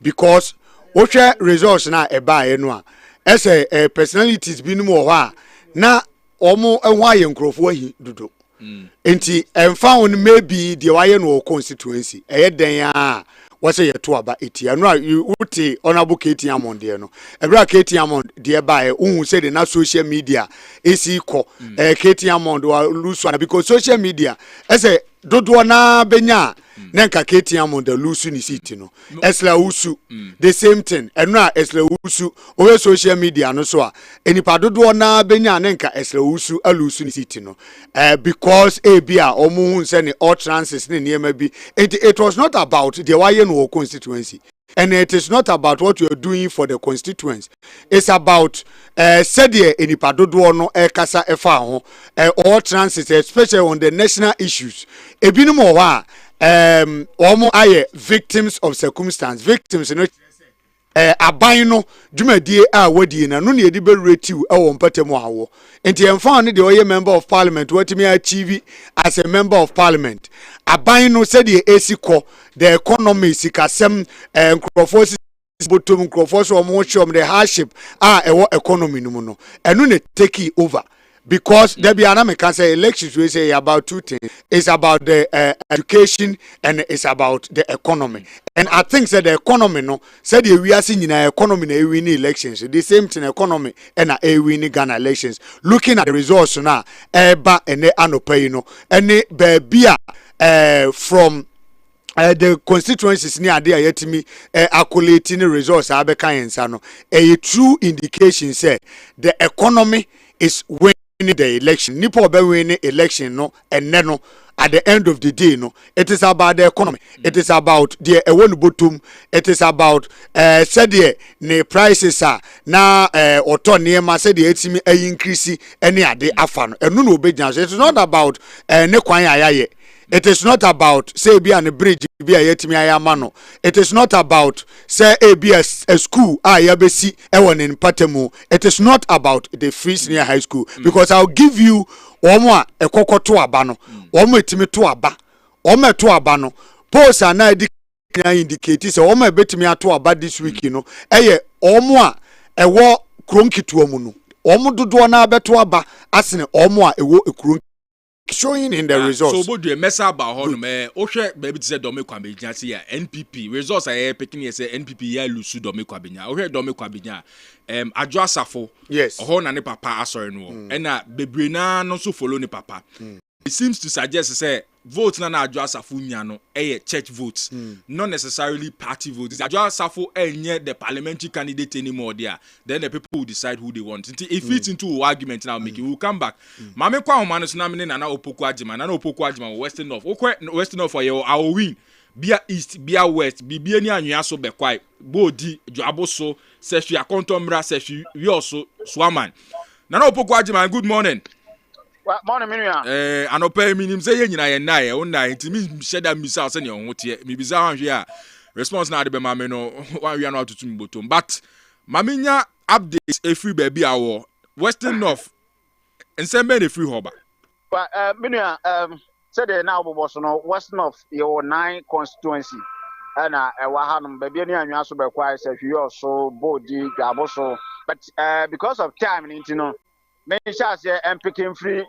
because wohwe results na eba eno a ese personalities bi no ho a na omo enho aye nkrofo ahi dudu enti emfa on maybe the waye no constituency den a wase yeto aba etia no uti honorable Katie Amond de no ebra Katie Amond de ba hu say the na social media esi ko Katie Amond wa lose because social media ese dodo na benya nenka Katie Amond lose ni city no esla usu the same thing eno esla usu o social media no so a enipa dodo na benya nenka esla usu alusu ni city no because bia omo hu say ne all trances ne niema bi it was not about the why no constituency. And it is not about what you are doing for the constituents. It's about said enipa dodo no kasa efa ho all transit, especially on the national issues. Ebinom wa omo aye victims of circumstance, victims no aban no dwumadie a wadi na no ne edi be retiu e mpatem awo enti emfa no de oye member of parliament what me achieve as a member of parliament aban no said the esiko the economy sikasem nkrofo botom nkrofo so omo chom the hardship ewo economy no no eno ne take over. Because there be an American say elections we say about two things. It's about the education and it's about the economy. And I think that the economy no said we are seeing in the economy na winning elections. The same thing economy and a winning Ghana elections. Looking at the results now, eba and anope no and be from the constituencies near there yet me accolating the results abeka yensano. A true indication say the economy is winning the election. Nipo be winning election no and no at the end of the day no it is about the economy. It is about the ewon bottom. It is about said the prices are na oto niema said the etimi increase any ade afa no enu no obejan. It is not about ne kwan ayaye. It is not about say be an bridge be a yetimi ayamano. It is not about say be a school yabesi ewon in Patemu. It is not about the free senior high school because I'll give you omo ekoko to aba no omo etimi to aba omo to aba no polls are now indicate say omo ebetimi ato aba this week no eye omo a ewo kronkitu omu no omo dodo na abeto aba asene omo a ewo ekron showing in the results. So, but mess about how Oshe baby said Dome Kwame Adjei NPP results are picking say NPP ya lose Dome Kwame Adjei. Oshe Dome Kwame Adjei Adjo Asafo yes. Oho na ne papa asori no. And na bebre na no so follow ne papa. It seems to suggest say vote na Adjo Asafo nya no church votes, not necessarily party votes. Adjo Asafo enye the parliamentary candidate anymore there. Then the people will decide who they want. If it fits into argument now, make it. We'll come back. Mame kwa umano sunamine na opoku ajima. Na opoku ajima Western North. Western North for you, I will win. Bia East, Bia West, Bia ni anyaso be kwai. Bodi Joaboso, Seshi Akontomra, Seshi Yoso Swaman. Na opoku ajima. Good morning. Morning, Miriam. Anope minim say nyina ye na ye wona ntimi sheda misa se ne ho tie mi bisa hanhwe a response na de be mame no wan wi na otutum botom but mamenya updates every baby awo Western North ensembe de free hoba Miriam said now bobo so no Western North your 9 constituency na wa hanum baby ni anwa so be kwai se hwe so bodi gaboso but because of time ni no me sha say picking free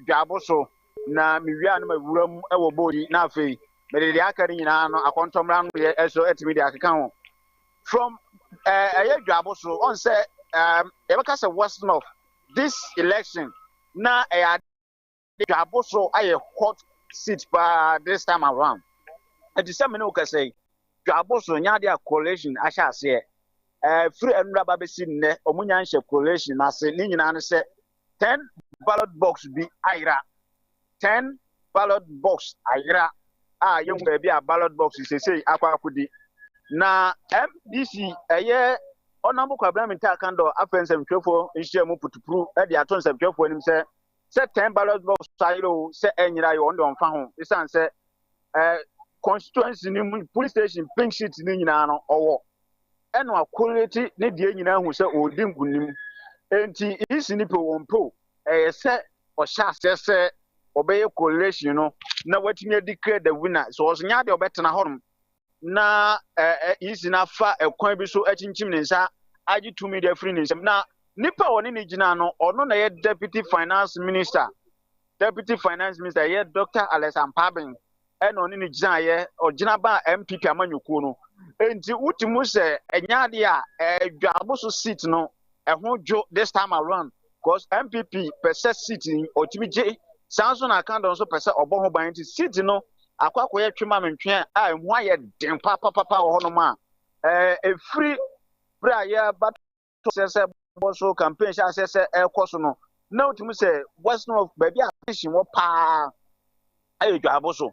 Jaboso na miwia na mawuram ewo bodi na afei me de akari nyina no akontomra no ye eso etimi de akeka ho from Jaboso on say ebeka say West North this election na Jaboso aye hot seat pa this time around and the same no ka say Jaboso nya de coalition asha ase free enura ba besi nne omunya nhye coalition na se ni nyina no say 10 ballot box be aira 10 ballot box aira young baby a ballot box say akwa akudi na MDC onambo kwabram nta kando afensem twefo nhyiamu putupuru e de atonsem twefo anim say 10 ballot box aira say enyira yo ndo mfa ho isan say constituency ni police station pink sheet ni nyina no owo eno akoleti ne de nyina hu say odinkunim enti isi ni pe wonpo say o sha say obey coalition no na watimi declare the winner so oso nya de obetena horum na isi na fa ekwan bi so achinchim ne nsa agi to media free ne nsam na nipa woni ne gina no ono na ye deputy finance minister ye Dr. Alexander Pabin eno ni gina ye ogina ba MPP amanyuku no enti utimu se enyade a dwaboso seat no ho dwo this time around because MPP per seat otimi je sanso na kando so per se obo ho ban ti seat no akwakoye twema mentwe a emu aye den papa wo no ma free bra ya but se boso campaign sha se ekoso no na utimu se western of baby attention wo pa ayo dwaboso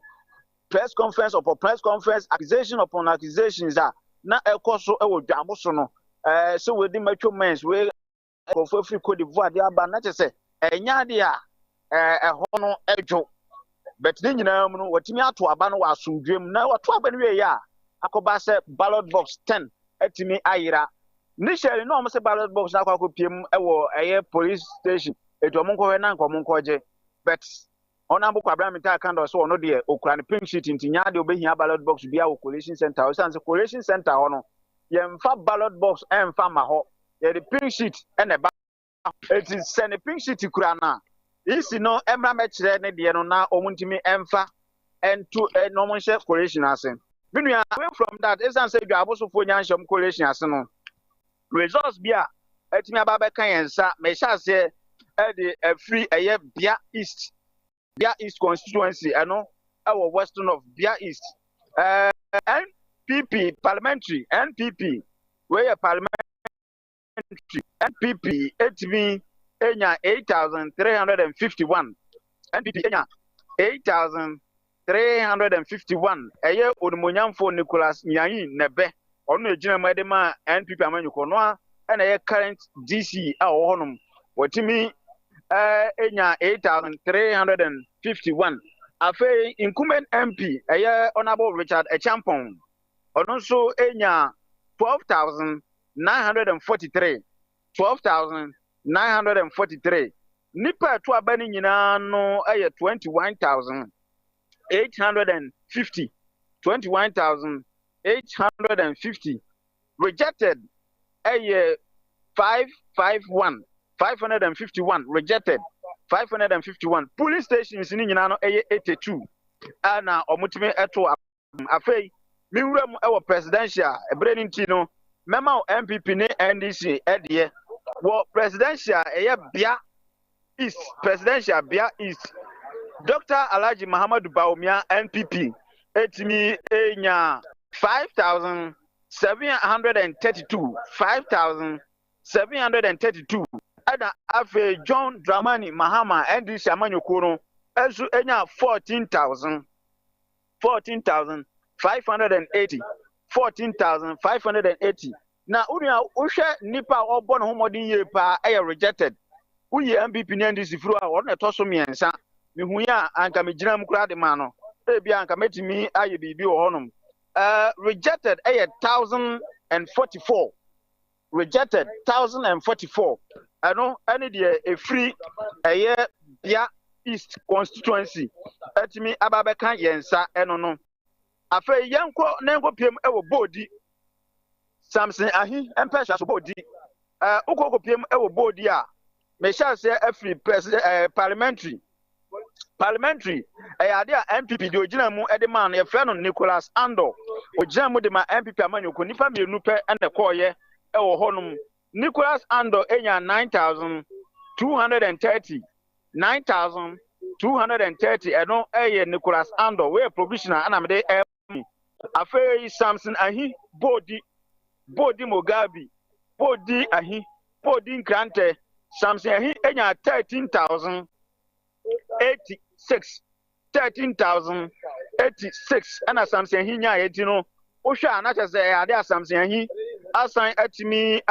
press conference upon press conference accusation upon accusations na ekoso e wo dwaboso no so we di macho mens we for free Cote d'Ivoire dia ba na chese enya dia ho no edwo but ni nyina mu no watimi ato aba no wasundwem na wato aba no we ya akoba se ballot box 10 atimi ayira initially no mo se ballot box na akwa kopiem e wo eye police station eto mo nkɔ na nkɔ mo nkɔje but ona bu kwabra mita kando so ono de okura ne pink sheet ntinya de obehia ballot box bia wo collation center o sanse collation center ho no ye mfa ballot box emfa ma ho ye the pink sheet ene ba it is send pink sheet kura na isi no emra me kire ne de no na omuntimi emfa ento no mo hye collation asen binua away from that is say dwa abosofo nyanhyem collation asen no results bia etimi aba be kan yensa me sha se e de free eye bia east constituency our western of Bia East NPP parliamentary NPP where parliamentary NPP etimi enya 8,351 NPP enya 8,351 eye onumonyamfo Nicholas Nyanyi nebe onu ejina ma de ma NPP amanyuko no a na ye current DC a wo honum watimi enya 8,351 afei incumbent MP honorable Richard Echampong ono so enya 12,943 nipa to abani nyina no 21,850 rejected 551 rejected 551 police stations ni nyina no 82 ana omutime eto afei miwura mu ewo presidential ebreninti no mema MPP ne NDC edie wo presidential Bia East presidential Bia East Dr. Alhaji Muhammadu Bawumia NPP etimi enya 5,732 ada afe John Dramani Mahama NDC amanyoko no ezu enya 14,580 na unia uhwe nipa obo no homodin ye pa rejected uye MPP ne NDC furu a wona to so miensa mehu ya anka megina mkura de ma no ebi anka metimi aye bibi wo honom rejected 1,044 rejected 1,044 any the free Bia East constituency etimi ababeka yensa eno no afa yenko nenko piem ewo bodi Samson ahi empesha so bodi ukoko piem ewo bodi a me sha se free president parliamentary ade a MPP de ogina mu ede man ye fe no Nicholas Ando ogina mu de ma MPP amanyoko nipa mienu pe ene koye ewo honum Nicholas Ando enya 9,230 eno Nicholas Ando we provisional anamde afei Samson ahi bodi Mogabi bodi ahi bodi Nkrante Samson ahi enya 13,086 ana Samson ahi nya yeti no ohwa na chese ade a Samson ahi asan atimi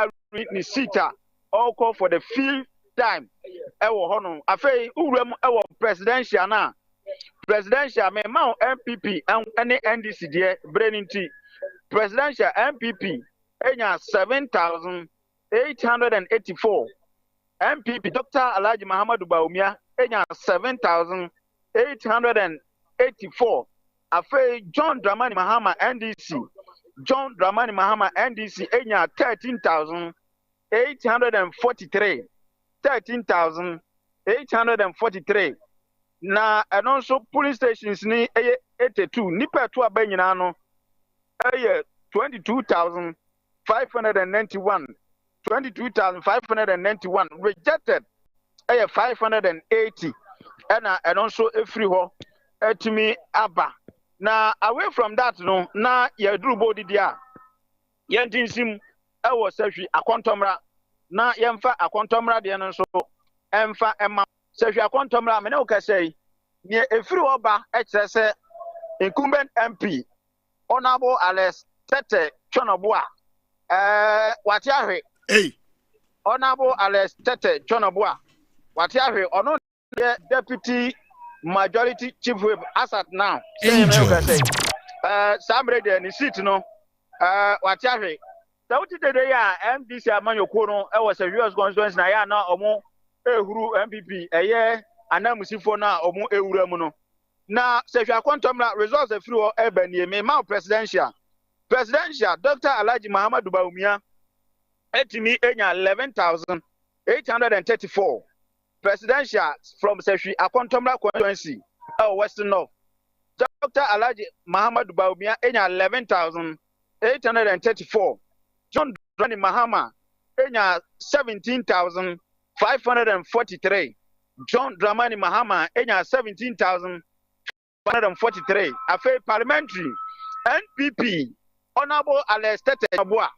ni sita all call for the fifth time ewo hono afei uwuram ewo presidential me ma MPP and NDC de breninti presidential MPP enya 7,884 MPP Dr. Alhaji Muhammadu Bawumia enya 7,884 afei John Dramani Mahama NDC John Dramani Mahama NDC enya 13,843 13,843 na ɛno nso polling stations ni ɛyɛ 82 nipa to aba nyinaa no ɛyɛ 22,591 22,591 rejected ɛyɛ 580 ɛna ɛno nso efiri hɔ ɛtumi aba na away from that no na yɛduru bodi dia yɛntinsim ɛwɔ sɛhwi akɔntɔmra na yɛmfa akɔntɔmra deɛ no nso ɛmfa ɛma sɛhwi akɔntɔmra mene wo kɛsɛ ne efiri hɔ ba ɛkyerɛ sɛ incumbent MP honorable Alex Tete Chonoboa wate ahwe honorable Alex Tete Chonoboa wate ahwe ɔno deputy majority chief whip as at now samre de ni seat no wate ahwe da wuti de ya MDC amanyoko no e was a US constituency na ya na omo ehuru MPP eye anamusifo na omo ewura mu no na sehwa kwantomra results efiri ho ebanie me ma presidential Dr. Alhaji Muhammadu Bawumia etimi enya 11,834 presidential from Sehwi Akontomra constituency Western North. Dr. Alhaji Muhammadu Bawumia enya 11,834. John Dramani Mahama enya 17,543. John Dramani Mahama enya 17,543. Afe parliamentary NPP Honorable Alex Tete Chonoboa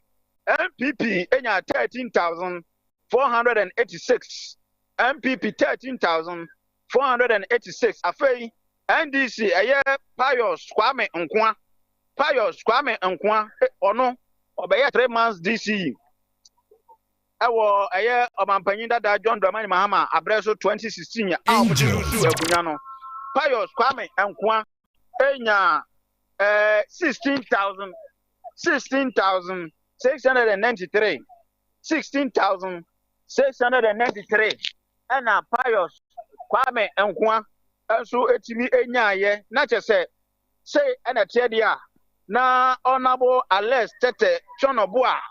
NPP enya 13,486. MPP 13,486. Afei NDC eye Pius Kwame Nkwa ono obeye 3 months DC ewo eye omampanyin dada John Dramani Mahama abreso 2016 a omudirusu akunya no Pius Kwame Nkwa enya 16,693 16,693 ena Pius Kwame Nkwa enso etimi enyaye na chese say ena tie dia na honorable Alex Tete Chonoboa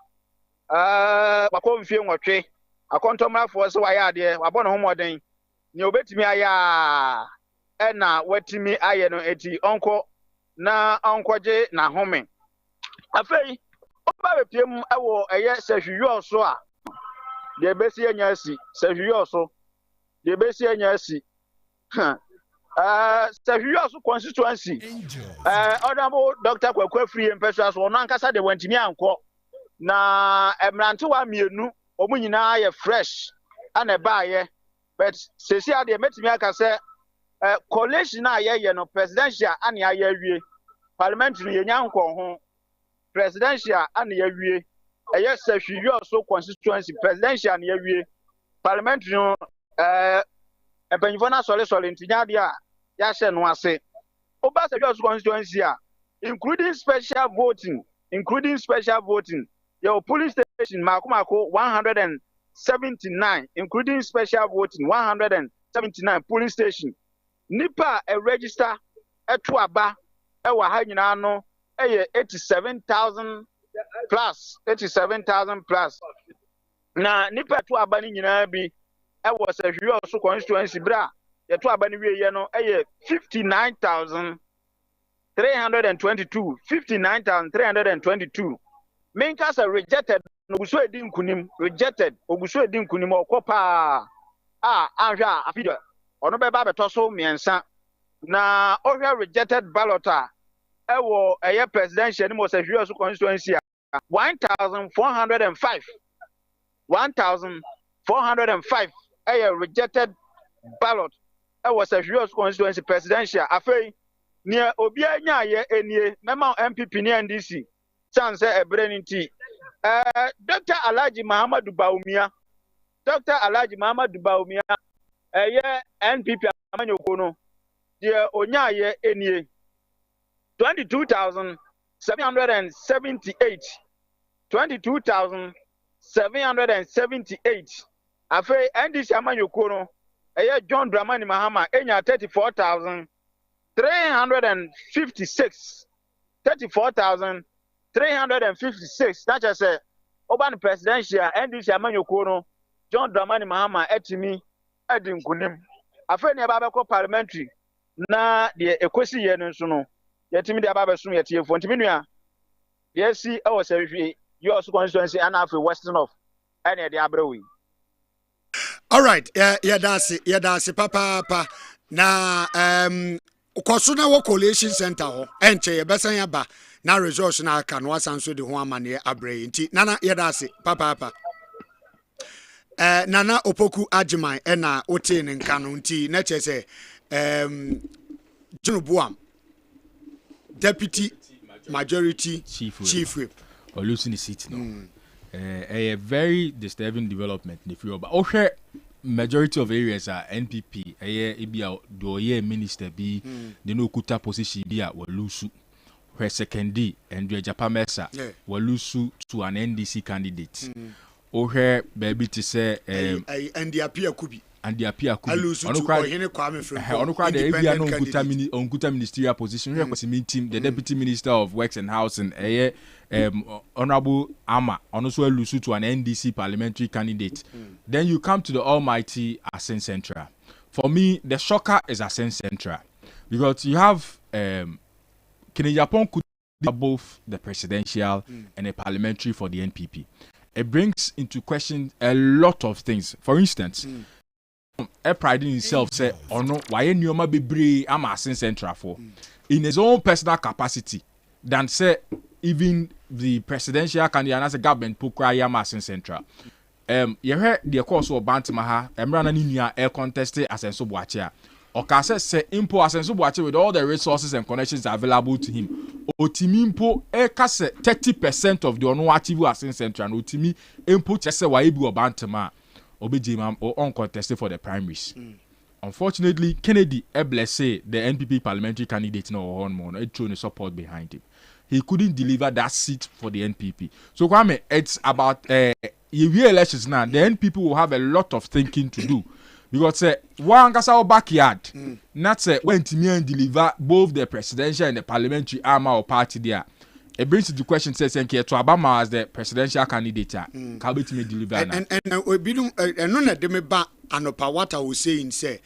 wakomfie nwotwe akontomrafo se waya ade wabɔ ne homoden ne obetimi aya ena watimi aye no eti onkoje na home afei oba bepiem ewo eye sehwiyo so a de besi enya asi sehwiyo so de besi enya asi sehwiyo so constituency honorable Dr. Kwakwa Free Empesa so no ankasa de wantimi anko na emrante wa mienu omunyina ye fresh ana baaye but sesi ade metimi aka se college na ye no presidential ana ya awie parliamentary yenya nko ho presidential ana ya awie eye sehwiyo so constituency presidential na ya awie parliamentary no empanyifo na sole ntinya de a ya hye no ase oba sehwiyo so constituency a including special voting your police station Makumako 179 including special voting 179 police station nipa a register eto aba e wa ha nyina no eye 87,000 plus na nipa to aba ni nyina bi e wo sehwiyo so constituency bra ye to aba ni wiye no eye 59,322 Minkasa rejected oguso edi nkunim okopa ahwa afida ono beba betoso miensa na ohwa rejected ballot a ewo eye presidential ni mo sehwiyo so constituency a 1,405 eye rejected ballot ewo sehwiyo so constituency presidential afei ne obi anya ye enie mema MPP ni NDC chance ebreniti Dr. Alhaji Muhammadu Bawumia eye NPP amanyoko no de onyaye enie 22,778 afei NDC amanyoko no eye John Dramani Mahama enya 34,000 $34,356. That just a urban presidential NDC Amanyoko John Dramani Mahama etimi edin kunim. Afeni ababeko parliamentary na de ekosi ye no so no. Yetimi de ababeso yetiefo ntimi nua. Yesi e wo sewe your constituency and after western of any de abrewi. All right, that's it, papa. Na Kosuna wo collation center ho enche ye besan ya ba na resource na aka no asanso de ho amane abre nti nana yedase papa nana opoku ajiman na ote ne nka no nti na chese Junubuam deputy majority chief whip or losing the seat no a very disturbing development if you but okay majority of areas are NPP ebia do ye minister bi de no kuta position bi a walusu where secondary and Japan Mesa walusu to an NDC candidate where baby to say and the appear kubi Kwame ministerial position team the deputy minister of works and housing honorable Ama also lose to an NDC parliamentary candidate. Then you come to the almighty Asen Central. For me, the shocker is Asen Central because you have Kenya Japan could be both the presidential and the parliamentary for the NPP. It brings into question a lot of things. For instance, pride in himself say, "Oh no, why Nyoma Bebre am Asen Central for?" In his own personal capacity, than say even the presidential candidate as a government pokra Asen Central. You heard the course of Bantamaha, Emrana Ninia air contested Asenso Boachia. Okase say impo Asenso Boachia with all the resources and connections available to him. Otimimpo ekase 30% of the Onuachivu Asen Central. Otimi impo chese waibu or Bantama. Obejimam or uncontested for the primaries. Unfortunately, Kennedy Eblese, the NPP parliamentary candidate, no one more, no shown support behind him. He couldn't deliver that seat for the NPP. So Kwame, it's about elections now. The NPP will have a lot of thinking to do because one kasa backyard, not when Timian deliver both the presidential and the parliamentary arm or party there. It brings to the question says to Obama as the presidential candidate. Can be deliver and we do none of them ba anopa what I was saying say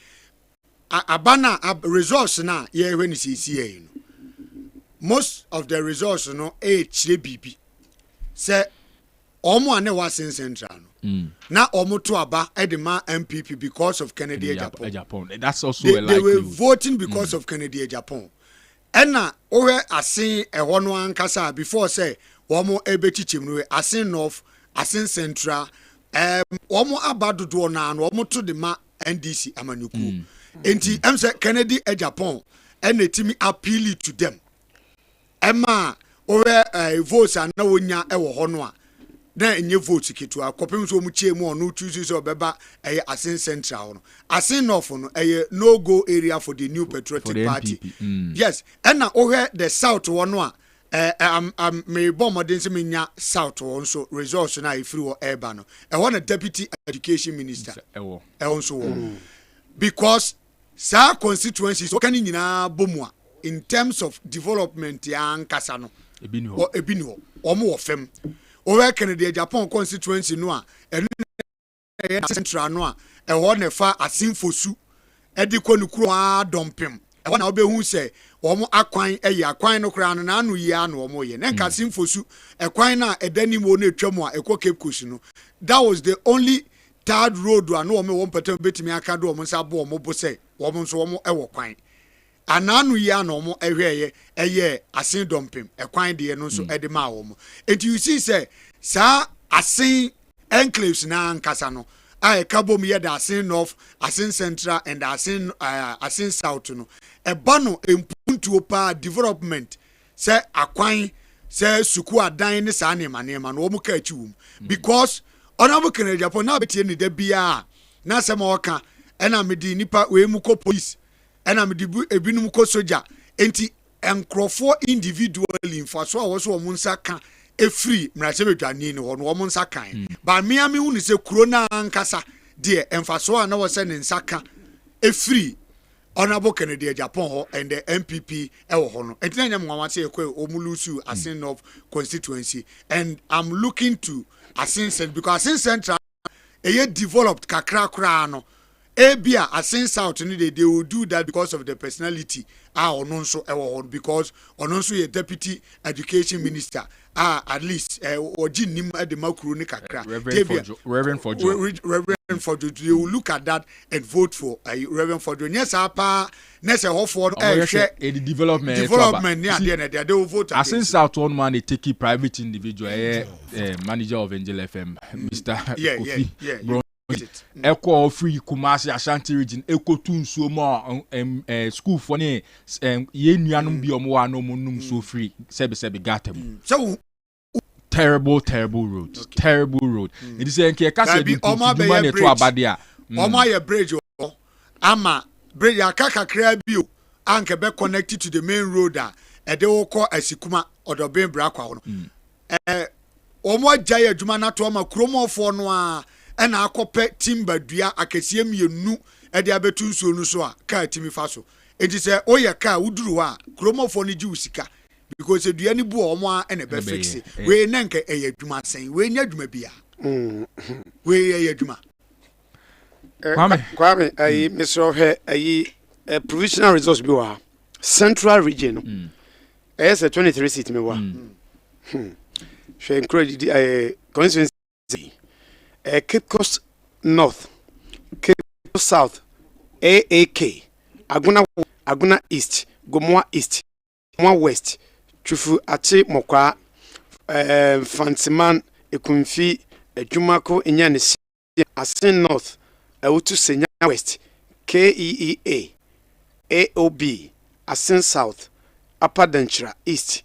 abana resource na ye when is here most of the resource no HDBB say omo ane Asen Central no na omo to aba edema MPP because of Kennedy Japan. That's also they were voting because of Kennedy Japan. Ena owe Asen eho no ankasa before say omo ebetichim no Asen North Asen Central omo abadodo na no omo to the ma NDC amanyuku enti em say Kennedy Japan ena timi appeal to them ema owe votes na wonya ewo ho no a na enye vote kitu akopem so mu chie mu onu choose so beba Asen Central no Asen North no no go area for the New Patriotic Party. Yes, and na owe the South one no me bomodin se menya South one so resource na ifri wo eba no na deputy education minister so because sa constituencies kan nyina bomu a in terms of development ya nkasa no ebini ho omo wo fem owe Kennedy Japan constituency no a central no a ne fa asinfosu ediko nukuro a dompem na obehu se omo akwan akwan no kra no na anu yi anu omo ye na nka asinfosu ekwan na edanimo na etwam a ekọ Cape Coast no that was the only third road no omo won patam betimi aka do omo nsa bo omo bo se omo nso omo ewo kwan ananu ya na omo ehweye Asen dompem ekwan de no so edema omo and you see say sa Asen enclaves na nkasa no kabom ye da Asen North Asen Central and Asen South no ebano empuntuo pa development say akwan say suku adan ne sa ne manema no omo ka achiwum because onobo Kennedy Japan na betie ni da bia na sema oka ena medi nipa we mu ko police ena medi ebinum ko soja enti enkrofo individually mfaso a wo so omo nsa ka efri mrase bedwane ni ho no omo nsa kan ba me ame hu ni se kuro na nkasa de emfaso a na wo se ne nsa ka efri Honorable Kennedy Japan and the MPP Ewohono. And then I'm going to say Omulusu Asin of constituency, and I'm looking to Asin because Asin Central developed kakra krano. Ebia Asin South they will do that because of the personality. Ononso Ewohono because Ononso a deputy education minister. At least Oji nim the makuru ni kakra. Reverend Forjo, they will look at that and vote for Reverend Forjo. Yes, apa. Next, Hofford, development near the end. They will vote. I since out one man, they take a private individual, manager of Angel FM, Mr. Kofi. Echo free Kumasi Ashanti region, Echo Tun so more school for ne Yenyanum Biomo no monum so free, Sebi Gatem. So terrible road. Okay. Terrible road. It is a case be Oma Bay Bridge. Oma bridge ama bridge akaka krabio anke be connected to the main road e de wo ko asikuma odobin brakwa ho. Omo Adjei adwuma na to ma kromofo no a na akopɛ timber dua akɛsie mienu e de abetu nsuo no so a ka timi fa so. Enti sɛ oyɛ ka uduru a kromofo no gi usika. Because the duani bu omo and a fix it. We nanka a duma saying, we nya duma bia. We a duma. Kwame, Mr. A provisional resource biwa central region. As a 23 seat me wa. She encouraged a constituency. Cape Coast North, Cape Coast South, AAK, Aguna East, Gomoa East, Gomoa West. Chufu Ache Mokwa Fansiman Ekunfi Ejumako Inyanisi Asin North Eutu Senya West KEEA AOB Asin South Upper Denchira East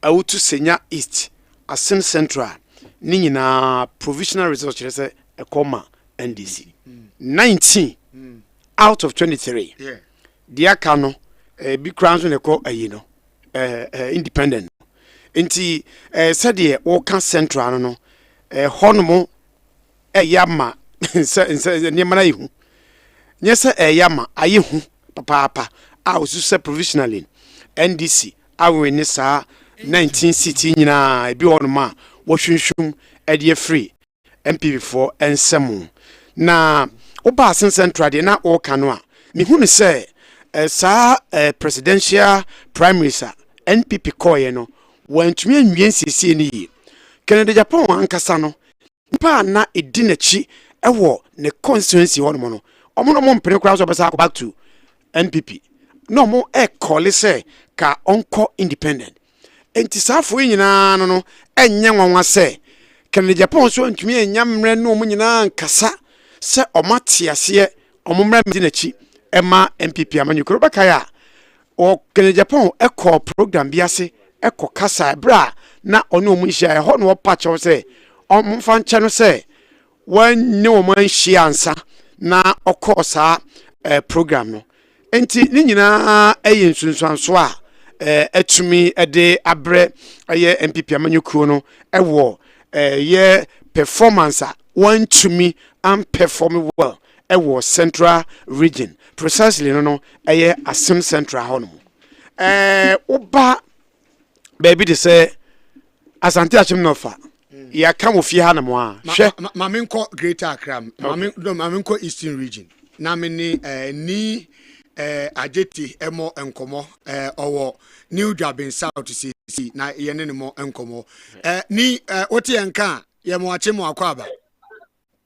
Eutu Senya East Asin Central Nina provisional results a comma NDC 19 out of 23 Diakano big crowns when they call independent. Inti said ye Wokan Central no honomo yama nyamana ihu. Nyesa yama ayehu papa a osusa provisionally NDC awe ni saa 19 city nyina ebi honoma wo hwunhwum e de free MPP4 ensemu na oba Asin Central de na Wokan no a mehunu se saa presidential primaries NPP koye no wantumi anwie nsiesie ni yi Kennedy Japan ankasa no mpa na edinachi ewo ne constituency hono no omo no mpene kura so besa back to NPP no mo call say ka onko independent enti safo nyina no enye nwanwa se Kennedy Japan so ntumi anya mre no mo nyina ankasa se omate ase omo mre edinachi ema MPP amanyukro bakaya o Kennedy Japan call program biase call kasa bra na ono mu hia ho no patch say on fanche no say wan ne o man hia ansa na okosa program no enti ni nyina eye nsunsuanso a atumi de abre aye MPP amanyukro no ewo ye performance wan tumi am perform well ewo central region precisely no eye Asin Central hono oba baby de say Asante Achim no fa ya kam ofie ha na mo a hwe mamenko Greater Accra mamenko Eastern region na me ni Ajeti emo enkomo owo New Jabin South see na ye ne mo enkomo ni oti enka ye mo ache mo akwaba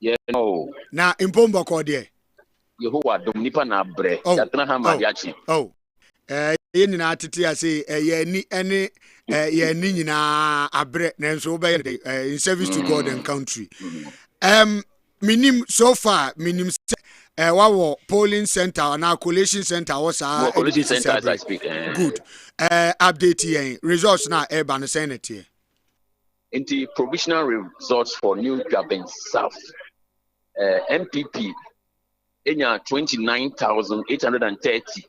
ye no na impombo ko de Yehowa dom nipa na bre yatena ha ma yachi ye nyina atete ase ye ni ene ye ni nyina abre na nso be in service to God and country minim so far minim wawo polling center na collation center was collation center as I speak good update yen results na e ba no senate into provisional results for New Jabin South MPP Enya 29,830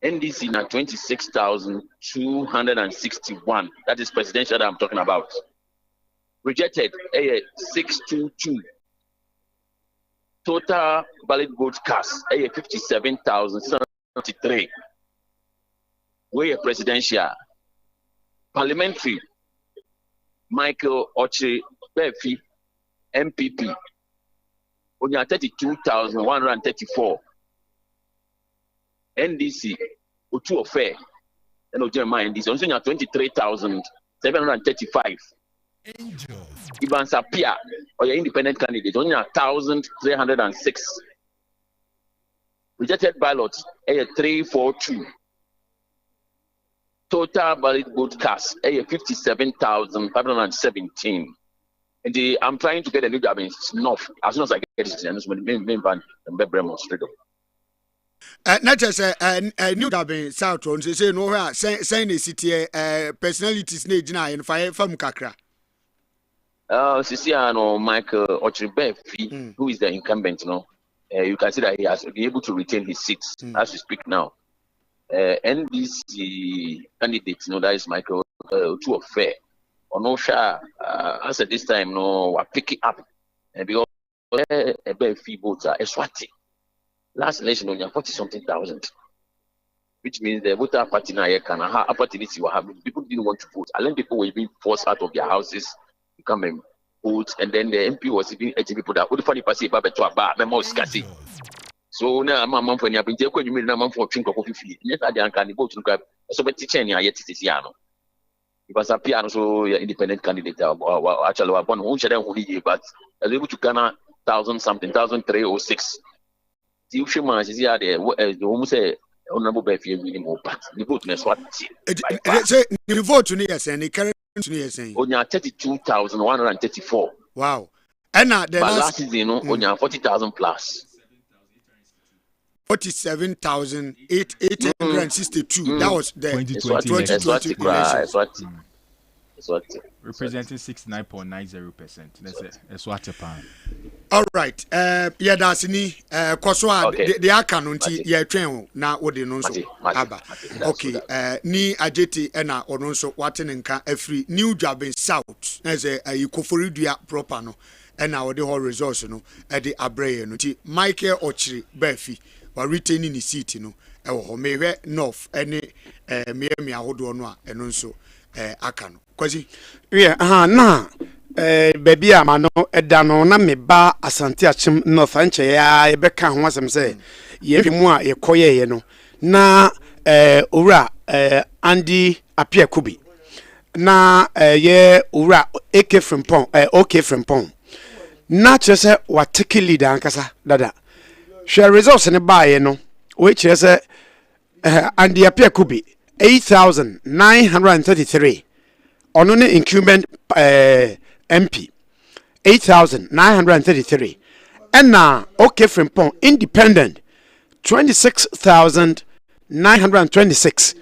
NDC na 26,261 that is presidential that I'm talking about rejected 622 total ballot vote cast 57,693. We are presidential. Parliamentary, Michael Adjei Bohyen, MPP, only 32,134. NDC, Otu Ofe, and Ojema NDC, only 23,735. Ivan Sapia, or your independent candidate, only 1,306. Rejected ballots, 342. Total ballot vote cast, 57,517. And I'm trying to get a new job in North as soon as I get it. And it's main van and Bebremo Street. Not just a new job in South Town. Say no, saying the city personalities need and fire from Kakra. Sisiano Michael Adjei Bohyen, who is the incumbent, you can see that he has been able to retain his seats as we speak now. NDC candidate, that is Michael Otu Ofe. Onosha, as at this time, we're picking up. And because a very few votes are Eswati. Last election, only 40-something thousand. Which means the voter party now can have opportunity. People didn't want to vote. And then people were being forced out of their houses to come and vote. And then the MP was even urging people that would funny pass about to a bar, Memo. So now I'm a man for any appeal. You mean a man for drink of coffee? Yes, I can't vote to grab. So, but teaching you yet is Yano. It was a piano, so independent candidate. Actually, one who should have only, but I was able to garner 1,306. The issue man is here. The home say honorable Bohyen minimum, but the vote is what? The vote to yes, and the current to yes, only 32,134. Wow. And the last season, only 40,000 plus. 47,862. That was the 2020. That's what. Representing 69.90%. That's what a pound. All right. Yeah, that's ni. Koswa the akanunti yeah train na wode no so aba. Okay. Ni Ajeti na ono so waten nka afri New Jabin South. Na say Ikoforidua proper no. Na wode ho resource no e de abreye no. Ti Michael Adjei Bohyen wa retaining the seat no. E wo ho mehwe North ene miami ahodo no a eno nso aka no. Kwazi. Yeah, na baby amano edano na meba asante achim North anche ya ebeka ho asem se ye mu a ye koye no na owura Andy Apia Kubi na ye owura AK Frimpong OK Frimpong na chese wa take leader ankasa dada share results ne baaye no we chese Andy Apia Kubi 8,933 ono ne incumbent MP 8,933 and now OK Frimpong independent 26,926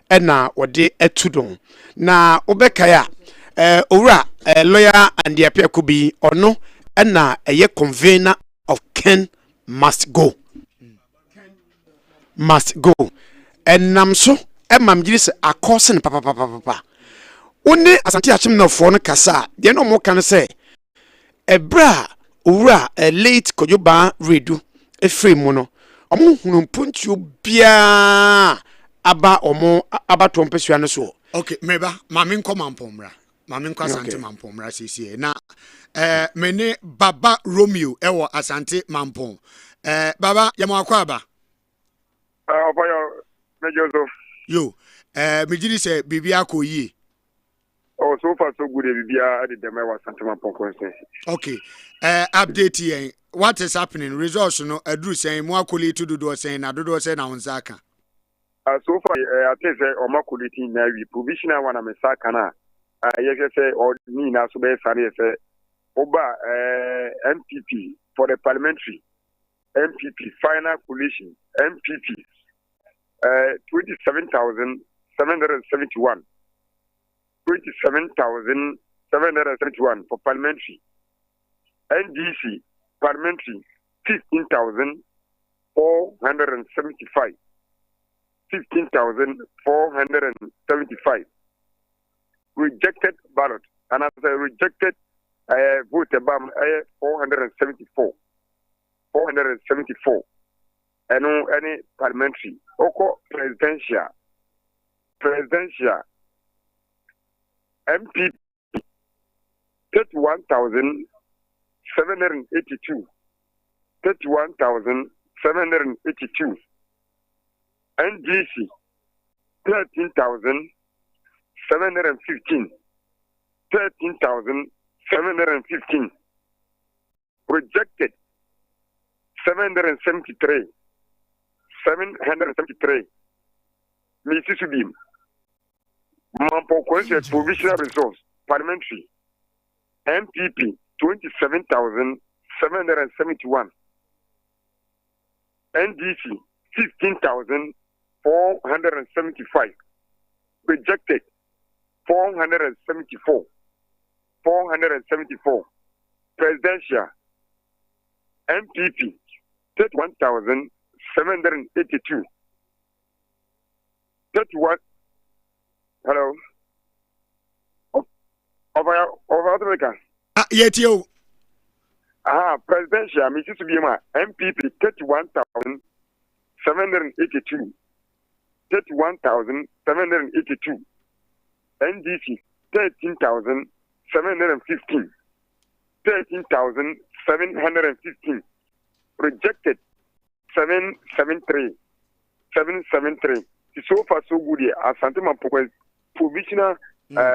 and now what they etudon na obekaya owura lawyer and the appear could be or no and now a year convener of Ken must go and namso Emam Gilis a cousin papa. Only as a teaching no phone cassa, they no more can say. A bra, ura, a late Kojuba redo, a free mono. Omo punt you bia aba omo aba tompesuano so. Okay, meba, mamin come pomra. Mamin kwasante mampomra sisi. Na mene Baba Romeo ewo asante mampom. Baba yamakwaba. Mejozo. Yo, me did say Bibia Koyi. Oh, so far so good. Bibia at the Demewa Santama Constituency. Okay. Update here. What is happening? Results no Drew saying more quality to do saying I do say na Zaka. So far I think Oma quality na we provisional one am Sakana. Yes say or me na so be say Oba MPP for the parliamentary MPP final coalition MPP 27,771. 27,771 for parliamentary. NDC parliamentary 15,475. 15,475. Rejected ballot. And as a rejected vote bam 474 474 any parliamentary oko presidential MP 31,782 31,782 NDC 13,715 13,715 rejected 773 Mrs. Beam Mampo Concept Provisional Resource Parliamentary MPP 27,771 NDC 15,475 rejected 474 presidential MPP 31,782 31 hello over America yet you presidential Mrs. Bima MPP 31,782 31,782 NDC 13,715 13,715 rejected 773 so far so good here asante man provisional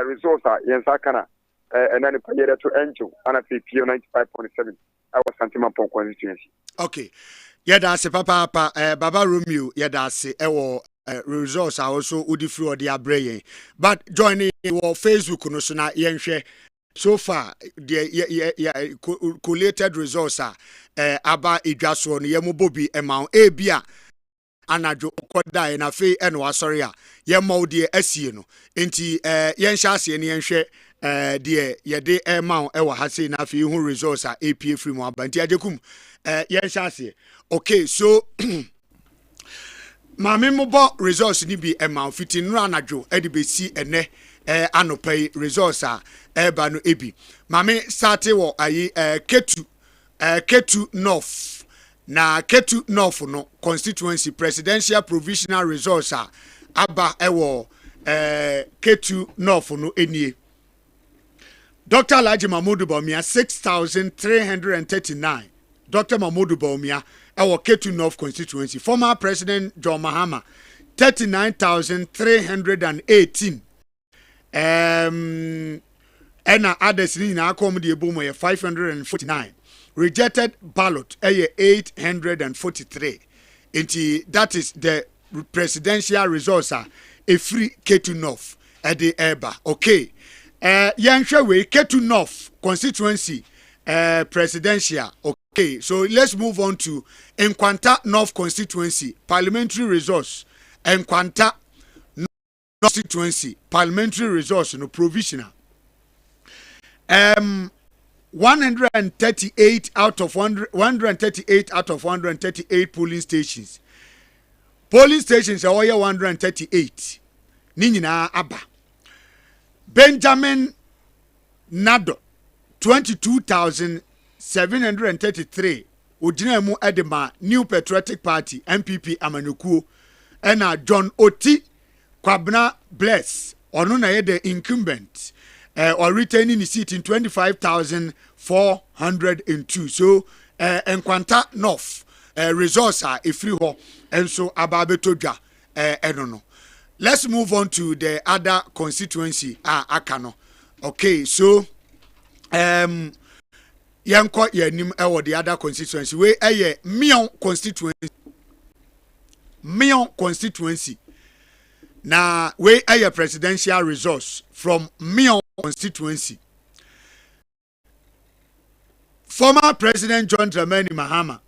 resource yensakana and then payed to angel and a PO 95.7 I was asante man constituency. Okay, yada se papa Baba Romeo yada se ewo resource also udi free odi abreye but joining your Facebook no so na yenhwe so far the collated resource aba edwaso no yemo bobi ema ebia anajo koda na fe eno asori a yemo de asie no enti yenhya ase ne yenhwe de yede ema ewa ha sei na fe hu resource a APA free mo aba enti ajekum yenhya ase. Okay, so Mame mobo resource ni bi ema fiti nura anajo edibesi ene anopai resource eba no ebi mame start wo ayi Ketu North na Ketu North no constituency presidential provisional resource aba ewo Ketu North no enie Dr. Alhaji Mahmoud Bawumia 6,339 Dr. Mahmoud Bawumia ewo Ketu North constituency former president John Mahama 39,318 ena others ni na akom de ebomo 549 rejected ballot 843 enti that is the presidential resource a free Ketu North at the eba. Okay, yanhwe we Ketu North constituency presidential. Okay, so let's move on to Nkwanta North constituency parliamentary resource. Nkwanta constituency parliamentary resource no provisional 138 out of 138 polling stations are 138 ni nyina aba. Benjamin Nado 22,733 ojina mu edema New Patriotic Party MPP amanyekuo ena John Oti Kwabna Bless ono na ye the incumbent or retaining the seat in 25,402 so Nkwanta North resource a free ho and so ababetodwa enono. Let's move on to the other constituency akano. Okay, so yanko yanim ewo the other constituency we Mion constituency na we presidential resource from Mion constituency. Former President John Dramani Mahama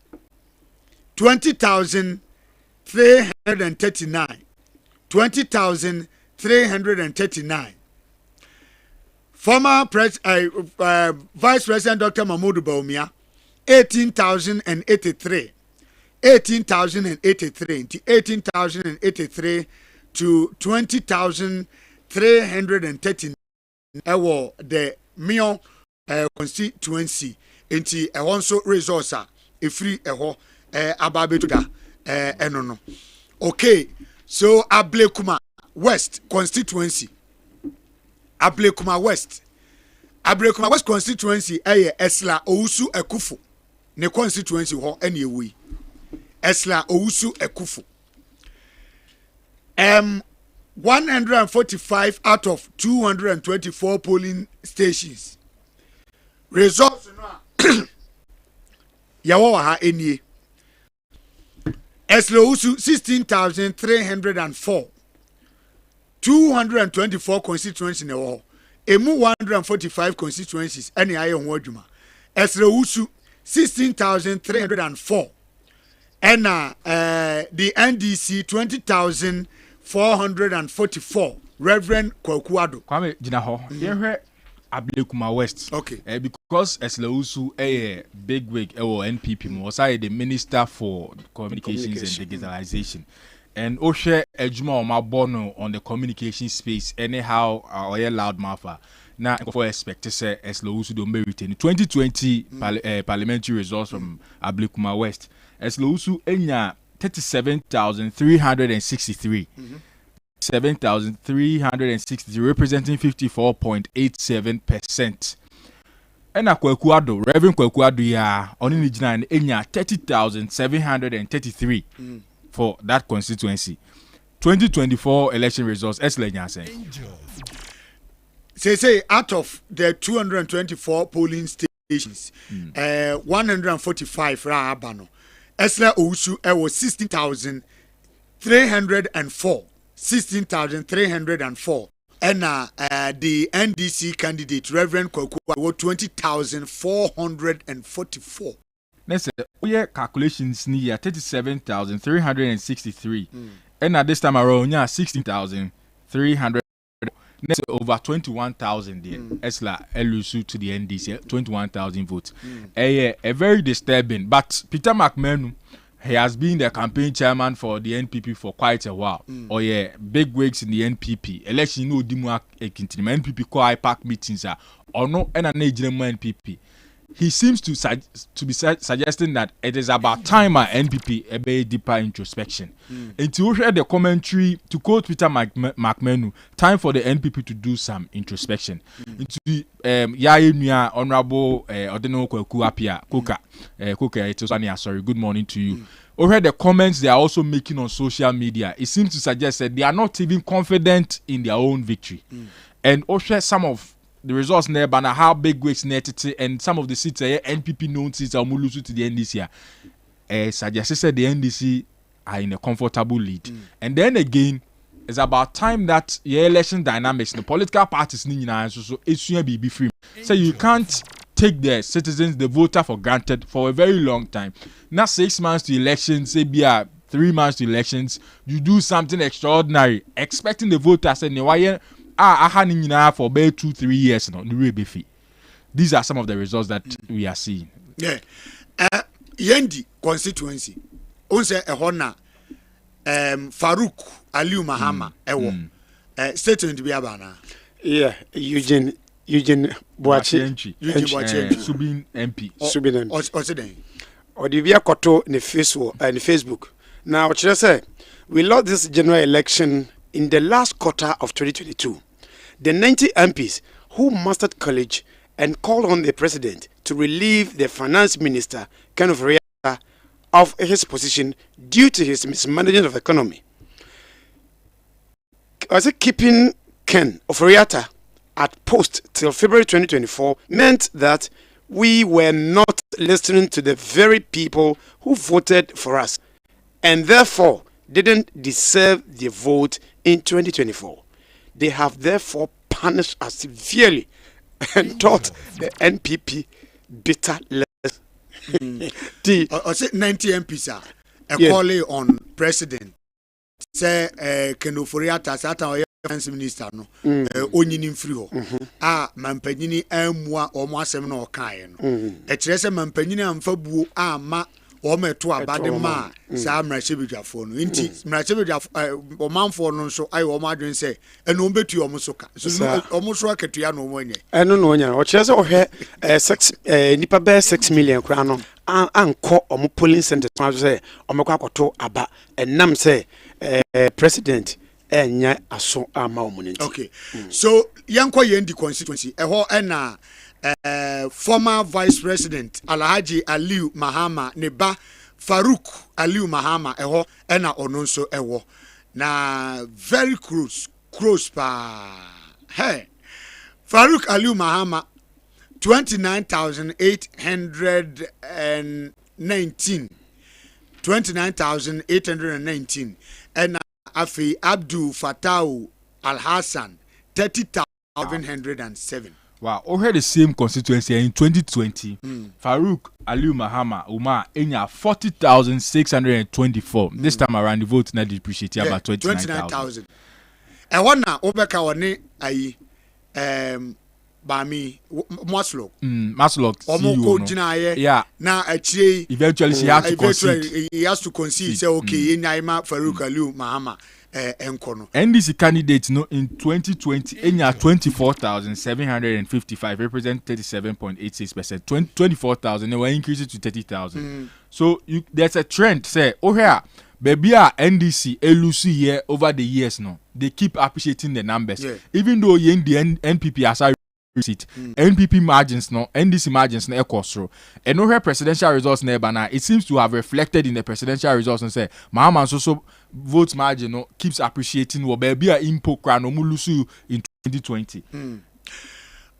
20,339 former Vice President Dr. Mahmoud Bawumia 18,083 to 20,339 ewo the Mion constituency enti ɛhɔ nso resource a ɛfiri ɛhɔ aba betuda ɛno no. Okay, so Ablekuma West constituency. Ablekuma West constituency Esla Owusu Ekufu. Ne constituency ho ene ewi. Esla Owusu Ekufu. 145 out of 224 polling stations. Results no yawo ha enie. Esla Owusu 16,304. 224 constituencies in the war. Emu 145 constituencies any aye ho adwuma. Esra Wusu 16,304. And the NDC 20,444. Reverend Kwakuado. Kwame jina ho. Yehwe Ablekuma West. Okay. Because Esra Wusu big wig NPP mo say the Minister for Communications and Digitalization. And Oshe Ejuma Omabono on the communication space anyhow or loud mafia. Now for expect to say Esla Owusu do merit in 2020 parliamentary results from Ablekuma West. Esla Owusu enya 37,363. 7,363 representing 54.87%. And Kwakuado, Reverend Kwakuado ya oni ni jina enya 30,733. For that constituency. 2024 election results, Eslenya saying. Say out of the 224 polling stations, 145 ra abano. Esla Owusu was 16,304. 16,304. And the NDC candidate, Reverend Kwaku, was 20,444. Next, calculations near 37,363. And at this time around, 16,300. Next, over 21,000 there. Esla Elusu to the NDC, 21,000 votes. A very disturbing. But Peter McMahon, he has been the campaign chairman for the NPP for quite a while. Big wigs in the NPP. Election no dimu ekintinima NPP call IPAC meetings or no NPP. He seems to be suggesting that it is about time our NPP a deeper introspection. And to hear the commentary, to quote Peter McMahon, time for the NPP to do some introspection. Into the Honorable Odeno Kwaku Apia Koka, sorry, good morning to you. Over the comments they are also making on social media, it seems to suggest that they are not even confident in their own victory. And also some of the results there, but how big weights netted and some of the seats NPP known seats are Mulusu to the NDC. Suggested the NDC are in a comfortable lead. And then again, it's about time that your election dynamics, the political parties need so it's be free. So you can't take the citizens, the voter for granted for a very long time. Not 6 months to elections, say be 3 months to elections, you do something extraordinary, expecting the voters and why for about 2-3 years now. These are some of the results that we are seeing. Yeah. Yendi constituency. Onse ehona Farouk Aliu Mahama ewo. Statement bi abana. Yeah, Eugene Boachi. Subin MP. Subin MP. Oseden. Odivia Koto in Facebook. Now, what should I say? We lost this general election in the last quarter of 2022. The 90 MPs who mastered college and called on the president to relieve the finance minister, Ken Oforiatta, of his position due to his mismanagement of the economy. Was it keeping Ken Oforiatta at post till February 2024 meant that we were not listening to the very people who voted for us and therefore didn't deserve the vote in 2024. They have therefore punished us severely and taught the NPP bitter lessons. I said 90 MPs are calling on president. Say Ken Oforiatta sata finance minister no onyini free ho mampanyini amua omo asem na okan no e kire se mampanyini amfa buo ama o me to abade ma sa mrachebedwafo no nti mrachebedwafo omanfo no so ayi o ma dwen se eno betu o so ka so o mo so akatua no mo nye eno no nya o kire se o hwe 6 nipa be 6 million kra no anko o mo polling center so say o me kwa akoto aba enam say president enya aso ama o munenti. Okay. So yanko yendi constituency eho na former vice president Alhaji Aliu Mahama neba Farouk Aliu Mahama eho na ono nso ewo na very close pa hey Farouk Aliu Mahama 29,819 and Afi Abdul Fatau Al Hassan 30,707. Wow, we had the same constituency in 2020. Farouk Aliu Mahama Umar Enya 40,624. This time around the vote not depreciate about 29,000. And one now Obeka one ayi Bami Maslok. Maslok. Omoko jina yeah. Na actually eventually she had to concede. He has to concede. Say okay, Naima Farouk Aliu Mahama enkono. NDC candidate no in 2020 enya 24,755 represent 37.86%. 24,000 they were increased to 30,000. So there's a trend say oh here baby NDC elusi here over the years no they keep appreciating the numbers even though the NPP as seat NPP margins no NDC margins no ekosro and no presidential results never now it seems to have reflected in the presidential results and say Mahama so vote margin no keeps appreciating what baby impo kra no mulusu in 2020.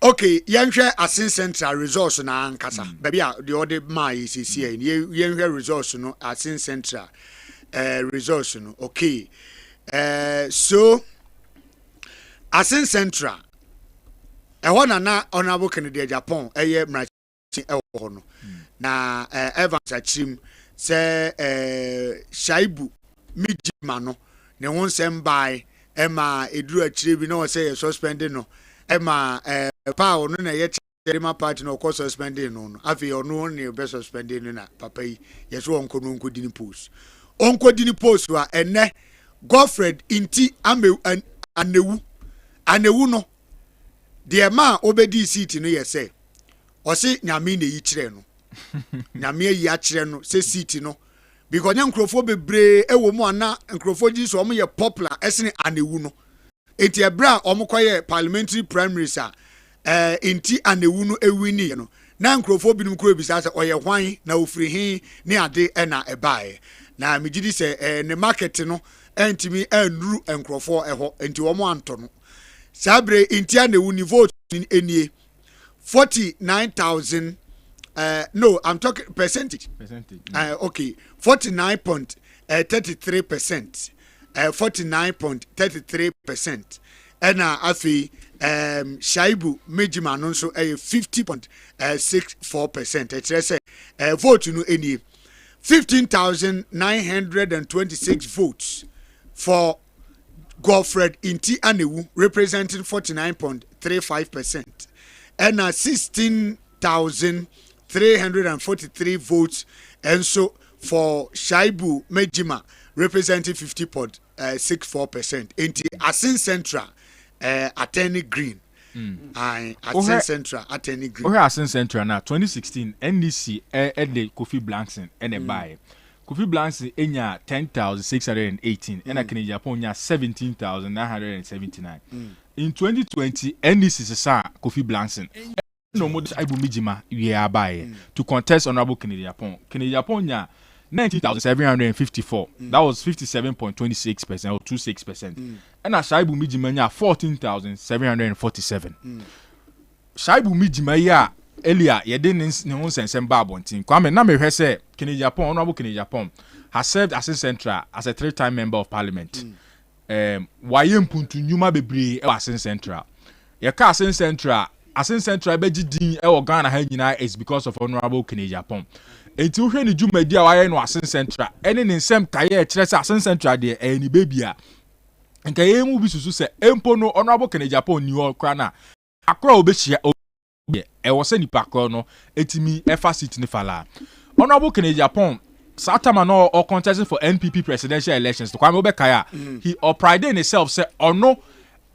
Okay, yanhwe Asin Central results na ankasa baby the other my is here yanhwe results no Asin Central results no okay so Asin Central na honorable Kennedy Japan mrachi ewo no na Evans Achim se Shaibu Mijima no ne won sem bai ema eduru achire bi no say suspended no ema pa ono na ye chairman party no ko suspended no afi ono ne be suspended na papa yi yeso onko no onko dini post wa ene Godfred inti anewu no de ma obedi seat no yese o se nyame na yi kire no nyame yi a kire no se seat no because nkrofo bebre ewo mu ana nkrofo ji so omo ye popular esene anewu no enti ebra omo koye parliamentary primaries enti anewu no ewini no na nkrofo binum kro ebisa se oye hwan na ofiri hin ne ade na ebae na megidi se ne market no entimi enru nkrofo eho enti omo anto no Sabre intia ne wuni vote enie 49,000 no I'm talking percentage. Okay 49.33%. 49.33%. Ena afi Shaibu Mijima no so 50.64%. It's say vote no enie 15,926 votes for Godfred Inti Anewu representing 49.35% and 16,343 votes and so for Shaibu Mejima representing 50.64%. Inti Asin Central Attorney Green. Asin Central Attorney Green. Asin Central now 2016 NDC the Kofi Blankson and a buy. Kofi Blankson enya 10,618 and Kennedy Japan nya 17,979. In 2020 NDC sa Kofi Blankson no more Shaibu Mijima we are by to contest honorable Kennedy Japan. Kennedy Japan nya 19,754. That was 57.26% or 26%. And Shaibu Mijima nya 14,747. Shaibu Mijima ya earlier ye didn't ne ho sensem ba abontin Kwame na me hwe say Kennedy Japan honorable Kennedy Japan has served as a central as a 3-time member of parliament. Waye mpuntu nyuma bebre e Asin Central. Ye ka Asin Central be gidin e wo Ghana ha nyina is because of honorable Kennedy Japan. Enti wo hwe ne dwumadi a waye no Asin Central ene ne nsem kaye e kire say Asin Central de eni bebia. Nka ye mu bi susu say empo no honorable Kennedy Japan ni ho kra na akra obehia e was any parkour no etimi efa seat ni fala honorable Kennedy Japan Satamano or contesting for NPP presidential elections to Kwame Obekaya, he pride in himself say or no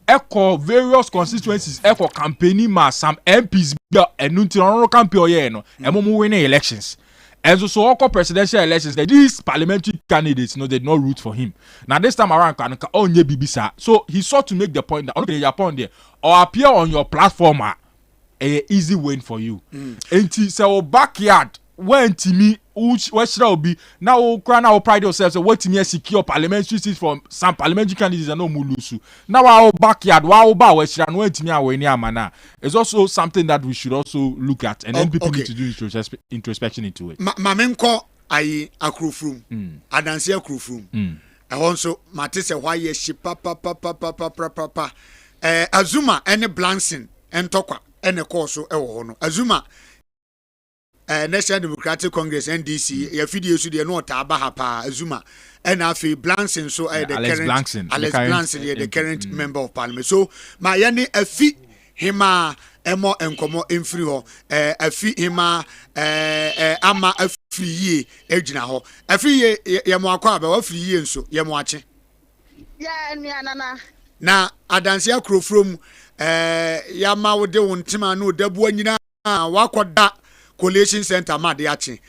echo various constituencies echo campaigning ma some MPs and Nunti campaign no and winning elections. And so all presidential elections, these parliamentary candidates, they did not root for him. Now this time around, so he sought to make the point that okay, Japan there or appear on your platform, a easy win for you. And he said, backyard when to me, what should be now? Crown our pride yourselves. So what to me secure parliamentary seats from some parliamentary candidates and no mulusu. Now our backyard, wow, west and when to me our near mana. It's also something that we should also look at, and then people need to do introspection into it. Mamenko ayi akrofrum, adansi akrofrum. Also, Matisse why ye ship papa. Azuma any Blanson and Tokwa and a course no Azuma. National Democratic Congress NDC your video so dey no tabaha pa Azuma and afi Blanson so the current Alex Blanson the current member of parliament so my yani afi hima emo enkomo emfiri ho afi hima ama afiri ye ejina ho afi ye yemo akwa aba afiri ye nso yemo ache ya nana na adanse akrofrom yama wo de wontima no dabu anyina wakoda collation center ma de ache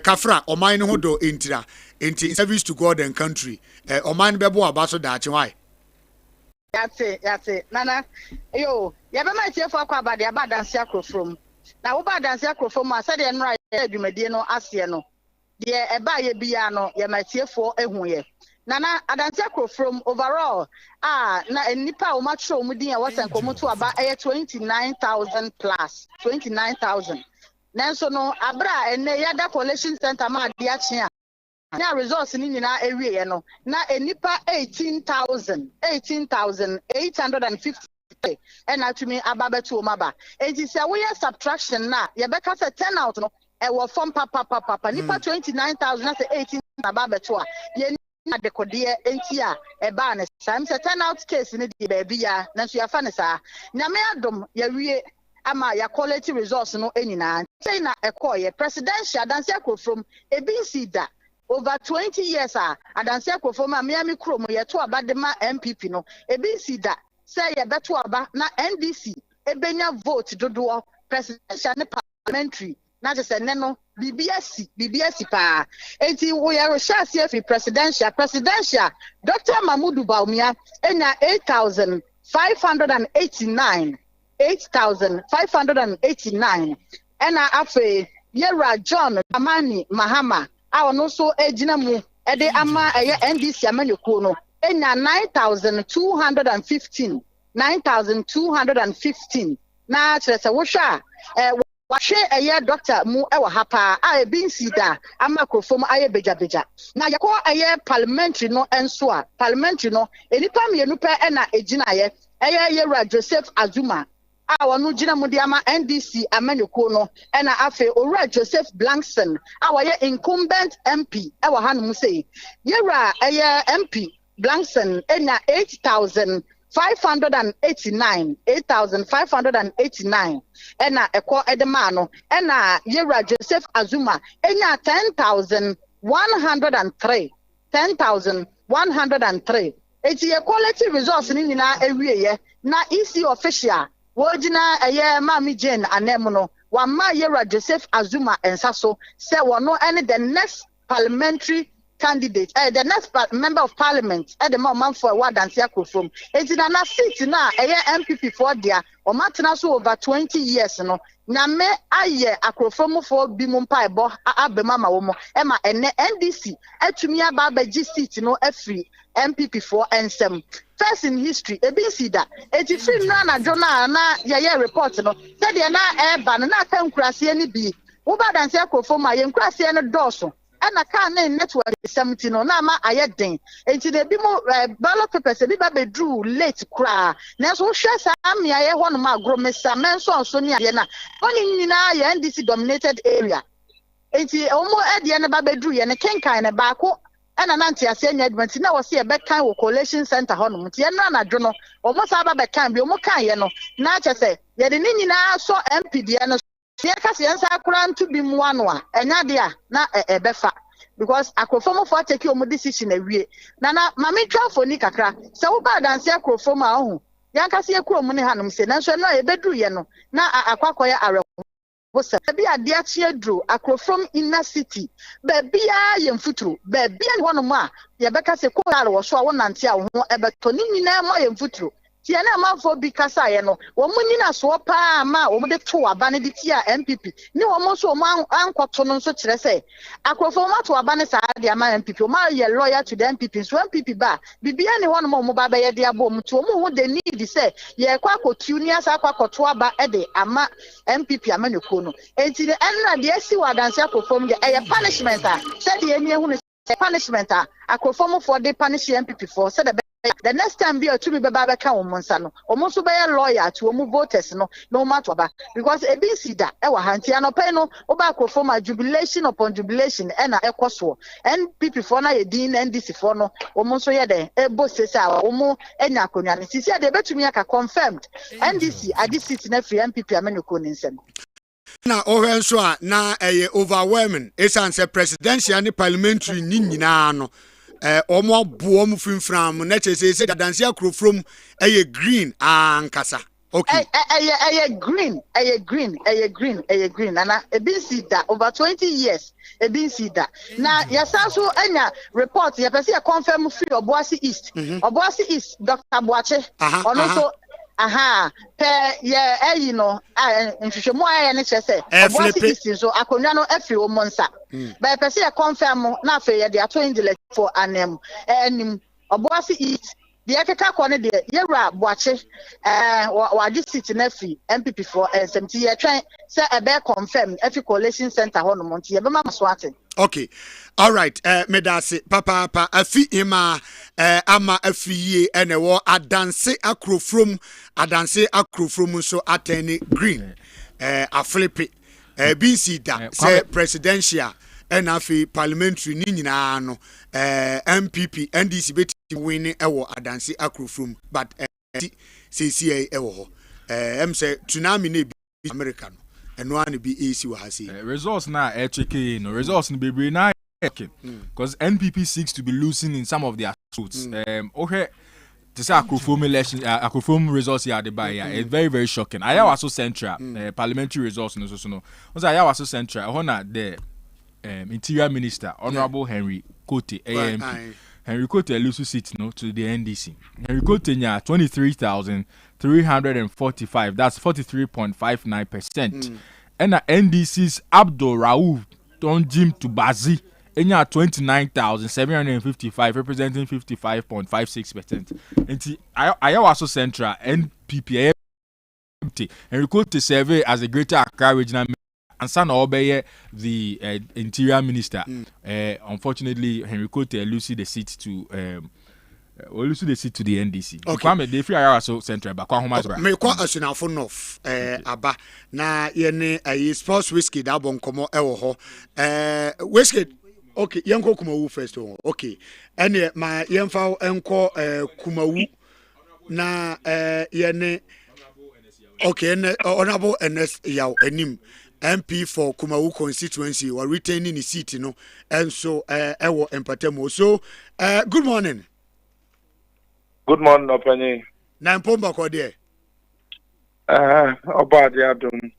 kafra oman ne ho do entira enti service to God and country oman bebo abaso da ache why yate nana yo ya be ma tie fo akwa ba de abadanse akrofrom na wo badanse akrofrom asa de nra adwumadie no ase no de eba ye bia no ya ma tie fo ehun ye nana adanse akrofrom overall na nipa o ma tro mu din ya wasan komuto aba 29,000 plus 29,000 Nanso no abra ene yada collation center ma de ache a na results ni nyina ewie no na enipa 18,850 and atumi ababetu omaba enti se we subtraction na ye beka se 10 out no e wo form papa nipa 29,000 na se 18 ababetu a ye na dekode enti a e ba ne sam se 10 out case ni di ba bia nanso ya fa ne sa na me adom ya wie ama ya quality resource no enina say na ekoye presidential dance from ABC da over 20 years adanse akofo ma Miami Chrome ye to abadema MPP no ABC da say ye beto aba na NDC ebenya vote dodo presidential ne parliamentary na se ne no BBS pa enti we are share fi presidential Dr. Mamudu Baumia enya 8,589 and afe yera John Amani Mahama no so ejina mu ede ama NDC amanyoko no enya 9,215 na chese wo hwa wahwe doctor mu ewa hapa binsi da ama krofom beja na yakọ parliamentary no enso a parliamentary no enipa mienu pe na ejina yera Joseph Azuma no jina mu ama NDC amanyoko no na afe owura Joseph Blankson incumbent MP ewa hanum say yera MP Blankson enya 8,589 ena eko edemano ena yera Joseph Azuma enya 10,103 eti quality resource ni nyina ewieye na EC official wojina Mami Jane anemono wama yera Joseph Azuma ensaso say wono any the next parliamentary candidate the next member of parliament the man for what dance from enti na seat na MPP for dia o matena so over 20 years no na me aye akrofom for bi mu mpa ebo abema ma wo mo e ma ene NDC atumi aba abaji seat no afri MPP for ensem first in history ebisi da eti free na jona na ye report no say de na eba no na kan kurase ni bi wo ba dance akrofom aye kurase no doso na ka na network 70 no na ma ayeden enti de bi mo ballot papers bi ba bedru late kra na so hwe sa amia ye ho no ma agromesa menso so ni aye na oni nyina ye NDC dominated area enti omo ede ne ba bedru ye ne kenkan ne ba ko na nanti ase nya advance na wo se e be kan wo collation center ho no mti ye na nadwo no omo sa ba be kan bi omo kan ye no na chese ye de ni nyina so MP de no ye kasi ensa akura ntu bi mu ano a enya de a na ebefa because akrofom for take your decision awie nana mame twafo ni kakra se wo ba dance akrofom a ho yankase ekuro mu ne hanom se nanso no ebedu ye no na akwakoya are wosa bi ade achi adro akrofom inner city bebia ye mfuturu bebia ne honom a ye beka se kwara wo so a wonante a wo ho ebeto ni nyina mo ye mfuturu tia na amafo bi kasa ye no wo munyina so pa ma wo de to aba ne di tia MPP ni wo mo so mo ankoto no so kire se akrofom ato aba ne sa de ama MPP o ma ye lawyer to the MPP so MPP ba bibia ne honom mo ba be ye de abo mo to mo ho de need se ye kwa kotu ni asa kwa koto aba e de ama MPP ama ne ko no enti de enra de esi wa dance akrofom de e punishment a se de eni ehu ne punishment a akrofom for de punish MPP for se the next time be to be baba ka omonsa no omonso be lawyer to omo voters no no matter ba because e bin sida e wa hanti anope no oba akrofom a jubilation upon jubilation e na ekoso NPP for na ye din NDC for no omonso ye den e bo sese a omo enya akonwa ne sisi de betumi aka confirmed NDC adi seat na free MPP amenoko ne nsem na ohwe nso a na overwhelming esanse presidential and parliamentary ni nyina no omo buom finfram na chese se danse akrofrom green ankasa okay green and e been see that over 20 years e been see that na yasanso anya report ya pese confirm free Obuasi East Dr. Boache ono so pe ye you know nhwehwemu aye ne chese Obuasi East so akonwa no afi o monsa ba pese ya confirm na afi ye de ato indile for anem enim Obuasi East the ekeka kone de yewra Boache wa di city na fi MPP for 70 year twen say e be confirm every coalition center ho no monti ye be ma so ate. Okay. All right. Medase papa afi ima ama afiye ene wo adanse akrofrom so atene green aflipe BC da say presidential and afi parliamentary ni nyina no MPP NDC beti win ewo adanse akrofrom but CCA ewo ho say tsunami ne America no eno an bi AC wa hasi results na HK no results ni bebre na because NPP seeks to be losing in some of their votes okay to say akrofom election akrofom results here by it's very very shocking aya was so central parliamentary results no so no so aya was so central hona the interior minister honorable Henry Kote AMP Henry Kote loses seat no to the NDC. Henry Kote nya 23,345. That's 43.59%. And the NDC's Abdul Raouf Tonjim Tubazi nya 29,755, representing 55.56%. And I also central NPP Henry Kote survey as a Greater Accra regional and son obey the interior minister. Unfortunately, Henry Kote loses the seat to the NDC. Okay. Kwame, they free are so central, but Kwame me kwa asuna for north aba na ye ne sports whiskey da bon komo ewo ho whiskey okay yenko kumawu first one okay ene ma yenfa enko kumawu na ye ne okay ne honorable NS yaw anim MP for Kumawu constituency were retaining the seat, and so ewo empatemo. So good morning. Good morning, Opani. Na mpomba kwa die. Obadi adum.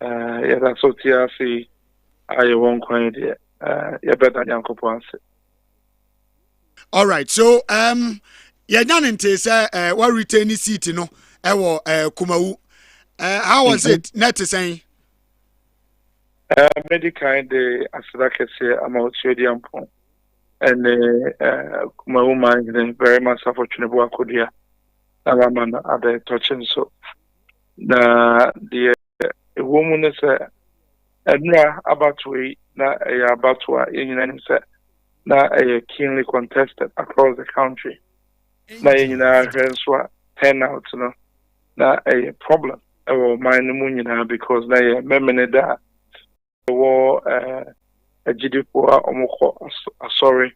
Yada sotia si aye won kwa die. Ya beta nyankopo anse. All right. So ya nyanente say were retaining seat ewo Kumawu. How was it? Net saying medical de asadakese amauchedi ampon and Kumawu man very much unfortunate akodia na man ada touching so na the woman is enra abatwe na abatwa yenyina say na keenly contested across the country na yenyina hwenswa turnout no na a problem mine munyina because na memene da wo agidipo omoko sorry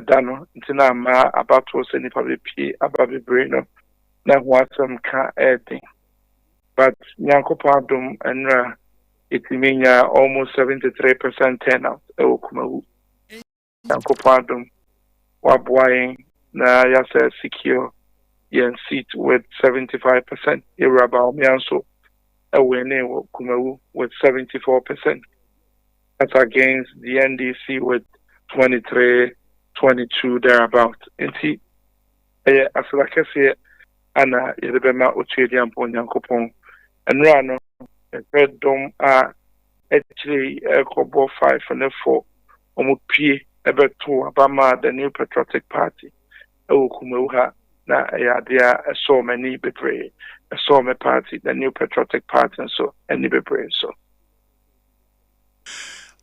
dano ntina ma abato se nipa bepi ababebre no na hwatam ka everything but nyankopadum enra itiminya almost 73% turnout Kumawu Yankopandum Wabuain na yasa secure yen seat with 75%. Iraba Omianso winning Kumawu with 74%. That's against the NDC with 23, 22 thereabout. And see, as like I say, Anna Yedebema Uchedian Ponyankopon and Rano, a red dome are actually a couple 5 and 4 Omupie about 2 Abama, the new patriotic party. Okumuha na there so many betray a so many party, the new patriotic party, and so any betray so.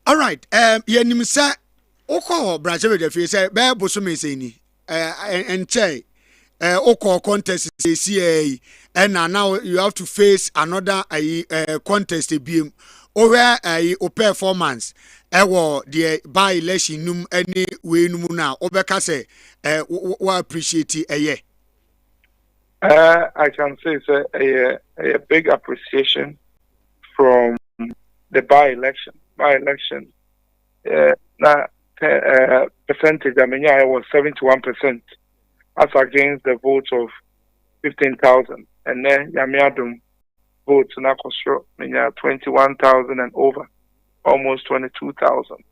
All right, yenimsa oko Brazil de fi say be boso say ni enche oko contest CA and now you have to face another contest biem over o performance ewo the by election num any we num na obeka say we appreciate I can say it's a big appreciation from the by-election. By-election, percentage, I mean, I was 71%, as against the votes of 15,000. And then Yamiadum votes in Akosho, 21,000 and over, almost 22,000.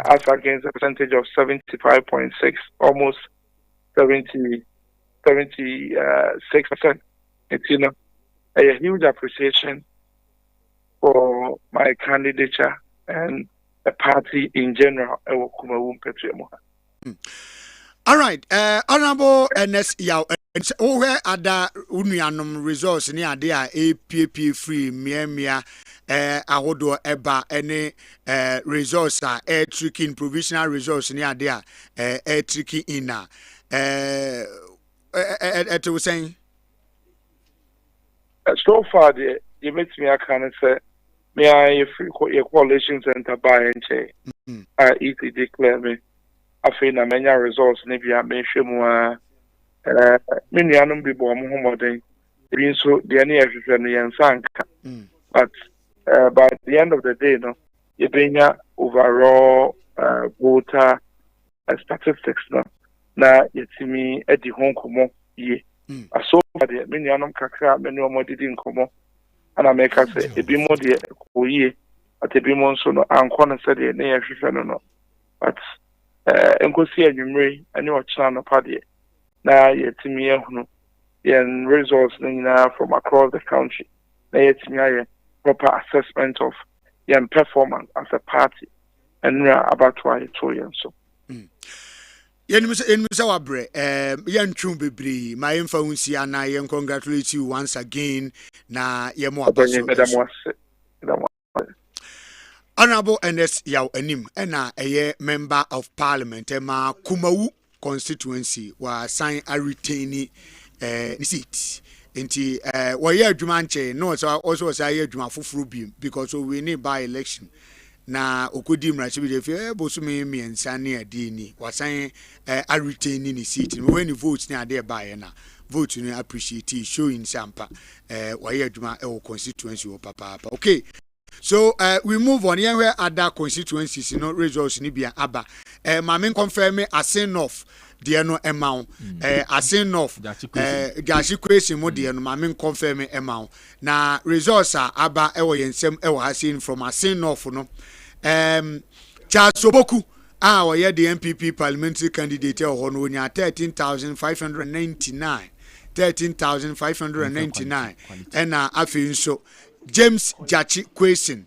As against a percentage of 75.6, almost 76%. It's, a huge appreciation for my candidature and the party in general. All right, Honorable NS Yao, where ada unianum resource ni adea APP free miemia ahodo eba any resource air tricking provisional resource ni adea air tricking ina at was saying so far you make me a kind of say me I free coalition center by and easily declare me I feel na many results maybe I may show more many anum be born Muhammadan being so the any and sank but by the end of the day no you bring overall voter statistics no na yetimi e di hon komo ye aso de many anum kakra many omo didn't come and I make us say e bi mo de oye at e bi mo so no anko na say de na yehwehwe no but enkosi adwumre ani o chana no pade na yetimi ehunu yen results na from across the country na yetimi aye proper assessment of yen performance as a party and about why to yen so Yenimisa wabre yentrum bebre my info unsi ana yen congratulate you once again na yemo abaso Honorable NS Yao Anim ena eye member of parliament ema Kumawu constituency wa sign a retain seat nti we adwuma nche no also say adwuma foforo bi because we need by election na okodi mrachibi de fe bosume miensa ne ade ni wasan a retain ni seat when you vote ni ade ba na vote ni appreciate showing sampa we adwuma e constituency o papa okay. So we move on here where other constituencies results ni bia aba mamen confirm asin of the no amount asin of gashi question mo the no mamen confirm amount na results are aba e wo yensem e wo asin from asin of no Chasoboku wo ye the MPP parliamentary candidate ho no nya 13,599 and afi so James Jachi Question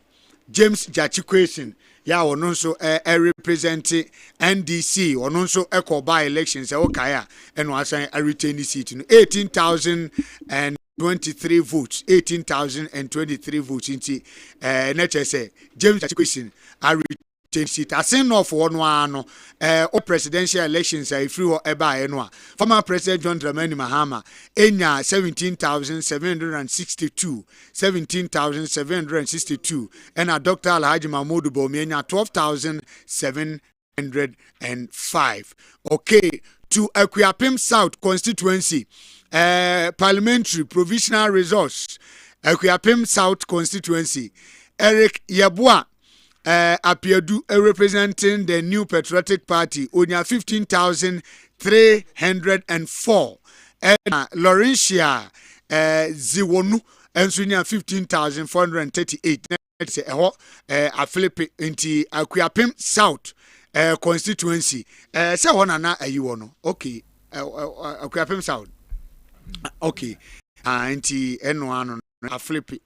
ya ono nso represent NDC ono nso by elections okaya eno asan retain seat no 18,023 votes 18,023 votes inti na chese James Jachi Question seat asin of one ano o presidential elections free or eba eno former president John Dramani Mahama enya 17,762 and Dr. Alhaji Mahmoud Bomi enya 12,705 okay to Akuapem South constituency parliamentary provisional resource Akuapem South constituency Eric Yabua Apiadu representing the New Patriotic Party onya 15,304 Laurentia Ziwonu enso nya 15,438 Afilipe nti Akuapem South constituency say one na ayi wono okay Akuapem South okay nti eno ano Afilipe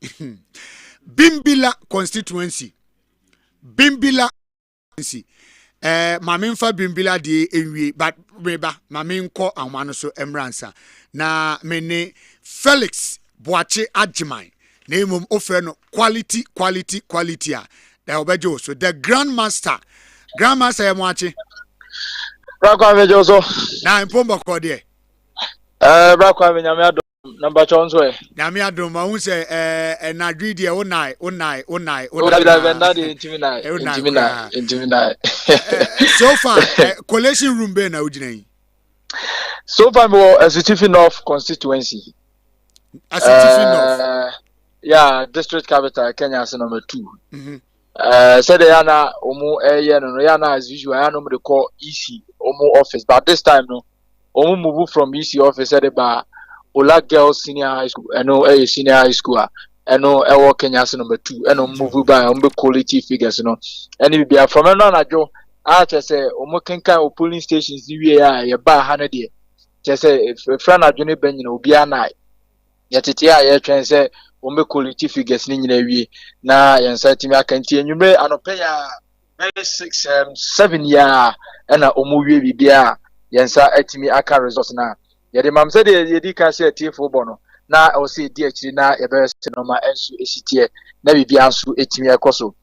Bimbila constituency Maminfa Bimbila de enwie but meba maminko amano so emransa na mene Felix Boache Adjimai name offer no quality a da obejo so the grandmaster emwache Kwame Adjei so na impomba ko de Kwame nyame adom number chonso e nyame adom ma hu se na dwidi e onai so far collation room be na ugina so far mo Asitifi North constituency yeah district capital Kenya is number 2 said yana omu no yana as usual yana mo dey call EC omu office but this time no omu move from EC office said ba Ola Girls Senior High School, senior high school, Kenya number 2, move by quality figures, and if you are from another I say, Omokenka polling stations, you are a bar 100 year. Just say, if a friend of Johnny Benyon will be a night. Yet it here, say, quality figures in the na and setting I can tell you may and pay 6, 7 year and a Omu Bia, Yansa etimi aka results now. Yede mam said yedi ka share tifo bono na o se di akiri na e be se no ma ensu esitie na bibia nso etimi ekoso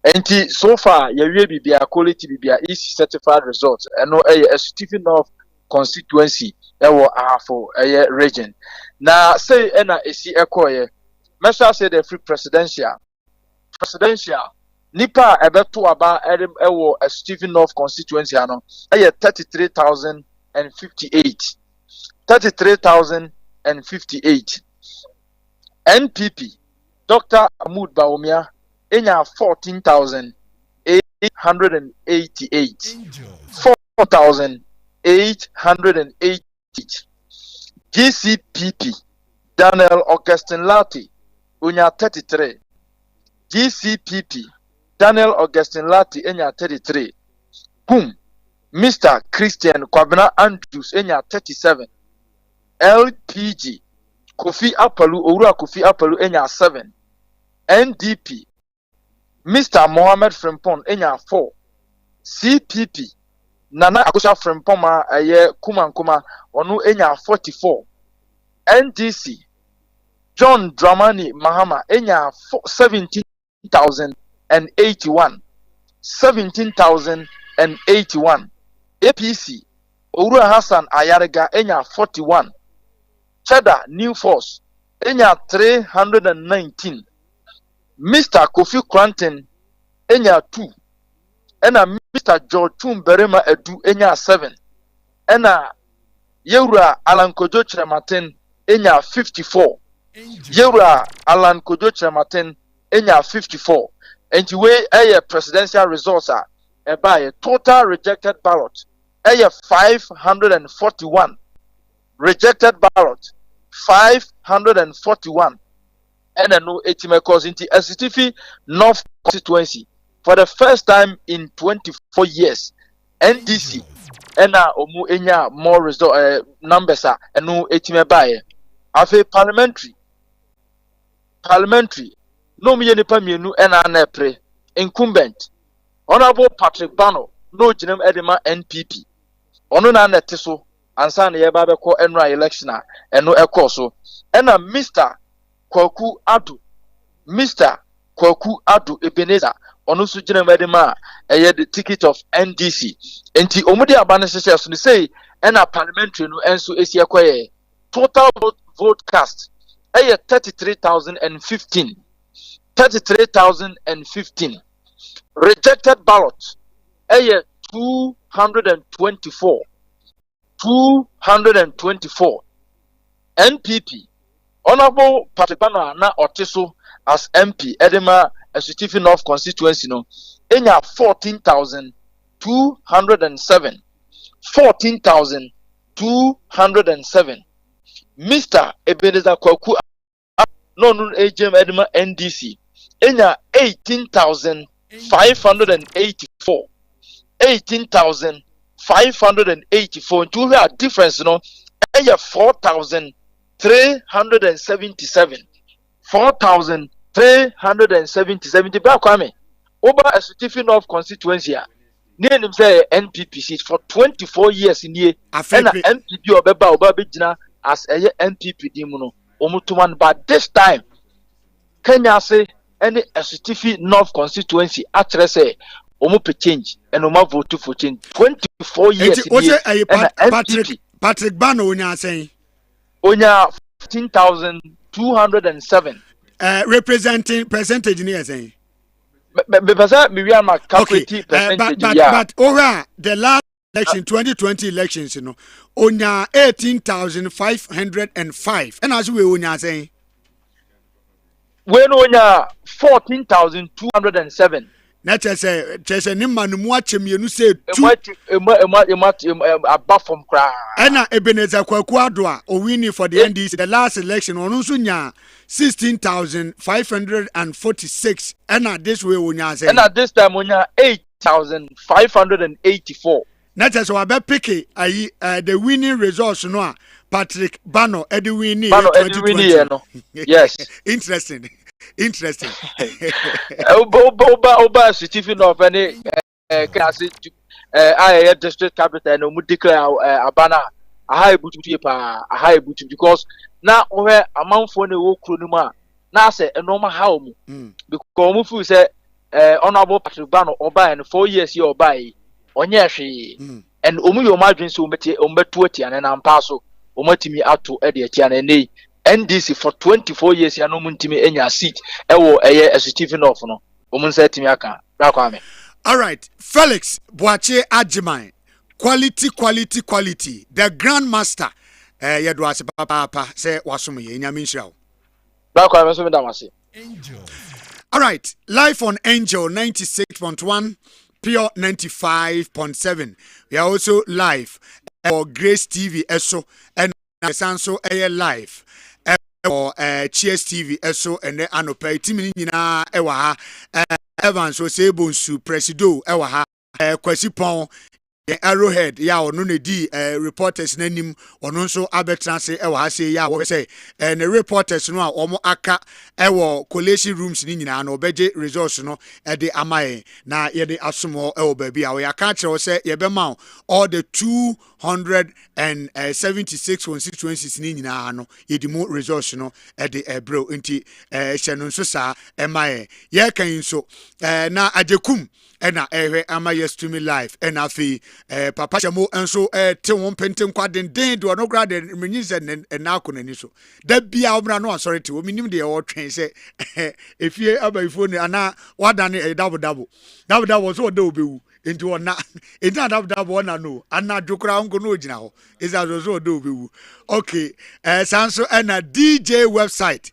enti so far ye wie bibia quality bibia is certified results eno Asitifi North constituency ewo ahafo region na say na esi ekoye mesha say the free presidential nipa ebeto aba ewo Asitifi North constituency ano 33,058 NPP Dr. Ahmud Bawumia enya 14,888 GCPP Daniel Augustin Lati enya 33 GCPP Daniel Augustin Lati enya 33 Mr. Christian Kwabena Andrews enya 37 LPG Kofi Apalu enya 7 NDP Mr. Mohammed Frimpong enya 4 CPP Nana Akosha Frimpong Kumankuma onu enya 44 NDC John Dramani Mahama enya 17,081 APC Owura Hassan Ayarega enya 41 Cheddar New Force enya 319 Mr. Kofi Cranton enya 2 ena Mr. George Tumberema Edu enya 7 ena Yewura Alan Kojo Chiramaten enya 54 Yewura Alan Kojo Chiramaten enya 54 enti we presidential results are by a total rejected ballot 541 rejected ballot 541 and no etimekos into Asitifi North constituency for the first time in 24 years NDC and omu enya more result numbers and no etimebaye afi parliamentary no me nipa mienu na na pre incumbent Honorable Patrick Bano no jinem edema NPP ono na nete so ansa na ye ba be ko enra election a eno ekọ so ena Mr. Kwaku Adu Ebenezer ono so jinem edema the ticket of NDC enti omudi abane sese so ni say ena parliamentary no enso esi ekoye total vote cast 33,015 rejected ballot 224 NPP Honorable Patrick Bano na otiso as MP edema Esutifi North constituency no enya 14,207 14,207 Mr. Ebenezer Kwaku no AGM Edema NDC enya 18,584 18,584 to where difference no enya 4,377 4,377 the back Kwame over a certificate of constituency near him say NPP seat for 24 years in year and NPP oba bejina as a NPP dimuno omutuman but this time Kenya say any a certificate North constituency actually say omu change and omu vote for change 24 years in year Patrick Bano onya saying onya 14,207 representing percentage near saying but over the last election 2020 elections you know onya 18,505 and as we onya saying when onya 14,207 na chese ni manumu achemienu say two above from cry ena Ebenezer Kwaku Adwa o winning for the NDC the last election onu nso nya 16,546 ena this way onya say ena this time onya 8,584 na chese wa be pick ayi the winning results no a Patrick Bano edi winning 2020 no yes interesting Oba certificate of any class I district capital no mu declare abana a high butu because now where amanfo na wo kro nimu a na say e normal how mu because mu fu say honorable Patrick Bano oba and 4 years here oba yi onye hwe and omu yo madwen so ombetu ati an na mpa so omatimi ato e de ati an nei NDC for 24 years ya no muntimi enya seat ewo eye executive of no omunsa timi aka Kwame. All right, Felix Boache Adjimai, quality the grandmaster yedo ase papa say wasum ye nyame nhyirawo Kwame so me da wase Angel. All right, live on Angel 96.1 Pure 95.7. We are also live for Grace TV eso and Sanso live or Cheers TV eso and anopa timi nyina ewa ha Evans so say bonsu presido ewa ha kwasipon Arrowhead ya ono ne di reporters nanim ono nso abetranse ewa ha say ya wo say ne reporters no a omo aka ewo collation rooms ni nyina na obeje results no e de amaye na ye de asomo ewo baabi a we aka kire say ye be ma all the 276 constituencies ni nyina no ye di mo results no e de bro nti hye no nso sa emaye ye kan so na ajekum ena ehwe ama yes to me live ena fi papa chamo enso te won penten kwaden den do no grade menyi se na akonani so da bia obra no sorry te o minim de e wo twen se efie abaifo ni ana wadane double so da obewu enti wona enti double wona no ana dwokra ngo no ogina ho isa so da obewu okay sanso ena DJ website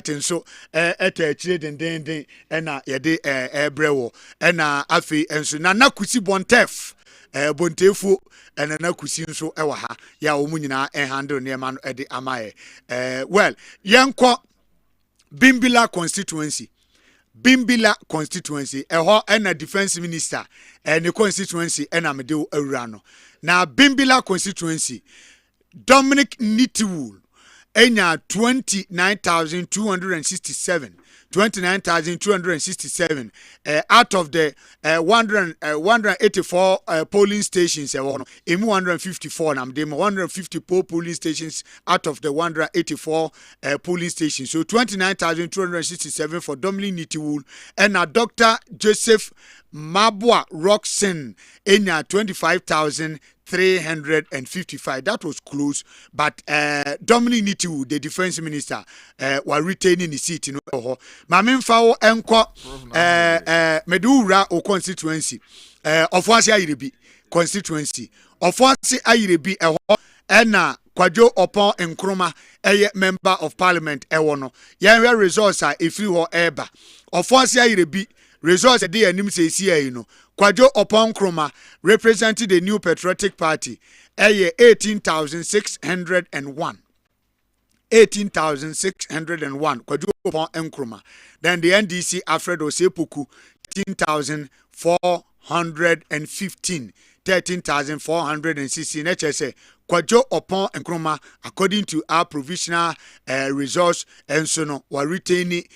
nso eta chire den ena yede ebrewo ena afi enso na nakusi bontef bontefu ena nakusi nso ewa ha ya omu nyina handle ne ma no ede amaye well yenko Bimbila constituency eho ena defense minister ne constituency ena mede awura no na Bimbila constituency Dominic Nitiwul enya 29,267 out of the 184 polling stations emu 154 na dem 150 polling stations out of the 184 polling stations so 29,267 for Dominic Nitiwul and Dr. Joseph Mabwa Roxen enya 25,355. That was close, but Dominic Nitiwul, the defense minister, were retaining the seat in Mamimfao enko Medura o constituency of Wasi Ayrebi constituency of Wasi Ayrebi ena Kwadwo Opon Nkrumah member of parliament ewo no yenwe results a efiri ho eba ofonse ayirebi results dey anim se esi ayi no Kwadwo Opon Nkrumah represented the New Patriotic Party 18,601 Kwadwo Opon Nkrumah. Then the NDC Alfred Osepoku 13,415 13,416. Let's say Kwadwo Opon Nkrumah, according to our provisional results, and so no, we retain ni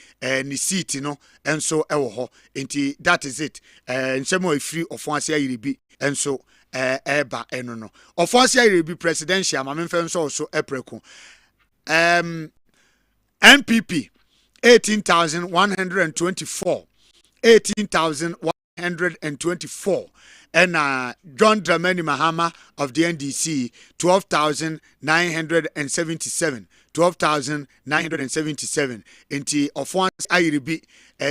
seat, and so that is it. And some more free of once a year be, and so eba no. Of once a year be presidential, my main friends also April. NPP 18,124 18,124 and John Dramani Mahama of the NDC 12,977 inti of once I be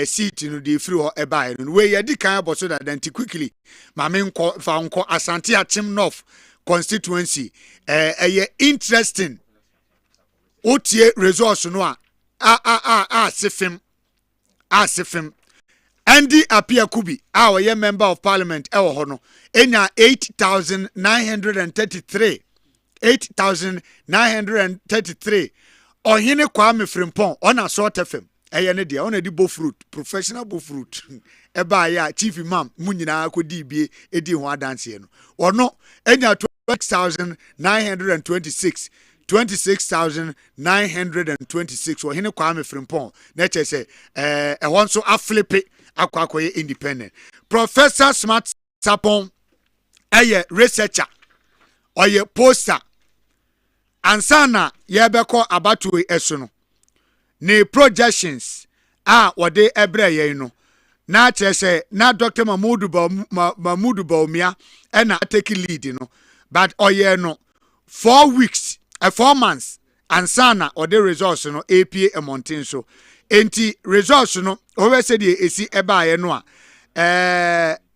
seat in the free or a buy and where you can about so that then quickly my main found Asante Achim North constituency interesting Otie resource no sifim Andy Apia Kubi our member of parliament ewo ho no enya 8,933 ohene Kwame Frimpong ona sort FM ne dia ona di bo fruit professional bo fruit eba ya chief imam munyina akodi bie edi ho adanse no ono enya 26,926 or hine Kwame Frimpong na che ehon so aflipe akwakoye independent Professor Smart Sapon researcher oye poster ansana yebeko abatu esu no ne projections wode ebre ye no na che na Dr. Mahmudu Bawumia na take lead no but oye no 4 weeks 4 months ansana or the results no APA mountain so enti results no we said esi eba ye no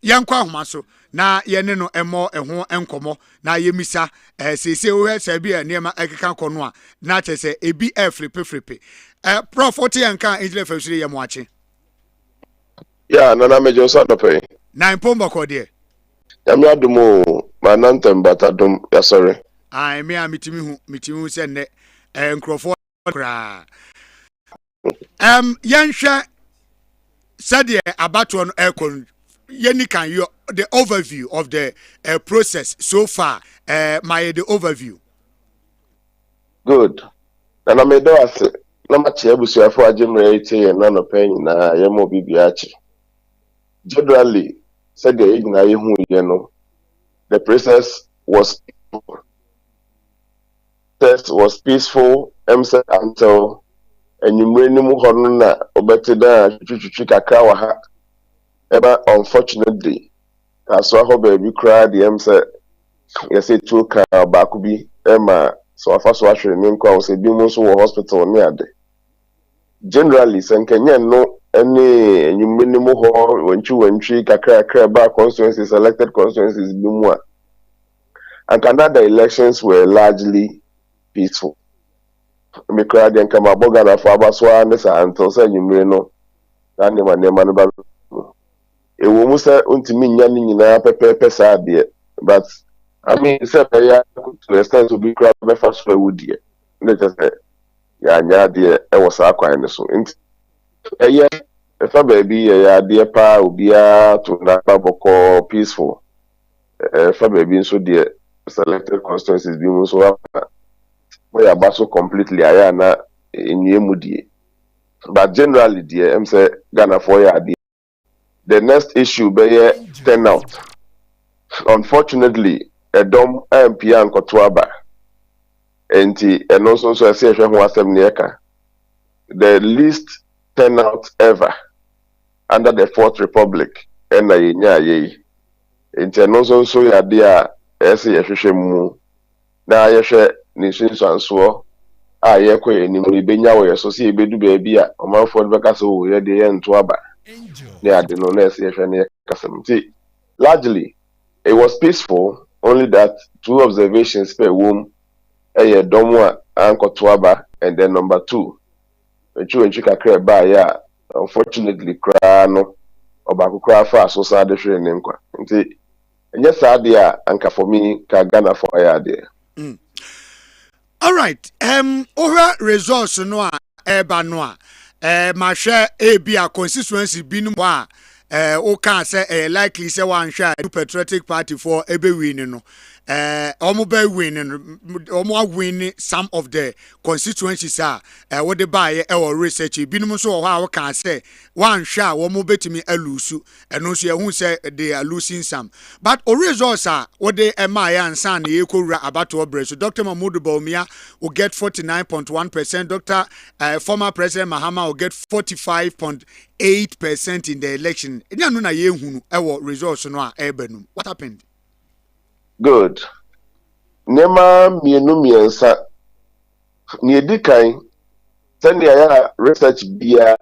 yankwa homa so na yene no emo eho enkomo na yemisa sese we se bia niema ekeka kono a na chese ebi flipe prof oti yanka ejile fasuri ye moache ya nana mejo so dope na impomba ko de yamya dumo manantem batadum ya sorry ai me a mitimi hu se ne nkrofo kra yanhwe said abato no ekon yeni can you the overview of the process so far my the overview good na me do ase na ma che abusuafo agimre ite na no pen na yemo bibiachi generally said the igna yehu ye no the process was peaceful until enyumrenimu hono na obetida chuchuchu kakra wa ha eba unfortunately kaso aho baby cry the emse yesi two ka baako bi ema so afa so ahwe ne nkwa wo se bi mu so wo hospital ne ade generally senkenya no any enyumrenimu ho wantwi kakra ba constituencies elected constituencies bi mu a and Canada elections were largely peaceful. Me cry den kama boga na fa baswa ne sa until say nyumre no na ne ma no ba e wo mu say untimi nya ni nyina pepepe sa de but I mean say ya to extent to be cry be fast for woodie ne just say ya nya de e wo sa kwan ne so enti e fa baby ya de pa obia to na bako peaceful fa baby so de selected constituencies bi mu so we are baso completely ayana enyemudie but generally the em say Ghana for ya the next issue be turnout unfortunately edom MP an kotoaba enti eno so say ehwe ho asem ne eka the least turnout ever under the Fourth Republic na yenya ye enti eno so ya dia ese ehwehwe mu na yehwe nation sanso ayekwa enimu ibenya wo yeso se ebedu baabi a omanfo de beka so wo ye de ye nto aba ne ade no na ese yehwe ne kasam ti largely it was peaceful only that two observations per womb Domwa Ankotwaba, and then number 2. When kakra ba ya, unfortunately, crano, or Bakukra fast was sad training. And yes, idea, anka for me, Kagana for idea. All right. Over resource no eba no ma share a be a constituency binu wa o can say likely say one share patriotic party for ebe win no omo be win omo win some of the constituencies what they buy e research binu so ho can say one share omo betimi alusu eno so ehun say they are losing some but o results what they ema ya ansa na ekowura abato obre so Dr. Mahmoud Bawumia will get 49.1%. Dr. Former President Mahama will get 45.8% in the election. What happened? Good. Nema mienu miensa. Niedikai. Send ya research bia.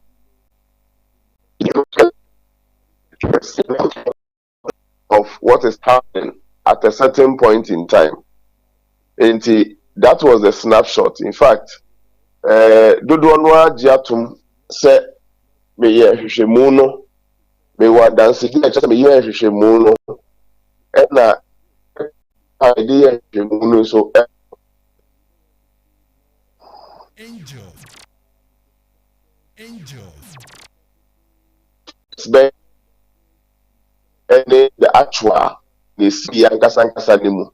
Of what is happening at a certain point in time. And that was a snapshot. In fact, Dodonwa Jiatum said, me ye Hishimuno, me wa dancing, me ye Hishimuno, and na idea Hishimuno so. Angel. And the actual, they see Ankasankasanimu.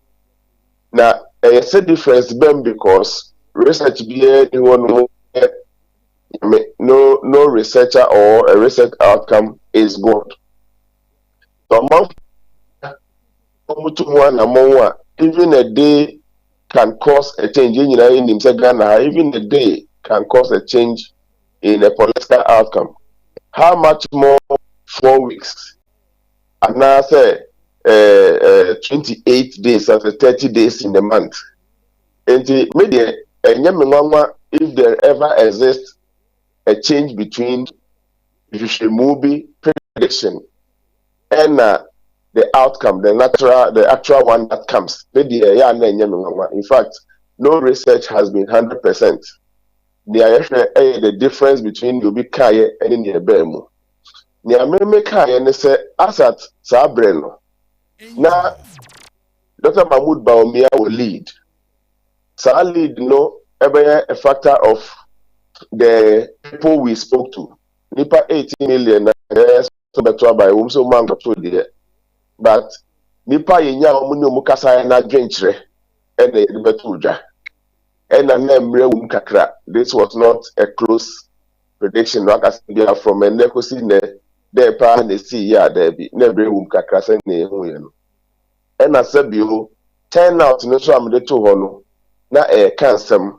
Now, it's a difference because research be no researcher or a research outcome is good. So even a day can cause a change in Ghana, even a day can cause a change in a political outcome. How much more 4 weeks? And now say 28 days after 30 days in the month. And the media, if there ever exists a change between movie prediction and the outcome, the actual one that comes. In fact, no research has been 100%. The difference between Yubi Kaye and Niebemu. Niameme Kaye ne say asat Sabreno. Now, Dr. Mahmoud Bawumia will lead. So lead a factor of the people we spoke to. Nipa 18 million by whom so man got told there. But Nipa yenya omuni omukasa na dwenchre and the betuja. And a name kakra. This was not a close prediction. From a nekosi ne pa ne see ya there be never kakra send ne hu. And I said, you turn out in the swam de to hono na cansem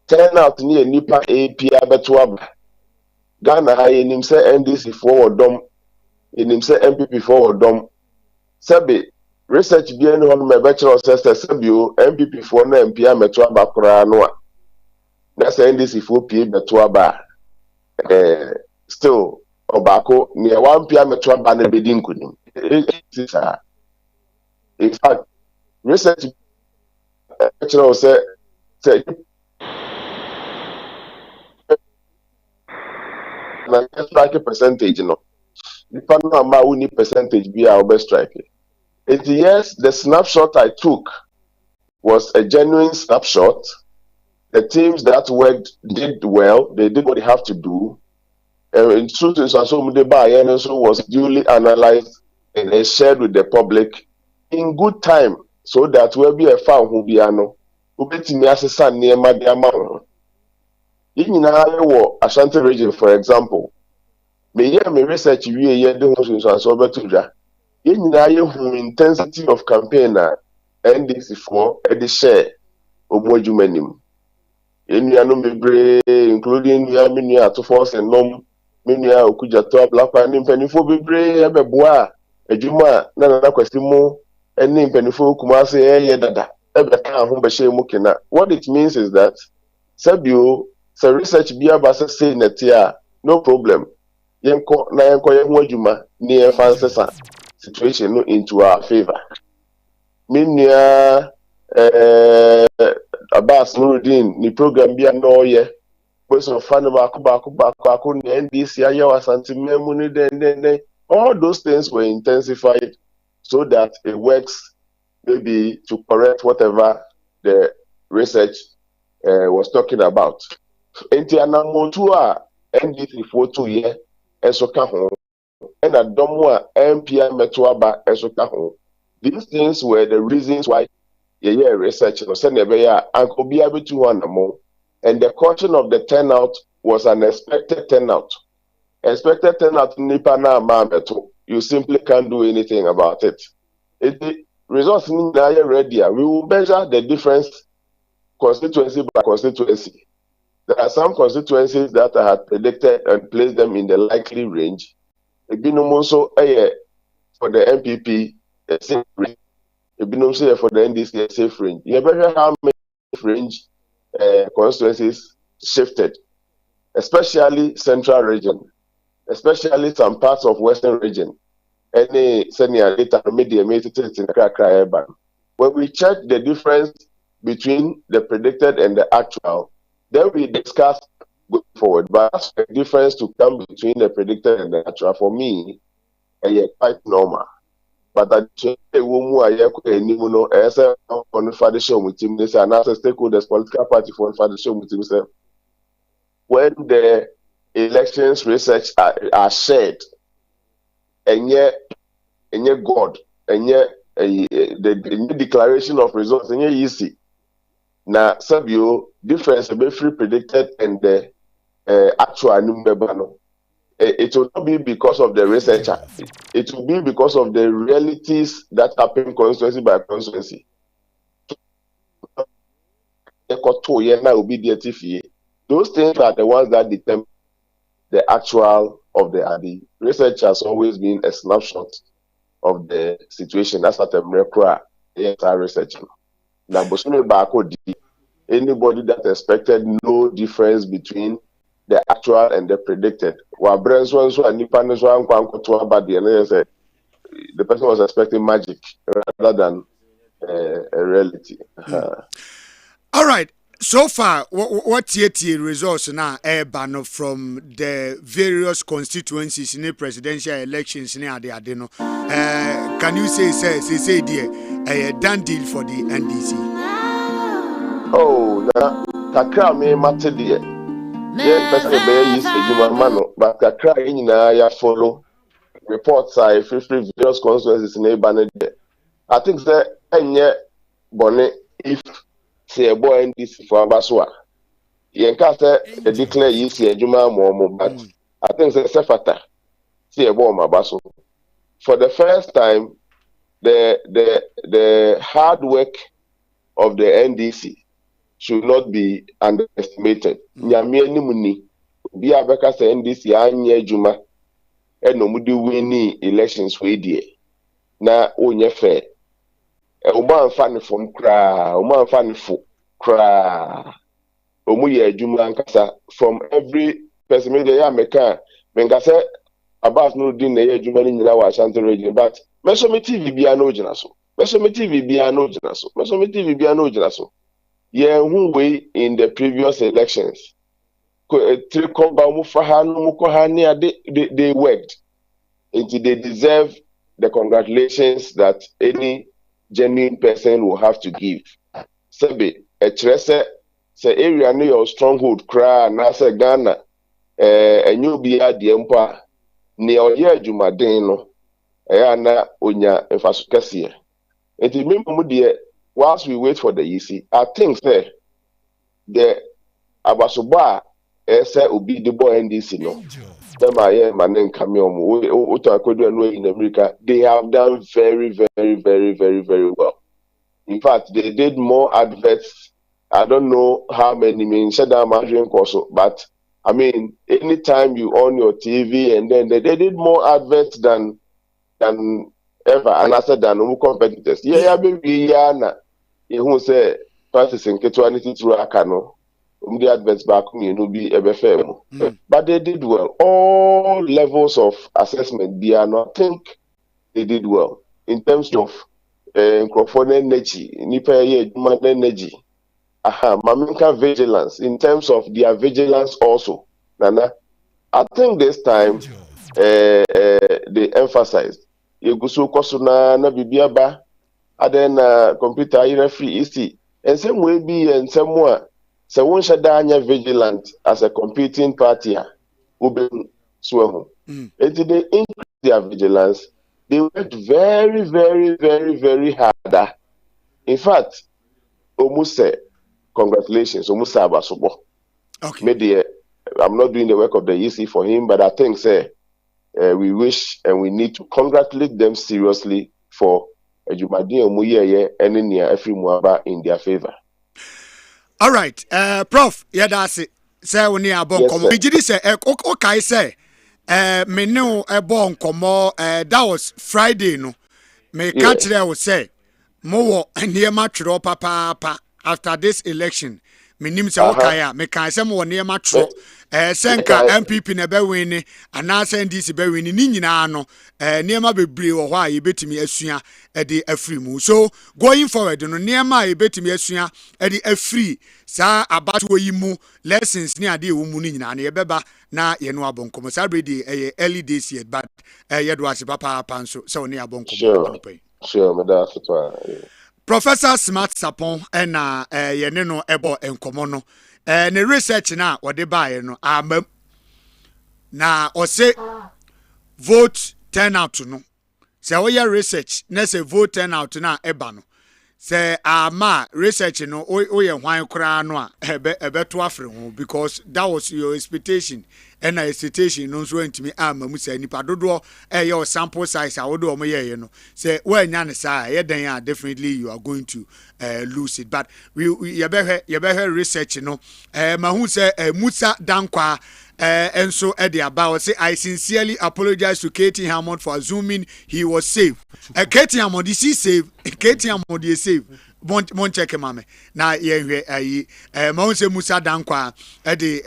turn out near Nipa APA Betuab Ghana high in him say NDC forward dom in him say MPP forward dom. Sabi research bien on my bachelor says Sabio MPP for na MPA Metuaba Kuranoa. That's NDC for P Betuaba. Still Obako near 1 PM Metuaba and Bedin Kunim. In fact, research say strike percentage, depending on my only percentage be our best strike. Yes, the snapshot I took was a genuine snapshot. The teams that worked did well, they did what they have to do. In truth, so was duly analyzed and shared with the public in good time, so that we'll be a fan who be ano who bet me as a son near my amount. In Ashanti region, for example, me research we the so betuja. In intensity of campaign and this is for the share of what you mean. In including Yaminia to force and nom Minia Okuja to black and penifo be brave a bois a juma nana question more. And Kumasi what it means is that Sabio, so research be about saying that no problem. Yanko na yanko near Francis situation into our favor. Minia Abbas Nuruddin ni program bi ano ye boys of fan baako ni NDC ayawa santimemu ni den all those things were intensified so that it works maybe to correct whatever the research was talking about. Enti anamotu a NDC photo ye eso ka ho and adomo a MPI meto aba eso ka ho. These things were the reasons why research no send and be able to one more. And the caution of the turnout was an expected turnout. Expected turnout nipa na meto. You simply can't do anything about it. The results in ready. We will measure the difference constituency by constituency. There are some constituencies that I had predicted and placed them in the likely range. Also for the MPP, for the NDC safe range. You better how many range constituencies shifted, especially central region, especially some parts of western region. Any senior data media made it in the when we check the difference between the predicted and the actual, then we discuss going forward. But that's the difference to come between the predicted and the actual. For me, quite normal. But I say no as a on the show with him, they say another stakeholders, political party for the show with him. When the elections research are shared, and yet God, and yet the declaration of results, and yet easy. Now, Sabio difference be free predicted and the actual number. It will not be because of the researcher. It will be because of the realities that happen constituency by constituency. Those things are the ones that determine the actual of the research has always been a snapshot of the situation. That's what I'm researching. Now, anybody that expected no difference between the actual and the predicted. The person was expecting magic rather than a reality. All right. So far, what yet results now from the various constituencies in the presidential elections near the Adeno? Can you say dear, done deal for the NDC? Oh, kakra me mate dear. Yes, person be use mano, but kakra nyina ya follow reports are free various constituencies in Ebane. I think that enye bone if say a boy NDC for Abaswa. Yenka say declare you see a juma more, but I think say sefata see a boy Abaso. For the first time, the hard work of the NDC should not be underestimated. Nyame animuni bi abeka say NDC anye juma e no mudi wini elections we die na onye fair. Omo anfa ne fom kra, omo anfa ne fo kra. Omo ye adwuma nkasa from every person me dey ameka menga say Abbas Nuruddin na ye adwuma ni nyina wa Ashanti region, but meso me TV bia na ogina so. Meso me TV bia na ogina so. Meso me TV bia na ogina so. Yeah, who way in the previous elections. They worked. They deserve the congratulations that any genuine person will have to give. Sebe, a trese, say area near your stronghold cry, Nasa Ghana, a new beer the empire, near your Jumadeno, Ayana, Unya, and Fasukasia. And remember, dear, whilst we wait for the EC, I think that the Abasoba say will the boy NDC no. Them are man in America. They have done very well. In fact, they did more adverts. I don't know how many means but I mean, anytime you on your TV and then they did more adverts than ever, and I said than no competitors. Yeah, baby, yeah, who say Francis and Ketuanity through Akano, the adverts back be FFM. But they did well. All levels of assessment, they are not think they did well in terms of microphone energy, nipa human energy. Maminka vigilance in terms of their vigilance also. Nana, I think this time they emphasized Yegusu Kosuna na Bibiaba, and then computer free easy. And some will be and some more. So one shadanya vigilant as a competing party Uben Swahu. And they increase their vigilance. They worked very, very, very, very hard. In fact, almost say congratulations, almost say Abasubo. Okay. Maybe I'm not doing the work of the EC for him, but I think say we wish and we need to congratulate them seriously for Ejumadi Omuyeye and every Muaba in their favor. All right, Prof, yeah, that's it. Say we need a bon komo. Bijidi say, okay, say, me no a bon komo. That was Friday, no. Me catch there will say, mo near matro papa after this election. Me nim say okay, me can say mo near matro. Senka MPP na be win and na NDC be win ni nyina no niema bebre wo ho a yebetimi asua e de afri mu. So going forward no niema yebetimi asua e de afri sa abato yi mu lessons ni ade wo mu ni nyina na yebeba na ye no abonkomo sa ready early days yet but ye do ase papa panso so ne abonkomo. Sure, me da so. Professor Smart Sapon na ye ne no ebo enkomo no ne research na wode bae no amam na o say vote turnout no say we research na say vote turnout na eba no say ama research no o ye hwan kra no a ebe to afre ho because that was your expectation and expectation no so ntimi amamu say nipa dodo your sample size a wodo o ye no say we nya ne say ye dan definitely you are going to lose it but we ye be research no mahu say Musa Dankwa and so at the about say I sincerely apologize to Katie Hammond for assuming he was safe. Katie Hammond is he safe? Katie Hammond is safe. Mon check mame. Na ye mahu say Musa Dankwa at the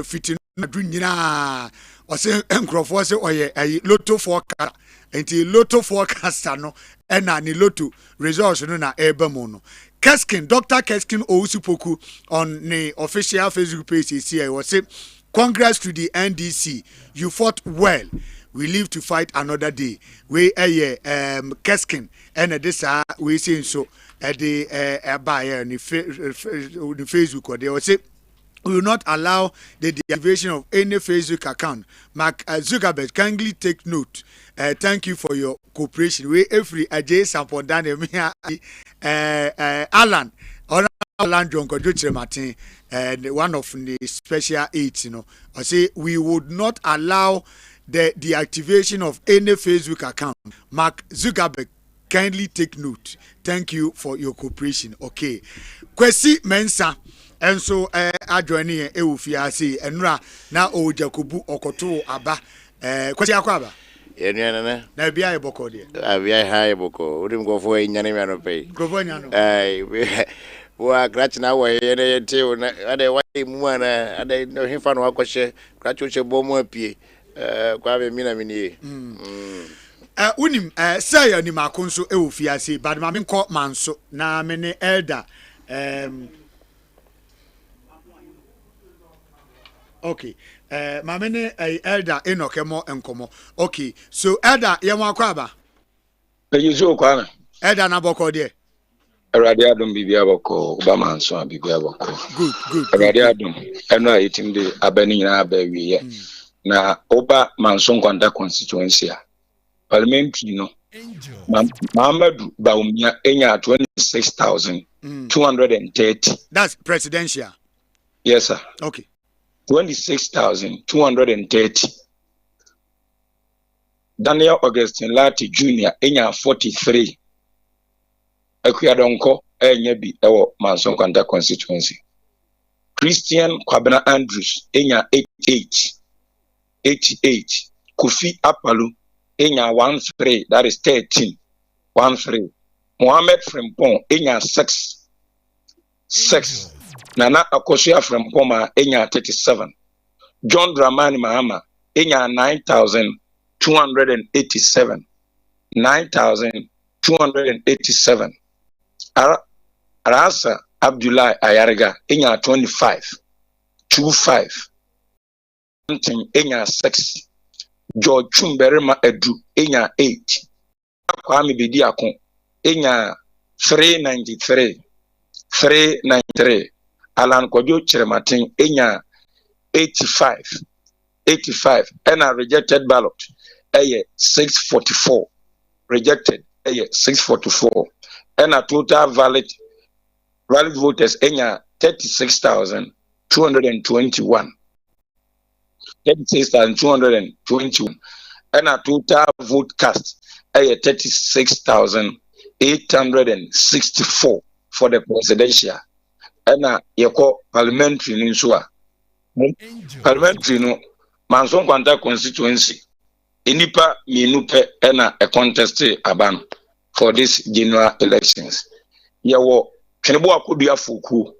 fitin nyina o say enkrofo say oye lotto forecast enti lotto forecast no na ni lotto results no na eba mu no. Keskin, Dr. Keskin Ousupoku on the official Facebook page here was say congrats to the NDC. You fought well. We live to fight another day. We Keskin and this we saying so at the buyer the Facebook or they will say we will not allow the deactivation of any Facebook account. Mark Zuckerberg, kindly take note. Thank you for your cooperation. We every Adjei Bohyen Alan Alan Jonko Martin one of the special aids, you know. I say we would not allow the deactivation of any Facebook account. Mark Zuckerberg, kindly take note. Thank you for your cooperation. Okay. Kwesi Mensa. And so adjoining Ewufiase enra na o Jacobu okoto aba kwesi akwaba yenana na bia eboko de abia ha eboko udim go fo nyane me no pay go fo nyano wa grach na wa yene yete na ade wa mu ana ade no himfa no akɔhye grach o che bo mu apie kwa be mina mini unim say ya ni makonso Ewufiase bad ma me nko manso na me ne elder okay. Mamene elder enokemo enkomo. Okay. So elder yemwa kwaba. Eyizo kwana. Elder na boko de. Awurade adom bibia boko ba manso bibia boko. Good. Awurade adom eno a yetimde abani nyina abawiye. Na oba manso nkwanta constituency a parliamentary no. Mahamadu Bawumia enya 26,230. That's presidential. Yes sir. Okay. 26,230. Daniel Augustine Lati Jr. enya 43. Ekuyadonko enya bi ewo Manson Kwanta constituency. Christian Kwabena Andrews enya 88. Kofi Apalu enya 13, that is 13. 13. Mohammed Frimpong enya 6. Nana Akosia from Poma enya 37. John Dramani Mahama enya 9,287. 9,287. Arasa Abdullah Ayarga, enya 25. 25. Enya 6. George Chumberema Edu, enya 8. Kwame Bediakon, enya 393. 393. Alan Kojo Chirematin, enya 85. 85. And a rejected ballot, 644. Rejected, 644. And a total valid voters, 36,221. 36,221. And a total vote cast, 36,864 for the presidential. And a yeko parliamentary ninsua. Parliamentary no Manson Kwanta constituency. Inipa minupe ena a contest aban for this general elections. Yawo Kenebo Akudia Fuku.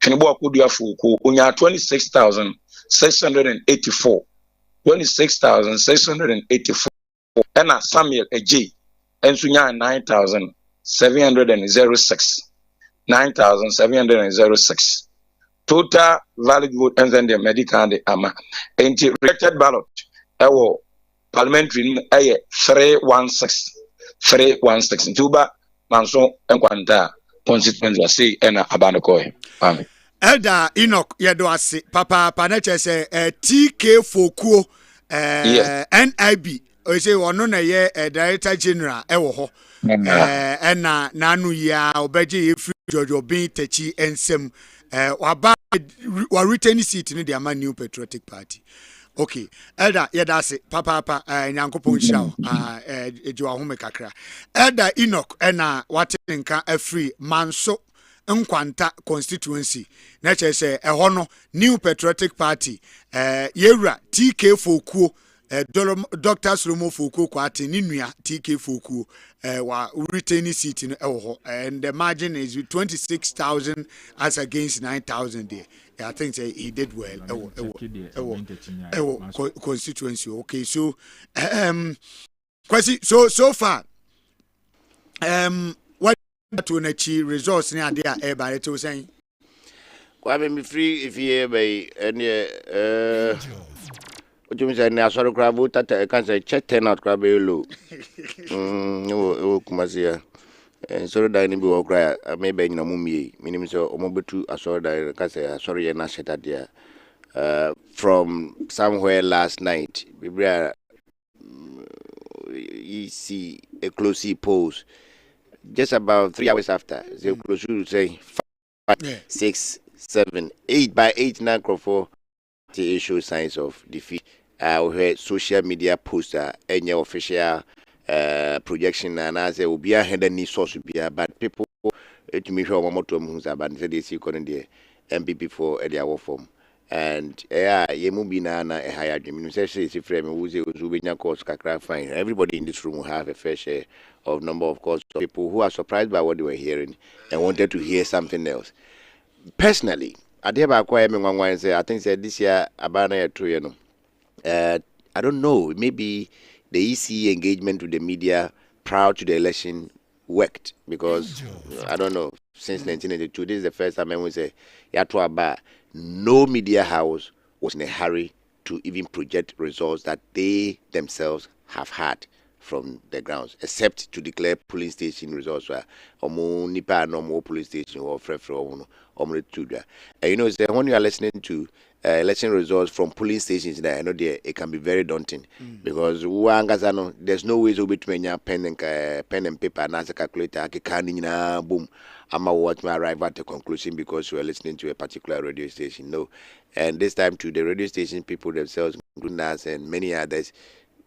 Kenebo Akudia Fuku. Unya 26,684. 26,684. Ena Samuel Adjei. Ensunya 9,706. 9,706. Total valid vote and then the medical and the AMA. And the rejected ballot, parliamentary 316. 316. Tuba, Manson, and Quanta, constituency, say, and Abanakoi. Amen. Elder Enoch Yadoasi, Papa Panache say, TK Fokuo, NIB, or say, one on a year, Director General, Ewo, and Nanu Ya, Obeji, if Jojo Bin Techi, and some. Wa return seat in the New Patriotic Party. Okay, Elder Yadase, Papa, Yankopon Shaw, Joahume Kakra. Elder Enoch, Watenka, a free Manso, Nkwanta constituency. Nature say, a honor, New Patriotic Party, Yera, TK Foku. Dr. Slomo Fuku Kwati Ninuya TK Fuku wa returning seat in and the margin is 26,000 as against 9,000 there. I think he did well. Constituency. Okay, so so far what to achieve results near there everybody to saying Kwame me free if you by any what you say na sorry crab that can say check 10 out crab low kumazia sorry da ni bi wo kra maybe na mumie minim so omobetu asori da can say sorry na sheta there from somewhere last night we you see a close polls just about 3 hours after they close to say 5, 6, 7, 8 by 8 9 for the issue signs of defeat. We heard social media poster any official projection and as will be a hidden source be but people to me sure one to who's about they see currently MPP for a form and ye mubi na a higher dream say frame who's course kakra fine. Everybody in this room will have a fair share of number of course people who are surprised by what they were hearing and wanted to hear something else. Personally, I did about quiet one say I think said this year Abana 2 you know. I don't know, maybe the EC engagement with the media prior to the election worked because I don't know, since 1982 this is the first time I would say no media house was in a hurry to even project results that they themselves have had from the grounds, except to declare polling station results where nipa no more polling station or and you know when you are listening to election results from polling stations I know it can be very daunting because there's no ways to between pen and paper and as a calculator boom I'm what may arrive at a conclusion because you are listening to a particular radio station. No, and this time to the radio station people themselves, including us and many others,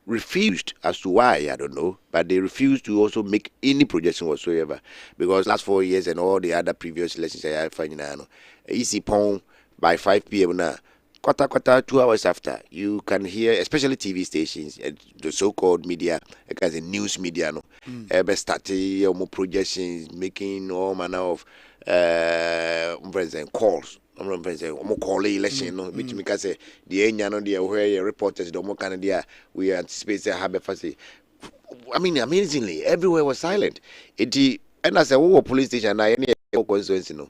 refused as to why I don't know, but they refused to also make any projection whatsoever because last 4 years and all the other previous elections I find easy pong by 5 p.m. now. Quarter 2 hours after, you can hear, especially TV stations, the so-called media, like the news media, no, starting more projections, making all manner of calls. I'm call election, no, which because the end, the where reporters, the more Canada, we anticipate they have a facility. I mean, amazingly, everywhere was silent. And as a police station, constituency, no.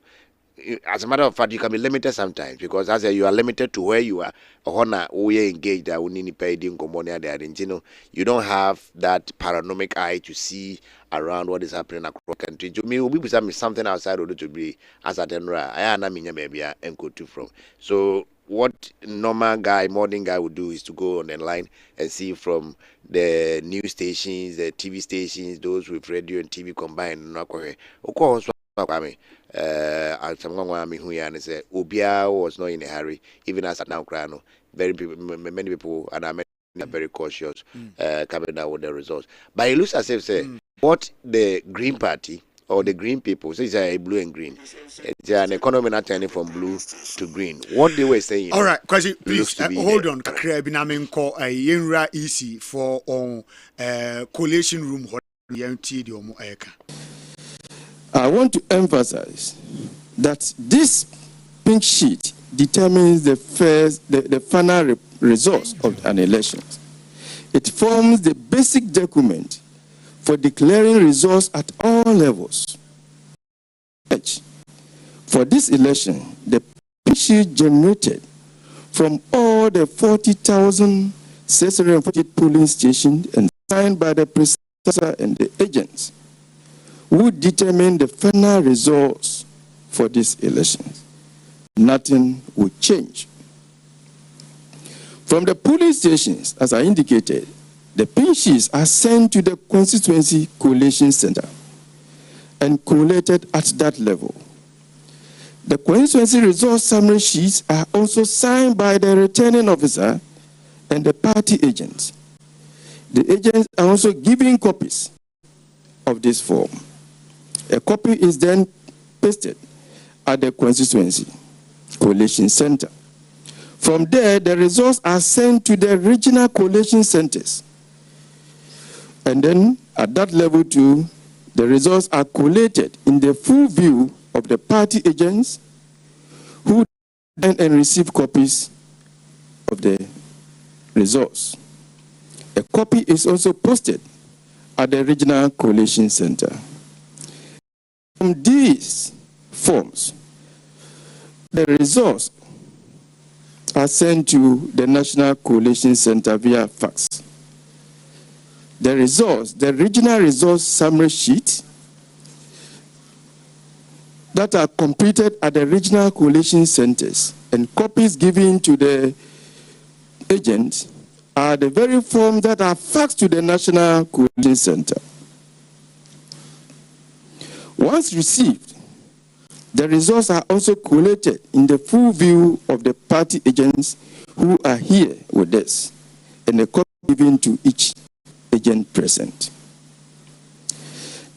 As a matter of fact, you can be limited sometimes because as you are limited to where you are. Honor, we engaged that we need pay in commonia there. You don't have that panoramic eye to see around what is happening across the country. To me, will be something outside order to be as a tenora. I am a baby and go to from. So what normal guy, modern guy would do is to go on the line and see from the news stations, the TV stations, those with radio and TV combined. And someone who said Ubia was not in a hurry, even as at now, Crano. Many people and are very cautious coming down with the results. But it looks as if say what the Green Party or the Green people say is blue and green. It's an economy not turning from blue to green. What they were saying. All right, Kwasi, please hold on. Kakrebinamen call a Yenra easy for on collation room. I want to emphasize that this pink sheet determines the final results of an election. It forms the basic document for declaring results at all levels. For this election, the pink sheet generated from all the 40,640 polling stations and signed by the presiding and the agents would determine the final results for this election. Nothing would change. From the polling stations, as I indicated, the pink sheets are sent to the constituency collation center and collated at that level. The constituency results summary sheets are also signed by the returning officer and the party agents. The agents are also given copies of this form. A copy is then pasted at the constituency collation center. From there, the results are sent to the regional collation centers. And then at that level too, the results are collated in the full view of the party agents who then and receive copies of the results. A copy is also posted at the regional collation center. From these forms, the results are sent to the National Collation Center via fax. The results, the regional results summary sheet that are completed at the regional collation centers and copies given to the agents are the very forms that are faxed to the National Collation Center. Once received, the results are also collated in the full view of the party agents who are here with us, and a copy given to each agent present.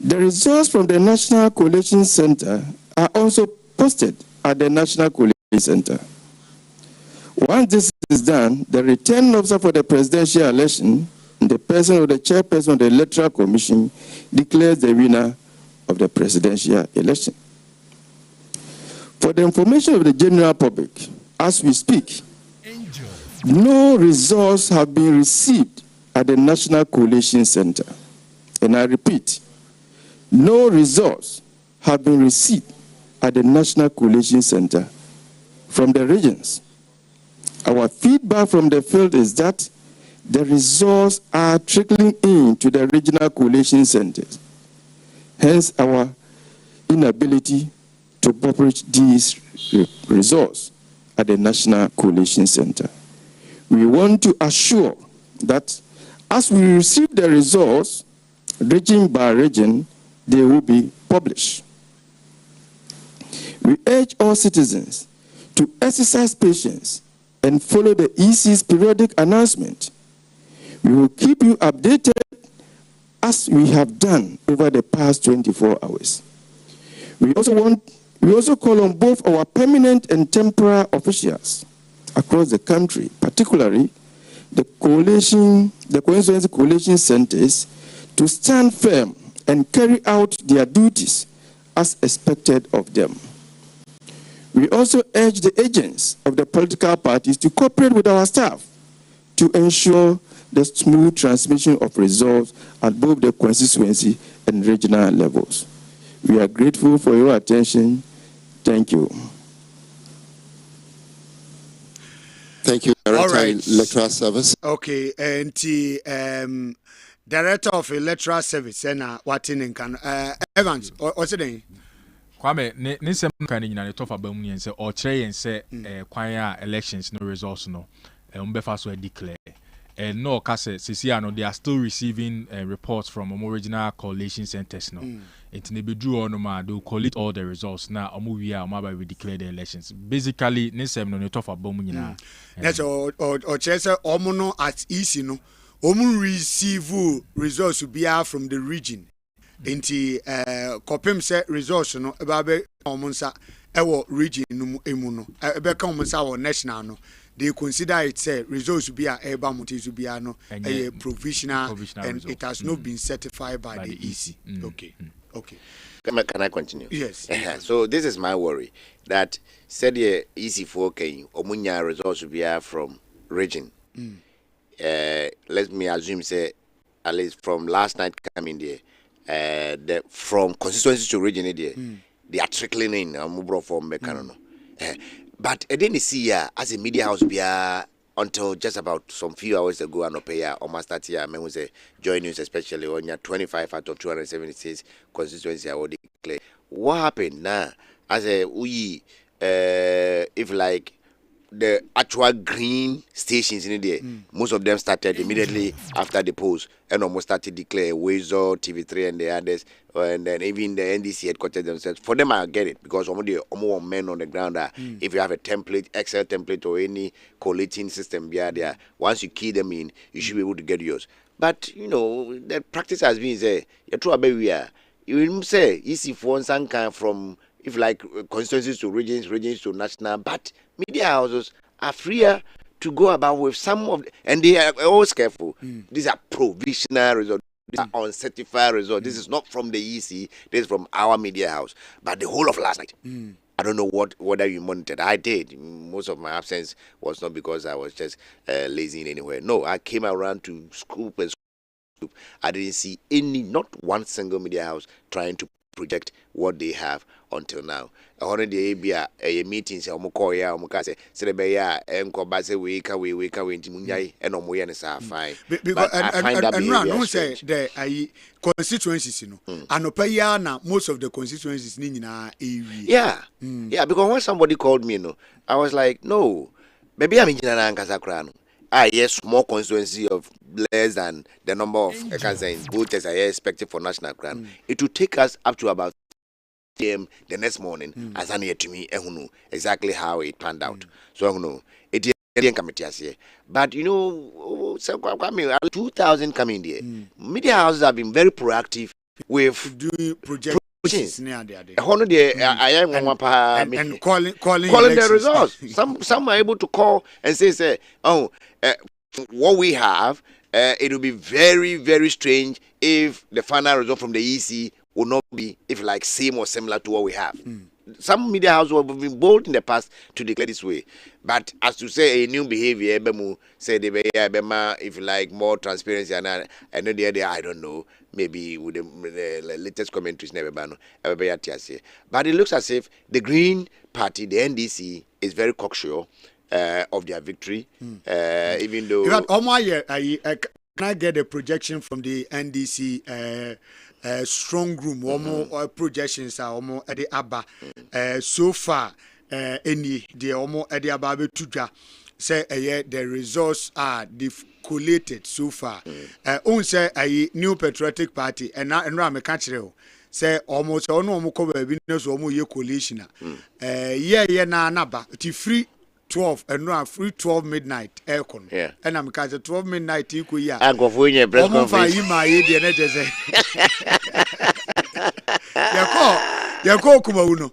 The results from the National Collation Center are also posted at the National Collation Center. Once this is done, the returning officer for the presidential election, in the person of the chairperson of the Electoral Commission, declares the winner of the presidential election. For the information of the general public, as we speak, no results have been received at the National Collation Center. And I repeat, no results have been received at the National Collation Center from the regions. Our feedback from the field is that the results are trickling in to the regional collation centers. Hence, our inability to publish these results at the National Collation Center. We want to assure that as we receive the results, region by region, they will be published. We urge all citizens to exercise patience and follow the EC's periodic announcement. We will keep you updated as we have done over the past 24 hours. We also call on both our permanent and temporary officials across the country, particularly the constituency collation centers, to stand firm and carry out their duties as expected of them. We also urge the agents of the political parties to cooperate with our staff to ensure the smooth transmission of results at both the constituency and regional levels. We are grateful for your attention. Thank you. Thank you, Director All right. of Electoral Service. Okay, and the Director of Electoral Service, and what in Evans, what's it name? Kwame, ne sem kan nyina ne tofa ba mu yen se o kire yen se kwan a elections no results no umbefa so declare no ka se sisi ano they are still receiving reports from original collation centers no it ne bedru no ma they will collate all the results na omo wi a omo ba we declare the elections basically ne sem no ne tofa ba mu nyina yes o kire se omo no at easy no omo receive results bia from the region. Inti kopim se resource no eba be omunsa ewo region no emu no ebe ka omunsa wo national no they consider it say resource be a eba mutizu bia no a provisional and result. It has not been certified by the EC. Okay. Can I continue? Yes. So this is my worry that said the EC4K omunya resource be from region. Let me assume say at least from last night coming there. From constituency to region they are trickling in from Mekano. But I didn't see as a media house until just about some few hours ago and pay almost that year I was join news especially on your 25 out of 276 constituency I would declare. What happened now as a we if like the actual green stations in there, most of them started immediately after the polls and almost started declare Wezo, TV3 and the others, and then even the NDC headquarters themselves. For them, I get it because some of the more men on the ground are, if you have a template, Excel template or any collating system there, once you key them in, you should be able to get yours. But you know, the practice has been say, you're true about we are. You will say, easy for some kind from if like constituencies to regions to national, but media houses are freer to go about with some of and they are always careful. These are provisional results, these are uncertified results. This is not from the EC, this is from our media house. But the whole of last night, I don't know whether you monitored. I did. Most of my absence was not because I was just lazy in anywhere. No, I came around to scoop and scoop. I didn't see not one single media house trying to project what they have until now. Already a meetings omukoya omukase serebeya enkobase we ntimunyai enomoye ne sa fine. Because and no say the constituencies no anopeya na most of the constituencies ni nyina ewie. Yeah, because when somebody called me I was like no maybe I'm nyina na nkasa kra no. Yes, small constituency of less than the number of voters I expected for national grant. It will take us up to about the next morning as an to me exactly how it panned out. So it didn't come here. But you know, 2,000 coming there. Media houses have been very proactive with doing projections. And calling the results. Some are able to call and say, what we have, it will be very, very strange if the final result from the EC will not be if like same or similar to what we have. Some media houses have been bold in the past to declare this way, but as to say a new behavior, say if you like more transparency and I don't know, maybe with the latest commentaries never ban. But it looks as if the Green Party, the NDC, is very cocksure of their victory, even though. Can I get a projection from the NDC? Strong room, more projections are almost at the Abba. So far, any the almost at the Abba Tuja say the results are they've collated so far. On say a new patriotic party and now and Ram Catchero say almost all no more cover business or more coalition. Na naba to free 12 and now free 12 midnight aircon. Yeah. And I'm catching 12 midnight equal year. I'm going for your press conference. Yako kuma uno.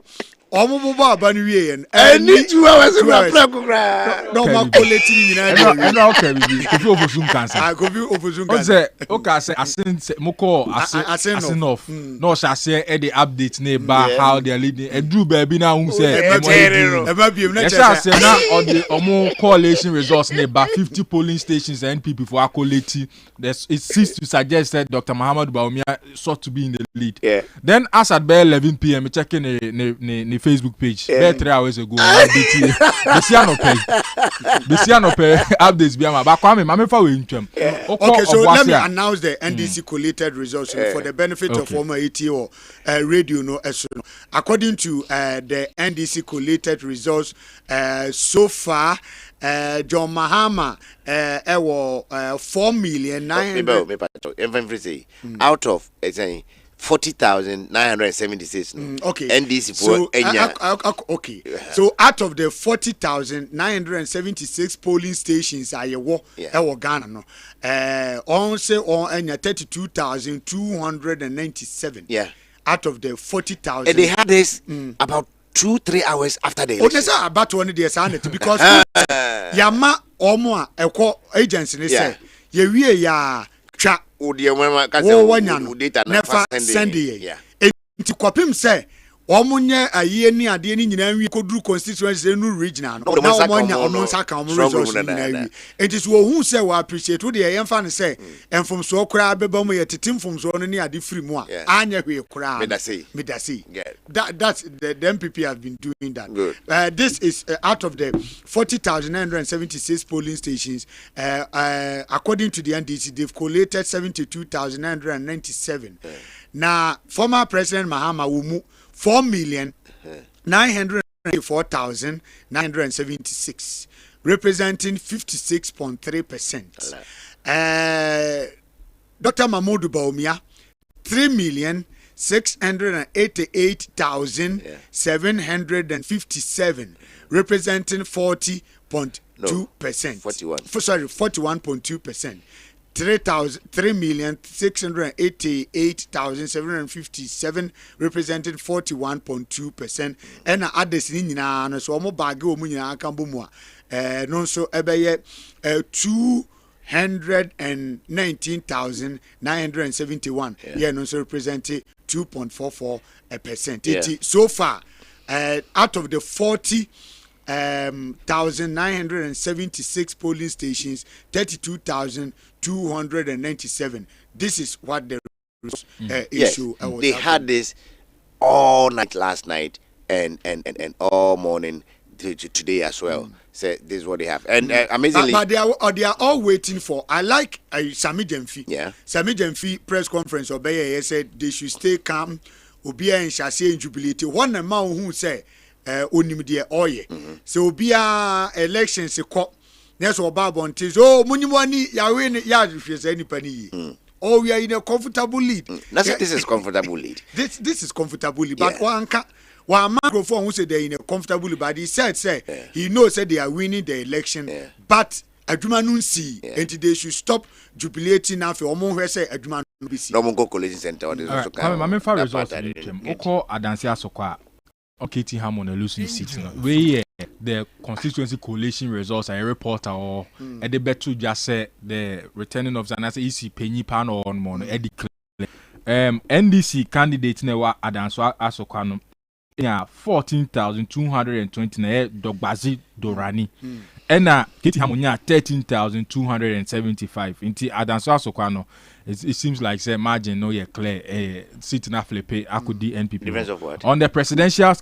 Omo abanu wie en. Any 2 hours kura. No ma collect ni nyina. And okay bibi. Kofi ofosum cancer. Ah, kofi ofosum cancer. Okay, say asin moko asin off. No share the update na ba how they are leading. Edru baby na hu say e ma biem na check. Say na on the omo coalition results na ba 50 polling stations and NPP for collect. It seems to suggest that Dr. Muhammad Bawumia sought to be in the lead. Yeah. Then as at 11 p.m. checking the Facebook page. 3 hours ago. Besiano pay updates biama. But Kwame, mame fa we ntwam. Okay, so let me announce the NDC collated results for the benefit of former ATO radio no esono. According to the NDC collated results so far John Mahama 4,900,000 out of 40,976. Okay. NDC for okay. So out of the 40,976 polling stations I Ghana no. On say on 32,297. Yeah. Out of the 40,000. And they had this about 2-3 hours after the election. Say about 1 day because yama omo eko agency ne say ye wie ya twa never send ye enti kwapem say omo nye aye ni ade ni nyina nwi koduru constituency no regional no na omo nya omo saka omo resource ni na wi enti so ohun say we appreciate wo de ye mfa ne say enfomso okra beba mo ye tete mfomso no ni ade free mu a anya hwe kra me da say that's the MPP have been doing that. This is out of the 40,976 polling stations according to the NDC they've collated 72,997. Now former President Mahama Wumu 4,984,976, representing 56.3%. Dr. Mahmoud Bawumia 3,688,757, representing 40.2%. 41.2%. 3,688,757 representing 41.2%. And others in Nina, so omo bag o munyina akambo mu no so ebeye 219,971. Yeah, no so representing 2.44%. So far, out of the 40,976 polling stations, 32,297. This is what the issue. They had this all night last night and all morning to today as well. So this is what they have, and amazingly, but they are all waiting for. I like Sami Jemfi. Yeah, Sami Jemfi press conference. Obeye said they should stay calm. Obia and Shase and jubilate. One man who say. Onim de oye so bia elections ko neso oba bontis munimwani ya win ya hwese ni pani oh we are in a comfortable lead. This is comfortable lead. This is comfortable lead, but one microphone who said they're in a comfortable lead, but he said he knows that they are winning the election but adwuma no see and they should stop jubilating now for omo hwe say adwuma no be see no mo go college center this also come me fa results oko adanse asokwa okay, Hamon and losing seats. We the constituency coalition results are a reporter or at the better just say the returning of Zanasa EC Penny Pan or on Mon Eddie NDC candidate never Adanso Asokano 14,229 Dogbazi Dorani. And Kitty Hamonia 13,275. Inti Adanso Asokano. It seems like say margin no clear sitting after pay akudi NPP. Depends of what? On the presidential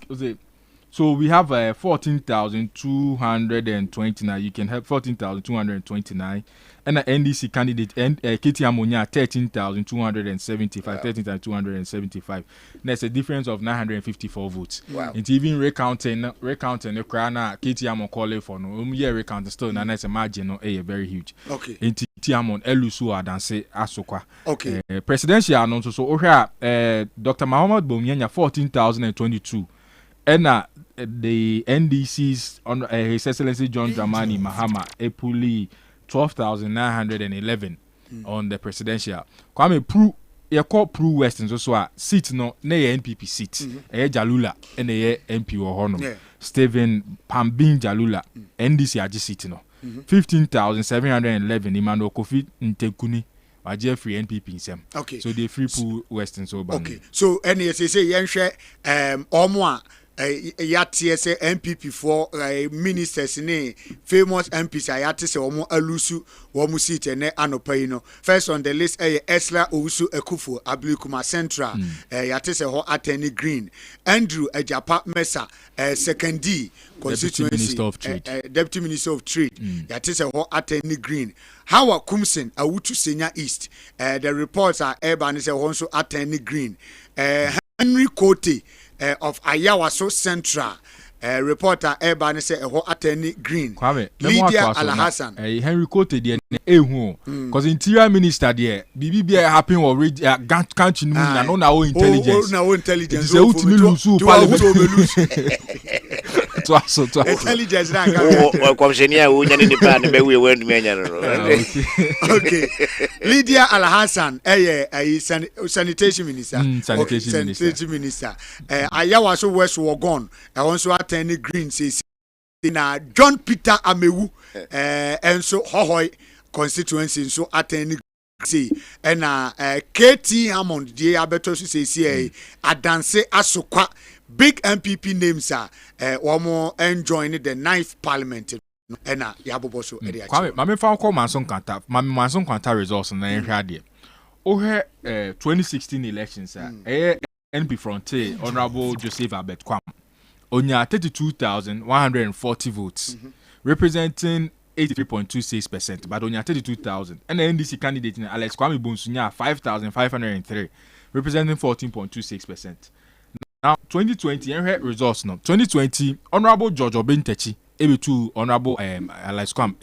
so we have 14,229. You can have 14,229 and an NDC candidate and Kitty Amonia 13,275. 13,275. There's a difference of 954 votes. Wow. It's even recounting the crana Kitty Amon calling for no recounting still and that's a margin no very huge. Okay. Tiamon Elusu Adanse Asokwa. Okay. Presidential announcement so Dr. Muhammad Bawumia 14,022. And the NDC's on His Excellency John Dramani Mahama Epuli 12,911 on the presidential. Kwame Pru ye call Pro West nso so a seat no na ye NPP seat Jalula na ye MP wo ho no Stephen Pambin Jalula NDC agi seat no 15,711 Emmanuel Kofi Ntekuni waje free NPP nsem. Okay, so they free Pro West nso ba. Okay, so NSA say yenhwe omo a yate say MPP for ministers ne famous MPs ayate say omo alusu omo seat ne anopa yi no. First on the list Esla Owusu Ekufo Ablikuma Central yate say ho attorney green. Andrew Ejapa Mesa second D constituency Deputy Minister of Trade yate say ho attorney green. Howard Kumsin Awutu Senior East the reports are urban say ho so attorney green. Henry Kote of Ayawaso Central reporter Ebani say a attorney green. Kwame, Lydia Alhassan. Henry Kote there because interior minister there BBB happen already country na no na intelligence. No intelligence. Say ultimate lusu parliament. Intelligence na kwamshenia wo nyane ni pa ne be we wen me nya no. Okay. Lydia Alhassan sanitation minister. Sanitation minister. Ayawaso West Wogon also attorney green says na John Peter Amewu and so Hohoi constituency so attorney say and KT Hammond the abeto say adanse asokwa big MPP names are one more enjoying the 9th parliament and yabobo so Kwame mame fa call Manson Kanta results na ehwa de o he 2016 elections NP Frontier Honorable Joseph Abet Kwam Onya 32,140 votes, representing 83.26%, but Onya 32,000. And the NDC candidate Alex Kwame Bonsunya 5,503, representing 14.26%. Now 2020 results now. 2020 Honorable George Obintechi, AB2 Honorable Alex Kwam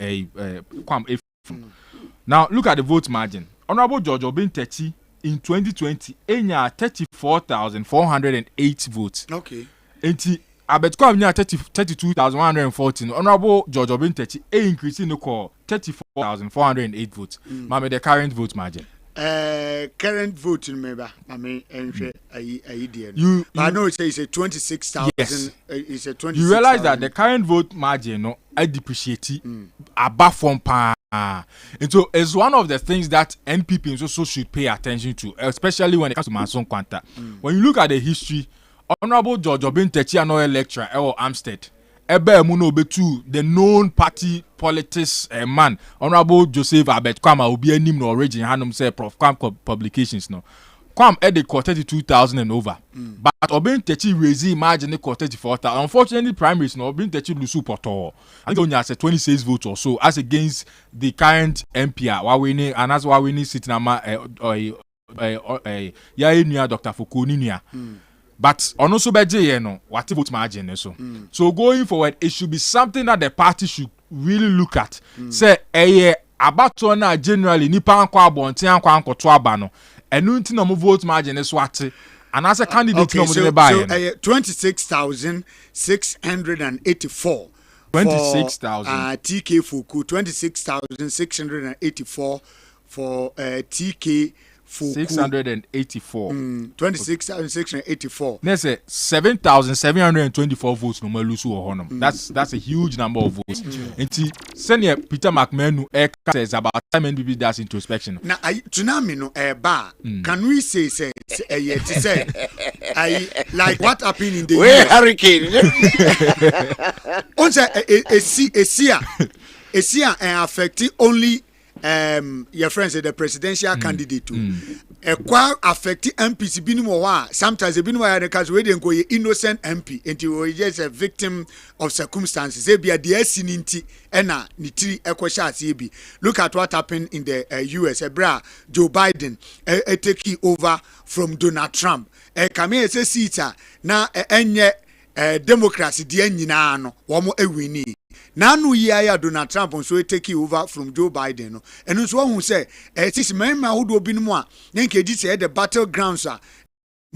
Now look at the vote margin. Honorable George Obintechi in 2020 enya 34,408 votes. Okay. Enti Abetko nya 32,114. Honorable George Obintechi increasing the call 34,408 votes. Mame the current vote margin. Current vote remember. I mean you I know it's a 26,000 yes. It's a 26,000. You realize that the current vote margin no I depreciate above from pa. And so it's one of the things that NPP also should pay attention to, especially when it comes to Manson Kwanta. When you look at the history, Honorable George Obintechi another lecturer or Amstead. Ebe Muno Betu, the known party politics man, Honorable Joseph Abet Kwama will be a name no origin Hanum say Prof Kwam publications no. Kwam had the 32,000 and over. But Obintechi raising margin the 34,000. Unfortunately, primaries no Obintechi lusu poto. I think only has 26 votes or so as against the current MPR. Wawini and as Wawini sitting ama ya Dr. Fukuninia. But on also beje no what vote margin so. So going forward, it should be something that the party should really look at. Say about na generally nipa anko abonten anko ankoto aba no. Enu nti na mo vote margin is what and as a candidate no mo dey buy. So 26,684. 26,000. TK Fuku 26,684 for TK Fuku 684. 26,684. Let's say 7,724 votes no malusu or honum. That's a huge number of votes. And senior Peter McMahon says about time NBB does introspection. Now tsunami no can we say like what happened in the hurricane? A seer affecting only your friends say the presidential candidate too. Affect MPs binimo sometimes binimo because we didn't go innocent MP until we just a victim of circumstances. They be a DSC ena nitiri ebi. Look at what happened in the US. Joe Biden take over from Donald Trump. Kame say sita na enye democracy die nyina no womo ewini. Nanu ya Donald Trump so take over from Joe Biden no. And so who say it is member who do binmu a nke di say the battlegrounds a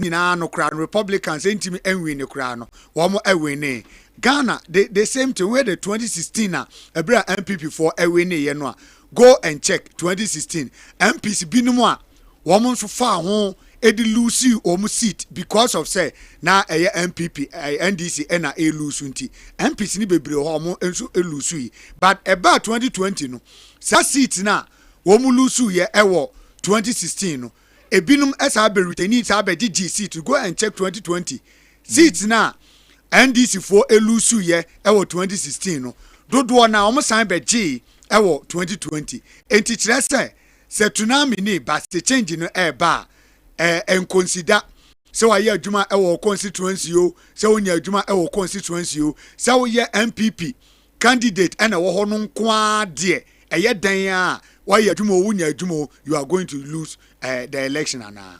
nyina no kra Republicans entimi enwin kra no womo ewini. Ghana the same thing where the 2016 MPP for ewini ye no go and check 2016 MPs binmu a woman so far ho edi lose seat because of say na MPP NDC na lose nti MPs ni bebre ho mo enso lose but about 2020 no sa seat na womu lose ye ewo 2016 no ebinum esa be retain sa be GG seat go and check 2020 seat na NDC for lose ye ewo 2016 no dodo na omo san be G ewo 2020 enti kire say tsunami ni but the change no ba and consider so I adwuma ewo constituency o so onya adwuma ewo constituency o so we MPP candidate and wo ho no kwa de dan a why adwuma o wonya adwuma you are going to lose the election ana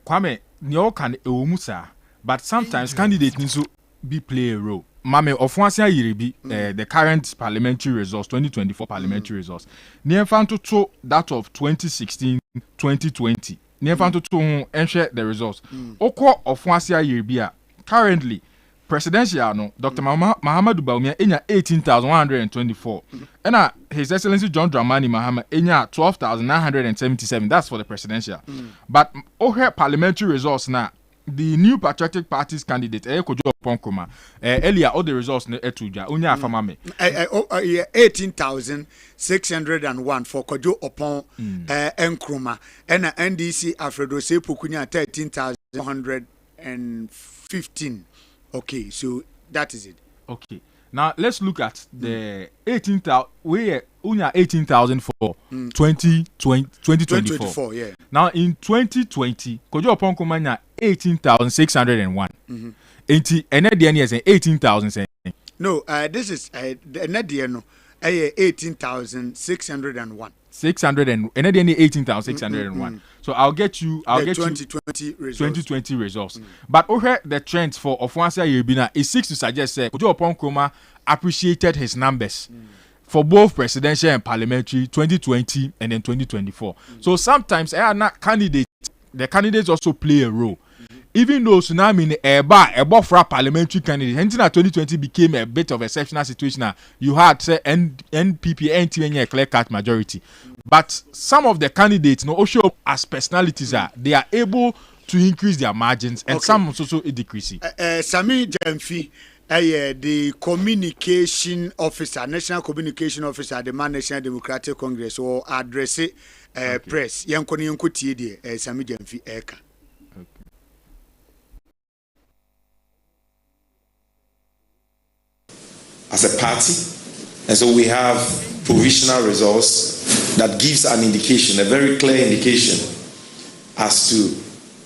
Kwame nyo kan ewomu sa but sometimes candidate need to be play a role. Mame ofuansia yirebi the current parliamentary results 2024 parliamentary results near to that of 2016 2020 near to enhwe the results okọ ofuansia yirebi currently presidential no Dr. Mahamudu Bawumia enya 18,124 and His Excellency John Dramani Mahama enya 12,977 that's for the presidential but ohe parliamentary results now the new patriotic party's candidate Kojo Oponkroma earlier all the results etuja onya afamame 18,601 for Kojo Opon Nkrumah and NDC Alfredo Sepukunya 13,115. Okay, so that is it. Okay, now let's look at the 18,000 we unya 18,000 for 2024 yeah. Now in 2020 Kojo Oponkroma 18,601 enti enedian is 18,000 no this is enedian no 18,601 600 and enedian 18,601 so I'll get you 2020 results 2020 results but over the trends for Ofuansia Yerbina it seeks to suggest Kojo Oponkroma appreciated his numbers for both presidential and parliamentary 2020 and then 2024 so sometimes the candidates also play a role. Even though tsunami eba for a parliamentary candidate, hence 2020 became a bit of exceptional situation. You had say NPP a clear-cut majority, but some of the candidates also as personalities they are able to increase their margins, and some also decrease. Sami Jamfi, the communication officer, national communication officer at the National Democratic Congress, or address press. Yankoni Yankuti, Sami Jamfi Eka. As a party, and so we have provisional results that gives an indication, a very clear indication as to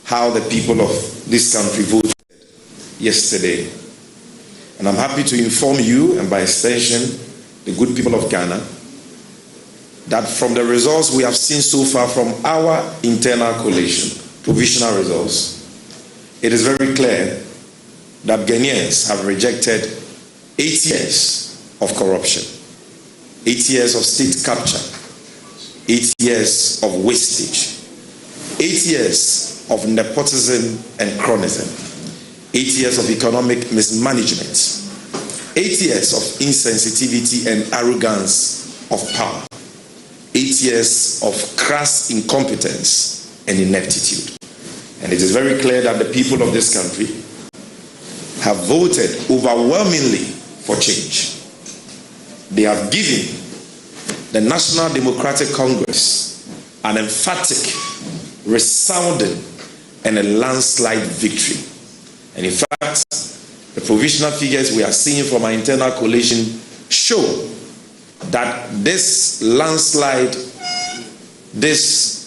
how the people of this country voted yesterday. And I'm happy to inform you, and by extension, the good people of Ghana, that from the results we have seen so far from our internal coalition, provisional results, it is very clear that Ghanaians have rejected 8 years of corruption, 8 years of state capture, 8 years of wastage, 8 years of nepotism and cronyism, 8 years of economic mismanagement, 8 years of insensitivity and arrogance of power, 8 years of crass incompetence and ineptitude. And it is very clear that the people of this country have voted overwhelmingly for change. They have given the National Democratic Congress an emphatic, resounding, and a landslide victory. And in fact, the provisional figures we are seeing from our internal coalition show that this landslide, this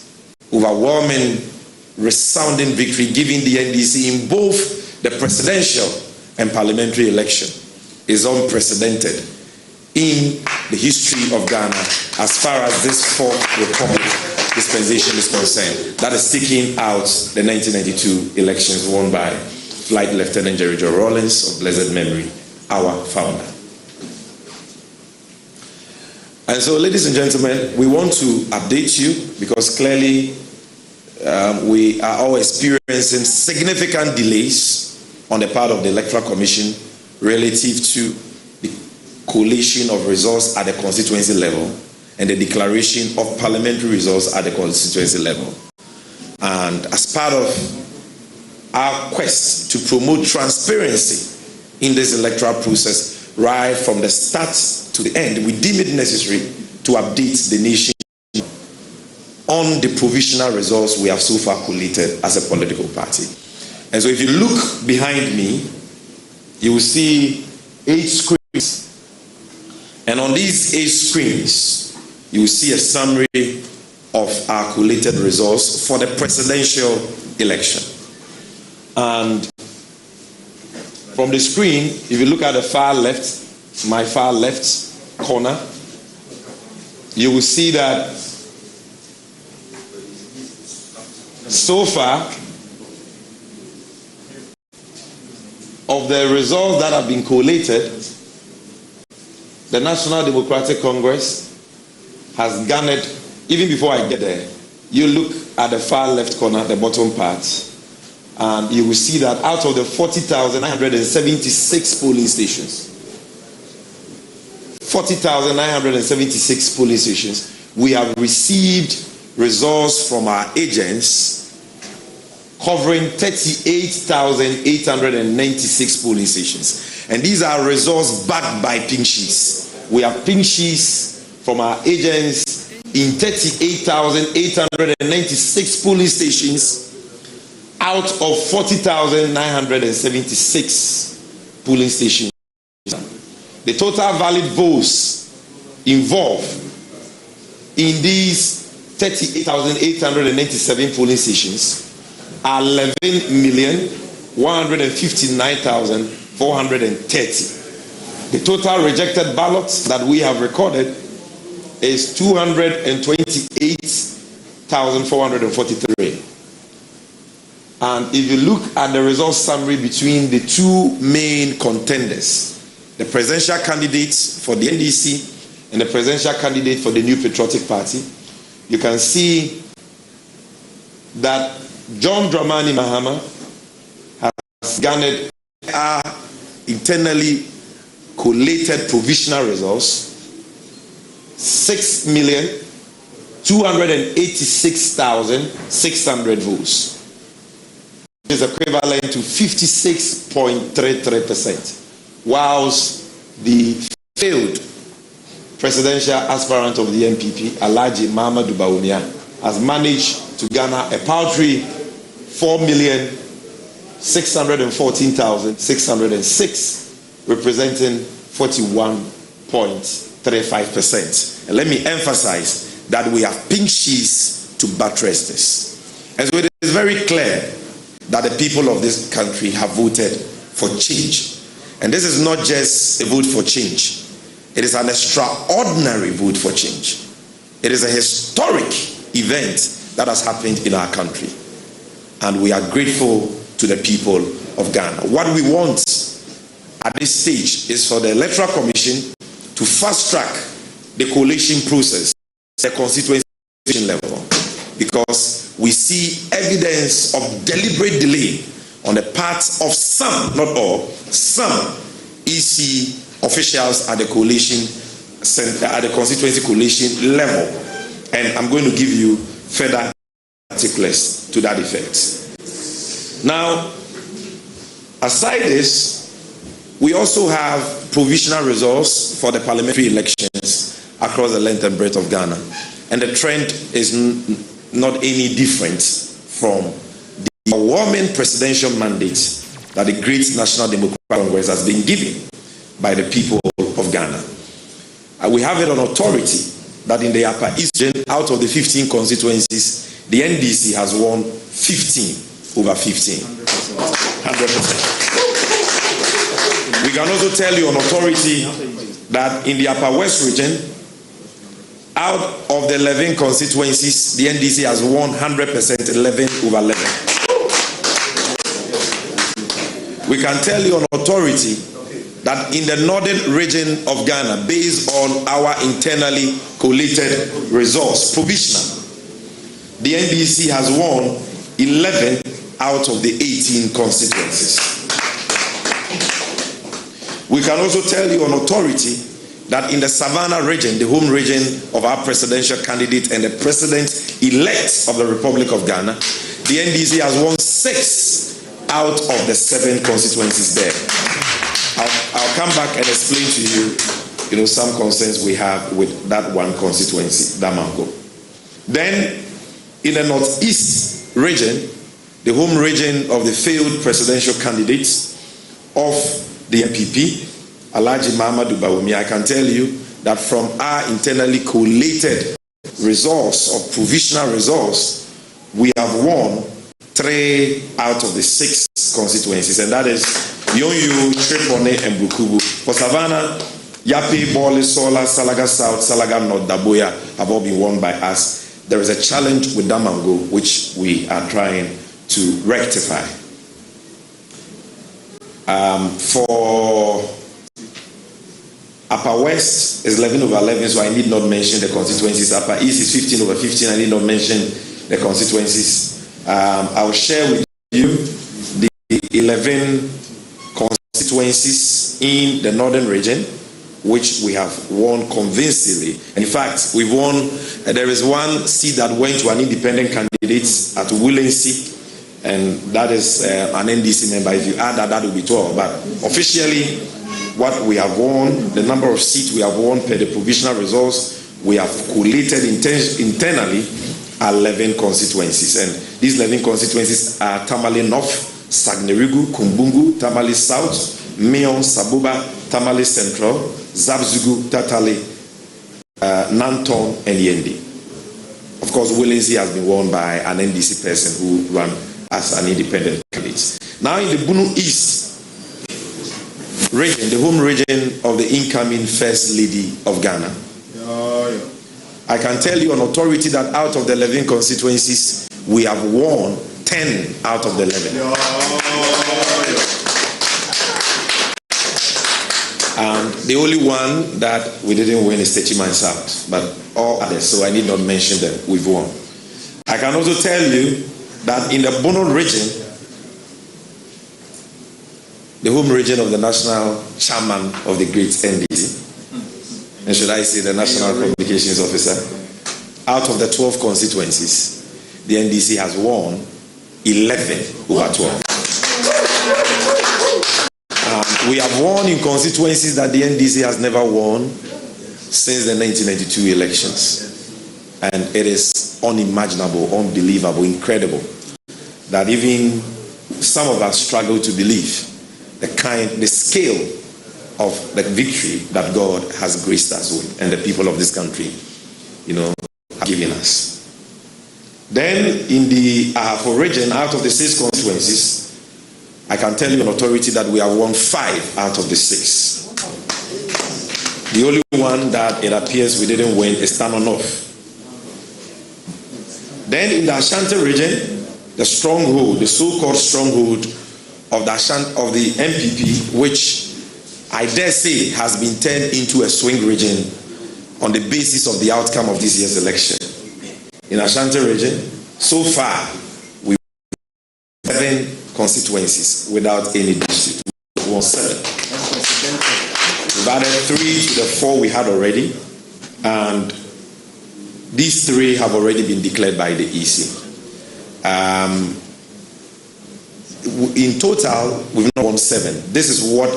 overwhelming, resounding victory given the NDC in both the presidential and parliamentary election is unprecedented in the history of Ghana as far as this fourth republic dispensation is concerned. That is taking out the 1992 elections won by Flight Lieutenant Jerry Jo Rawlings of blessed memory, our founder. And so, ladies and gentlemen, we want to update you because clearly we are all experiencing significant delays on the part of the Electoral Commission relative to the collation of results at the constituency level and the declaration of parliamentary results at the constituency level. And as part of our quest to promote transparency in this electoral process, right from the start to the end, we deem it necessary to update the nation on the provisional results we have so far collated as a political party. And so if you look behind me, you will see 8 screens. And on these 8 screens, you will see a summary of our collated results for the presidential election. And from the screen, if you look at the far left, my far left corner, you will see that so far of the results that have been collated, the National Democratic Congress has garnered, even before I get there, you look at the far left corner, the bottom part, and you will see that out of the 40,976 polling stations, 40,976 polling stations, we have received results from our agents covering 38,896 polling stations. And these are results backed by pink sheets. We have pink sheets from our agents in 38,896 polling stations out of 40,976 polling stations. The total valid votes involved in these 38,897 polling stations are 11,159,430. The total rejected ballots that we have recorded is 228,443. And if you look at the results summary between the 2 main contenders, the presidential candidate for the NDC and the presidential candidate for the New Patriotic Party, you can see that John Dramani Mahama has garnered our internally collated provisional results 6,286,600 votes. Is equivalent to 56.33%, whilst the failed presidential aspirant of the NPP, Alhaji Mahamudu Bawumia, has managed to garner a paltry 4,614,606, representing 41.35%. And let me emphasize that we have pink sheets to buttress this. And so it is very clear that the people of this country have voted for change. And this is not just a vote for change. It is an extraordinary vote for change. It is a historic event that has happened in our country. And we are grateful to the people of Ghana. What we want at this stage is for the Electoral Commission to fast-track the collation process at the constituency level, because we see evidence of deliberate delay on the part of some, not all, some EC officials at the collation, at the constituency collation level. And I'm going to give you further particulars to that effect. Now, aside this, we also have provisional results for the parliamentary elections across the length and breadth of Ghana. And the trend is not any different from the overwhelming presidential mandate that the great National Democratic Congress has been given by the people of Ghana. We have it on authority that in the Upper East region, out of the 15 constituencies, the NDC has won 15 over 15. 100%. We can also tell you on authority that in the Upper West region, out of the 11 constituencies, the NDC has won 100%, 11 over 11. We can tell you on authority that in the northern region of Ghana, based on our internally collated results, provisional, the NDC has won 11 out of the 18 constituencies. We can also tell you on authority that in the Savannah region, the home region of our presidential candidate and the president-elect of the Republic of Ghana, the NDC has won 6 out of the 7 constituencies there. I'll come back and explain to you, some concerns we have with that one constituency, Damango. Then, in the Northeast region, the home region of the failed presidential candidates of the MPP, Alhaji Mahamudu Bawumia, I can tell you that from our internally collated resource or provisional resource, we have won 3 out of the 6 constituencies, and that is Yonyu, Tripone, and Bukubu. For Savannah, Yapi, Bole, Sola, Salaga South, Salaga North, Daboya have all been won by us. There is a challenge with Damango, which we are trying to rectify. For Upper West is 11/11, so I need not mention the constituencies. Upper East is 15/15, I need not mention the constituencies. I will share with you the 11 constituencies in the northern region, which we have won convincingly. And in fact, we've won, there is one seat that went to an independent candidate at Willency, and that is an NDC member. If you add that, that will be 12. But officially, what we have won, the number of seats we have won per the provisional results, we have collated internally 11 constituencies. And these 11 constituencies are Tamale North, Sagnerigu, Kumbungu, Tamale South, Meon, Sabuba, Tamale Central, Zabzugu, Tatale, Nanton, and Yendi. Of course, Willency has been won by an NDC person who ran as an independent candidate. Now in the Bunu East region, the home region of the incoming First Lady of Ghana, I can tell you on authority that out of the 11 constituencies, we have won 10 out of the 11. And the only one that we didn't win is Techiman South, but all others, so I need not mention them, we've won. I can also tell you that in the Bono region, the home region of the national chairman of the great NDC, and should I say the national communications officer, out of the 12 constituencies, the NDC has won 11/12. We have won in constituencies that the NDC has never won since the 1992 elections. And it is unimaginable, unbelievable, incredible that even some of us struggle to believe the scale of the victory that God has graced us with and the people of this country, have given us. Then in the Ahafo region, out of the 6 constituencies, I can tell you on authority that we have won 5 out of the 6. The only one that it appears we didn't win is Tanonof. Then in the Ashanti region, the stronghold, the so-called stronghold of the MPP, which I dare say has been turned into a swing region on the basis of the outcome of this year's election. In Ashanti region, so far, we have 7 constituencies without any dispute. We won 7. We've added 3 to the 4 we had already, and these 3 have already been declared by the EC. In total, we've not won 7. This is what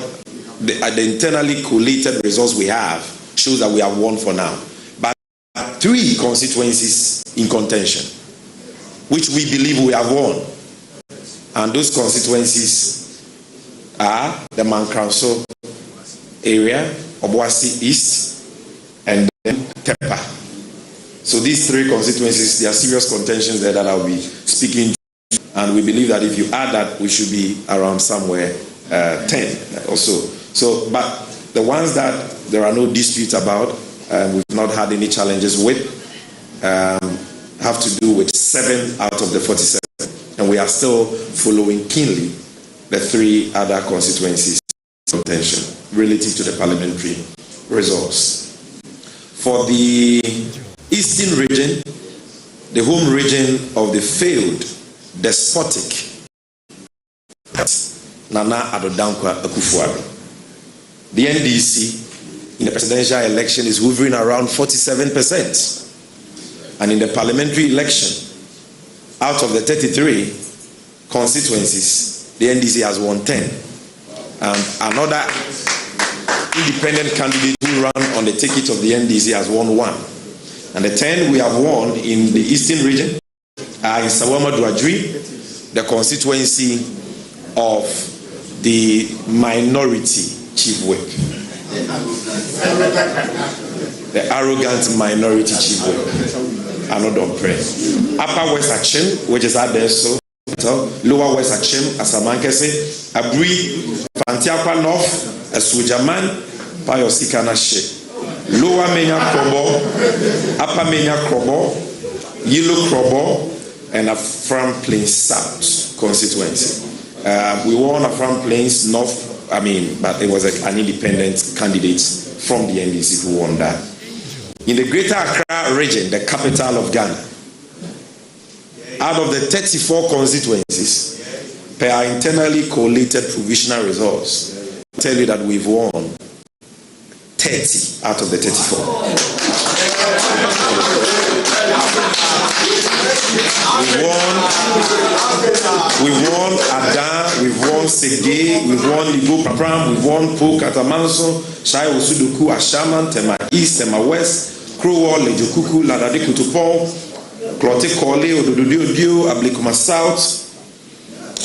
the internally collated results we have shows that we have won for now. But 3 constituencies in contention, which we believe we have won. And those constituencies are the Mankranso area, Obuasi East, and then Tepa. So these 3 constituencies, there are serious contentions there that I'll be speaking to. And we believe that if you add that, we should be around somewhere 10 or so. So, but the ones that there are no disputes about, we've not had any challenges with, have to do with 7 out of the 47. And we are still following keenly the 3 other constituencies contention relative to the parliamentary results. For the Eastern region, the home region of the failed despotic Nana Addo Dankwa Akufo-Addo, the NDC in the presidential election is hovering around 47%. And in the parliamentary election, out of the 33 constituencies, the NDC has won 10. Another independent candidate who ran on the ticket of the NDC has won 1. And the 10 we have won in the eastern region are in Sawama Duadri, the constituency of the minority chief whip. The arrogant minority chief whip. Another prayer. Upper West Action, which is out there, so Lower West Action, Asamankese, Abri, Fantiakwa North, Asujaman, Payosikana She. Lower Menya Krobo, Upper Menya Krobo, Yellow Krobo, and Afram Plains South constituency. We won Afram Plains North, but it was an independent candidate from the NDC who won that. In the Greater Accra region, the capital of Ghana, out of the 34 constituencies, per our internally collated provisional results, I tell you that we've won 30 out of the 34. We've won Adan, we've won Sege, we've won Libo Pram, we've won Po Katamanso, Shai Osudoku, Ashaman, Tema East, Tema West, Krowal, Lejokuku, Ladade Kutupon, Klote Kole, Odododio, Ablikuma South,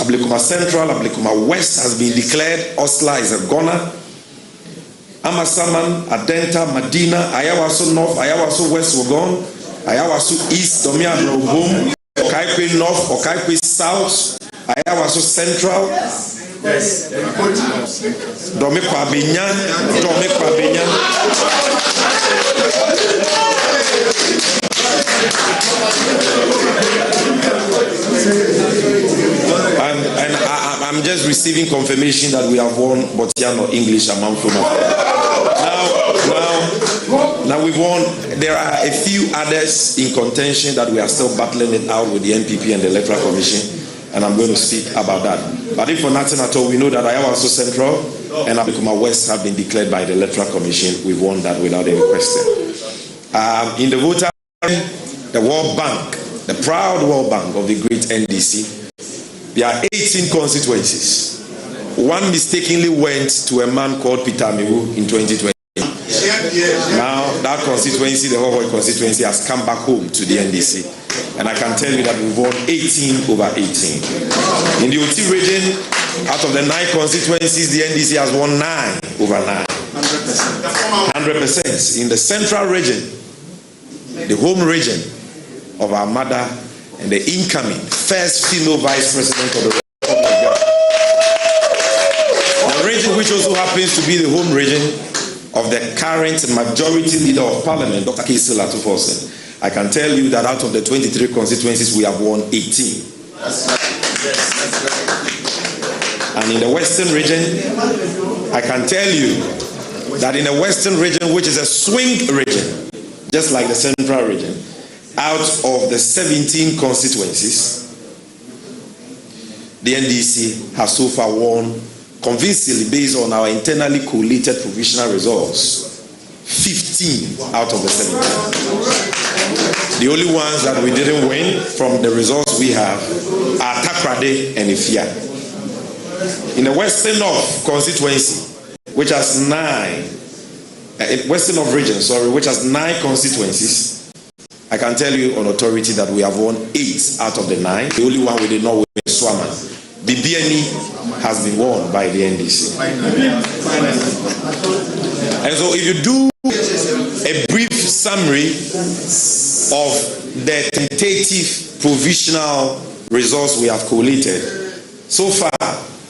Ablikuma Central, Ablikuma West has been declared. Osla is a goner. Amasaman, Adenta, Medina, Ayawaso North, Ayawaso West were gone. Ayawaso East, Domia Robum, Okaikwe North, Okaikwe South, Ayawaso Central, Domekwa Benyan, and I'm just receiving confirmation that we have won Botiano English among from Now we've won. There are a few others in contention that we are still battling it out with the NPP and the Electoral Commission, and I'm going to speak about that. But if for nothing at all, we know that Ayawaso Central and Abikuma West have been declared by the Electoral Commission. We've won that without any question. In the voter, the World Bank, the proud World Bank of the great NDC, there are 18 constituencies. One mistakenly went to a man called Peter Miwu in 2020. Now that constituency, the whole constituency, has come back home to the NDC. And I can tell you that we've won 18 over 18. In the OT region, out of the 9 constituencies, the NDC has won 9 over 9. 100%. In the central region, the home region of our mother and the incoming first female vice president of the Republic of Ghana. The region which also happens to be the home region of the current majority leader of parliament, Dr. K.C. Latufosen. I can tell you that out of the 23 constituencies, we have won 18. And in the western region, I can tell you that in the western region, which is a swing region, just like the central region, out of the 17 constituencies, the NDC has so far won convincingly, based on our internally collated provisional results, 15 out of the 17. The only ones that we didn't win from the results we have are Takrade and Ifia. In the Western North constituency, which has 9, Western North region, which has 9 constituencies, I can tell you on authority that we have won 8 out of the 9. The only one we did not win is Swaman. The BNE has been won by the NDC. And so if you do a brief summary of the tentative provisional results we have collated, so far,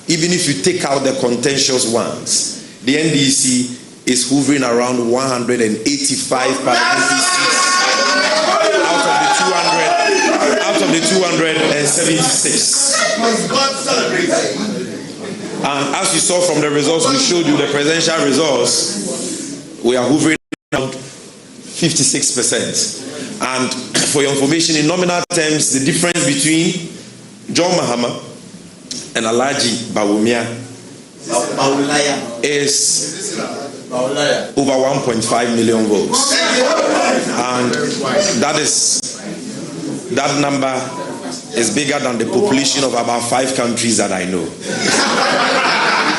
even if you take out the contentious ones, the NDC is hovering around 185 parliamentary seats out of the 276. And as you saw from the results we showed you, the presidential results, we are hovering around 56%. And for your information, in nominal terms, the difference between John Mahama and Alhaji Bawumia is over 1.5 million votes. And that number is bigger than the population of about 5 countries that I know.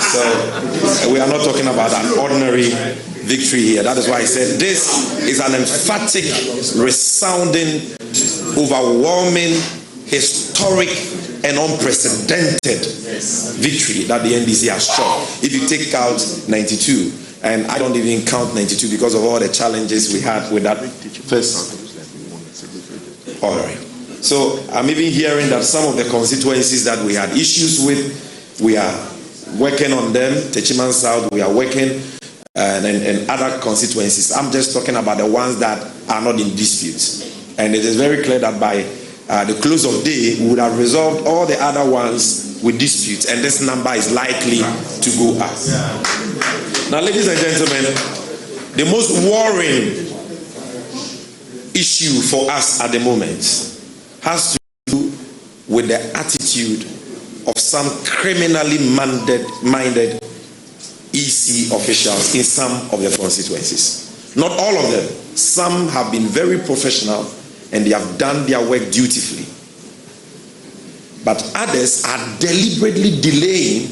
So we are not talking about an ordinary victory here. That is why I said this is an emphatic, resounding, overwhelming, historic, and unprecedented victory that the NDC has struck. If you take out 92, and I don't even count 92 because of all the challenges we had with that first. All right. So I'm even hearing that some of the constituencies that we had issues with, we are working on them. Techiman South, we are working, and other constituencies. I'm just talking about the ones that are not in dispute. And it is very clear that by the close of day, we would have resolved all the other ones with disputes, and this number is likely to go up. Now, ladies and gentlemen, the most worrying issue for us at the moment has to do with the attitude of some criminally minded EC officials in some of the constituencies. Not all of them. Some have been very professional and they have done their work dutifully. But others are deliberately delaying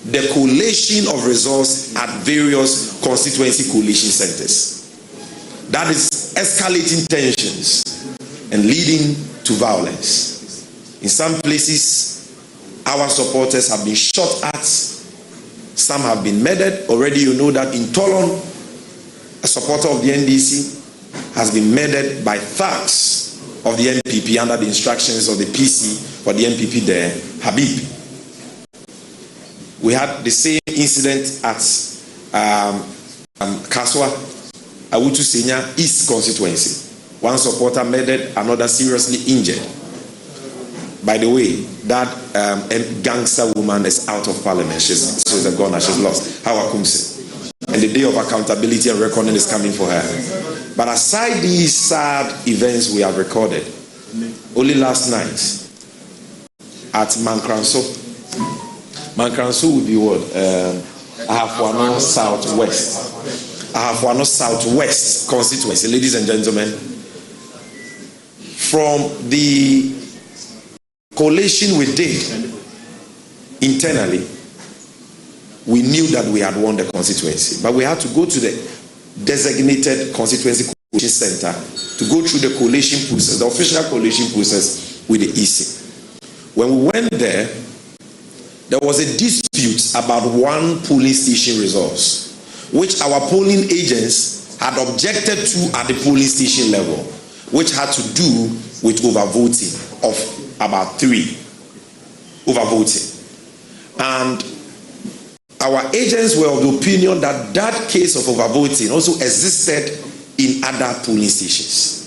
the collation of resources at various constituency collation centers. That is escalating tensions and leading to violence. In some places, our supporters have been shot at, some have been murdered. Already you know that in Tolon, a supporter of the NDC has been murdered by thugs of the NPP under the instructions of the PC for the NPP there, Habib. We had the same incident at Kaswa, Awutu Senya East constituency. One supporter murdered, another seriously injured. By the way, that gangster woman is out of parliament. She's a goner, she's lost. Hawa Kumse. And the day of accountability and reckoning is coming for her. But aside these sad events we have recorded, only last night at Mankranso would be what? Ahafuano Southwest. Ahafuano Southwest constituency, ladies and gentlemen. From the collation we did internally, we knew that we had won the constituency, but we had to go to the designated constituency collation center to go through the collation process, the official collation process with the EC. When we went there, there was a dispute about one polling station resource, which our polling agents had objected to at the polling station level, which had to do with overvoting of about 3 overvoting. And our agents were of the opinion that that case of overvoting also existed in other polling stations.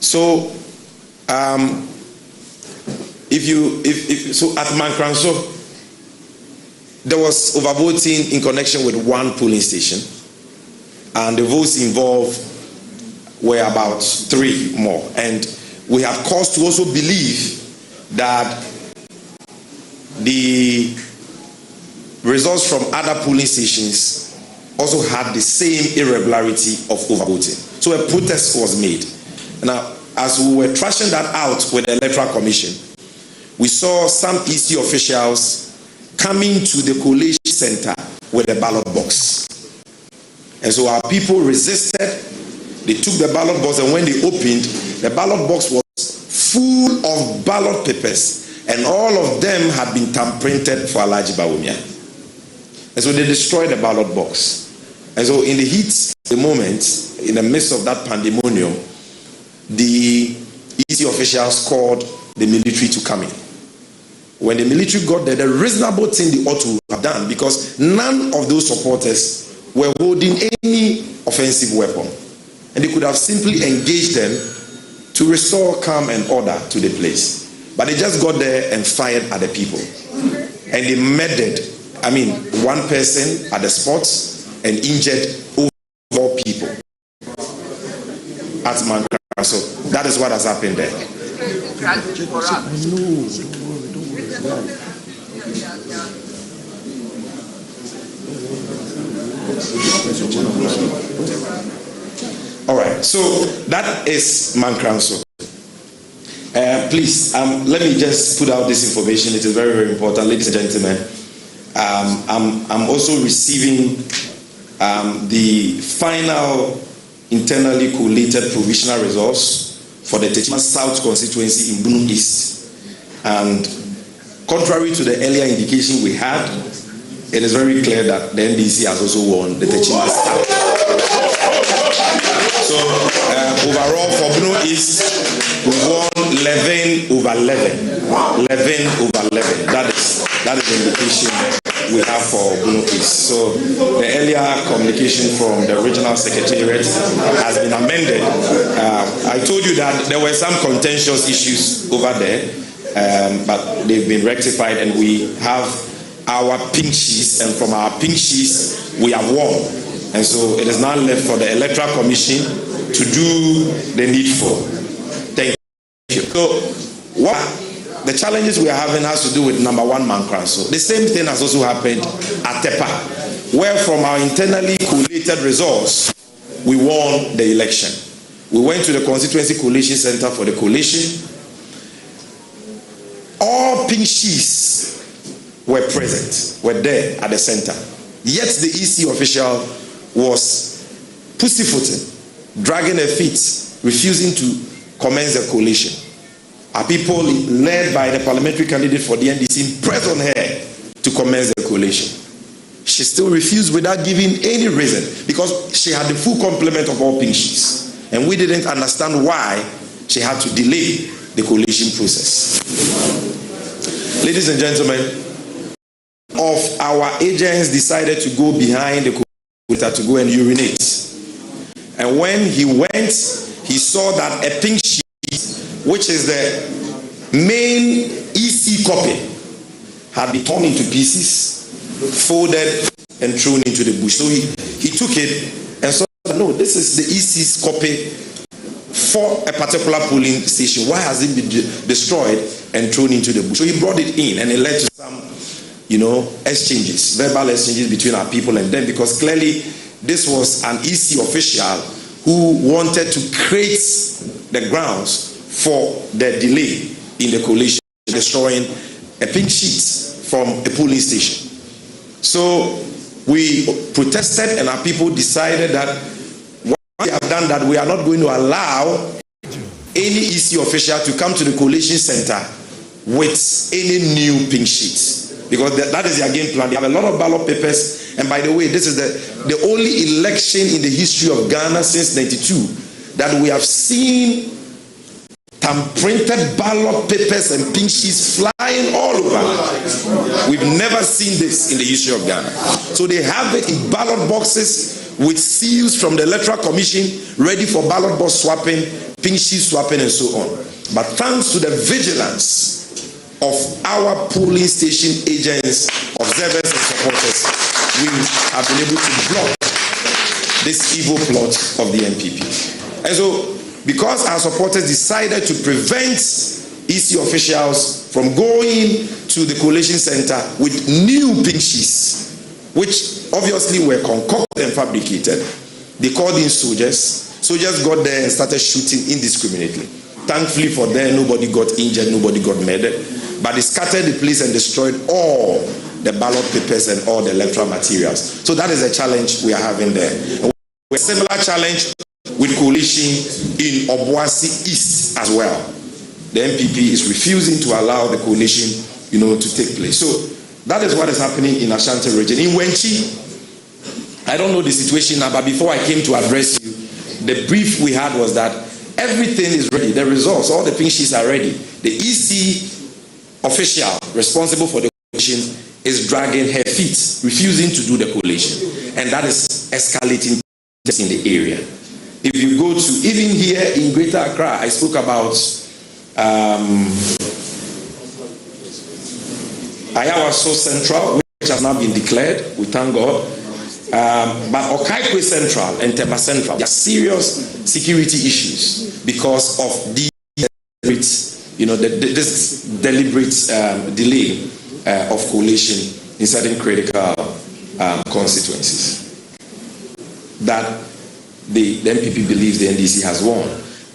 So, so at Mankranso, there was overvoting in connection with one polling station, and the votes involved were about 3 more. And we have cause to also believe that the results from other polling stations also had the same irregularity of overvoting. So a protest was made. Now, as we were trashing that out with the Electoral Commission, we saw some EC officials coming to the collation center with a ballot box. And so our people resisted. They took the ballot box, and when they opened, the ballot box was full of ballot papers, and all of them had been thumb-printed for Alhaji Bawumia. And so they destroyed the ballot box. And so in the heat, the moment, in the midst of that pandemonium, the EC officials called the military to come in. When the military got there, the reasonable thing they ought to have done, because none of those supporters were holding any offensive weapon, and they could have simply engaged them to restore calm and order to the place. But they just got there and fired at the people. And they murdered, one person at the spot and injured over 4 people at Mankranso. So that is what has happened there. All right, so that is Mankranso. Please, let me just put out this information. It is very, very important, ladies and gentlemen. I'm also receiving the final internally collated provisional results for the Techima South constituency in Bunu East. And contrary to the earlier indication we had, it is very clear that the NDC has also won the Techima South. So overall for Bunu East, we won 11/11. 11/11. That is the indication we have for Bunu East. So the earlier communication from the regional secretariat has been amended. I told you that there were some contentious issues over there, but they've been rectified, and we have our pink sheets, and from our pink sheets we have won. And so it is now left for the Electoral Commission to do the needful. Thank you. So what the challenges we are having has to do with number one, Mankranso. The same thing has also happened at Tepa, where from our internally collated results, we won the election. We went to the Constituency Coalition Center for the coalition. All pink sheets were present, were there at the center. Yet the EC official was pussyfooting, dragging her feet, refusing to commence the coalition. Our people, led by the parliamentary candidate for the NDC, pressed on her to commence the coalition. She still refused without giving any reason, because she had the full complement of all pink sheets. And we didn't understand why she had to delay the coalition process. Ladies and gentlemen, of our agents decided to go behind the coalition to go and urinate. And when he went, he saw that a pink sheet, which is the main EC copy, had been torn into pieces, folded, and thrown into the bush. So he took it and saw, no, this is the EC's copy for a particular polling station. Why has it been destroyed and thrown into the bush? So he brought it in, and it led to some, exchanges, verbal exchanges between our people and them, because clearly this was an EC official who wanted to create the grounds for the delay in the coalition, destroying a pink sheet from a polling station. So we protested, and our people decided that once we have done that, we are not going to allow any EC official to come to the coalition center with any new pink sheets, because that is their game plan. They have a lot of ballot papers, and by the way, this is the only election in the history of Ghana since '92 that we have seen printed ballot papers and pink sheets flying all over. We've never seen this in the history of Ghana. So they have it in ballot boxes with seals from the Electoral Commission, ready for ballot box swapping, pink sheet swapping, and so on. But thanks to the vigilance of our polling station agents, observers, and supporters, we have been able to block this evil plot of the NPP. And so, because our supporters decided to prevent EC officials from going to the coalition center with new pink sheets, which obviously were concocted and fabricated, they called in soldiers. Soldiers got there and started shooting indiscriminately. Thankfully for them, nobody got injured, nobody got murdered, but they scattered the place and destroyed all the ballot papers and all the electoral materials. So that is a challenge we are having there. And a similar challenge with coalition in Obuasi East as well. The NPP is refusing to allow the coalition, to take place. So that is what is happening in Ashanti region. In Wenchi, I don't know the situation now, but before I came to address you, the brief we had was that everything is ready. The results, all the pink sheets are ready. The EC official responsible for the coalition is dragging her feet, refusing to do the coalition. And that is escalating in the area. If you go to, even here in Greater Accra, I spoke about Ayawaso Central, which has now been declared, we thank God. But Okaikwe Central and Tema Central, there are serious security issues because of this deliberate delay of coalition in certain critical constituencies. that the MPP believes the NDC has won.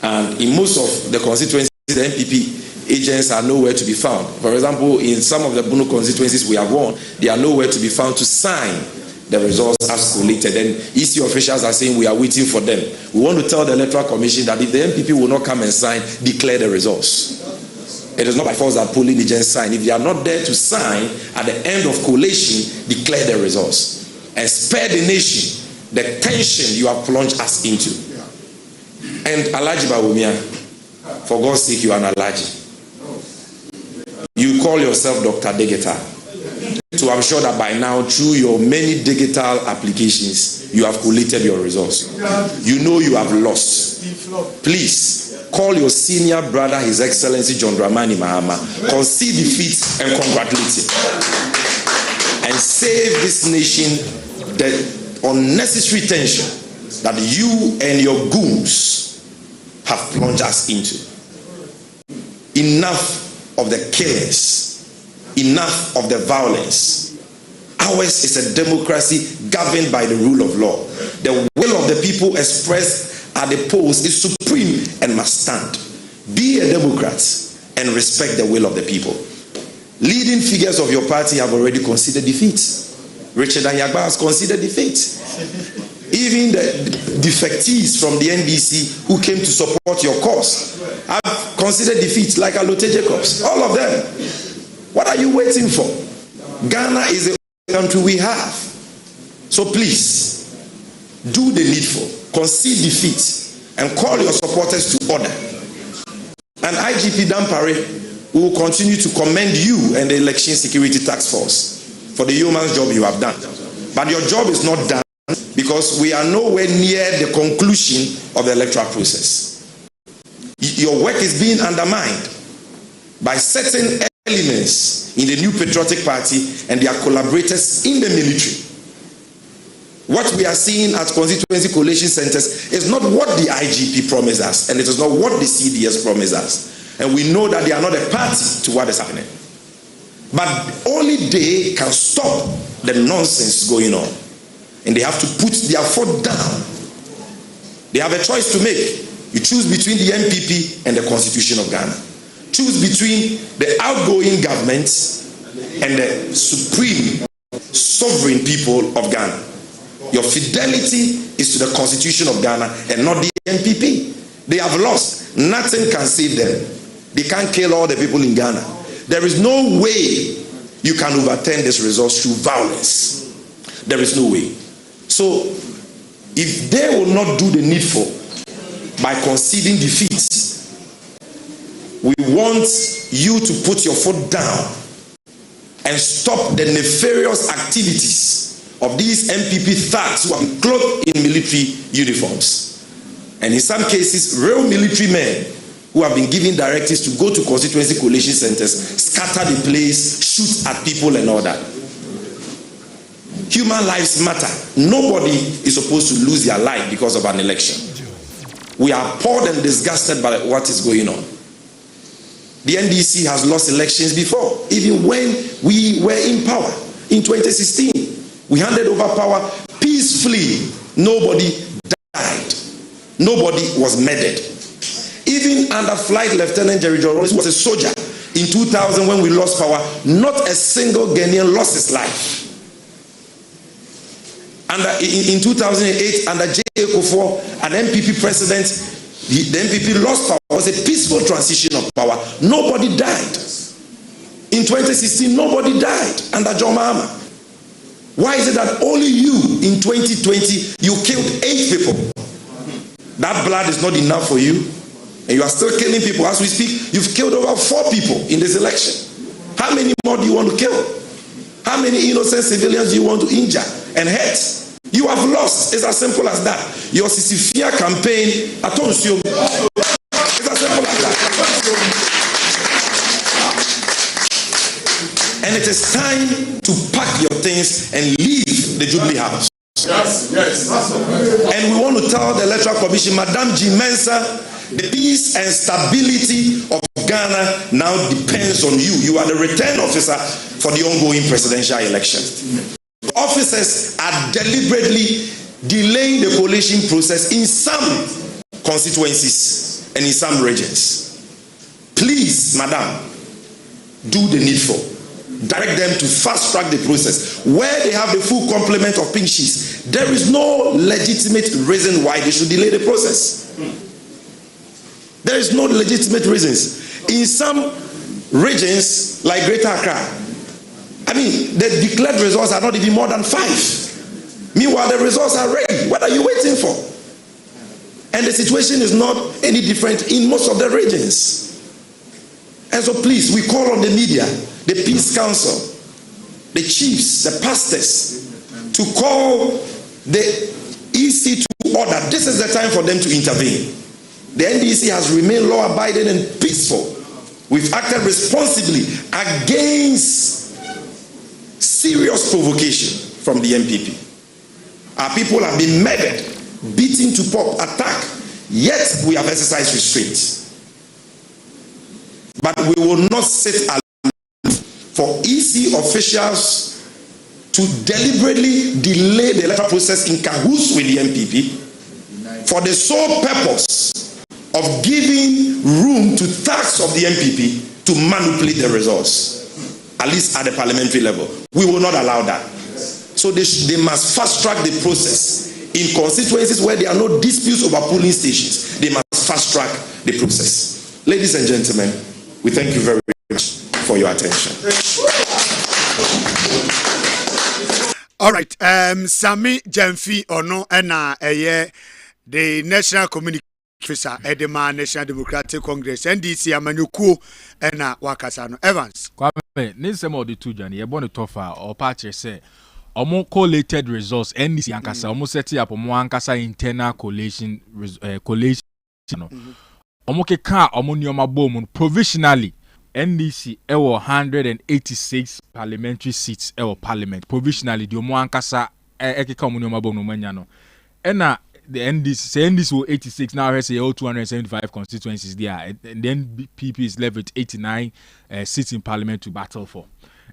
And in most of the constituencies, the MPP agents are nowhere to be found. For example, in some of the Bono constituencies we have won, they are nowhere to be found to sign the results as collated. And EC officials are saying we are waiting for them. We want to tell the Electoral Commission that if the MPP will not come and sign, declare the results. It is not by force that polling agents sign. If they are not there to sign, at the end of collation, declare the results. And spare the nation the tension you have plunged us into. And Alhaji Bawumia, for God's sake, you are an Alhaji. You call yourself Dr. Digital. So I'm sure that by now, through your many digital applications, you have collated your results. You know you have lost. Please, call your senior brother, His Excellency John Dramani Mahama, concede defeat and congratulate him. And save this nation the unnecessary tension that you and your goons have plunged us into. Enough of the killings. Enough of the violence. Ours is a democracy governed by the rule of law. The will of the people expressed at the polls is supreme and must stand. Be a Democrat and respect the will of the people. Leading figures of your party have already considered defeat. Richard Anyagba has considered defeat. Even the defectees from the NDC who came to support your cause have considered defeat, like Alote Jacobs. All of them. What are you waiting for? Ghana is the country we have. So please, do the needful, concede defeat, and call your supporters to order. And IGP Dampare will continue to commend you and the Election Security Task Force for the yeoman's job you have done. But your job is not done because we are nowhere near the conclusion of the electoral process. Your work is being undermined by certain elements in the New Patriotic Party and their collaborators in the military. What we are seeing at constituency collation centers is not what the IGP promised us, and it is not what the CDS promised us. And we know that they are not a party to what is happening. But only they can stop the nonsense going on. And they have to put their foot down. They have a choice to make. You choose between the MPP and the Constitution of Ghana. Choose between the outgoing government and the supreme sovereign people of Ghana. Your fidelity is to the Constitution of Ghana and not the MPP. They have lost. Nothing can save them. They can't kill all the people in Ghana. There is no way you can overturn this result through violence. There is no way. So, if they will not do the needful by conceding defeat, we want you to put your foot down and stop the nefarious activities of these MPP thugs who are clothed in military uniforms. And in some cases, real military men who have been given directives to go to constituency collation centers, scatter the place, shoot at people and all that. Human lives matter. Nobody is supposed to lose their life because of an election. We are appalled and disgusted by what is going on. The NDC has lost elections before, even when we were in power. In 2016, we handed over power peacefully. Nobody died. Nobody was murdered. Even under Flight Lieutenant Jerry John Rollins was a soldier. In 2000, when we lost power, not a single Ghanaian lost his life. In 2008, under J.A. Kufuor, an MPP president, the MPP lost power. It was a peaceful transition of power. Nobody died. In 2016, nobody died under John Mahama. Why is it that only you, in 2020, you killed 8 people? That blood is not enough for you? And you are still killing people as we speak. You've killed over 4 people in this election. How many more do you want to kill? How many innocent civilians do you want to injure and hurt? You have lost. It's as simple as that. Your Sisifia campaign, attention. It's as simple as that. And it is time to pack your things and leave the Jubilee House. Yes. And we want to tell the Electoral Commission, Madam G. Mensah, the peace and stability of Ghana now depends on you. You are the return officer for the ongoing presidential election. Officers are deliberately delaying the coalition process in some constituencies and in some regions. Please, madam, do the needful. Direct them to fast track the process. Where they have the full complement of pink sheets, there is no legitimate reason why they should delay the process. There is no legitimate reasons. In some regions, like Greater Accra, I mean, the declared results are not even more than 5. Meanwhile, the results are ready. What are you waiting for? And the situation is not any different in most of the regions. And so please, we call on the media, the Peace Council, the chiefs, the pastors, to call the EC to order. This is the time for them to intervene. The NDC has remained law-abiding and peaceful. We've acted responsibly against serious provocation from the MPP. Our people have been murdered, beaten to pulp, attacked, yet we have exercised restraint. But we will not sit alone for EC officials to deliberately delay the electoral process in cahoots with the MPP for the sole purpose of giving room to thugs of the MPP to manipulate the results, at least at the parliamentary level. We will not allow that. So they must fast track the process. In constituencies where there are no disputes over polling stations, they must fast track the process. Ladies and gentlemen, we thank you very much for your attention. All right, Sami Jamfi Ono ena the National Communication Officer Edema National Democratic Congress NDC Amanyuku ena Wakasano Evans. Kwame, nisema odi tujani yebone tofa or patche say omo collated results NDC ankasa omo seti up omo ankasa internal collation omo keka omo nyoma bom provisionally NDC ewo 186 parliamentary seats ewo parliament provisionally the omo ankasa ekeka omo nyoma bom no manya no ena the NDC were 86 now has 275 constituencies there and then PP is left with 89 seats in parliament to battle for.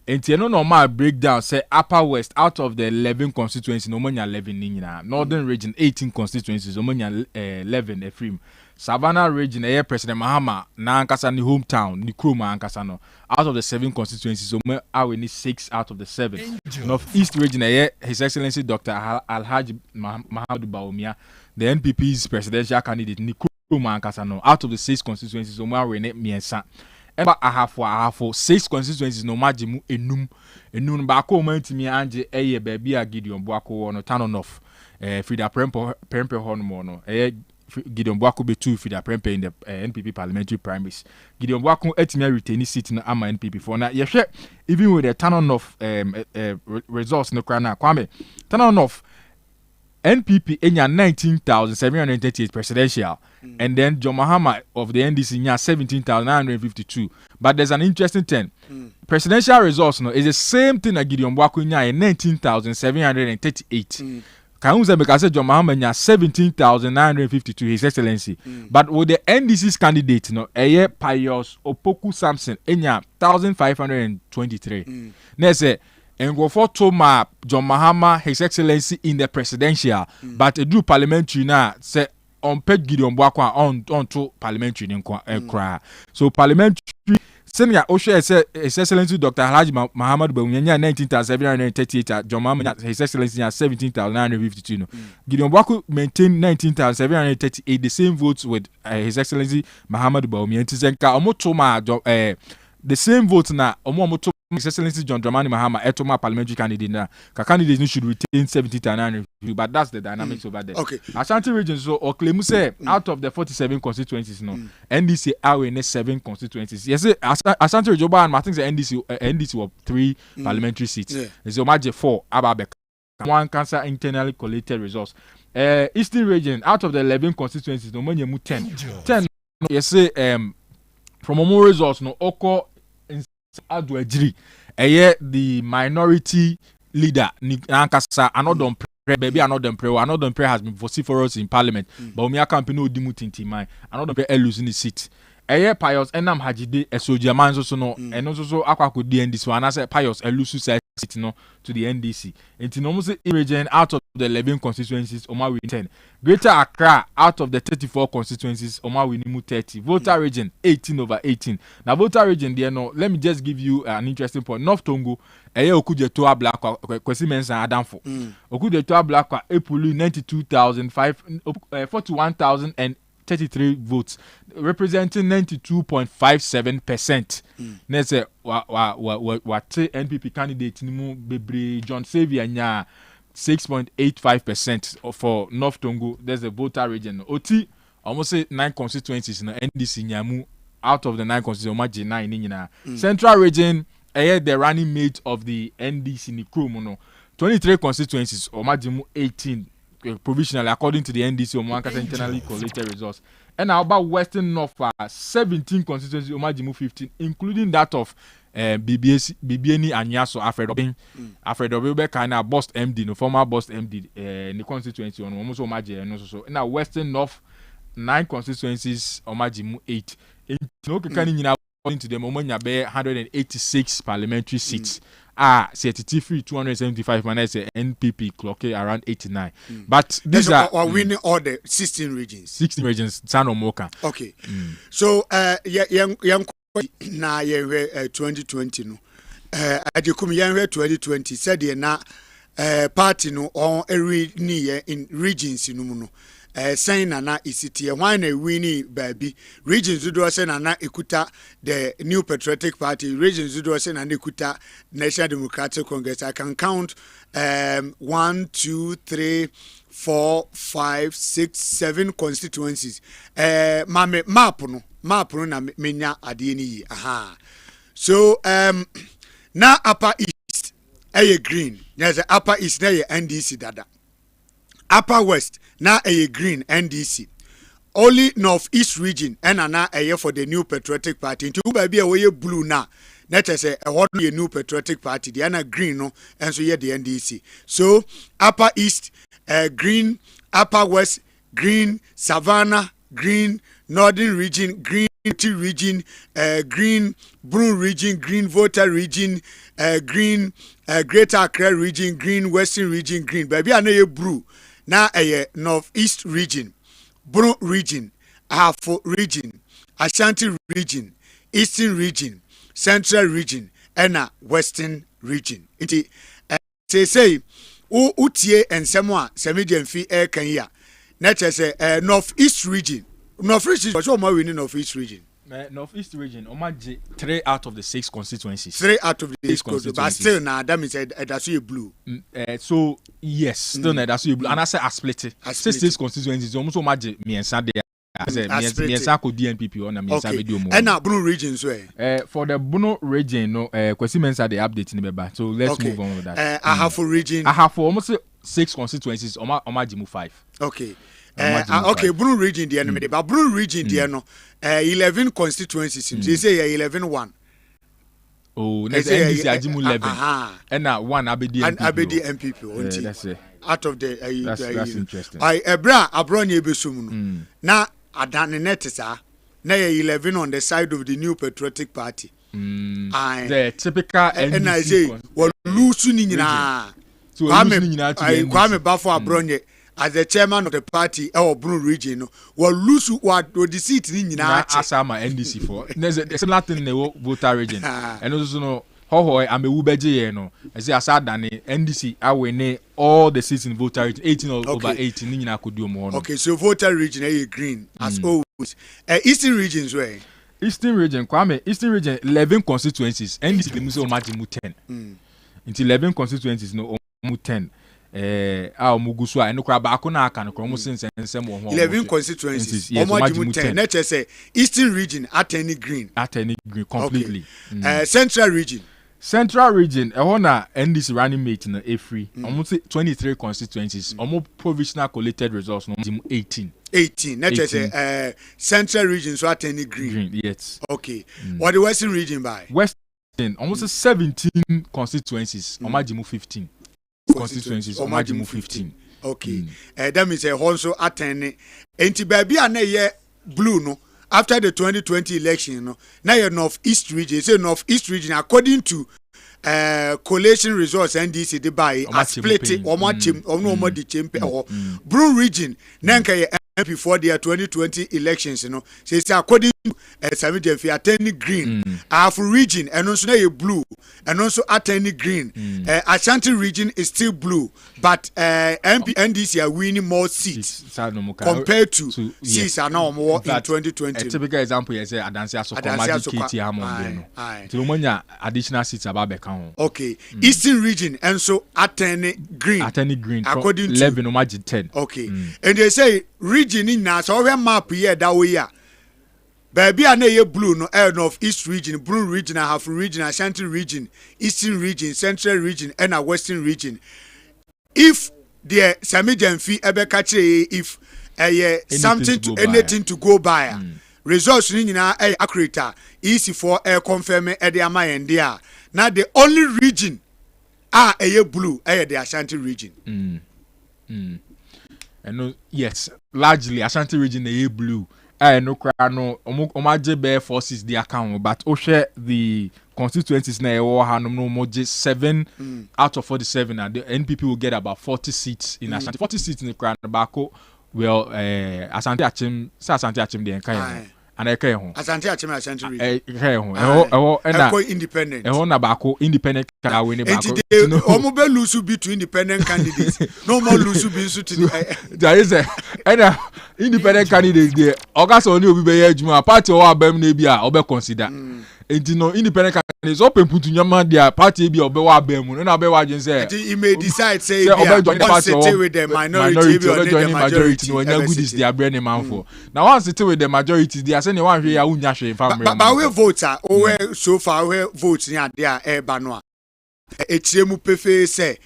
And no normal breakdown say Upper West out of the 11 constituencies no manya 11 in Northern region 18 constituencies no manya 11 Ephraim. Savannah region President Mahama na ankasa ni hometown ni Kroma ankasa no out of the 7 constituencies so we need 6 out of the 7. Northeast region His Excellency Dr. Alhaji Mahmoud Bawumia the NPP's presidential candidate ni Kroma ankasa no out of the 6 constituencies so we need miensa. Eba ahafo 6 constituencies no majimu enum ba ko mantimi anje baby a Gideon Boako no Tanonof Frida Prempe hono no Gideon Boako be 2 Frida Prempe in the NPP parliamentary primaries. Gideon Boako etimi retain seat na ama NPP for na yehwe even with the Tanonof results no kra na Kwame Tanonof NPP enya 19,738 presidential and then John Mahama of the NDC nya 17,952. But there's an interesting thing. Presidential results no is the same thing that Gideon Boako nya 19,738. Can you say because John Mahama nya 17,952 His Excellency. But with the NDC's candidate no Pius Opoku Samson enya 1,523. Nese and go for Toma John Mahama His Excellency in the presidential, but a do parliamentary now say on pet Gideon Boako on to parliamentary cry. So parliamentary senior Osha His Excellency Dr. Alhaji Muhammad Bawumia 19,738, John Mahama His Excellency 17,952. Gideon Boako maintained 19,738, the same votes with His Excellency Muhammad Bawumia. Tizenka omotoma the same votes na omoto His Excellency John Dramani Mahama etoma parliamentary candidate na candidate should retain 70,900, but that's the dynamics over there. Okay. Ashanti region so or claim say out of the 47 constituencies no NDC are in 7 constituencies. Yes, Ashanti region and I think the NDC were 3 parliamentary seats. So Omaje 4 Ababek. One cancer internally collated results. Eastern region out of the 11 constituencies no money 10. 10 yes say from more results no Oko Adwejiri the minority leader Nankasa another baby another prayer has been vociferous in parliament but Umia campaign no dimutinti mine another prayer losing the seat Pius Enam Hajide Esoja man so no and also akwa ko DND so anase Pius elusu seat no to the NDC. And in almost in region out of the 11 constituencies, Oma win 10. Greater Accra out of the 34 constituencies, Oma win 30. Voter region 18/18. Now voter region there no. Let me just give you an interesting point. North Tongo, Okujetua Black Kwesi Mensah Adamfo. Okujetua Black Epulu 41,033 votes, representing 92.57%. Let's say what NPP candidate Nimu Bebre John Xavier nya 6.85% for North Tongo. There's the voter region. Oti almost say 9 constituencies na NDC nyamu out of the 9 constituencies, 9 in Central region. The running mate of the NDC ni Krumono 23 constituencies, Omajimu 18 provisionally according to the NDC Omanka internally collated results. And now about Western North 17 constituencies, Omajimu 15, including that of Bibiani Anyaso Alfred Obebe kinda boss MD, no former boss MD the constituency on almost Omaji and so. Now Western North 9 constituencies, Omajimu 8. According to them, Omonya bear 186 parliamentary seats. CTT free 275 minus NPP clock around 89. But these are winning all the 16 regions. 16 regions, Sano Moka. Okay. So young na 2020 no. Ajekum yan 2020 said na party no on every near in regions no. Saying na isiti why winning baby regions do say na ekuta the New Patriotic Party regions do say na ekuta National Democratic Congress. I can count 1 2 3 4 5 6 7 constituencies. Mame map no na menya ade ni aha. So na upper east green. There's a upper east na NDC dada. Upper West na green NDC. Only Northeast region na for the New Patriotic Party. Into baby a blue na. Let us say a New Patriotic Party. The na green no and so the NDC. So Upper East green, Upper West green, Savannah green, Northern region green, region green, Blue region green, Voter region green, Greater Accra region green, Western region green. Baby na blue. Na Northeast region, Bro region, Ahafo region, Ashanti region, Eastern region, Central region, and Western region. Iti say utie and semwa semedian fi Kenya. Nature say Northeast region. Northeast region, what's all my winning Northeast region? Northeast region, Omaji 3 out of the 6 constituencies. 3 out of the 6 constituencies. But still now that means that's you blue. So yes, still that's you blue. And I say I split it. 6 constituencies almost Omaji miensa there. Miensa ko DNPP on miensa video more. And now Bruno region so for the Bruno region no kwesi mensa the update ni beba. So let's move on with that. Ahafo region. Ahafo almost 6 constituencies. Omaji move 5. Okay. Okay, Blue region the enemy, but Blue region the no 11 constituencies. They say 11-1. Oh, let's say Ajimu 11. And now 1 Abedi MPP. That's it. Out of the that's interesting. Abron Yebesum. Now Adane Netisa, na 11 on the side of the New Patriotic Party. The typical and I say, well, losing na. Kwame Bafo Abronye. As the chairman of the party, our Bruno region, will lose what the seat in Asama NDC for. There's a similar thing in the voter region. And also, no, I'm a Ubeji, no. As I said, NDC, I will all the seats in voter region, 18 over 18, I could do more. Okay, so voter region, green, as always. Eastern regions, where? Eastern region, Kwame, Eastern region, 11 constituencies. NDC, the Muslim Majimu 10. Into 11 constituencies, no, 10. Muguswa and Krabakuna can promotions and some 11 constituencies. Omajimu 10. Let's say Eastern region at any green completely. Central region. Central region, a NDC running mate in a free. Almost 23 constituencies. Almost provisional collated results. 18. Let's say Central region so at any green. Yes. Okay. What the Western region by? Western almost 17 constituencies. Omajimu 15. Constituencies Omajimu 15. Okay. That means also attend. Enti baby ane ye blue no. after the 2020 election, you know, now your North-East region, say North-East region, according to collation results NDC they buy a split or more team or no more the champion or Blue region nanka MP for their 2020 elections, you know, says according to Sami Jeff attending green, Afro region and also a blue and also attending green. Ashanti region is still blue, but MP NDC are winning more seats compared to seats are now more in 2020. A typical example is Adansia Soko additional seats about okay, Eastern region and so attending green according to 11 10. Okay, and they say region in now so we map here that way ya baby a na blue no air of East region, blue region, half region, Ashanti region, Eastern region, Central region and a Western region. If the Sami Jenfi ebe catch if anything to go by results ni na accurate easy for confirm e dey am there. Now the only region blue the Ashanti region. And yes, largely Ashanti region blue. No no omaje bear forces the account, but share the constituencies na no more 7 out of 47 and the NPP will get about 40 seats in Ashanti. 40 seats in the crown Bako well Ashanti Achim the Enkai and Ashanti Ashanti region independent na Bako independent can win Bako omobe lose be to independent candidates no more lose be to there is a independent candidates there oga so ni obi be ejuma party o abem na bia obe consider enti no independent candidates open put nyama dia party bia obe wa abem na obe wa gen say he may decide say bia sit with the minority or join majority no nya good is their brain man for now once sit with the majority they say ne wan hwe ya unya hwe family but we vote we so far we vote ni ade a ba no a etiremu pefe say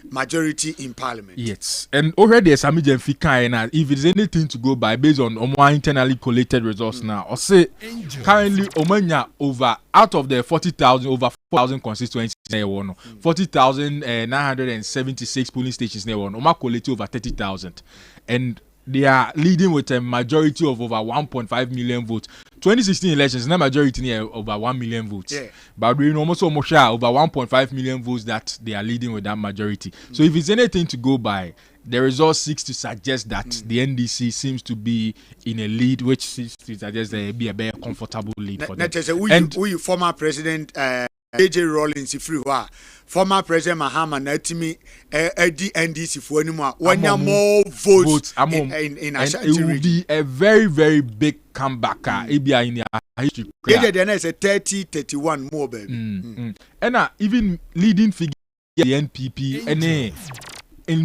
majority in parliament. Yes, and already Sami Jenfi kind if it's anything to go by based on more internally collated results now, or say currently Omanya over out of the 40,000 over 4,000 constituencies 40,976 polling stations Oma collected over 30,000 and they are leading with a majority of over 1.5 million votes. 2016 elections, na majority near over 1 million votes. Yeah. But we almost over 1.5 million votes that they are leading with that majority. So if it's anything to go by, the result seeks to suggest that the NDC seems to be in a lead, which seems to suggest there be a very comfortable lead for them. We former President AJ Rawlings free former President Mahama Natimi NDC for anymore. One more votes in Ashanti region. It will be a very, very big comeback. ABI in history. Then it's a 30-31 more baby. And even leading figure the NPP and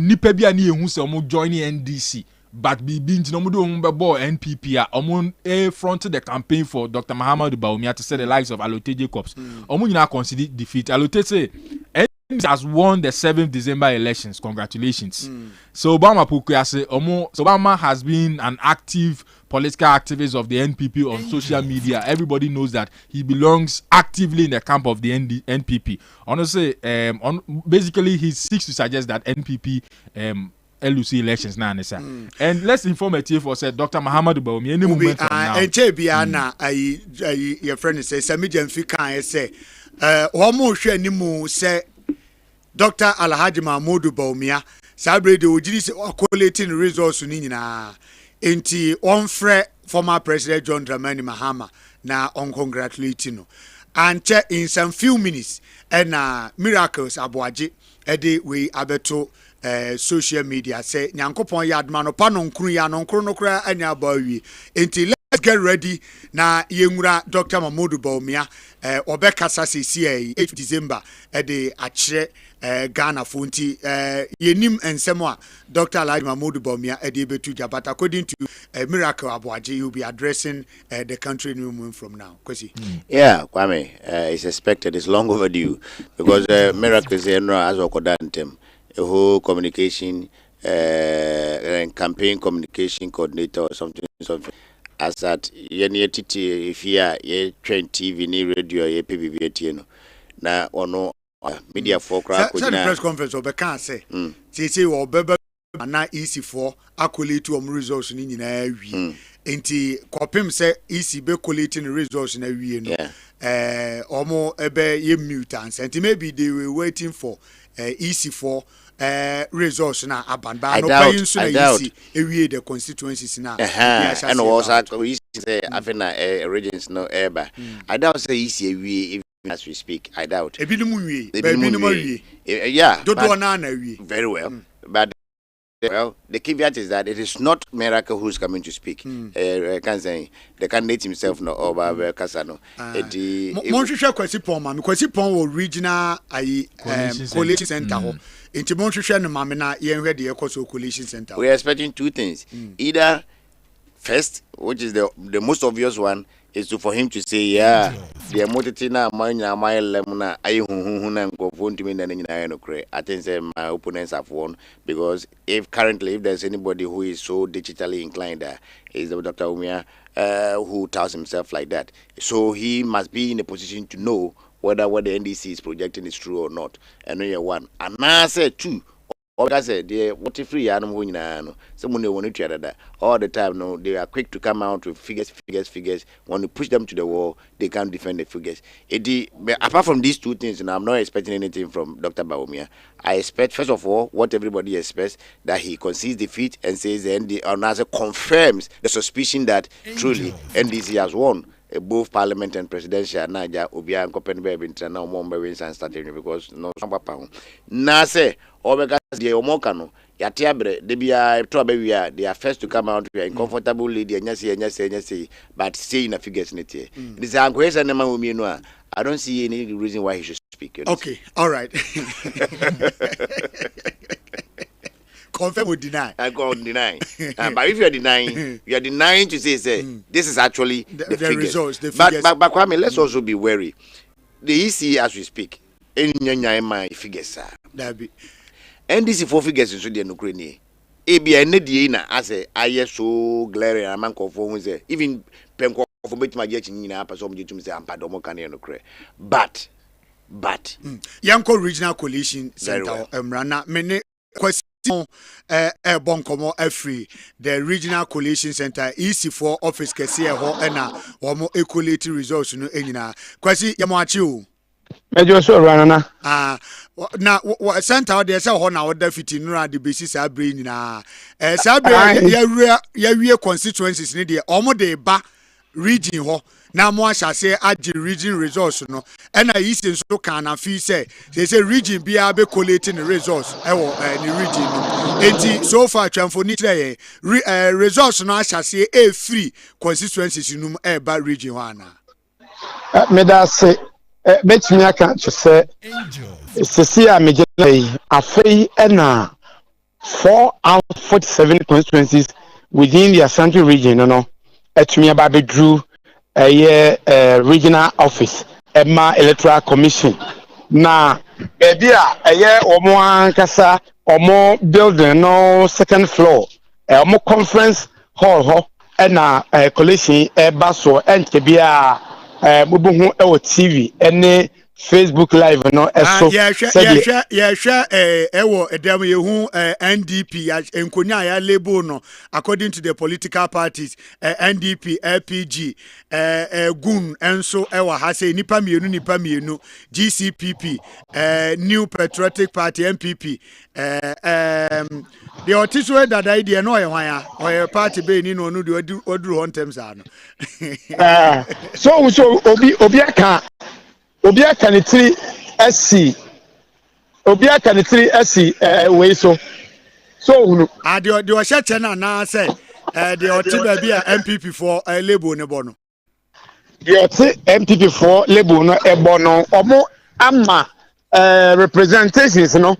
nipa bi ani ehun se omo join NDC. But bibi nti no mudo mbebo NPP a omo front the campaign for Dr. Muhammad Bawumia to say the likes of Alote Jacobs. Omo nyina consider defeat. Alote say NDC has won the 7th December elections. Congratulations. So Obama say Obama has been an active political activist of the NPP on social media. Everybody knows that he belongs actively in the camp of the NPP. Honestly, basically he seeks to suggest that NPP LUC elections now, and let's inform a for said Dr. Muhammad Bawumia any moment from now. Your friend says Sami Jenfi kan say omo hwe animu say Dr. Alhaji Mahmoud Bawumia sabre de ojiri say collating results ni nyina enti on frɛ former President John Dramani Mahama na on congratulating no and in some few minutes and miracles Aboagye ede we abeto social media say nyankopon yadma no pa no nkru ya no nkru no kra anya bawi enti let's get ready na yenwura Dr. Mahmoud Bawumia obekasa sesi 8 December ede akire Ghana fonti yenim ensemo a Dr. Alhaji Mahmoud Bawumia ede betu jabat according to Miracle Aboagye he will be addressing the country new movement from now. Kwesi. Yeah, Kwame, it's expected, it's long overdue because Miracle is as okodantem a whole communication campaign communication coordinator or something as that if you train TV ni radio ye PBB na ono media for crowd press conference or can say say or bebe na EC4 accolate results ni nyina wi enti kopem se EC be collate results na wi no omo ebe ye mutants enti maybe they were waiting for EC4 results na abanba no payin so na EC ewie the constituencies na and also EC say afena regions no eba I doubt say EC ewie as we speak. I doubt. Yeah, very well. But well, the caveat is that it is not Miracle who's coming to speak. Can say the candidate himself no over Casano. Montreal Kwesi regional coalition center. Into Montreal no mamena yenwe the coalition center. We are expecting two things. Either first, which is the most obvious one, is for him to say, yeah, the motitina my lemuna and go phone to me and I think my opponents have won because if there's anybody who is so digitally inclined, is the Dr. Umia who tells himself like that. So he must be in a position to know whether what the NDC is projecting is true or not. And then one. And now I said two. Like I said, they what if free animal someone they want to that all the time. No, they are quick to come out with figures. When you push them to the wall, they can't defend the figures. Apart from these two things, and I'm not expecting anything from Dr. Bawumia. I expect first of all what everybody expects, that he concedes defeat and says the NDC confirms the suspicion that truly NDC has won. Both parliament and presidential Naja Ubia and Copenhagen internal moments and starting because no papa. Nase Omega the Omokano, Yatiabre, they are first to come out here in comfortable lady and yes, but saying a figures in it. This is a question I don't see any reason why he should speak. Okay, all right. Confirm or deny? I go on deny. But if you are denying to say this is actually the figures. Results, the figures. But Kwame, let's also be wary. The EC as we speak, my figures are. NDC 4 figures in Sudan Ukraine. ABN as a so glaring a man for even Penco for bet my jet in a person to say Ampadomo can but Yanko Regional Coalition Center Rana many questions. Bonkomo free the regional coalition center EC4 office kesi ho na omo equality results no enyina kwasi yamachi o mejo so rana na center there say ho na order fiti no the basis abre nyina sabre ya wie constituencies ni de omo de ba region ho na mo ahase agi region results no na yisin so kan na fi say region bia be collating results wo ni region no enti so far twamfo ni tire results no ahase free constituencies no ba region ho ana me da say betimi aka to say sisi a me gele afei na 4 out of 47 constituencies within the Ashanti region no etumi aba be drew regional office Emma Electoral Commission na baby omo ankasa omo building no second floor omo conference hall ho na collection baso ente bia mubuhu TV ene Facebook live no eso ewo edam yehu NDP enkonya ya label no according to the political parties NDP LPG gun enso ewa ha say nipa mienu GCPP New Patriotic Party MPP the otiswe that idea no ehwan ya party be ni no de oduru hontem sa no so obi aka ni 3 SC obiaka ni 3 SC we so unu the osheche na say the otiba bia MPP for label ne bono the MPP for label no bono omo ama representations no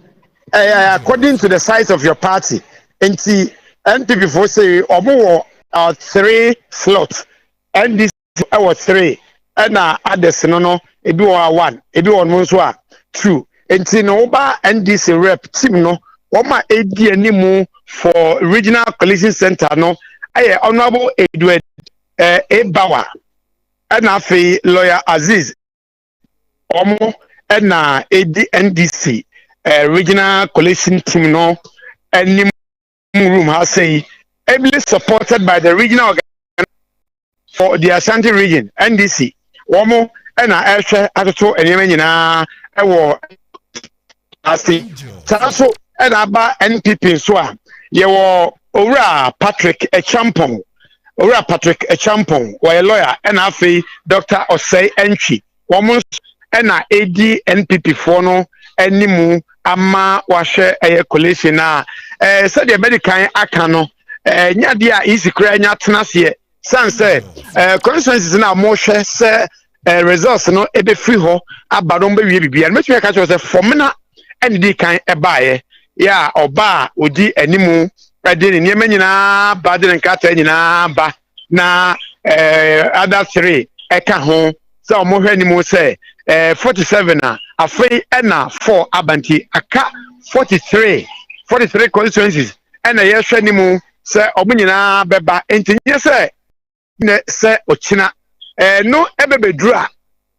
according to the size of your party enti MPP for say omo 3 slots and this was 3 and others no ebi wa 1 ebi won mo so a 2 enti no ba NDC rep team no woma edi animu for regional coalition center no aye honorable Edward Ebawa na afi lawyer Aziz omo na edi NDC regional coalition team no animu room has say heavily supported by the regional organization for the Ashanti region, NDC. Womo and I atoto enyemen nyina ewo ase. Saso and aba NPP so a ye wo Owura Patrick Echampong. Owura Patrick Echampong, a lawyer, and afi Dr. Osei Entry. Womo and AD NPP for no animu ama wahwe collation na said the medical akano nya dia easy kra nya tenase sanse consensus na mo hwe se results no ebe free ho abadon be wie bibia metwe ka cho se fomna andi kan ebaaye ya oba odi animu ade ne nyema nyina ba de nkata nyina ba na other three eka ho se o mo hwe animu se 47 na afei na 4 abanti aka 43 constituencies na yehwe ni mu se omunyina beba entinye se ne se ochina no ebebedura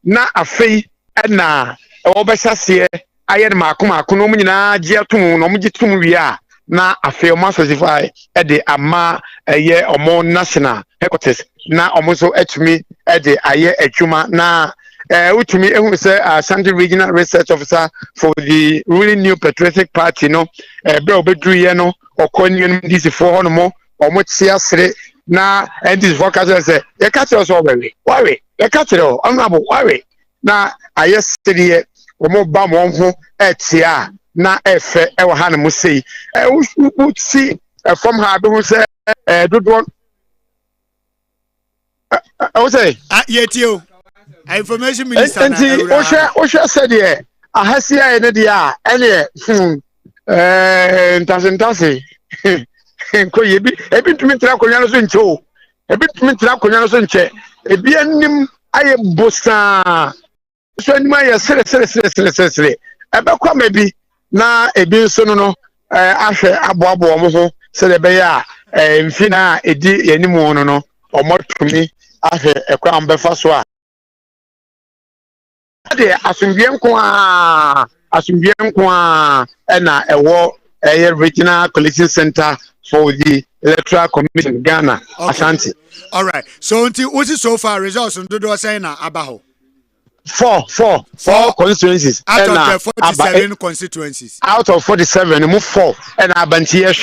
na afei na obesase aye na maako no omunyina giatum no omugitum wi a na afei omo specify de ama ye omo national headquarters na omo so etumi de aye adwuma na utumi ehun say Ashanti Regional Research Officer for the ruling New Patriotic Party no bre obedru ye no okoni DC for hono mo omo tiasre na this forecast say ye catch us worry ye catch it honorable worry na ayesiri omo ba mo ho etia na efe e wa hanu sei uti from ha be hu say dodo I say yetio information minister na Osha said here ahasia ene dia ene ntase ko yebi ebi tumi tra konya no so nche o ebi tumi tra konya no so nche ebi anim aye bosa so anim aye sere ebe kwa mebi na ebi nso no ahwe aboabo mo ho sere be ya mfina edi yanim no omotumi ahwe ekwa mbefa so a ade asumbian kwa na ewo regional collection center for the electoral commission Ghana. Okay. Ashanti. All right, so until what is so far results on do saying na abaho 4 constituencies out of the 47 constituencies out of 47 move 4 and abanti ye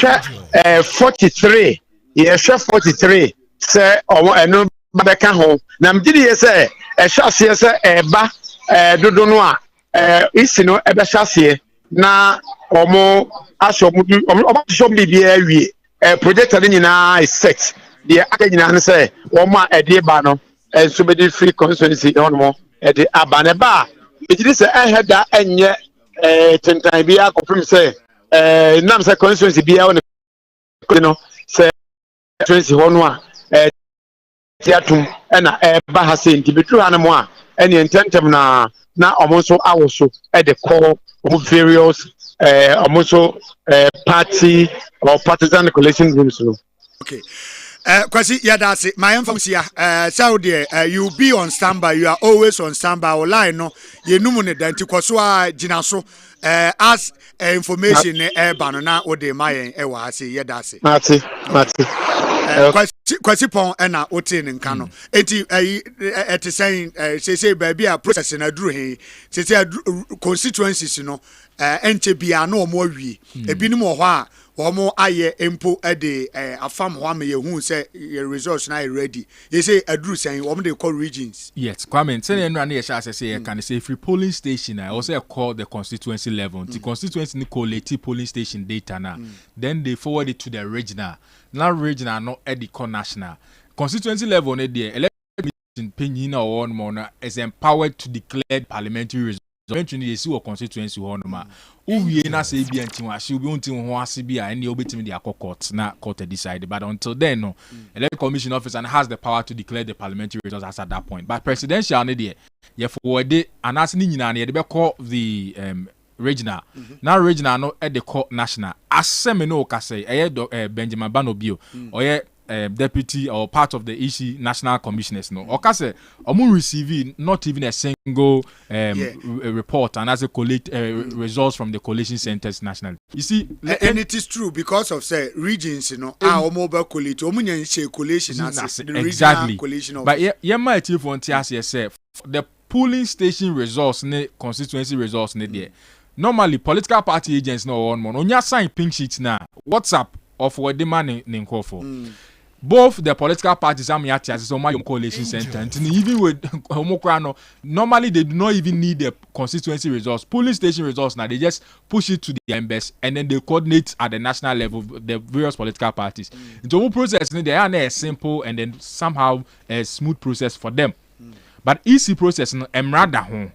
43 ye 43 say eno babeka ho na mgidi ye say ehwase say eba dodo no a isi no ebe hwase na omo ashomudu omo bibia awie project ani nyina is set the aka nyina ne say omo a ede ba no so be the free constituency no ede abane ba ejidi say eheda enye tentan bia koprim say nam say constituency bia won no say constituency hono a tiatum na ba ha say ntibetru hanamo a any intentem na omonso awoso e de call various omonso party or partisan coalition groups. Okay. Kwasi yadase my information Saudi you be on standby, you are always on standby online no ye numu ne danti kwaso a gina so as information ba no na ode mayen e wa ase yadase mati kwasi pon na ote ne nka no enti ete saying say baby a process na duru he say constituencies no enche bia na omo awie ebinim ho a omo aye empo de afam ho am ye hu say your results na ready you say aduru saying omo dey call regions. Yes, Kwame, say no na ye sha say can say free polling station I also call the constituency level. The constituency collate polling station data na then they forward it to the regional. Now regional no edicon national constituency level ne there election penny na one more is empowered to declare parliamentary results. Eventually you see what constituency ho no ma uwie na say bi anti wa she obi unti ho ase bi a ene obetimi de court na court decide, but until then no electoral commission officer has the power to declare the parliamentary results as at that point. But presidential ne there you forward it and as ni nyina na be call the regional. Now regional no at the court national. Aseme no ka say Benjamin Banobio or deputy or part of the EC national commissioners no or say omu receive not even a single report and as a collate results from the collation centers nationally. You see, and it is true because of say regions, you know, our mobile collate omu nyan collation as the regional collation of. But yeah my chief on TS say the polling station results ne constituency results ne there. Normally political party agents no one more. Onya sign pink sheets na WhatsApp of what demand in call for. Both the political parties and my coalition center and even with Homokrano, normally they do not even need the constituency results, polling station results now, they just push it to the members and then they coordinate at the national level the various political parties. The whole process they are a simple and then somehow a smooth process for them. But easy process no emrada home.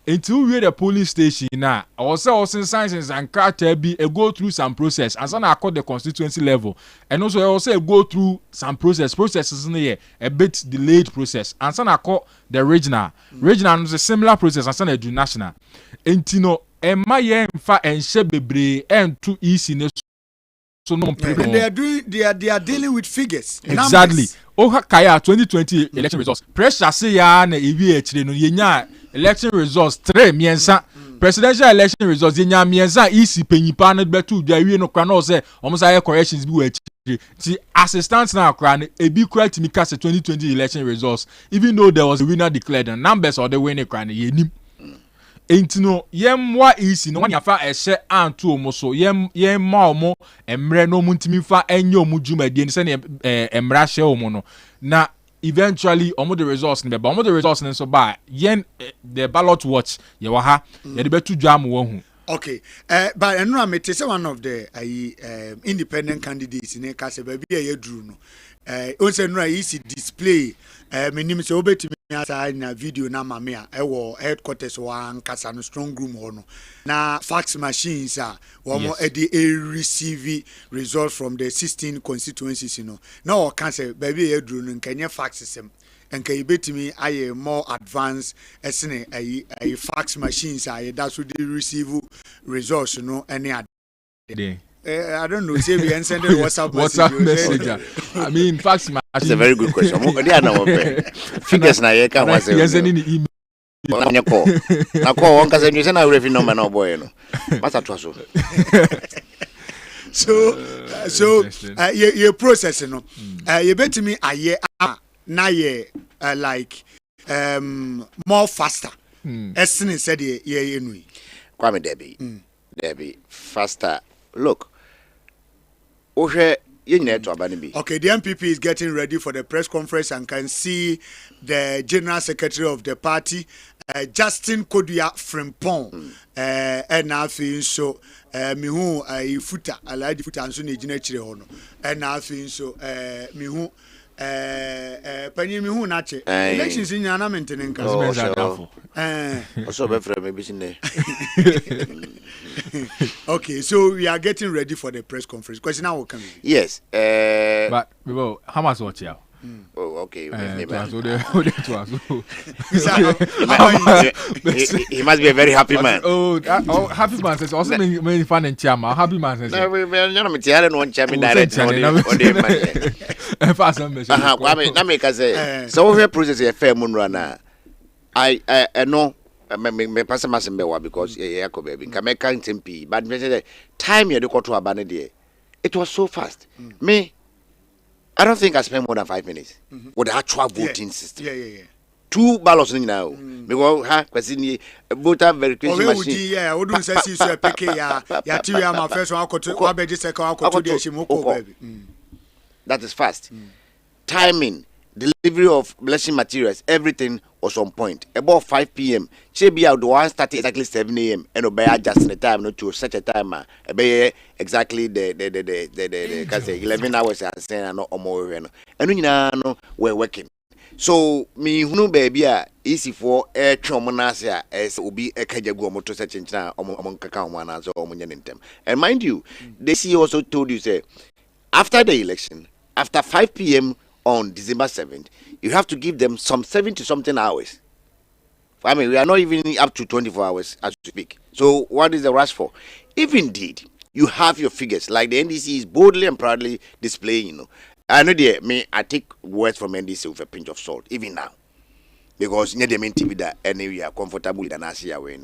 Until we the polling station now, also sciences and character be go through some process, and then I call the constituency level, and also go through some processes in here a bit delayed process, and then I call the regional is a similar process, and then I do national. Intino Emma Yemfa and Shebebre and too easy. So no, and they are dealing with figures. Exactly. Oh, Kaya 2020 election results. Pressure say ya na EVH no yenya election results 3 miensa. Presidential election results yenya miensa isi penyipa na betu dwa wie no kra no say almost aye corrections bi wa chi. Ti assistance na kra na ebi kra timi ka 2020 election results even though there was a winner declared and numbers or the winning kra na yenim. Entino yemwa isi no nyafa ehye anto omo so yemma omo emre no muntimi fa enye omo dwumadie ne se ne emra hye omo no na eventually omo the results ne be omo the results ne so ba yen the ballot watch ye wa ha ye de betu dwa am wo hu. Okay, but I mete say one of the independent candidates in Kase baby ye dru no onse no isi display menim se obetimi asa na video na mame a wo headquarters wa nkasa no strong room ho no na fax machines a wo mo receive results from the 16 constituencies no na o kan say baby ye dru no nkanye fax system enka ibetimi aye more advanced esene a fax machines a that should receive results no any I don't know. Say we send a WhatsApp message. I mean, fax machine. That's a very good question. Figures na ye can was. Yes, any email. Na call. Na call one cause you send a refi number no boy no. Masa twaso. So you process no. You betimi aye na ye like more faster. Esene said ye enui. Kwame Debbie faster. Look, okay, the MPP is getting ready for the press conference and can see the General Secretary of the party, Justin Kodia Frimpong, and I feel so. Mihu Futa, I like the Futa and Sunny Genetri Hono, and I feel so. Mihu Penny Mihu Nache, elections in Yana maintenance. Also, maybe Okay, so we are getting ready for the press conference. Question now will come. Yes. But how much watch you? Oh, okay. He must be a very happy man. Happy man says also many fun and chairman. Happy man says. No, we are not chairman one chairman direct. So we process a fair moon runner. I know. Me pass masembewa because yako baby kameka ntempi but me say time you go to abane it was so fast. Me I don't think I spent more than 5 minutes with the actual voting system. Yeah. 2 ballots now. Me go kwesi voter verification machine. Yeah, we do say so pick ya tiwa ma first one akoto wa be second akoto dey shimoko baby. That is fast. Timing, delivery of blessing materials, everything was on point. About 5 p.m. Shebi out the one started exactly 7 a.m. and obey adjusting the time not to such a time. Obey exactly the 11 hours and saying no more. And we know we're working. So me who baby easy for air trauma as obi a kajago motor such in China among cacao one as or them. And mind you, the CEO also told you say after the election, after 5 p.m. on December 7th, you have to give them some 70 something hours. I mean, we are not even up to 24 hours as we speak. So what is the rush for? If indeed you have your figures, like the NDC is boldly and proudly displaying, I know the me. I take words from NDC with a pinch of salt, even now, because near the main TV that anyway are comfortable than I see away.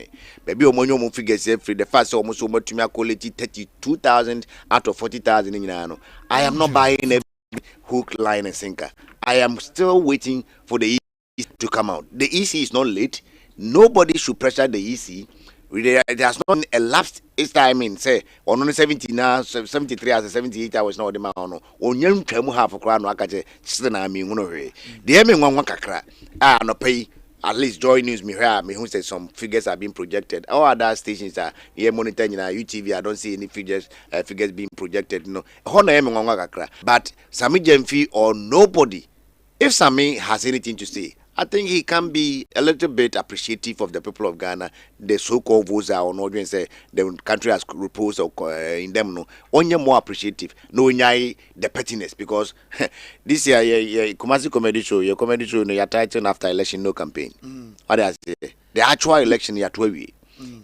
Baby, omonyo figures free. The first almost so much to me quality 32,000 out of 40,000 in Yano. I am not buying every hook, line, and sinker. I am still waiting for the EC to come out. The EC is not late. Nobody should pressure the EC. It has not elapsed. It's time in say on only 70 now, 73 hours, 78 hours now. The man on young Tremu half a crown. Wakaje, Stina, me, one way. The Emmy one kakra. No pay. At least Joy News me here. Me who said some figures are being projected. All other stations are here monitoring UTV. I don't see any figures being projected. No, Hona Emmy one kakra. But Sami Jemfi or nobody. If Sami has anything to say, I think he can be a little bit appreciative of the people of Ghana. The so-called votes are on audience say the country has reposed in them. No, only more appreciative. No, the pettiness because this year, Kumasi comedy show, your comedy show, your title after election, no campaign. What I say, the actual election, you are 12 years.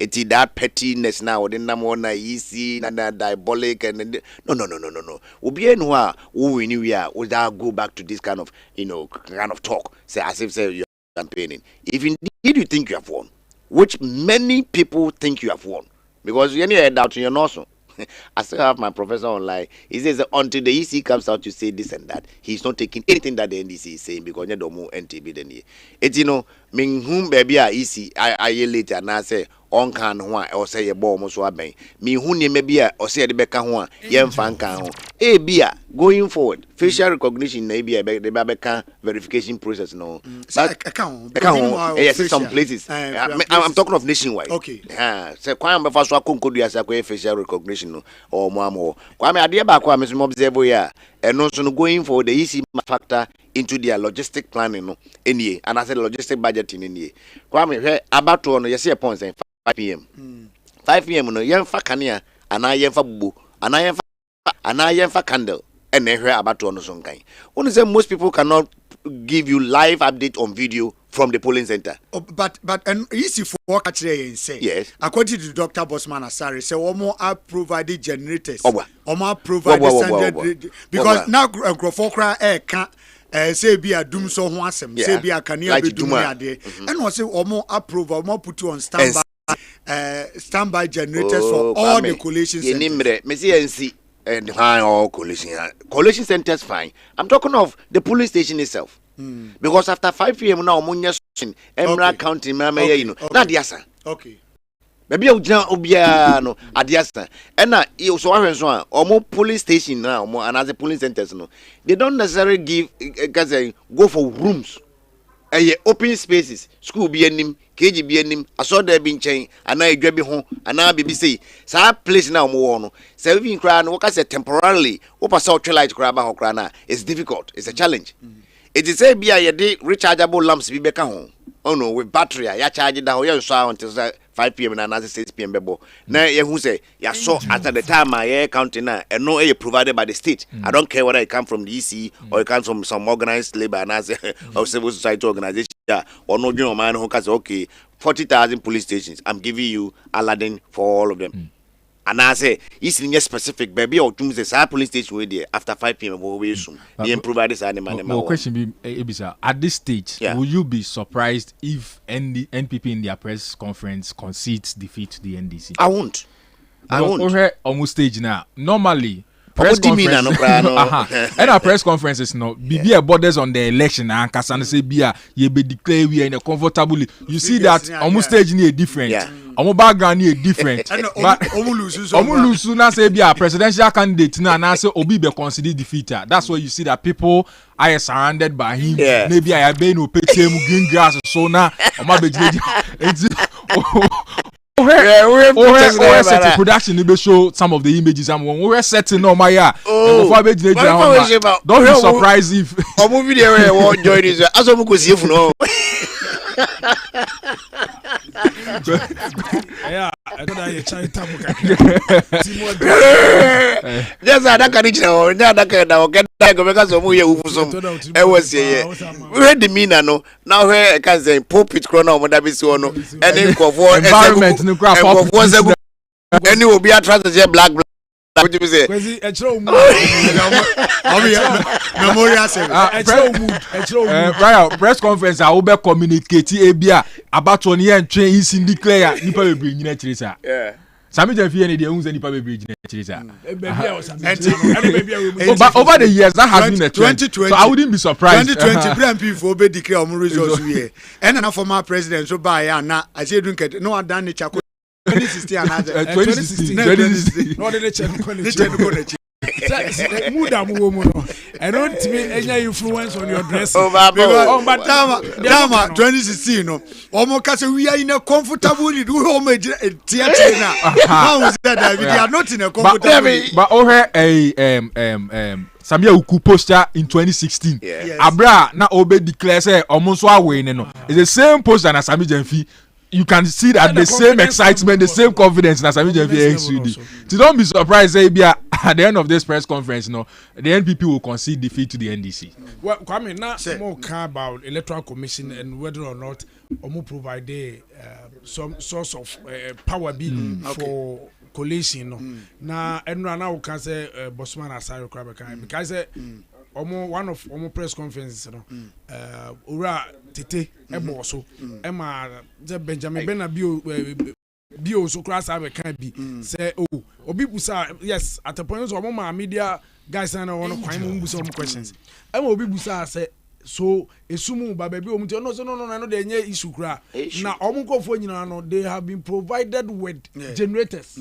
It is that pettiness now. The number one easy and diabolic and no. Ubi enwa we knew we are without go back to this kind of talk. Say as if say you're campaigning. If indeed you think you have won, which many people think you have won, because you head out to your nostril. I still have my professor online. He says until the EC comes out to say this and that, he's not taking anything that the NDC is saying because you don't move NTB then ye. It's me whom baby are EC I later and I say on can one or say a bomb or so me who maybe or say the becca one yem fan can bia going forward facial recognition maybe the babeca verification process no yes some places I'm talking of nationwide. Okay, say Kwame first one could do as a facial recognition or more Kwame Adjei Bohyen is observe here and also going for the EC factor into their logistic planning no any and I said logistic budgeting in ye Kwame about to you see a point saying 5 p.m. 5 p.m. no yemfa kania and I yemfa bubu and I yemfa candle and then hear about to on some kind. Only say most people cannot give you live update on video from the polling center. Oh, but and easy for work actually say yes. According to Dr. Bosman Asari, say Omo are provided generators. Omo provided standard because now Grofokra can't say be a doom so handsome, say be a cania be doom and was Omo approve Omo put you on standby generators for all the coalition centers. And all coalition centers fine. I'm talking of the police station itself. Because after 5 p.m. now, Munya Emra County, Mama, not Yasa. Okay. Maybe Obiano, Adiasa. And now, you so or more police station now, more another police centers. No, they don't necessarily go for rooms. Open spaces, school be him, KG be him, I saw there being chain, and I grab home, and I BBC. So I place now more. So even crown, what I said temporarily, Opa South Light Crabba or Crana is difficult, it's a challenge. It is a be a day rechargeable lamps be back home. Oh no, with battery, I charge it down until 5 p.m. and another 6 p.m. Bebo. Now, who say, ya saw at the time my air counting now, and no air provided by the state. I don't care whether it come from the EC or it comes from some organized labor and or civil society organization or no general man who can say, okay, 40,000 police stations, I'm giving you Aladdin for all of them. And I say, it's in specific, baby, or to say, police station with there after 5 p.m. We soon. The provide this animal. Question be, Ebisa, at this stage, will you be surprised if NPP in their press conference concedes defeat to the NDC? I won't. We're almost stage now. Normally, press conference, and our press conferences no be borders on the election and Kasana say ye be declare we are in a comfortable. You see that almost stage near different. Omo background near different. But omo lose na say be a presidential candidate na say obi be considered defeater. That's why you see that people are surrounded by him. Maybe I be no pay green grass so now omo be we're setting production to show some of the images and when we're setting on my don't be surprised if movie there won't join this as of course if no yeah I don't know you try to just that can reach now that can now get go because of you ufusom I was here we read the meaner no now where I can say pulpit chrono that be so no and then environment no crap and will be a trust to black What do you say? Memorial service. Press conference. I will be communicating ABA about 1 year and train is in declare. Nipa be bring in Chirisa. Yeah. Sami Jefi any the owns and Nipa be bring in Chirisa. Over the years that has been a trend. 2020. So I wouldn't be surprised. 2020 brand people be declare on results here. And an former president so by na I say drink it. No one done it. 2016 another 2016 no dey check I don't mean any influence on your dress. But 2016 no omo ka say we are in a comfortable do home theater now. How is that we are not in a comfortable but Samia Uku poster in 2016. Abra na obe declare say omo so away no. It's the same poster na Sami Jenfi. You can see that the same excitement, the same confidence as Sami Jenfi XUD. So don't be surprised, say, at the end of this press conference, the NPP will concede defeat to the NDC. Well, Kwame, now more care about electoral commission and whether or not Omo provide some source of power for coalition. Now, and now we can say Bosman Asari Krabekai because one of Omo press conferences, Ura Tete Eboso, Emma Benjamin Benabio Bio so class can be say Obibusa yes at the point of Omo media guys and I want to find some questions. Obibusa say so esumu ba baby no they nye issue kra na Omo kofo nyina no they have been provided with generators.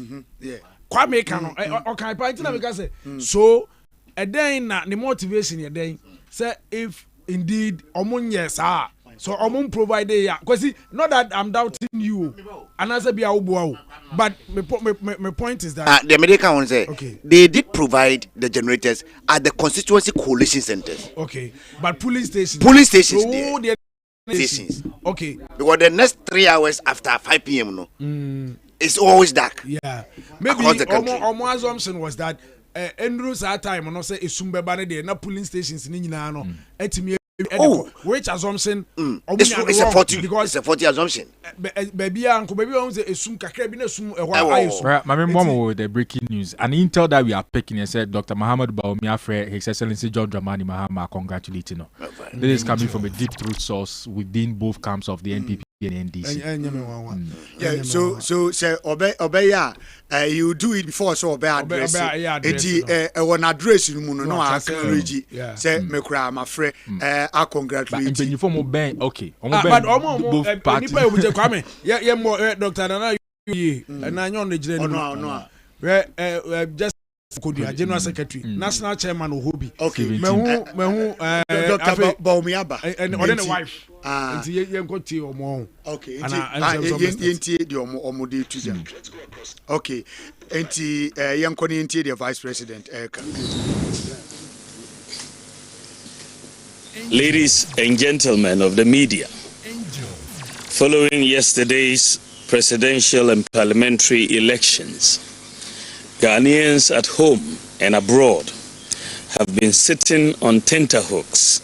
Kwame Kano okay point na because say so and then the motivation you then say if indeed Omun yes so Omun provided because not that I'm doubting you and I say be but my point is that the American one say they did provide the generators at the constituency coalition centers. Okay, but police stations stations. Okay, because the next 3 hours after 5 p.m. it's always dark. Yeah, maybe Omo assumption was that Andrews at time no say esumbe ba ne na polling stations ni nyina no etimi which assumption it's a 40 assumption baby on say esum kakra bi na esum ehwa my mom with the breaking news an intel that we are picking and said Dr. Muhammad Bawumia His Excellency John Dramani Mahama congratulating. This is coming from a deep truth source within both camps of the NPP and NDC. Yeah, so say obey you do it before so obey address it one address you no acknowledge say me kra my friend I congratulate you for obey okay but both parties Kwame yeah more Dr. Nana and I on the just General Secretary, National Chairman of Hobby. Okay, Mehu Dr. Bawumia and the wife. Okay, okay, the Vice President. Ladies and gentlemen of the media, following yesterday's presidential and parliamentary elections, Ghanaians at home and abroad have been sitting on tenterhooks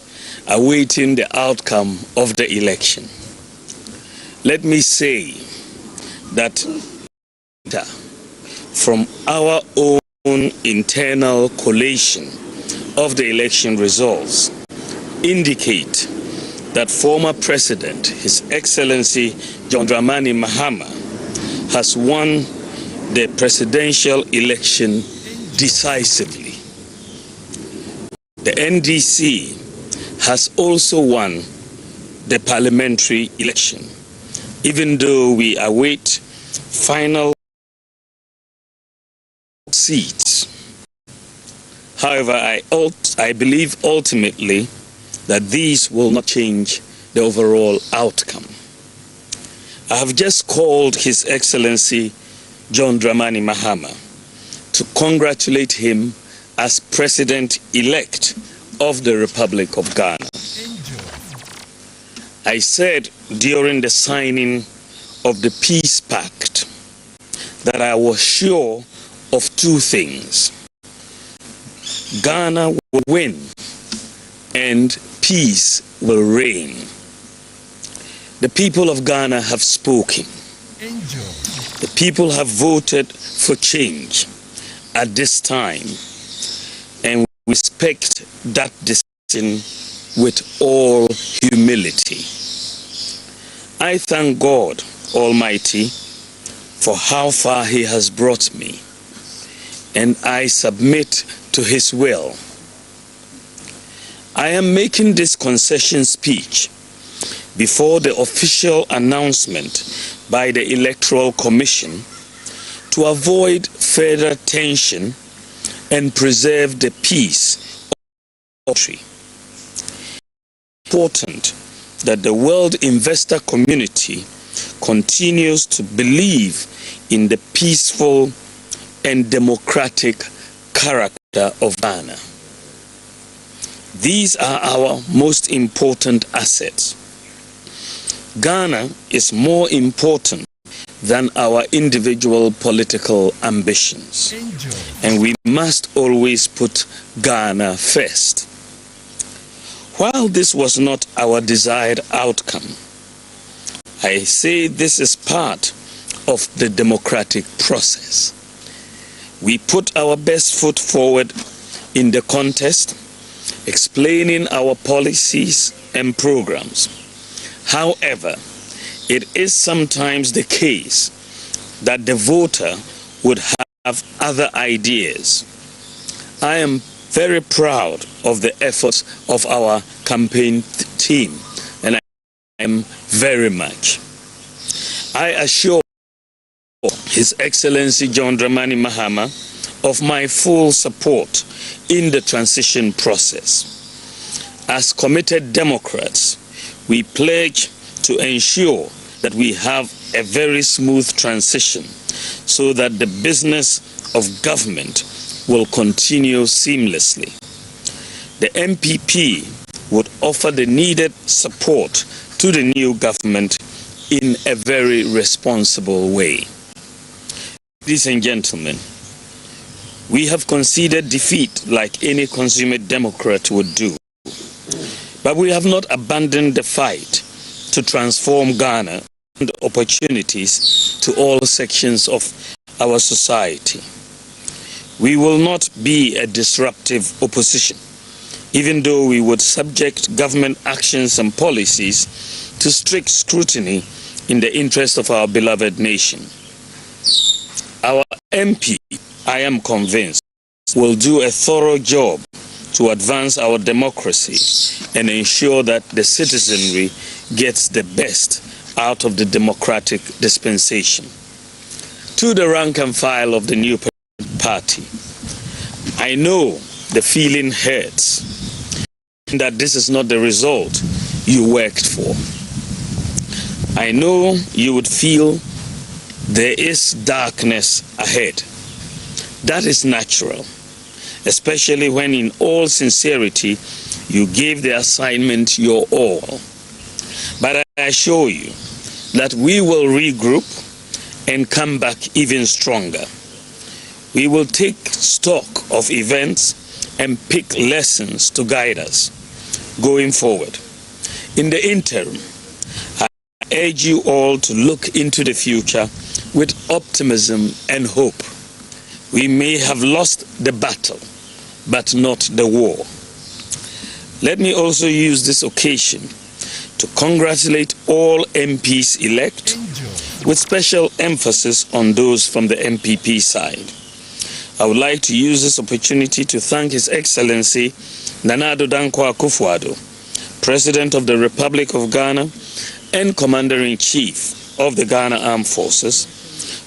awaiting the outcome of the election. Let me say that from our own internal collation of the election results indicate that former President, His Excellency John Dramani Mahama, has won the presidential election decisively. The NDC has also won the parliamentary election, even though we await final seats. However, I believe ultimately that these will not change the overall outcome. I have just called His Excellency John Dramani Mahama to congratulate him as President-elect of the Republic of Ghana. I said during the signing of the Peace Pact that I was sure of two things. Ghana will win and peace will reign. The people of Ghana have spoken. The people have voted for change, at this time, and we respect that decision with all humility. I thank God Almighty for how far He has brought me, and I submit to His will. I am making this concession speech before the official announcement by the Electoral Commission to avoid further tension and preserve the peace of the country. It's important that the world investor community continues to believe in the peaceful and democratic character of Ghana. These are our most important assets. Ghana is more important than our individual political ambitions. And we must always put Ghana first. While this was not our desired outcome, I say this is part of the democratic process. We put our best foot forward in the contest, explaining our policies and programs. However, it is sometimes the case that the voter would have other ideas. I am very proud of the efforts of our campaign team, and I am very much. I assure His Excellency John Dramani Mahama of my full support in the transition process. As committed Democrats, we pledge to ensure that we have a very smooth transition so that the business of government will continue seamlessly. The MPP would offer the needed support to the new government in a very responsible way. Ladies and gentlemen, we have conceded defeat like any consummate Democrat would do. But we have not abandoned the fight to transform Ghana and opportunities to all sections of our society. We will not be a disruptive opposition, even though we would subject government actions and policies to strict scrutiny in the interest of our beloved nation. Our MP, I am convinced, will do a thorough job to advance our democracy and ensure that the citizenry gets the best out of the democratic dispensation. To the rank and file of the new party, I know the feeling hurts that this is not the result you worked for. I know you would feel there is darkness ahead. That is natural, especially when in all sincerity you gave the assignment your all. But I assure you that we will regroup and come back even stronger. We will take stock of events and pick lessons to guide us going forward. In the interim, I urge you all to look into the future with optimism and hope. We may have lost the battle, but not the war. Let me also use this occasion to congratulate all MPs elect, with special emphasis on those from the MPP side. I would like to use this opportunity to thank His Excellency Nana Addo Dankwa Akufo-Addo, President of the Republic of Ghana and Commander-in-Chief of the Ghana Armed Forces,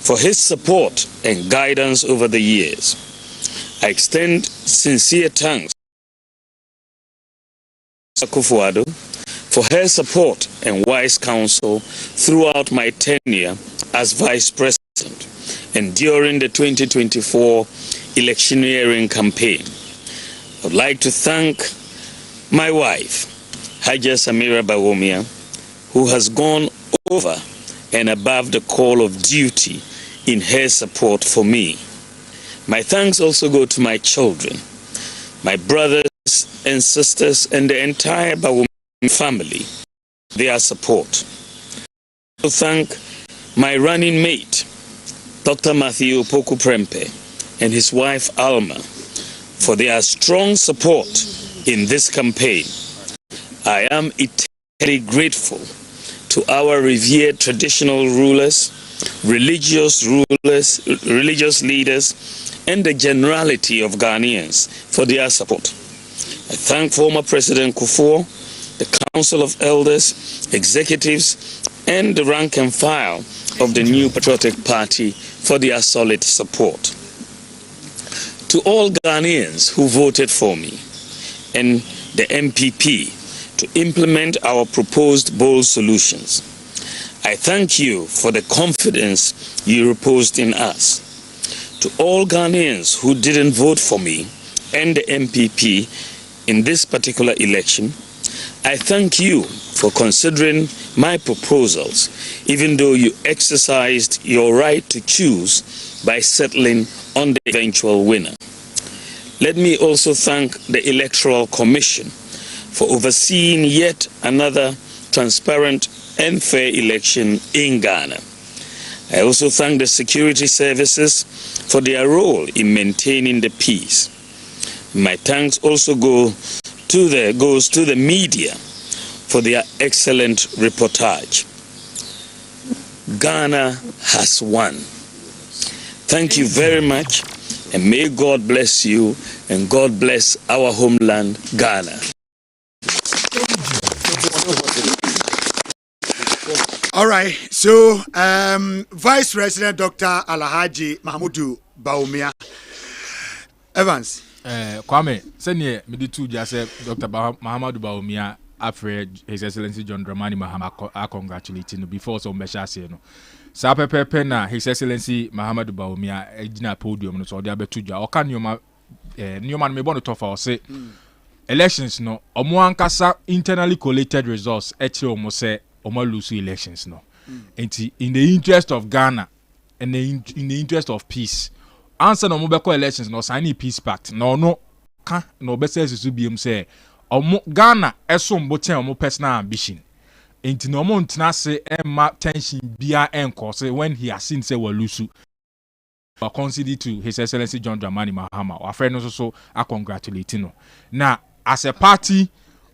for his support and guidance over the years. I extend sincere thanks to Akufo-Addo for her support and wise counsel throughout my tenure as Vice President and during the 2024 electioneering campaign. I would like to thank my wife, Haja Samira Bawumia, who has gone over and above the call of duty in her support for me. My thanks also go to my children, my brothers and sisters, and the entire Bawumia family, their support. I thank my running mate, Dr. Matthew Poku Prempe, and his wife Alma for their strong support in this campaign. I am eternally grateful to our revered traditional rulers, religious leaders, and the generality of Ghanaians for their support. I thank former President Kufuor, the Council of Elders, executives, and the rank and file of the New Patriotic Party for their solid support. To all Ghanaians who voted for me and the MPP to implement our proposed bold solutions, I thank you for the confidence you reposed in us. To all Ghanaians who didn't vote for me and the MPP in this particular election, I thank you for considering my proposals, even though you exercised your right to choose by settling on the eventual winner. Let me also thank the Electoral Commission for overseeing yet another transparent and fair election in Ghana. I also thank the security services for their role in maintaining the peace. My thanks also goes to the media for their excellent reportage. Ghana has won. Thank you very much, and may God bless you, and God bless our homeland, Ghana. All right, so Vice President Dr. Alhaji Mahmudu Bawumia. Evans. Kwame, senior meditu jase Dr. Mahmudu Bawumia after His Excellency John Dramani Mahama congratulating before some measures no. Sa pepe na His Excellency Mahmudu Bawumia ejina podium no so de abetuja. Oka nioma nioma me bono tofa o say elections no omo ankasa internally collated results eche omo say omo lose elections no. In the interest of Ghana and in the interest of peace, answer no mobile elections no sign peace pact no ka no be say su biem say omo Ghana eso mboten omo personal ambition. Enti no mo ntena se emma tension bia enko say when he has seen say we lose or consider to His Excellency John Dramani Mahama or friend also a congratulating no. Now as a party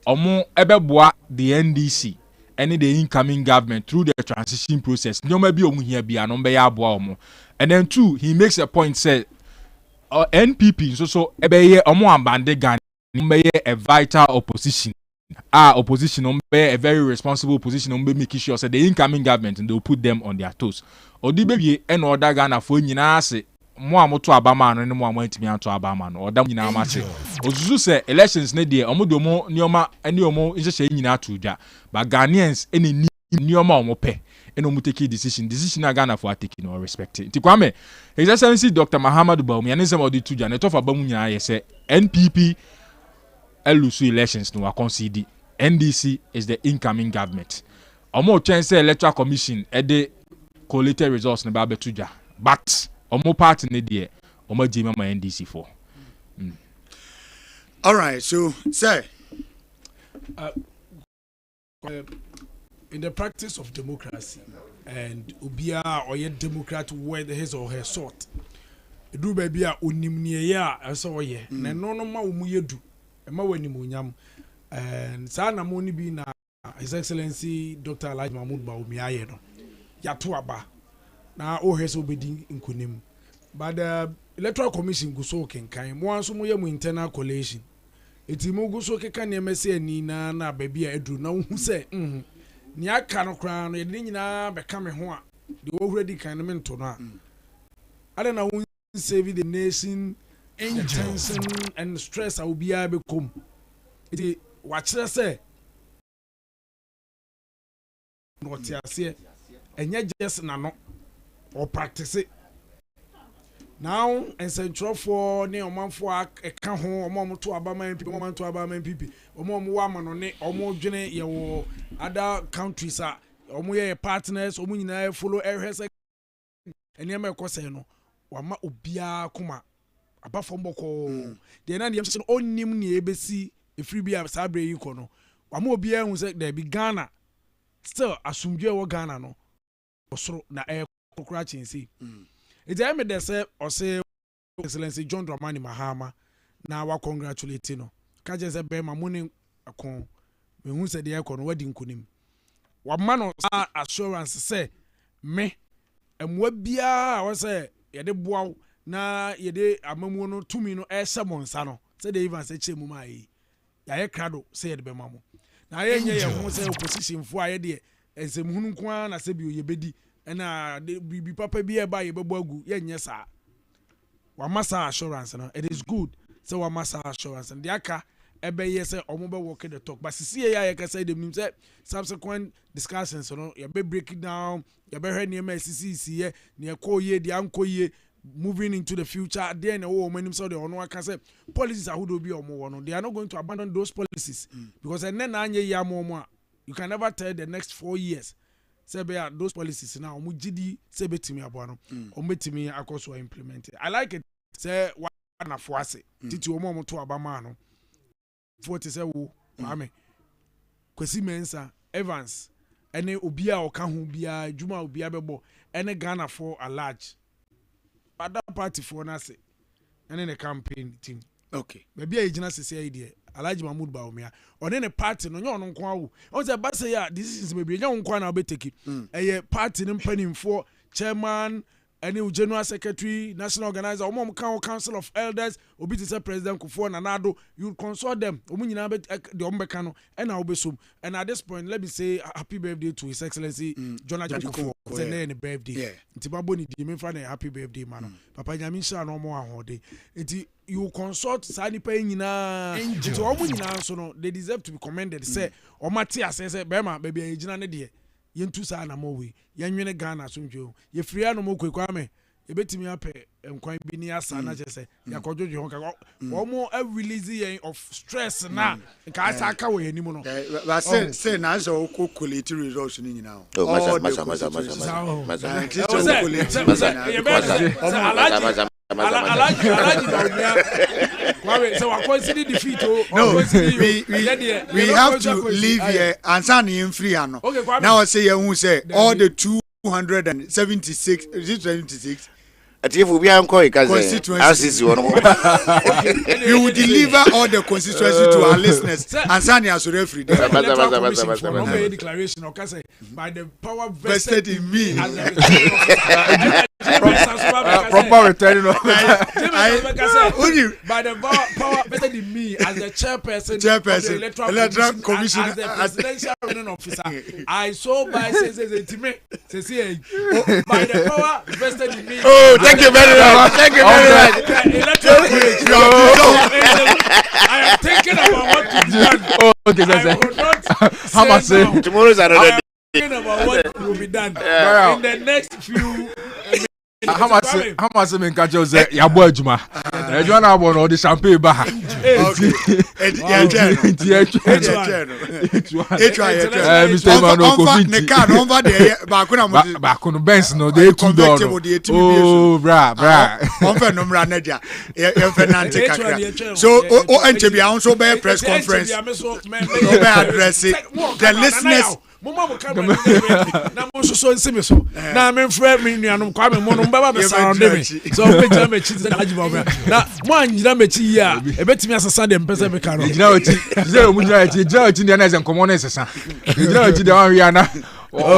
omo ebeboa the NDC any the incoming government through the transition process. No maybe omu here be anombe ya aboa omo. And then two, he makes a point say NPP so ebeye omo ambande Ghana be a vital opposition. Opposition be a very responsible opposition be making sure say the incoming government and they'll put them on their toes. Odi be en order Ghana for nyina ase mo amoto abama no ne mo amantimi ato abama no oda nyina amate ozuzu say elections ne de omo domo nioma ani omo nhye nyina atuja but Ghanaians eni nioma omo pe eno mu take decision na Ghana for take no respect it. Kwame His Excellency Dr. Mahmudu Bawumia ne sem odi tuja ne tofa bamu nyina ye say NPP elusu elections no concede. NDC is the incoming government. Omo chance electoral commission e de collated results ne ba betuja but omo party ne de omo jema ma NDC for. All right, so sir in the practice of democracy and ubia or yet democrat with his or her sort do baby a onimnie ya eso ye na no ma omu yedu e ma wani munyam and sa na mo ni bi na His Excellency Dr. Alhaji Mahmudu Bawumia ye no ya to aba na o heso bedi nkunim but the electoral commission go so kenkan mo anso mo ye mu internal collation eti mo go so keka ne emese ani na baby a edru na hu se ni aka no kra no ye nyina be ka me ho a de already kan me nto no a ade na hu save the nation tension and stress I will be able to come eti watch say no tiase enye just na no or practice it now and central for ne omanfo aka ho omom to abama MPP omom to abama MPP omom wa ma no ne omom dwene ye wo other countries a omom ye partners omom nyina follow ehwese ene ma ekose no wa ma obia kuma abafo mboko de na ne so onnim ne ebesi efiri bia sabre yi ko no wa ma obia hu se there be Ghana still asumdwe wo Ghana no osoro na kokra chensi. It's a me say or say Excellency John Dramani Mahama na wa congratulate no ka je se be ma muni akon me hu se de ekon wadi nkunim wa ma no assurance say me emwa bia wa say ye de boa na ye de amamu no tumi no e se monsa no se de even se chemu ma yi ya ye krado se ye de be ma mo na ye nye ye hu se opposition fo aye de ensem hunu nko na se bi ye bedi na bibi papa bi e ba ye bebo agu ye nye sa wa masa assurance no it is good so wa masa assurance and the aka ebe ye say omo be work the talk but see ya ye ka say dem say subsequent discussions no ye be break it down ye be hwe niam sisi ye ne ko ye di anko ye moving into the future then oh manim so the ono aka say policies are who do be omo no they are not going to abandon those policies because and then anye ya mo you can never tell the next 4 years say be those policies now omo gidi say betimi abo no omo betimi akoso implement it. I like it say wa na foase titi omo to abama no forty say wo Kwame Kwesi Mensa Evans ene obia oka ho bia djuma obia bebo ene Ghana for a large other party for na say ene the campaign team okay maybe agina sese idea Alhaji Mahmoud Bawumia one ne party no nyo no nko awu on say ba say ya this is maybe nyo nko na obeteki eye party ne mpanimfo chairman any general secretary, national organizer, council of elders, obiti president Kufuor Nanado, you consult them. The Ombekano, and I'll be soon. And at this point, let me say happy birthday to His Excellency John Adjei Bohyen. It's a birthday. Tibaboni di me friend happy birthday, man. Papa Nyamisha no more holiday. You consult Sani Payina. It's all so no, they deserve to be commended. Say, or Matia says, Bema, baby, Ejina Nedia. Yentu sa na mowe yenwene Ghana somdwo ye free no mo Kwame e betimi ape enkwan bi ni asa na chese yakodwojo ho ka omo release yen of stress na ka asa aka wo yanim no ba say na so calculate results ni nyina o we have to leave here and san in free ano now I say who say all the 276 is it 76 you will deliver all the constituency to our listeners and Sani as referee. Declaration by the power vested in me. Proper return. By the power vested in me as the chairperson of the electoral commission as the presidential returning officer. I so by says by the power vested in me. Oh, thank you very much. Thank you very much. I am thinking about what to be done. Oh, okay, that's it. How much? Tomorrow's another day. Thinking about what will be done in the next few. How much men catch us ya boy juma e jo na bo no the champagne ba okay Mr. Mano Covid ne car over there ba ko no Benz no dey two door oh bra on fe no mra na dia e fe na ante kakra so o enche bia on so be press conference no be address the listeners Mama mo kamera na mo so nsemi so na me mfra me nuanom Kwame mo no baba be sound me so be jira me chi na Adjei Bohyen na mo anjira me chi ya e betimi asesa de mpese me ka no jira ochi zero mu jira ochi na eze nkomo na esesa jira ochi de wan wi ana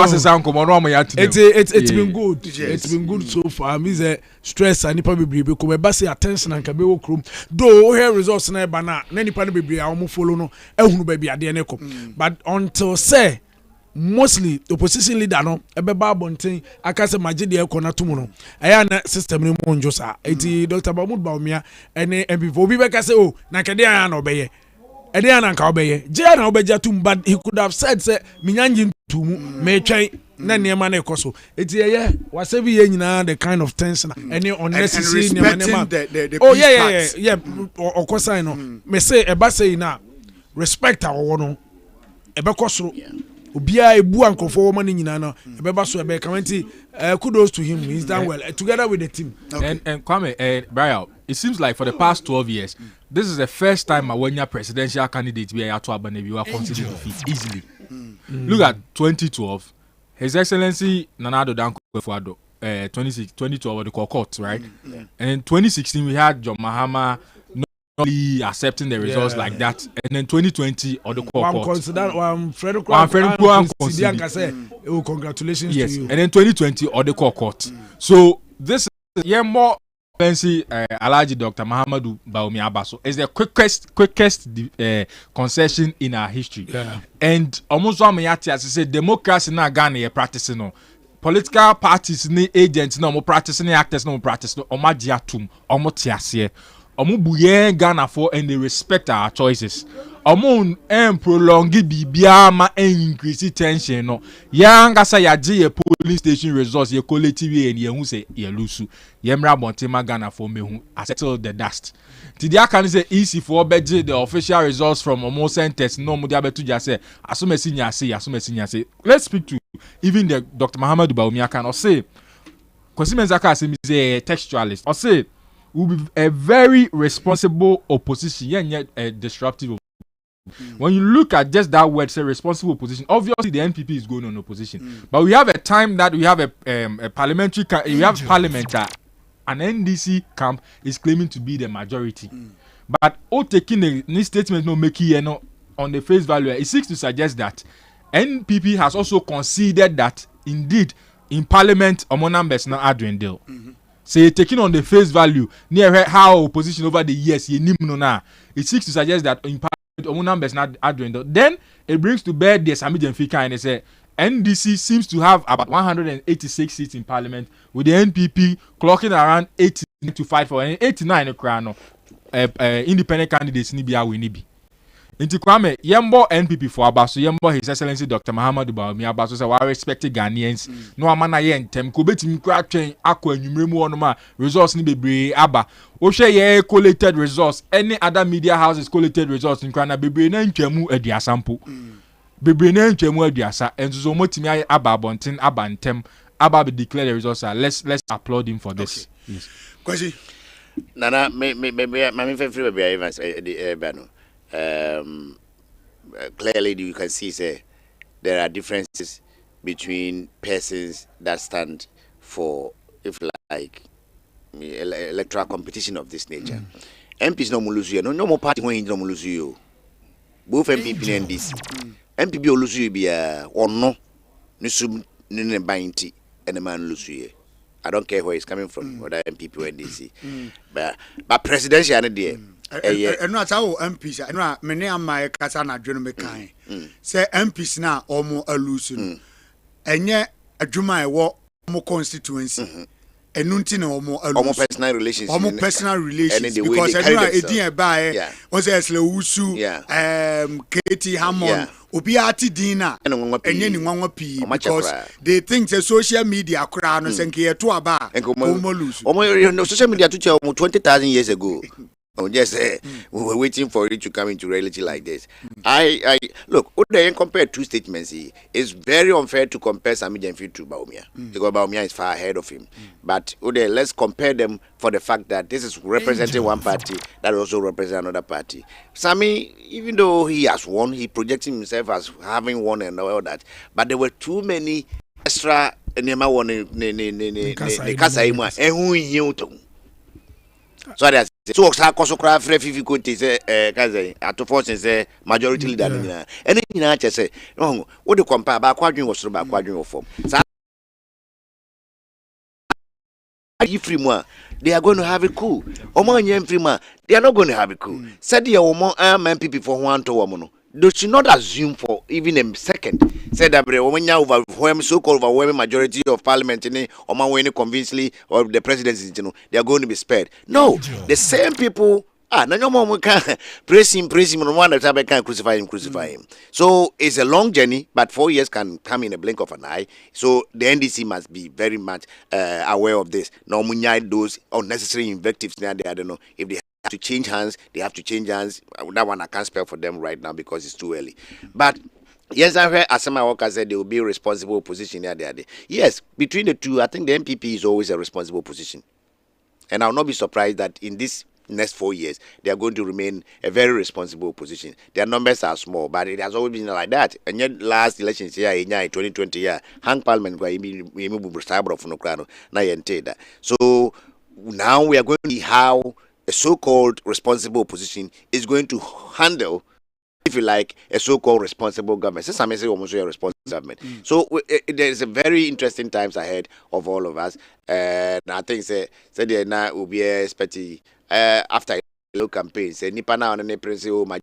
asesa nkomo no mo ya tinu it's been good it's been good so far me say stress and nipa bebrebe ko be base attention and ka be wo krom do here results na e ba na nipa no bebrebe a wo follow no ehunu ba bi ade ne ko but until say mostly the opposition leader no ebeba bonten akase magye de ekona tumu no aya na system ni mo njo sa eti Dr. Mahmoud Bawumia ene MPP obi be kase o na kede aya na obeye ede aya na nka obeye je na obeja tum but he could have said say minyanji tumu me twen na niema na ekoso eti ye wasabi ye nyina the kind of tension any unnecessary niema oh yeah okosan no me say eba say na respect our no ebe kosoro Obia ebu ankofo wo mani nyina no ebeba so ebe kamanti kudos to him, he's done well together with the team. Okay. And Kwame Brian, it seems like for the past 12 years this is the first time a presidential candidate be able to Abanebi were considered defeat easily. Look at 2012, His Excellency Nana Addo Dankwa Akufo-Addo 2012 the court, right? And in 2016 we had John Mahama not really accepting the results like that, and then 2020 or the court. Congratulations yes. to you. And then 2020 or the court. So this is more fancy Alhaji Dr. Mahamudu Bawumia Abaso is the quickest concession in our history. Yeah. And almost one as I say democracy na Ghana ye practicing no. Political parties ni agents no mo practicing actors no mo practice no omo atum omo tiase omo buye Ghana for and they respect our choices. Omo prolong bibia ma increase tension no. Ya ngasa ya je police station results ye collective and ye hu say ye lose. Ye mra bontema Ghana for me hu settle the dust. Tidia can say easy for beje the official results from omo centers no mo dia betu ja say asumesi nya say. Let's speak to even the Dr. Mahamudu Bawumia can say Kwesi Mensah say me a textualist or say will be a very responsible opposition yet disruptive. When you look at just that word, say responsible opposition, obviously the NPP is going on opposition. But we have a time that we have a parliamentary, we have parliament, an NDC camp is claiming to be the majority. But taking a statement no making on the face value, it seeks to suggest that NPP has also conceded that indeed in parliament among numbers now adjoin deal. Say taking on the face value near how opposition over the years it seeks to suggest that in parliament among numbers not adjoin deal. Then it brings to bear the Samijan Fika and they say NDC seems to have about 186 seats in parliament with the NPP clocking around 80 to fight for and 89 independent candidates ni bia we ni bi. Inti Kwame yembo NPP for Abaso yembo His Excellency Dr. Mahamudu Bawumia Abaso say we respect Ghanaians no amana ye ntem ko betimi kra twen akọ anwumre mu wonoma results ni bebre aba wo hwe ye collated results any other media houses collated results nkra na bebre na ntwamu aduasampo bebre na ntwamu aduasa enzo motimi aba abonten aba ntem aba be declare the results let's applaud him for this. Okay. Yes. Kwesi Nana me free baby Evans Bano. Clearly you can see say there are differences between persons that stand for if like electoral competition of this nature. MPs no muluzu no more party when no muluzu both MPP and this MPP oluzu be or no nisum nene bainti and the man luzu. I don't care where it's coming from, whether MPP or NDC. But presidential idea. And not our MPs. And I many of my Casana General Mekai say MPs now almost a loosen. And yet a Juma walk more constituency. And nothing almost personal relations. Almost personal relations. Because I know a dear by was as Lewusu, Katie Hammond. Obiati Dina and any one P because they think the social media crown and here to a bar and social media to tell 20,000 years ago. Oh, just we were waiting for it to come into reality like this. I look, compare two statements. It's very unfair to compare Samijan to Bawumia because Bawumia is far ahead of him. But let's compare them for the fact that this is representing one party that also represents another party. Sami, even though he has won, he projected himself as having won and all that. But there were too many extra nema won so that's so Kosokra Frefi could say at to force say majority leader. Anything I just say, no, what do you compare about quadrant was about quadrant of form? They are going to have it cool. Oman Frima, they are not going to have it cool. Said the Oman MPP for one to woman. They should not assume for even a second. Said that when you overwhelm so-called overwhelming majority of parliament in Oman winning convincingly or the presidency, they are going to be spared. No, the same people. No more can praise him, no one that can crucify him. So it's a long journey, but 4 years can come in a blink of an eye. So the NDC must be very much aware of this. No munyai those unnecessary invectives there. I don't know if they have to change hands. They have to change hands. That one I can't spell for them right now because it's too early. But yes, I heard Asama Walker said they will be a responsible position there. Yes, between the two, I think the MPP is always a responsible position, and I'll not be surprised that in this next 4 years, they are going to remain a very responsible opposition. Their numbers are small, but it has always been like that. And yet, last elections here in 2020, hang parliament so now we are going to see how a so-called responsible opposition is going to handle, if you like, a so-called responsible government. Since I'm saying almost a responsible government. So there is a very interesting times ahead of all of us. And I think say there now will be expecting after a campaign. Say nipa now and the prince my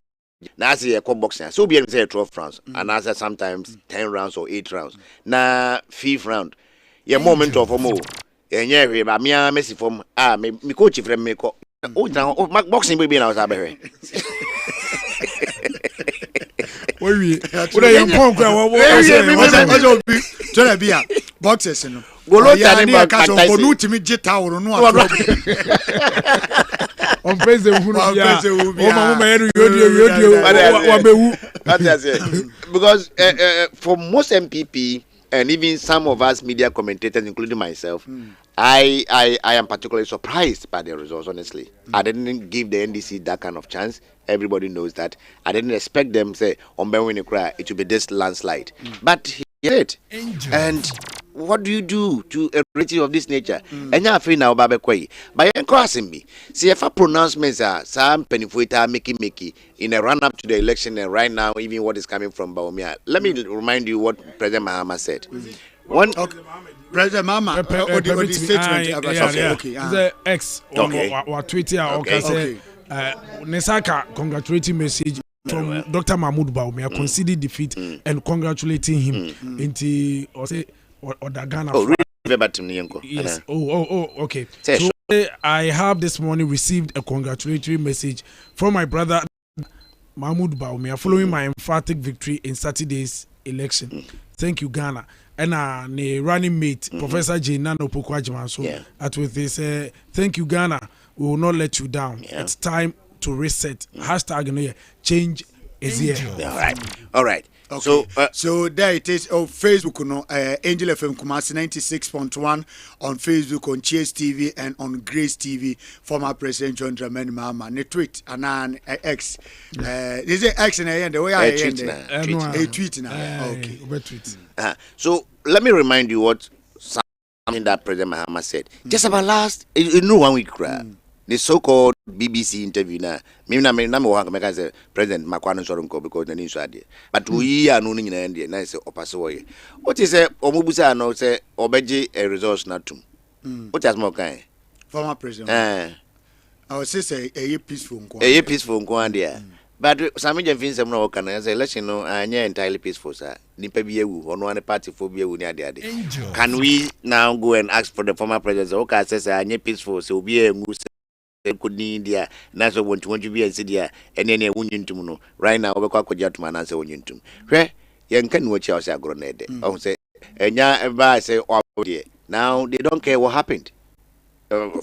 now I see a boxing. So be able to say 12 rounds and answer sometimes 10 rounds or 8 rounds. Now 5th round. Yeah, moment of more. And yeah, but me a messy from me coach from me ko. Oh, boxing baby now sabe. We what are you punk what be a boxers no. Go look at him back for no timi jeta or no. On president who ya. Because for most MPP and even some of us media commentators, including myself, I am particularly surprised by the results, honestly. I didn't give the NDC that kind of chance. Everybody knows that. I didn't expect them say, on Benwini cry, it will be this landslide. But he did. And what do you do to a relative of this nature? And you're free now, Baba Kwei. By crossing me, see if our pronouncements are some pennyfuita Mickey in a run up to the election, and right now, even what is coming from Baumia. Let me remind you what President Mahama said. One. President Mama, the statement. The X or Twitter or Nesaka congratulating message from Dr. Mahmoud Baumia conceded defeat and congratulating him into or Ghana. Oh, really? Yes. Okay. So I have this morning received a congratulatory message from my brother Mahmoud Baumia following my emphatic victory in Saturday's election. Thank you, Ghana. And the running mate, Professor J. Nano Pokwajiman, so at with this, thank you, Ghana. We will not let you down. It's time to reset. Hashtag change is here. All right. Okay. So there it is. Oh, Facebook, Angel FM Kumasi 96.1 on Facebook, on Chase TV, and on Grace TV. Former President John Dramani Mahama. Ne tweet and an X. Is it X in the end? The way I end a tweet now. Okay. So let me remind you what something that President Mahama said. Just about last, no 1 week. The so-called BBC interview now. Me na say President Makwano Soronko because the news idea. But we are no in India. Na say opaso. What is a omubusa no say obeji a resource na tum. What has more kind? Former president. I would say a peaceful nko. A peaceful nko there. But some of them some no can say election no anya entirely peaceful sir. Nipa bi ewu ono one party for bi ewu ni ade. Can we now go and ask for the former president okay say anya peaceful so bi engu could need there naso want to be and there and then a wunyuntum no right now we kwa koja to manase wunyuntum hwe yen kan wo chia say agro na ede o say enya eba say now they don't care what happened.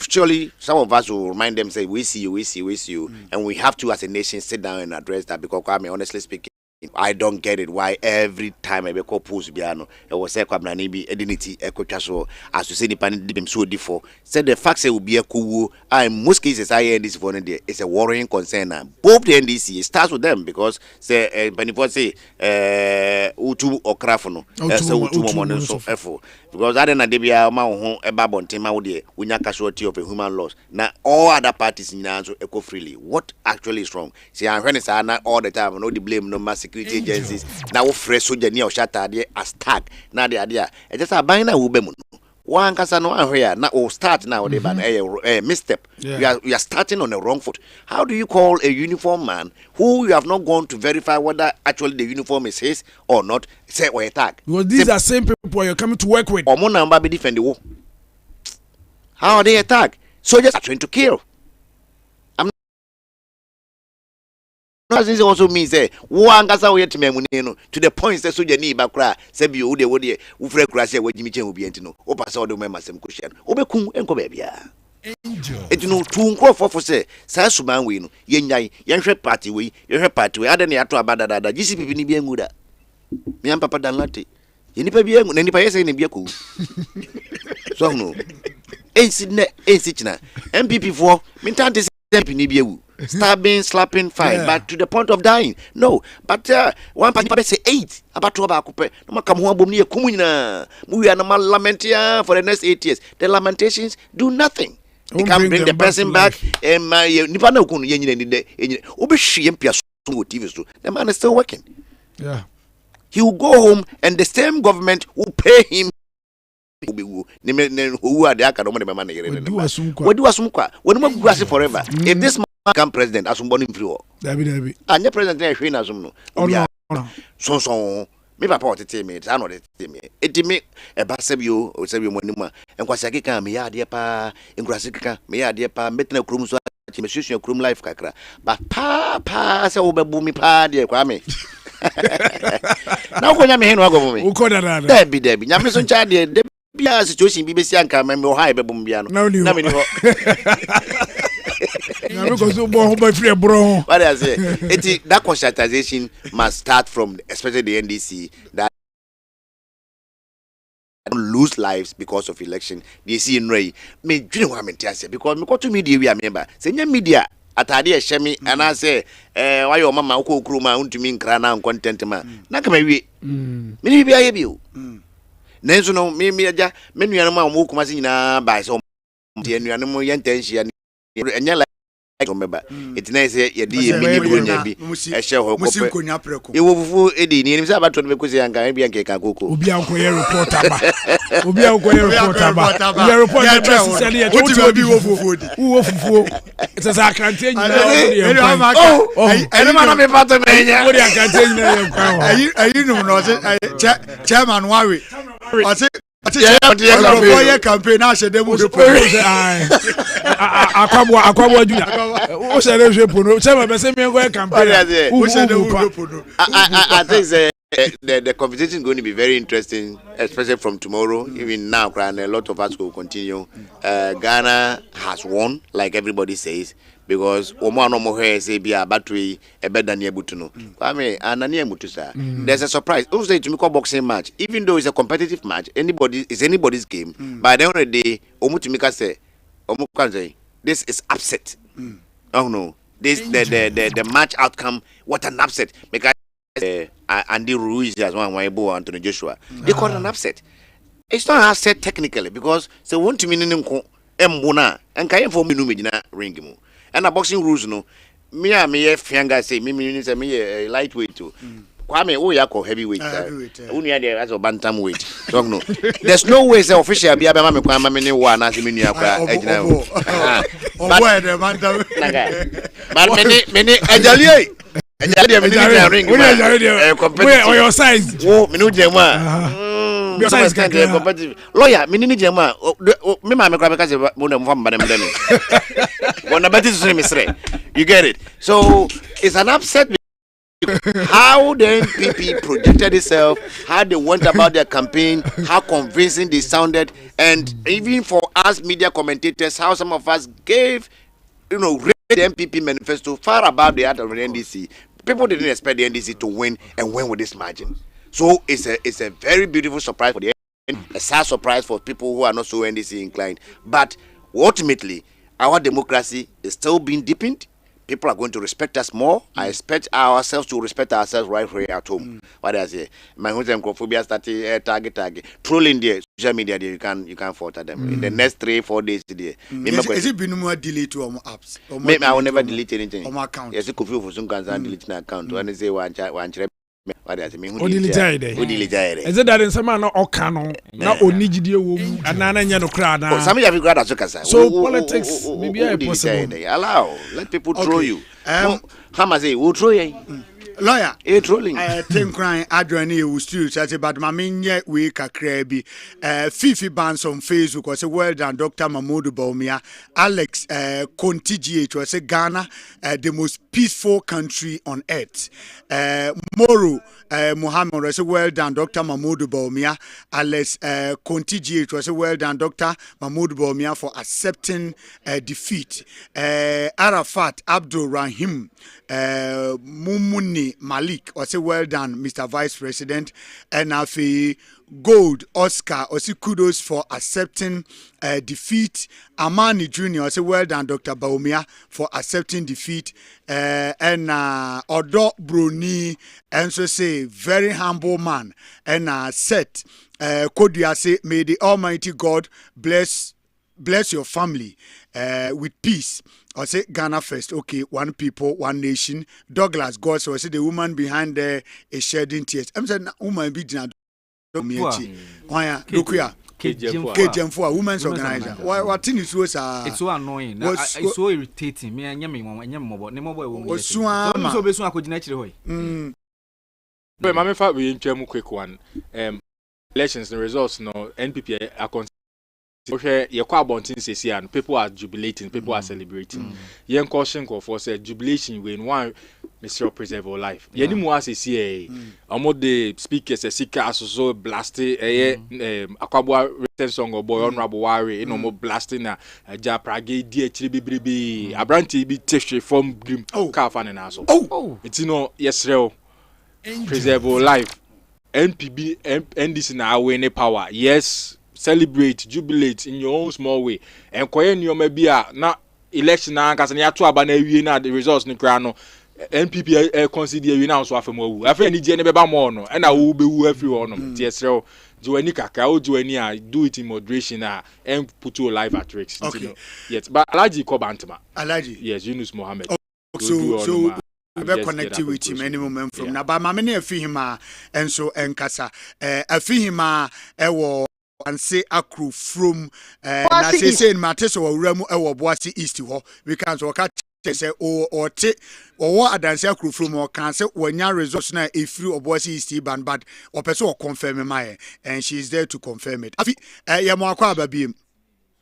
Surely some of us will remind them say we see you and we have to as a nation sit down and address that because Kwame, honestly speaking, I don't get it why every time I call post biano it was say Kwame be identity so as you say the pan dem so differ said the fact say will be a cool in most cases I hear this for there it's a worrying concern now. Both the NDC it starts with them because say Benifo say utu okrafono so utu momon so effort because that na debia ma ho eba bontima wo de unya casualty of a human loss now all other parties in so eco freely what actually is wrong see and when it's all the time no the blame no mass security agencies now fresh soldier near shatter there as tag now they are there it just a buying na wo be mu one kasa no ahwe na o start now they ban misstep you are starting on the wrong foot. How do you call a uniform man who you have not gone to verify whether actually the uniform is his or not say or attack because these are same people you're coming to work with or more number be defend the war. How are they attack? Soldiers are trained to kill. This also means one kasa we to the point that soldier need bakra say be wo de wo frɛ kura say we jimi chen obi entino o pass all the members sem question obekun enko ba bia etino tu nkrofo say sa suman we no yenyan yenhwɛ party we ada ne ato abada dada GCPP ni bi enguda mi am papa dan late yenipa bi engu na nipa yese ne bi akɔ so no ensi china MPP for me tante stabbing, slapping, fine, but to the point of dying. No, but one party say 8 about 12 akupe. No come home near Kumina. We are normal lamentia for the next 8 years. The lamentations do nothing. They can bring the person back and my Nipano Kun Yen Ubishi Mpias TV. The man is still working. Yeah. He will go home and the same government will pay him. Who are the academic money? We do asumkwa. We do not forever. If this man become president, asumboni free. Dabi. And the president is free asumno. Oh no. So. Me papa o tete me, I know the tete me. Eti me e ba sebio, o sebio mo nima. Enkwasi akeka me ya de pa, enkwasi akeka me ya de pa, metna krum so ati me susu krum life kakra. Ba pa se wo bebu mi pa de kwa me. Na ko nya me henu ago me. Uko da. Debi. Nya me so ncha de bia situation bi besi anka me ho ha bebu mbia no. Na me ni ho. What I say, that conscientization must start from, especially the NDC, that lose lives because of election. They see in Ray, me dream what I say because me go to media we remember. Say media atade e shemi and I say why your mama uko kruma untumi nkra na content ma. Na ka we. Me bia ye bi o. Nenso no me aja me nuanu ma mo kuma se nyina ba so de nuanu mo yentensia enya remember it nice ye di mini bronya bi e she ho ko e wo fufu edi ni nimsa abato me kuzi anga bi anke ka koko obi anko ye report aba ye report necessarily ye to obi wo fufu it's a akante nyina ene ma na me pato me nya wo di akante nyina ye kwa ayi no no chairman wawe campaign na she dem akwabo junior o se le pono se me se me go campaign I think the conversation is going to be very interesting, especially from tomorrow. Even now, a lot of us will continue. Ghana has won, like everybody says, because battery better than Yabutuno. Kwame Anania Mutusa. There's a surprise. Also, to make a boxing match, even though it's a competitive match, it's anybody's game. By the end of the day, Omutumika say, this is upset. Oh no, this the match outcome. What an upset! Because Andy Ruiz as one Waibo Anthony Joshua. They call it an upset. It's not an upset technically because they want to mean mbona and kaye for me no medina ring mu. And a boxing rules no. Me fianga say me say me lightweight too. Kwame yako heavyweight. Unu there as a bantamweight. So no. There's no way say official bia be ma me kwama me ne wa na se me nua kwa agina. But many Adjei. Where your size? Oh, minu jema. Your size can be competitive. Lawyer, mini jema. Me ma me kwa because mo na mfa mbana mdani. Wana bati to say you get it. So it's an upset. How the NPP projected itself, how they went about their campaign, how convincing they sounded, and even for us media commentators, how some of us gave, read the NPP manifesto far above the other of the NDC. People didn't expect the NDC to win and win with this margin. So it's a very beautiful surprise for the NDC, a sad surprise for people who are not so NDC inclined. But ultimately, our democracy is still being deepened. People are going to respect us more. I expect ourselves to respect ourselves right here at home. What I say, my homophobia started target trolling there, social media there. You can't falter them. In the next 3-4 days there. Is it been more delete to apps? Maybe I will never delete anything. On my account. Yes, you could feel for some kinds of deleting account. When they say one. What I say, who delete it? Is it that in some manner or canon? Not onigidie wo anana nya no kra na. Some of you grad as so politics maybe I possible. Allow, let people throw you. How say who throw you? Lawyer, trolling. I think crying Adrian was still chatting, but my main week a crabby. Fifi Bands on Facebook was a well done Dr. Mahmoud Bawumia. Alex Kontigi was a Ghana, the most peaceful country on earth. Moro Muhammad was a well done Dr. Mahmoud Bawumia. Alex Kontigi was a well done Dr. Mahmoud Bawumia for accepting defeat. Arafat Abdul Rahim Mumuni Remy Malik or say well done Mr. Vice President and afi Gold Oscar or say kudos for accepting defeat. Amani Jr. or say well done Dr. Baumia for accepting defeat. And Odo Bruni and so say very humble man and set Kodia say may the Almighty God bless your family with peace. I say Ghana first. Okay, one people, one nation. Douglas God, so I say the woman behind there is shedding tears. I'm saying woman be dinner. Why? Dokuya. KGM4 women's organizer. What thing is was it's so annoying. It's so irritating. Me and Yami, But my fact we in quick one. Elections the results no NPP are okay, you're quite bonting says and people are jubilating, people are celebrating. Young caution for said jubilation when one Mr. Preserve our life. Yeni more says here, the speakers a seeker so blasted Akwabwa written song or boy honorable worry, no more blasting a Japrage dear Chibibi, a branty be texture from Grim Carfan and Asso. Oh, it's yes, real preserve our life. NPB NDC now win power. Yes. Celebrate, jubilate in your own small way. And Koyen you may be na election na cause na to aba na wie na the results ni kra no NPP consider we now so afemo. Afa ni je ne beba mo no and na wo be wu afi wo no. Tiesrew do any kaka o do any do it in moderation and put your life at risk. Okay. Yes, but Alaji Kobantama. Alaji. Yes, Yunus Mohammed. So we be connected with him any moment from now. But mama na afi him and so enkasa afi him ewo and say accrue from na say matters or ramu e Boase East ho we can so catch say or te or adanse accrue from or can say wanya results na e free Boase East ban but or person or confirm my and she is there to confirm it afi ya mo akwa babiem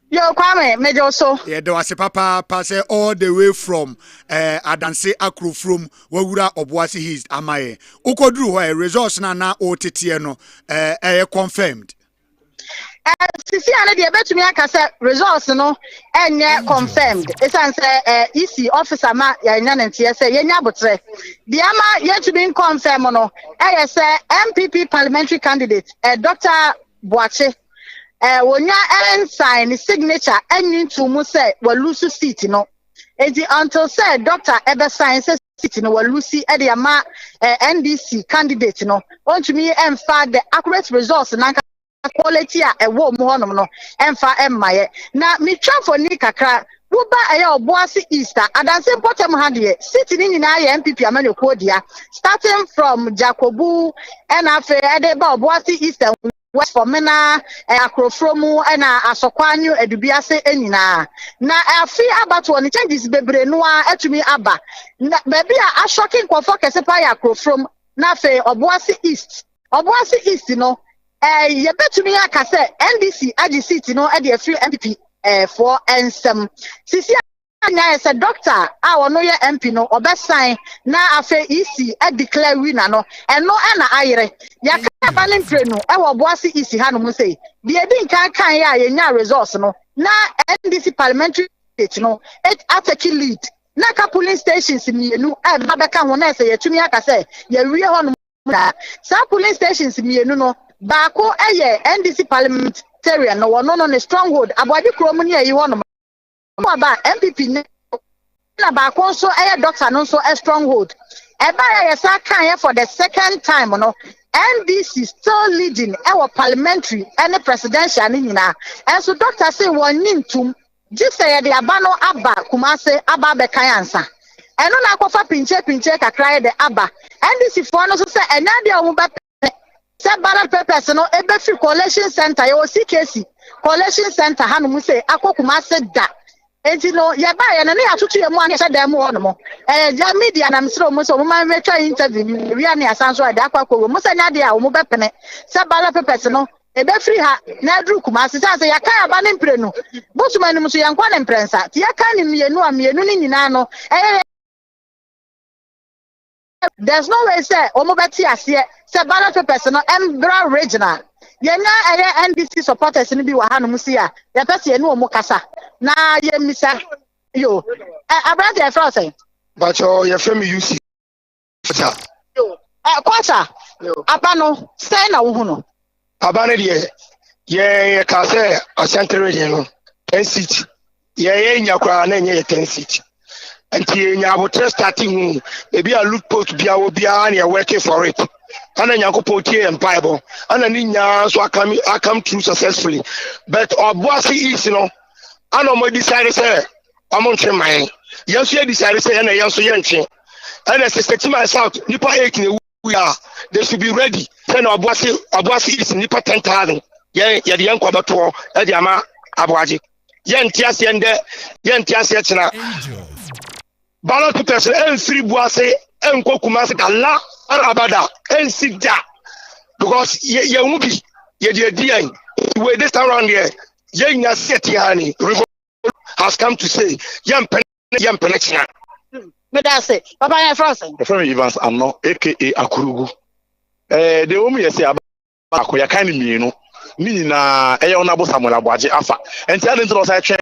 Yo Kwame mejo so yeah there was a papa pass all the way from adanse accrue from wawura Boase East amaye ukoduru ho results na otete no confirmed. Sisi ane de betumi aka say results no enye confirmed. Esan say EC officer ma ya nya ntie say yenya botre. The ama yet to be confirmed no say MPP parliamentary candidate Dr. Boache wonya sign signature enyin to mu say we lose seat no. Enti until say Dr. Ebe sign say seat no we lose e de ama NDC candidate no. Want me emfa the accurate results na quality a wo mu honom no emfa emmaye na mitwa for ni kakra wo ba aye Boase Easter adanse potem ha de city ni nyina aye MPP amaneko dia starting from Jacobu and afa ede ba Boase Easter West for mena akrofromu na asokwanyu edubiase enyina na afi abato ni changes bebre no a etumi aba na baby a shocking kwofo kese pa ya akrofrom na afa Boase East no ye betumi aka say NDC agi seat no e dey free MPP for ensem sisi anya say doctor a wono ye MP no obesan na afa EC e declare winner no eno na ayere ya ka balin pre no e wo Boase East ha no mu say bi edi kan ya ye nya results no na NDC parliamentary state no it ateki lead na ka polling stations mienu e ba beka ho na say ye tumi aka say ye wie ho no sa polling stations mienu no Bako eye NDC parliamentarian no no ne stronghold abodi kromu ne yi wono ba MPP ne na bako so eye doctor no so a stronghold e ba ya sa kan for the second time no NDC still leading our parliamentary and presidential ni nyina and so doctor say won nintum just say the abano aba kumase aba be kan ansa eno na akofa pinche kakra de aba NDC for no so say enya de o ba say Ballot papers no ebe free collection center yo CKC collection center hanu mu say akokuma se da enti no ye ba ye na atutu ye mu an se da mu ono mo ja media na msro mu so mu ma metwa interview wi an asanso da akwakowo mu se nya de a mu bepene say Ballot papers no ebe free ha na dru kuma se say ya kan aba ne mpre no botuma ni mu so ye nkwa ne mprensa ti ya kan ni mienu ni nyina no there's no way say omobeti ase say Ballot papers no embra regional yenya NDC supporters ni bi wa hanu musi a ya pese enu omo kasa na ye misa yo abrante e fro say but your family UC Kwasa aba no sɛ na wo hu no aba no deɛ yɛ ka sɛ ɔsɛntere deɛ no 10 seat yɛyɛ nya koraa na ɛnyɛ yɛ 10 seat nti yɛnya abotrɛ starting hu ebi a loot post bia wɔ biara na yɛ working for it ana nyankopɔn tie yɛ mpaebɔ ana ne nyaa nso akam through successfully but ɔboase east no ana ɔmo decide sɛ ɔmo ntwe man yɛn nso yɛ decide sɛ yɛn na yɛn nso yɛ ntwe ɛna sɛ sɛtima south nipa 8 na ewu they should be ready sɛ na ɔboase east nipa 10,000 yɛde yɛn nkɔ bɛtoɔ ɛde ama aboagye yɛn nte aseɛ ndɛ yɛn nte aseɛ kyena ballot papers ɛmfiri buase ɛnkɔ kumase da la arabada ɛnsi da because yɛn bi yɛde adi yɛn wey this time round here yɛn nya set yani has come to say yɛn pɛnɛ kyena medase papa yɛn frozen from Evans Anno aka Akurugu de wo mu yɛsɛ abako yɛka ne mienu ni nyinaa ɛyɛ ɔnabo Samuel Aboagye afa enti ade ntoro sai twɛn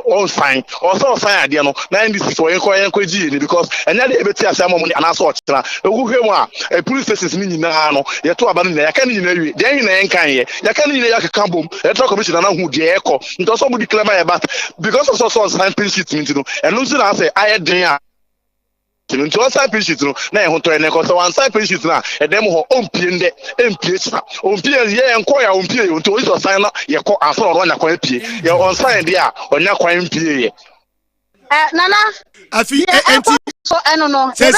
on sign also sign ade no na ndc for yɛnkɔ gye ni because ɛnya de ebeti asɛm mo ni anaso ɔkyena oguhwe mu a police stations ni nyinaa no yɛto aba no na yɛka ne nyinaa wie deɛ nyinaa yɛnkan yɛka ne nyinaa yɛkeka bom electoral commission na hu deɛ ɛkɔ nti so mo di claim yɛ but because of so sign pin sheet mi no ɛno nso na sɛ ayɛ den a nti one side sheet no na ɛho tɔ ɛnɛ kɔ sɛ one side sheet na ɛdɛm hɔ ɔmpie ndɛ ɛmpie kyina ɔmpie yɛ nkɔ ya ɔmpie nti oyi sɔ sign na yɛkɔ aso ɔrɔ nya kwan pie yɛ on sign deɛ a ɔnya kwan pie yɛ nana afi enti so ɛno no sɛ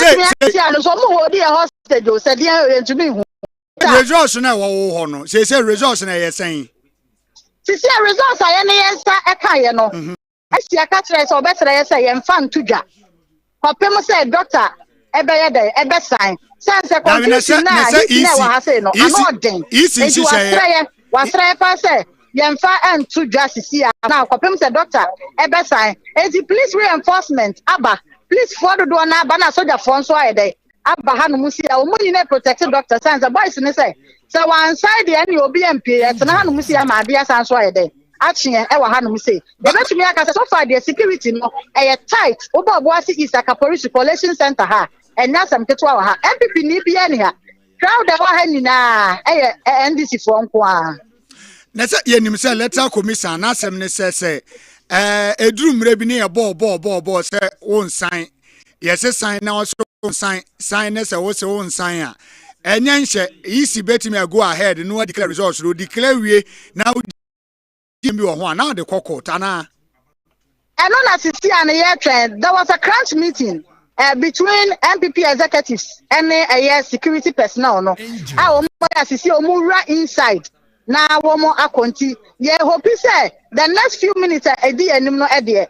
so mo ho di hostage o sɛ deɛ ntumi hu results na wo ho no sɛ results na yɛ sɛn sisi results a yɛ ne yɛ nsa ɛka yɛ no asi aka kyerɛ sɛ ɔbɛsrɛ yɛ sɛ yɛmfa nto dwa Kopem say doctor ebeye dey ebe sign sense conclusion na he na wa ha say no anodin enti wasrɛ pa say yemfa entu dwasisi na kopem say doctor ebe sign enti police reinforcement aba police for do na aba na soldier for nso ayede aba ha no musi a omo nyina protect doctor sense boys ni say one side dey any obi MP et na ha no musi ama ade asan so ayede action ewa ha no mu say the best me aka so far the security no tight oboboase Isaka police collation center ha enya sam keto wa ha MPP ni bia ni ha crowd ewa ha nyina NDC for nko a na say yenim say electoral commission na asem ne say eduru mre bi ne ye bo say won sign yes sign na so sign na say wo say won sign a enya nhye isi betimi go ahead no declare results no declare wie na bi ho na de court ana na sisi an year trend there was a crunch meeting between MPP executives and security personnel no a sisi omura inside na womo akonti ye hope say the next few minutes edi enim no ede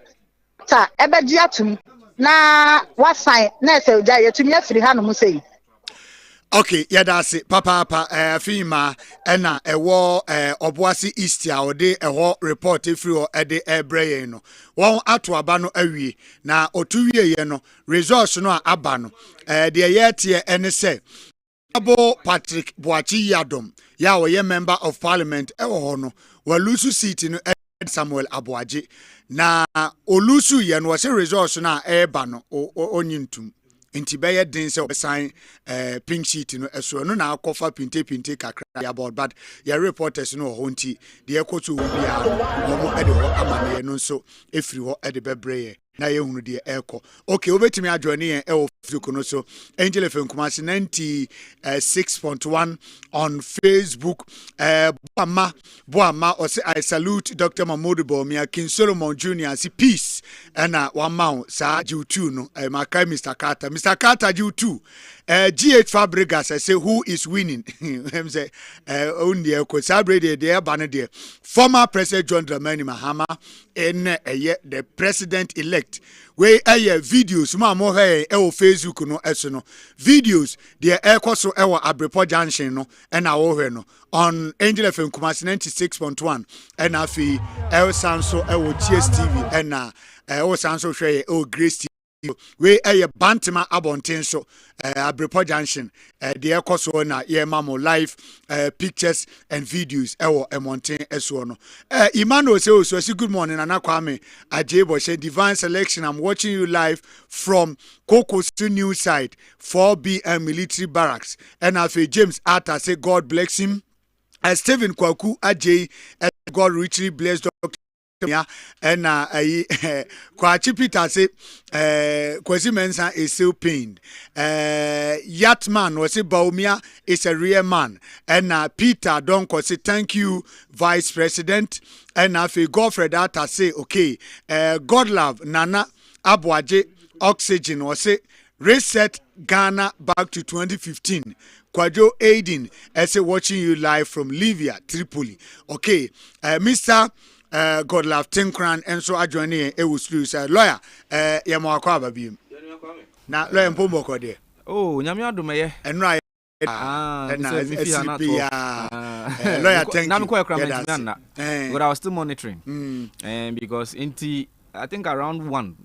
ta ebeji atum na what sign na say oja yetumi afiri ha no mu sei. Okay, yadase papa afima ena ewo oboase east a ode eho report efiri o ede ebreye no won ato aba no awie na otuwie ye no results no aba no de yetie ene se abo Patrick Boachi Yadom ya wo member of parliament ewo ho no walusu seat no Samuel Aboagye na olusu ye no se results no eba no onyintum nti bɛyɛ den sɛ sign pink sheet no ɛso no na akɔfa pinte kakra about but your reporters no ho nti de ɛkɔto wo bia mo ɛde ho amane no nso efiri ho ɛde bɛbrɛ na ye hunu de ɛkɔ okay obetimi adwone yɛn ɛwɔ Facebook no so Angel FM Kumasi 96.1 on Facebook Boama or say I salute Dr. Mahmoud Bawumia King Solomon Jr. si peace and one mount sa J2 no makai Mr. Carter J2 GH Fabregas I say who is winning him say only ko sabrede there banner there former President John Dramani Mahama in the president elect we videos ma mo he Facebook no eso no videos the ekoso ewo Abrepo Junction no na wo hwe no on Angel FM Kumasi 96.1 and afi el sanso ewo TSTV na ewo sanso hwe Grace TV we Bantima Abontin so Abrepo Junction the ekoso na ye mamo live pictures and videos ewo emonten eso no Emmanuel say so good morning Nana Kwame Adjei Bohyen divine selection. I'm watching you live from Kokosu New Side 4BM military barracks and afi James Arthur say God bless him. Stephen Kwaku Adjei God richly bless Dr. And Kwachi Peter say Kwesi Mensah is still pained. Yatman was say Baumia is a real man. And Peter Donko say thank you Vice President. And Godfred Atta say okay. God love Nana Abuaje Oxygen was say reset Ghana back to 2015. Kwadjo Aiden as watching you live from Libya, Tripoli. Okay, Mr. God love Tinkran and so adjoining it was loose lawyer Yamwakwa Babim. Now lawyer Pombo there. Oh, Nyamia Dumeye. And right. Lawyer, thank you. But I was still monitoring. And because I think around one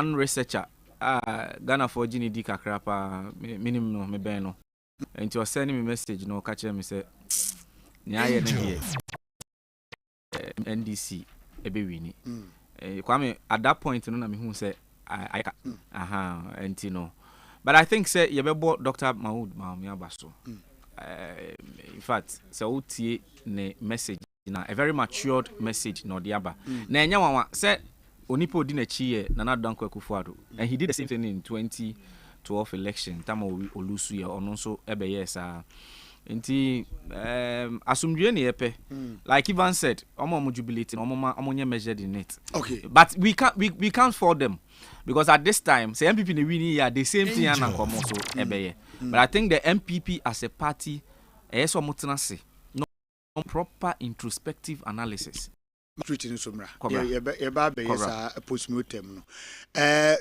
researcher Ghana for Gini D Kakrapa minimum no me beno. And you was sending me message no catch me say NDC ebe wini. Kwame at that point no na me hu say I and you know. But I think say you be Dr. Maud Maamiabaso. In fact, say utie ne message na a very matured message no diaba. Na enya wanwa say Onipo Dinechi Nana Danko Kufuado, and he did the same thing in 2012 election. Tamo Olusu ya ononso ebe yes asumdwe epe. Like Ivan said, omo jubilating, omo measured in it. Okay. But we can't fault them because at this time, say MPP ne winning here the same thing and komo so ebe. But I think the MPP as a party so mutinase no proper introspective analysis. Treating Sumra. Postmortem.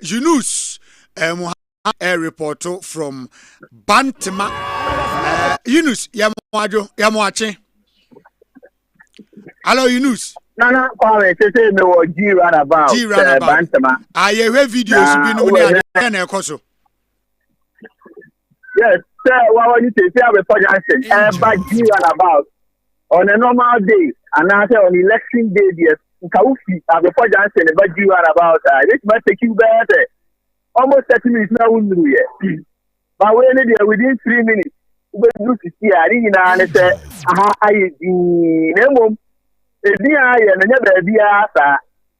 Yunus a reporter from Bantima. Yunus Yamwache. Hello, Yunus. Nana Kwame say no G runabout. Bantima. I have videos been yes, sir. What you say? But G runabout. On a normal day, and after on election day, yes, Kaufi, before Johnson, about you are about this might take you better. Almost 30 minutes now, but within 3 minutes, we do to see a ring and say, I name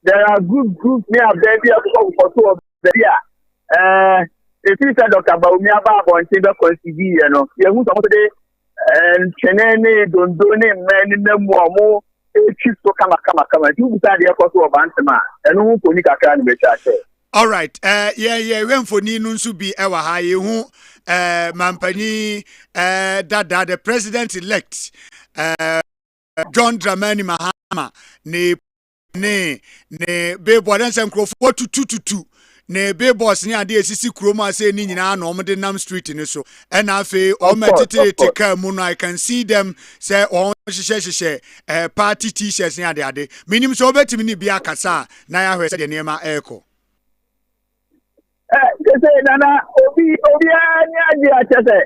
there are good groups near baby for 2 of the year. If you said Dr. Baumia Babo and Timber Consider, you know, you want to and Chenene don't donate men in the more chief to come. You decide the cost of Bantama and who Ponica can be charged. All right. When for Ninun to be our high who Mampani Dada the president elect John Dramani Mahama ne Bebo and some crow 4-2-2. Ne be boss ni ade esisi kroma say ni nyina na omde nam street ni so and afi o metete take mu no I can see them say on hye party t-shirts ni ade minim so obetimi ni bia kasa na ya hwe say de nema eko say nana obi ani ade achese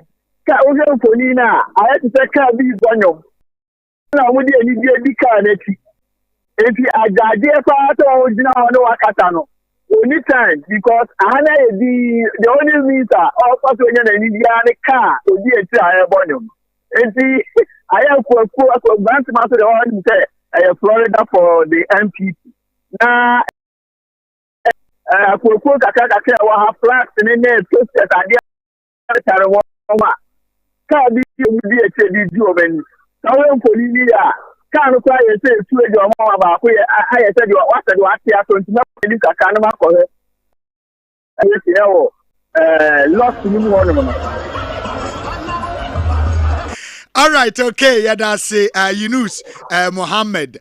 ka o hwe foni na aye ti say ka bi gonyo na mo de ani bi ka na ti enti agade fa to o jina no wakata no only time because the only meter also when you the car to be a bonum. And see, I am for Bantam to the one say Florida for the MPP. Now, for Kaka have flats and then there's that idea. Can't be a job and so for India. Can't require say to your mom about where I said you are what I to know this Kanama for her. Lost one. All right, okay, yeah, that's Yunus Mohammed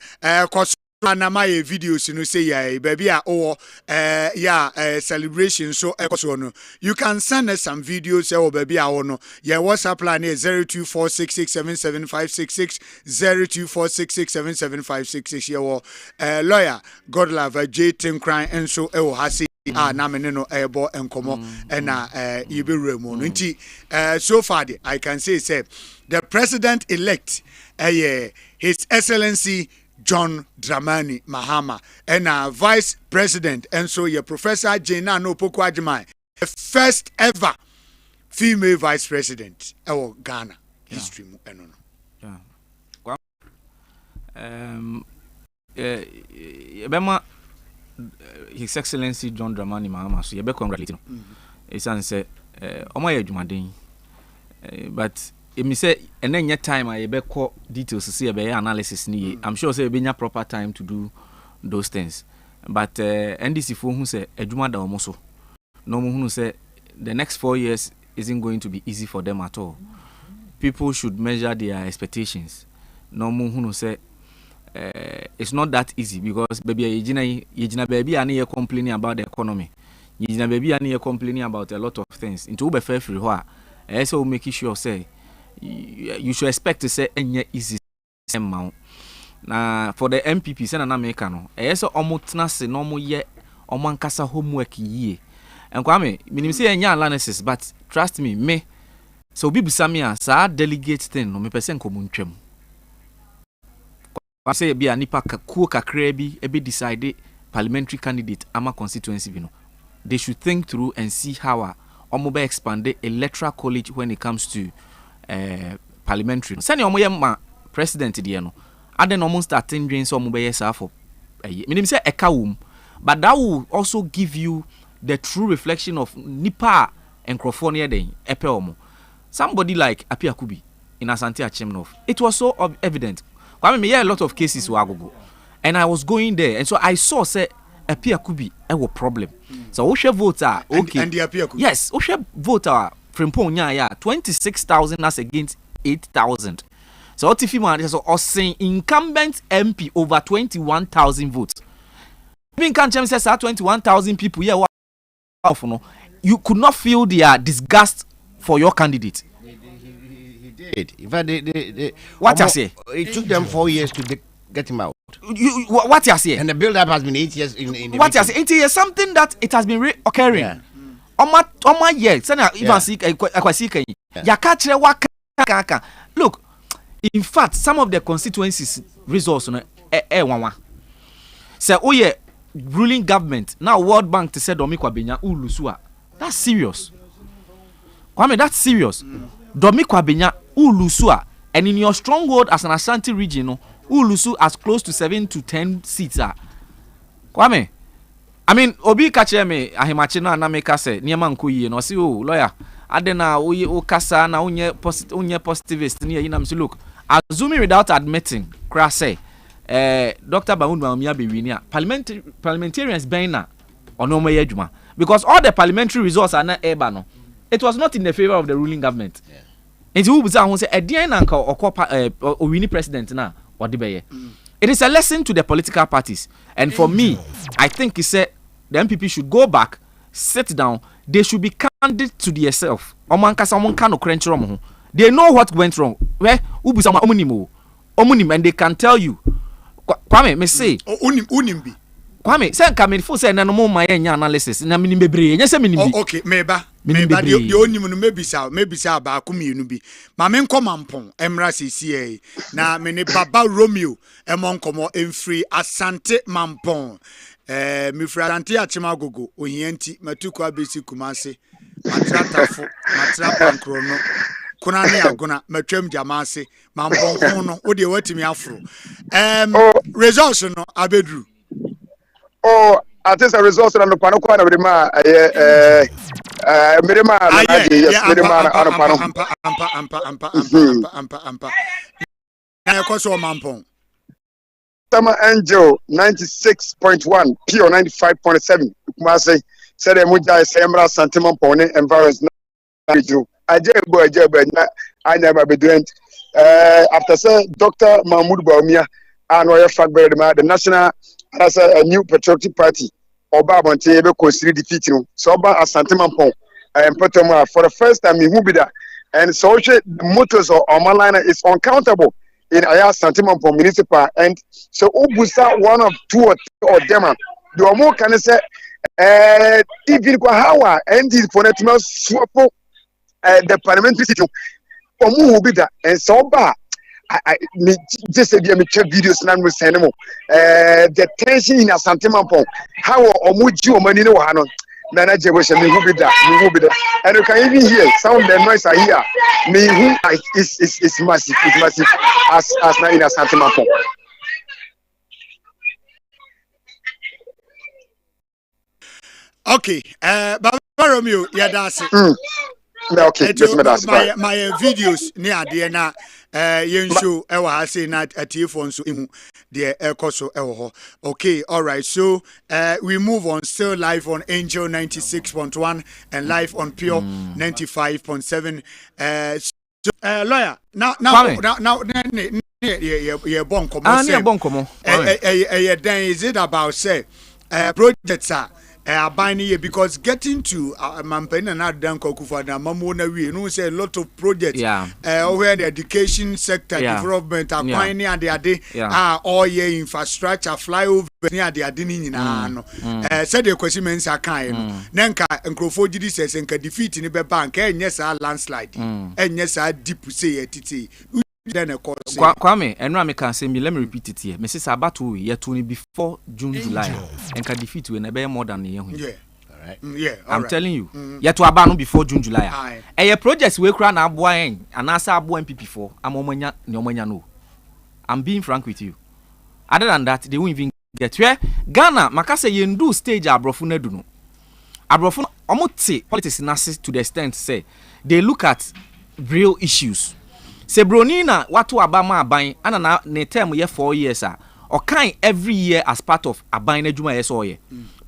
Anamaye videos, you know, say, yeah, baby, or celebration. So, you can send us some videos, or baby, I want yeah, WhatsApp line is 0246677566, 0246677566. Yeah, lawyer, God love, J. Tim Crying, and so, Hasi. na me no ebo enkomo na yebewura mu no nti so far I can say the president elect His Excellency John Dramani Mahama and Vice President and so your Professor Jena no Poko Adjumai, the first ever female Vice President of Ghana history. His Excellency John Dramani Mahama, so you be congratulating. It's answer omo adwumaden but me say and then your time I be call details to see be analysis ni. I'm sure say be nya proper time to do those things. But NDC for who say adwuma da omo so. No mo who say the next 4 years isn't going to be easy for them at all. People should measure their expectations. No mo who say it's not that easy because baby yejina baby ani ye complaining about the economy. Yejina baby ani ye complaining about a lot of things. Into ube fair free ho a so make sure say you should expect to say any easy amount. Na for the MPP say na make no. So omo tena se no mo ye omo ankasa homework yie. And Kwame, minim say any analysis but trust me so bi busa me a sa delegate thing no me person ko muntwam. I say be a nipa kuo kakra bi e be decide parliamentary candidate ama constituency bi no. They should think through and see how omo be expand the electoral college when it comes to parliamentary. Send omo ye ma president de no. Aden omo starting dream so omo be yes for minim say eka wom, but that will also give you the true reflection of nipa enkrofo ne den epe omo. Somebody like Apia Kubi in Asante Achimnov. It was so evident. I mean, a lot of cases were go, and I was going there, and so I saw say Apia Kubi a problem. So Osha voter okay, and the Apia Kubi. Yes, Osha voter from Ponya 26,000 as against 8,000. So what if you man so saying incumbent MP over 21,000 votes? Being can't say 21,000 people here. You could not feel their disgust for your candidate. In fact, what you say? It took them 4 years to get him out. What you say? And the build-up has been 8 years. In what you say? 8 years, something that it has been occurring. Yeah. Oma years. Even see, Yakachre waka. Look, in fact, some of the constituencies resource say, oh yeah, ruling government now World Bank to say Domi Kwabenya ulusua. That's serious. Kwame, that's serious. Domi Kwabenya ulusua, and in your stronghold as an Ashanti region, ulusu as close to 7 to 10 seats are. Kwame, I mean, Obi kache me ahimachina na meka se niema nkuyi no si o lawyer adena o kasa na unye positivist ni yi na msi look assuming without admitting cra say Dr. Mahmoud Bawumia be wini a parliamentarians ben na ono mo yadwuma because all the parliamentary results are na eba no. It was not in the favor of the ruling government. And who was say Edian anka or winning president na or the It is a lesson to the political parties. And for me, I think he said the MPP should go back, sit down, they should be candid to themselves. They know what went wrong. Where and they can tell you. Kwame, me say unimbi. Kwame, say come for say na no more my analysis na minim bebre. Nya say minim bi. Okay, meba the only no maybe sa ba kumienu bi. Ma me nkomampon emra CCA na me ne baba Romeo emonkomo emfiri Asante Mampon. Me frɛ Asante Achimagogo ohianti matuko abesi Kumase. Matratafo, matrapankro no. Kuna ne agona matwam jamase Mampon ko no wo de watimi afro. Results no abedru. Oh, I think the results are the Panoko and Rima. Tama Angel 96.1, Pio 95.7. Kumase said a Muja Sembra Santimon Pony environs. Adjei Bohyen, I never be doing. After say Dr. Mahmoud Bawumia and Royal Fagbery, the national. As a new patriotic party, Oba Bonte consider defeating so Oba Asante Mampong and Potoma for the first time in Hubida. And so the motors of Omalina is uncountable in Aya Asante Mampong municipal. And so Obusa one of two or them. The more can say even kwa hawa ND for netma swap the parliamentary seat omu will be that and so ba I just said me check videos na me send mo the tension in Asante Mampong how omu ji omani no ha no Nana Adjei Bohyen me who be that and you can even hear some of the noise I hear me who is massive as na in Asante Mampong. Okay, Baba Romeo, yeah, that's it. Okay, my videos near the na yen show I say not at your phone so the so okay, all right. So we move on, still live on Angel 96.1 and live on Pure 95.7. Lawyer, now yeah bonkomo. Is it about say projects are because getting to Mampeni and Adan Kokufa na Mamona we no say a lot of projects where the education sector development are and they are all year infrastructure flyover near the adini no said the question men are kind nenka nkrofo gidi says enka defeat ni be bank yes a landslide and yes a deep say titi Kwame, and Rami can say me. Let me repeat it here. Mrs. Abatu, year 20 before June, July, and can defeat you in a better more than a year. Yeah, all right. Yeah, I'm telling you. Yet to abandon before June, July. And your projects will crown up boying and answer MP4. I'm Omanya, no. I'm being frank with you. Other than that, they won't even get where Ghana, Makase, you do stage Abrofune Duno. Abrofune, Omote, politics nurses to the extent say they look at real issues. Se Bronina watu abama abain ana na ne term ye 4 years or kind every year as part of abain adwuma yes oye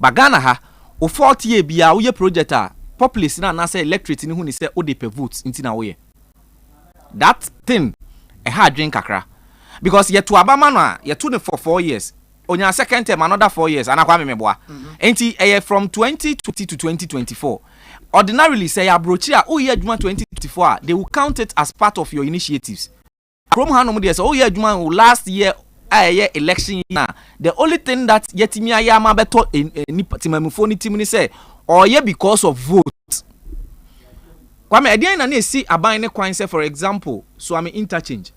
bagana ha o 40 year bia wo ye project populace na say electorate ni hu ni say o de per votes nti na wo ye that thing a hard drink kakra because ye to abama no ye to ne for 4 years onya second term another 4 years anakwa memeboa enti from 2020 to 2024 ordinarily say abrochi oh yeah juma 2024 they will count it as part of your initiatives from hanom dey say oh yeah juma last year election na the only thing that yetimi ayama beto timamufo ni team ni say or yeah because of vote Kwame Adjei na see aban ne kwan say for example so am interchange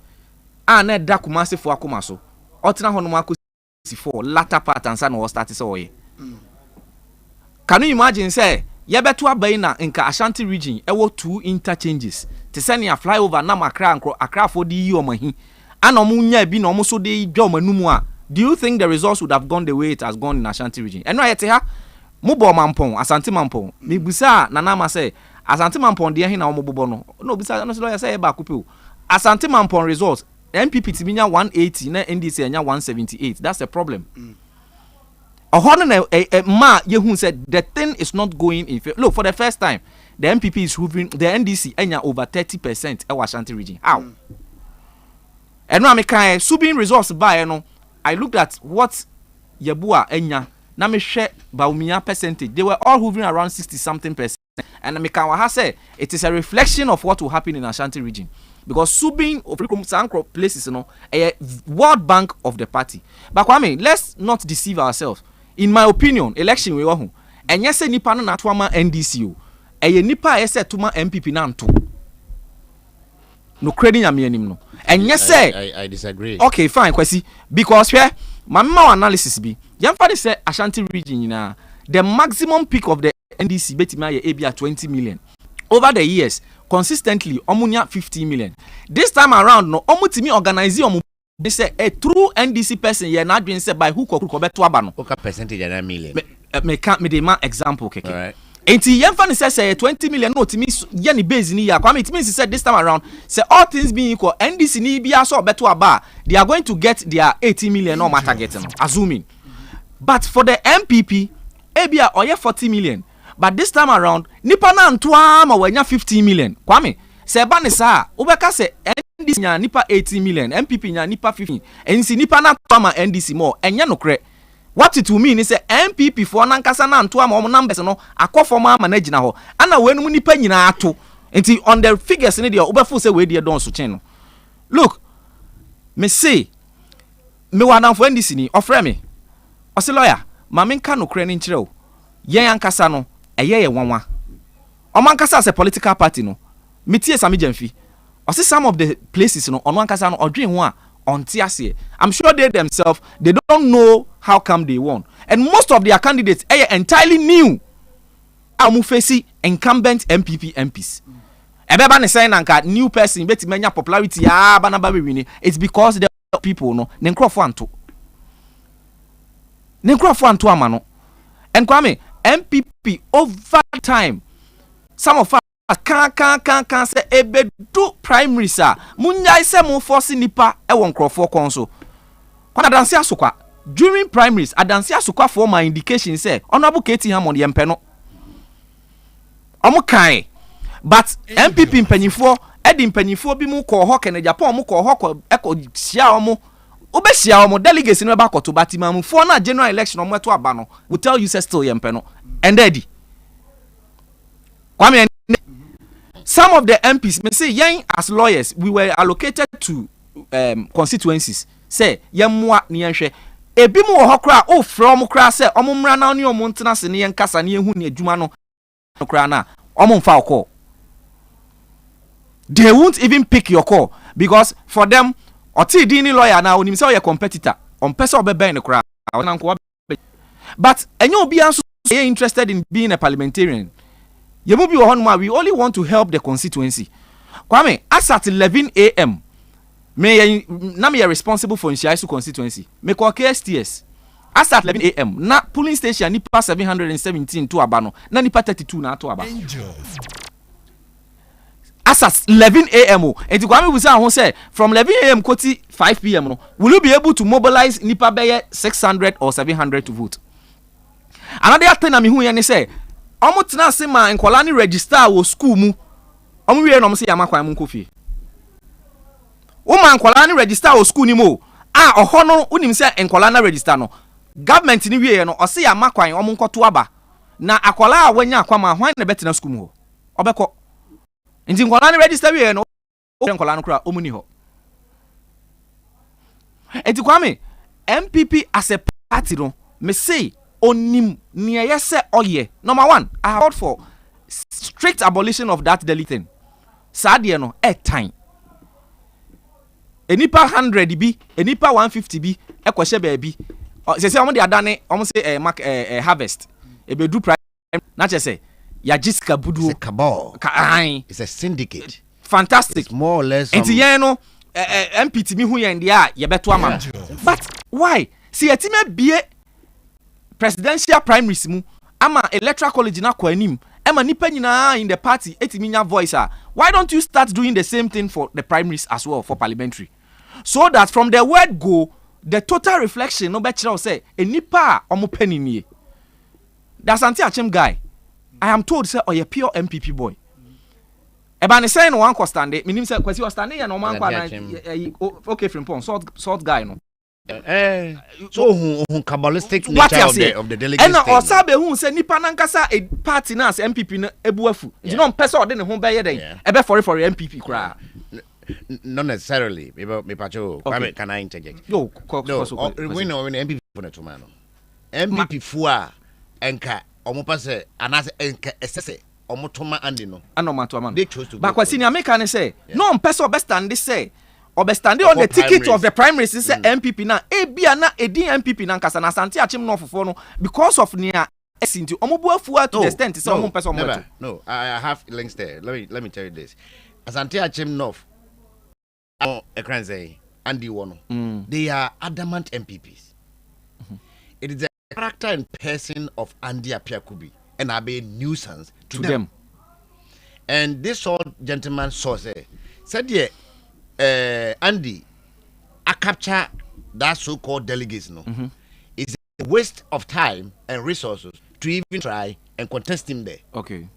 na da Kumasi for akoma so otena honom akosi for latter part and san was start say oh yeah can you imagine say Yebetu abaina inka Ashanti region ewo 2 interchanges te send ya flyover na Accra for the omahi ana omunya bi na omuso de dwa omanumu a do you think the results would have gone the way it has gone in Ashanti region eno ayete ha mubo mampon Asante mampon me busa na na ma say Asante mampon de hin na omobobo no busa no say say e ba kupe o Asante mampon results MPP tibinya 180 na NDC anya 178 that's the problem ma Yehun said the thing is not going in favor. Look, for the first time, the MPP is hovering, the NDC enya over 30% in Ashanti region. How? And now I subin results by I looked at what Yabua enya na me share Baumia percentage. They were all hovering around 60-something%. And I say it is a reflection of what will happen in Ashanti region. Because Subin of Sankro places a World Bank of the party. But Kwame, let's not deceive ourselves. In my opinion, election we won. And yes, nipa na atwama NDC o. Eye nipa ese tuma MPP na nto. No credit ya me no. And yes, I disagree. Okay, fine, Kwesi. Because here, my analysis be. Yamfa say Ashanti region na the maximum peak of the NDC betima ye ebia 20 million. Over the years, consistently omunya 50 million. This time around no omutimi organize omu they say a true NDC person ye na adwen say by hook or crook beto aba no. What percentage na million? Me can't me the man example keke. All right. Enti yemfa ni say 20 million no timi ye ni base ni ya. Kwame it means he said this time around say all things being equal NDC ni bia so beto aba they are going to get their 80 million no matter getting assuming. But for the MPP ebia oye 40 million. But this time around nipa na ntwa ma wanya 15 million. Kwame say ba ni sa obeka say NDC nya nipa 18 million, MPP nya nipa 15. NC nipa na twa NDC more. Enya no kre. What it will mean is say MPP for nankasa na ntwa ma numbers no akofoma manage na ho. Ana we no nipa nyina ato. Enti on the figures ni dey obefu say we dey don so chen no. Look, me say me wadam for NDC ni ofre me. O say lawyer, ma me nka no kre ni nkyere o. yen ankasa no eye ye wanwa omo ankasa as a political party no metie Sami Jamfi or see some of the places no ono ankasa no odwen ho a onti ase. I'm sure they themselves they don't know how come they won, and most of their candidates are entirely new. Amu face incumbent MPP MPs. Ebeba ne say nanka new person beti menya popularity banaba be wini. It's because the people no nenkrofo anto ama no. And Kwame, MPP over time, some of us can say ebe do primaries munya ise mu force nipa e won krofo konso. Kwa adanse asokwa during primaries adanse asokwa for my indication say honorable KT Hammond yempe no. Omo kan but MPP mpanyifo edi mpanyifo bi mu ko ho Kenya Japan mu ko ho eko sia omo obehia omo delegates no ba koto batimamu for na general election omo eto aba no we tell you say still yempe no and daddy Kwame, some of the MPs may say yen as lawyers we were allocated to constituencies say yemwa ni yenhwe ebi mu ho kra o from kra say omo mra na oni omo ntena se ne yen kasa ne ehu ne adwuma no kra na omo mfa call. They won't even pick your call because for them oti dini lawyer na onim say your competitor on person obebe ne kra but enyo obi anso interested in being a parliamentarian. We only want to help the constituency. Kwame, as at 11 a.m., me responsible for Nshaisu constituency. Me call KSTS. As at 11 a.m., na polling station nipa 717 to abano, na nipa 32 na to abano. As at 11 a.m. And Kwame will say from 11 a.m. koti 5 p.m. No, will you be able to mobilize nipa beye 600 or 700 to vote? Another thing I mean say. Omo tena se ma enkwala ni register wo school mu omo wie no mo se ya makwan mu kofi o ma enkwala ni register wo school ni mo oho no unim se enkwala na register no government ni wie no o se ya makwan omo nkoto aba na akwala a wanya akwama hwan na betena school mu ho obekọ nti enkwala ni register wie no enkwala no kra omu ni ho enti Kwame MPP as a party no me say onim near yese oye. Number one, I have called for strict abolition of that deleting. Sadie no time. Enipa 100 bi, enipa 150 bi, ekwahye baby. Say omo de adane, omo say harvest. E be do prime na che say ya jiska budu. It's a cabal. It's a syndicate. Fantastic. It's more or less. Enti yen no MPT mi hu yen dia ye beto ama. But why? See etime bie presidential primaries mu ama electoral college na kwa anim ema nipa nyina in the party etiminya voice why don't you start doing the same thing for the primaries as well for parliamentary so that from the word go the total reflection no be kira say enipa omo pani nie that's anti achim guy I am told say oye pure MPP boy eba ne say no wan ko stand minim say kwasi o stand ya no man kwa na okay frimpon sort guy no so who cabalistic nature of the delegates and osabe who say nipa nankasa a party na as MPP na ebuafu you know person ode ne ho be ye den ebe for MPP kra not necessarily me pacho can I interject no we know when MPP for na tuma no MPP fu a enka omo pase anase enka esese omo tuma andi no anomato man they chose to but kwasi ni ameka ne say no person be stand say standing on the ticket of the primaries is MPP na ebia na edin MPP na nkasa na Asante Achim no fofo no because of near esinti omobuafu to the extent say omon person moto no I have links there let me tell you this Asante Achim North ekran say Andy Wono they are adamant MPPs it is the character and person of Andy Apiakubi and abe nuisance to them and this old gentleman said Andy, I capture that so-called delegates. No, it's a waste of time and resources to even try and contest him there. Okay,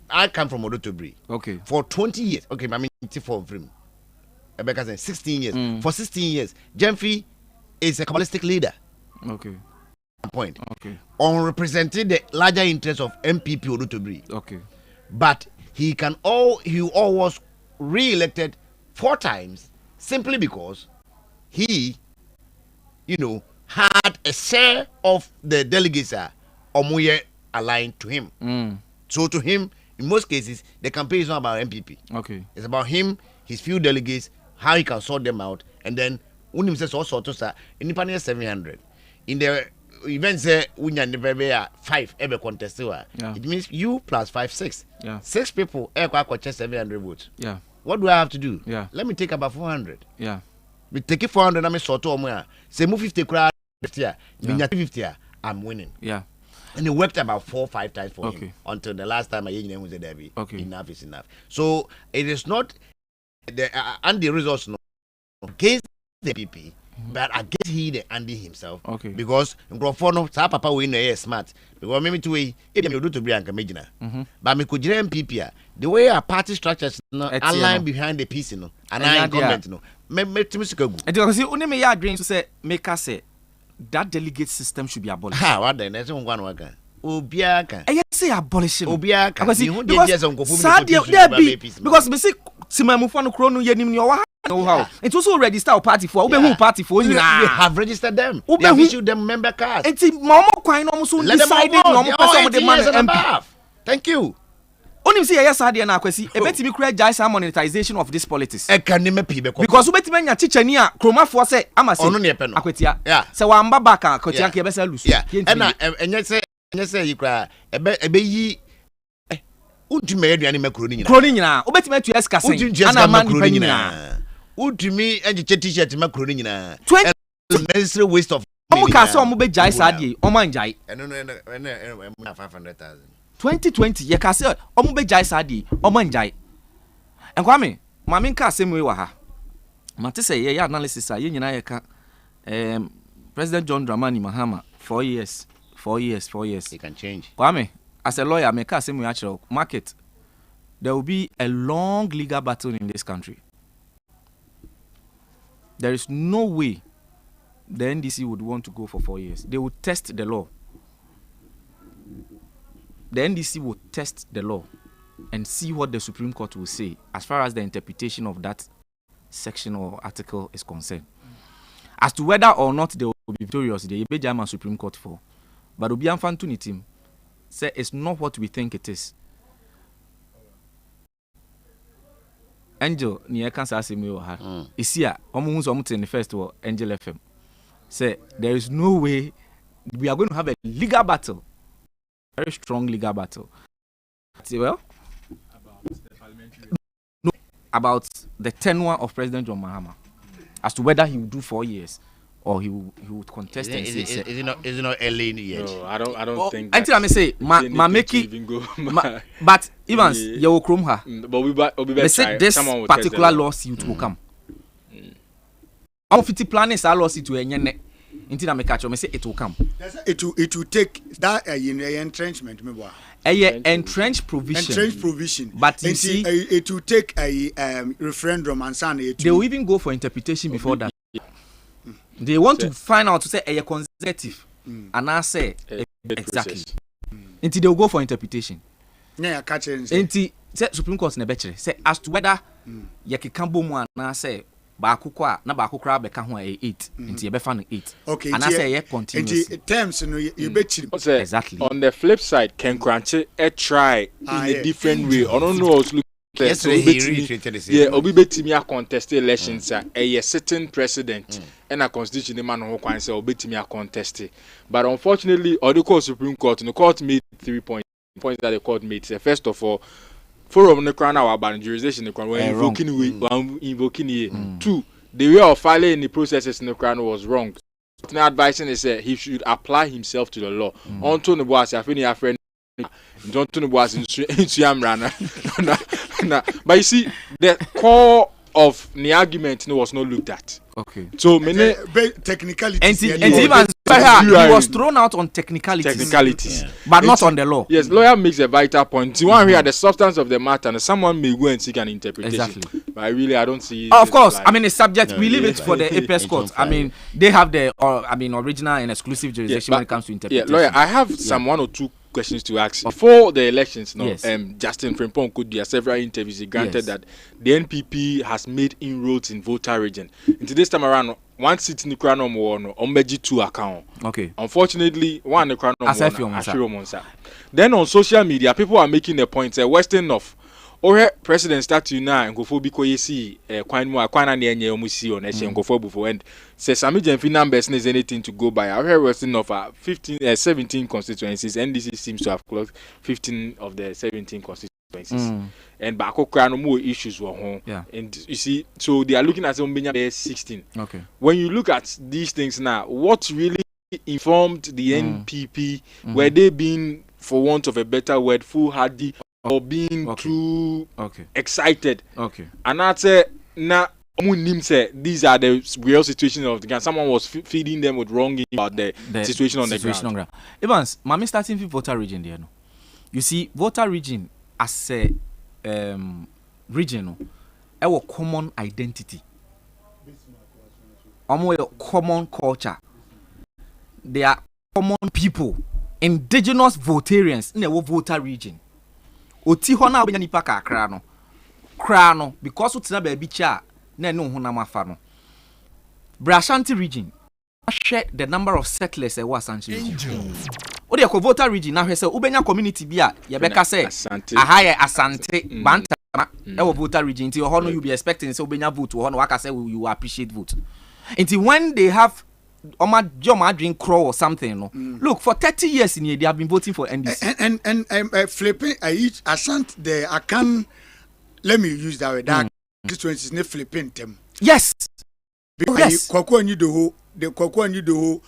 I come from Odotobri. Okay, for 20 years. Okay, I mean, for him, Rebecca said 16 years. For 16 years, Jemfi is a Kabbalistic leader. Okay, point. Okay, on representing the larger interests of MPP Odotobri. Okay, but he was re-elected 4 times simply because he, had a share of the delegates omoye aligned to him. So to him, in most cases, the campaign is not about MPP. Okay. It's about him, his few delegates, how he can sort them out, and then when he says also to say, independent 700. In the event say we 5 ever contest, it means you plus 5, 6. Yeah. 6 people 700 votes. Yeah. What do I have to do? Yeah. Let me take about 400. Yeah. We take it 400 and I sort of say move 50 crowd 50 50 I'm winning. Yeah. And it worked about 4 or 5 times for Okay. him until the last time I name was a derby. Okay. Enough is enough. So it is not the and the results no against the PP, but against he the Andy himself. Okay. Because no papa we know smart. Because maybe two way if you do to be anka majina. But me could MPP the way our party structures no align behind the piece no and I comment no. Me to musical go. And because you only me ya dream to say make us say that delegate system should be abolished. Ha, what then? That's one worker. Obiaka. I say abolish it. Obiaka. Because me see Timamufo no kro no yenim ni owa how. It also register a party for who party for you. They have registered them. They have issued them member cards. Enti mama kwan no so decided no mo person the man MP. Thank you. Onim say yes ade na akwasi ebetimi kura jai some monetization of this politics. E kan me pi be because ubetimi anya chichani a kromafo say amase akwatia say wa mba back akwatia ke besa lose. Na enye say yikra ebe yi udumi aduane makro ni nyina. Kro ni nyina ubetimi atu eskasen ana man ni nyina. Udumi enje t-shirt makro ni nyina. Necessary waste of money. Omo ka say omo be jai sadie omo anjai. No 500,000. 2020 ye ka say omo be jai sadie omo anjai. Enkwame mame nka asem we wa ha. Mate say ye analysis a ye nyina ye ka President John Dramani Mahama 4 years. It can change. Kwame, as a lawyer, me ka asem we actual market. There will be a long legal battle in this country. There is no way the NDC would want to go for 4 years. They would test the law. The NDC will test the law and see what the Supreme Court will say as far as the interpretation of that section or article is concerned. As to whether or not they will be victorious, the German Supreme Court for. But Obi Amfantu team say it's not what we think it is. Angel ni can say me o ha. Isia omo hu so omo in the first war Angel FM. Say there is no way we are going to have a legal battle. Very strong legal battle. Well, about the tenure of President John Mahama as to whether he will do 4 years or he would contest and say is it not early yet? No, I don't think until I may say ma make it but Evans you will chrome her but we better say this particular lawsuit will come. How 50 planners are lawsuit to enye until I make catch me say it will come. It will take that entrenchment me boy. Entrenched provision. But you see it will take a referendum and sign it. They will even go for interpretation before that. They want to find out to say a consecutive and I say exactly. Until they will go for interpretation. Yeah, catch it. Until Supreme Court na betche say as to whether ye kikambo mu na say baako kwa na baako kra be ka ho 8 until ye be fa no 8. Okay. And I say ye continuous. Until terms no you betche. Exactly. On the flip side, Ken Kranche try in a different way. I don't know also Yesterday he reiterated the same. Yeah, Obi betimi a contest elections a sitting president and a constitution man who can say Obi betimi a contest. But unfortunately, or the Supreme Court, the court made 3 points that the court made. First of all, forum the crown our ban jurisdiction the crown invoking 2, the way of filing the processes in the crown was wrong. Now advising is he should apply himself to the law. Onto the boss, I think your friend don't know was in but you see, the core of the argument was not looked at. Okay. So many technicalities. And even he was thrown out on technicalities. But not on the law. Yes, lawyer makes a vital point. You want to hear the substance of the matter, and someone may go and seek an interpretation. Exactly. But I don't see. Of course, I mean it's subject. We leave it for the apex court. I mean they have the original and exclusive jurisdiction when it comes to interpretation. Yeah, lawyer, I have some 1 or 2 questions to ask. Before the elections, Justin Frimpong could do several interviews. He granted that the NPP has made inroads in voter region. Into this time around, one seat in the crown on one on Meji 2 account. Okay. Unfortunately, one the crown on one. Then on social media, people are making a point. Western of or president start to now and go for because you see quite more quite an enye omusi on and go for before and says Sami Jenfi numbers is anything to go by. I heard Western of 17 constituencies. NDC seems to have closed 15 of the 17 constituencies. And Bako Krano more issues were home. Yeah. And you see, so they are looking at Umbenya 16. Okay. When you look at these things now, what really informed the NPP were they being, for want of a better word, foolhardy or being too excited? Okay. And that's now these are the real situations of the ground. Someone was feeding them with wrong about the situation on the ground. Evans, Mami starting with voter region there. No? You see, voter region as a region, our common identity, our common culture. They are common people, indigenous votarians in our voter region. Oti hona obenya nipa kakra no. Kra no because utina baby cha na no ho na mafa no. Brashanti region share the number of settlers e was Ashanti region. O de voter region na hwese obenya community bi a ye beka say aha ye Asante banta e wo voter region ti ho no you be expecting say obenya vote ho no waka say you appreciate vote. Until when they have Joma drink crow or something, no. Look, for 30 years in here, they have been voting for NDC. And flipping, I shan't the I can let me use that word. That constituency is not flipping them. Yes. Because the Kwakwa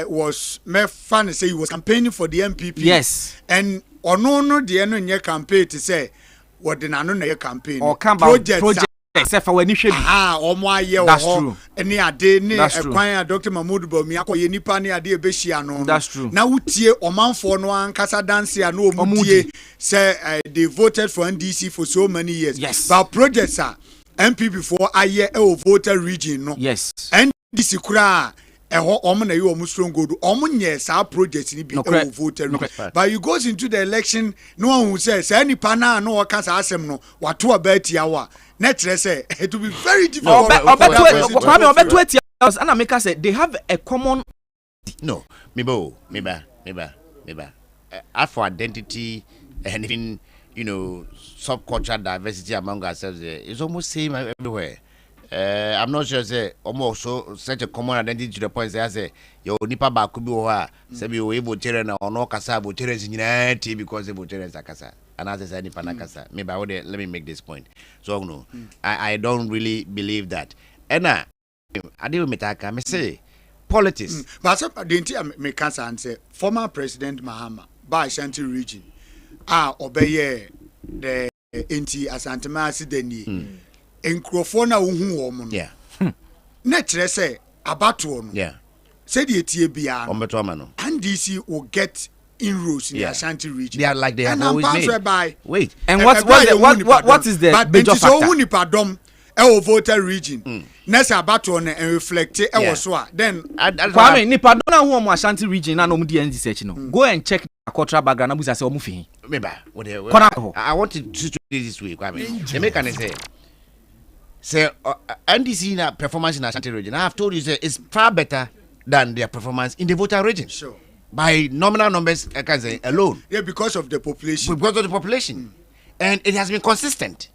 was my fan to say he was campaigning for the MPP. Yes. And no the end in your campaign to say what the nano na your campaign or project. Except for when you should be. That's true. Any ade ne ekwan Dr. Mahmoud Bawumia akoye nipa ne ade ebehia no. That's true. Na wutie omanfo no ankasa dance ya no omudie say they voted for NDC for so many years. Yes. But projects are MPP for aye e voter region no. Yes. NDC kura eho omo na you omo strong gold omo nye sa project ni bi e voter region. But you goes into the election no one who says any pana no okasa asem no wato abatia wa. It will be very difficult. And America said they have a common. No, maybe. For identity and even subcultural diversity among ourselves, it's almost same everywhere. I'm not sure say almost so such a common identity to the point that I say your nipa ba could be wa say we able to or no kasa voterians in unity because the voterians are kasa. And as I said, maybe let me make this point. So no, I don't really believe that. And I do metaka. Me say politics. But the me cancer answer. Former President Mahama by Ashanti region. Obeye the anti Asante Masi deni. Enkrofona uhu woman. Yeah. Netre say abatuo no. Yeah. Say the etie bia. And DC will get inroads in the Ashanti region. They are like they have always made. Wait. And what is the major factor? Nipadom voter region. Nessa abato and reflect then Kwame nipadom na who Ashanti region na no mu DND search no. Go and check a cultural background na busa say omu fi. I want to do this way, Kwame. The make an say NDC na performance in Ashanti region. I have told you say it's far better than their performance in the voter region. Sure. By nominal numbers, I can say alone. Yeah, because of the population. Because of the population. And it has been consistent.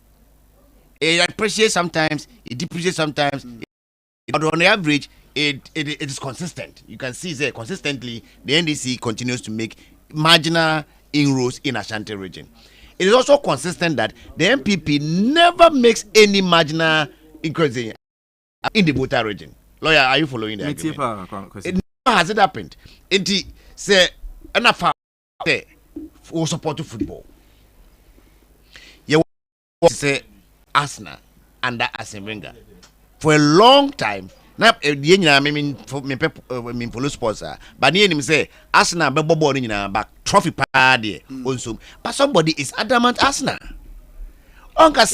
It appreciates sometimes, it depreciates sometimes. But on the average, it is consistent. You can see that consistently, the NDC continues to make marginal inroads in Ashanti region. It is also consistent that the MPP never makes any marginal increase in the voter region. Lawyer, are you following the argument? It never has it happened. Say enough for support football. You say Arsenal under Arsene Wenger for a long time. Now, mean follow sports, but him say Arsenal be bobo ni na back trophy party also. But somebody is adamant Arsenal. Onka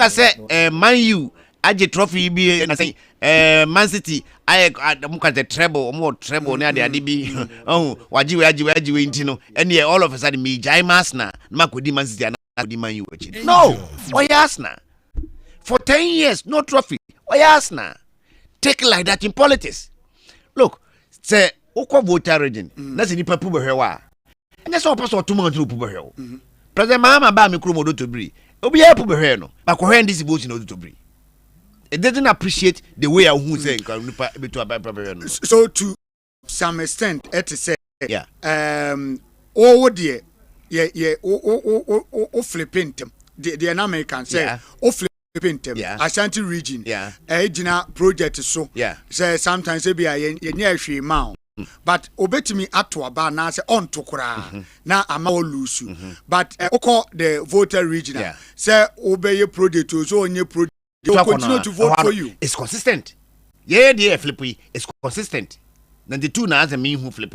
say Man U Adjei trophy be na say Man City I look at the treble more treble near the adibi wajiwe intino and yeah all of a sudden me jai Arsenal na kudi Man City na kudi Man U no why Arsenal for 10 years no trophy why Arsenal take it like that in politics. Look, say, Oko voter region, that's in the Papu Behewa. And that's all person 2 months to Puberhel. President Mahama ba me kromo do to bri. Obi ya Puberhel no. But ko this vote in to bri. It doesn't appreciate the way who say so to some extent it is say yeah oh dear o flipping them the American say o flipping them Ashanti region gina project so say sometimes be a near hwe ma but obetimi ato aba na say on to kura na ama o lose but oko the voter region say obey project so onye project they continue to vote for you. It's consistent. Yeah, the flippy is consistent. 92 now as a me who flip,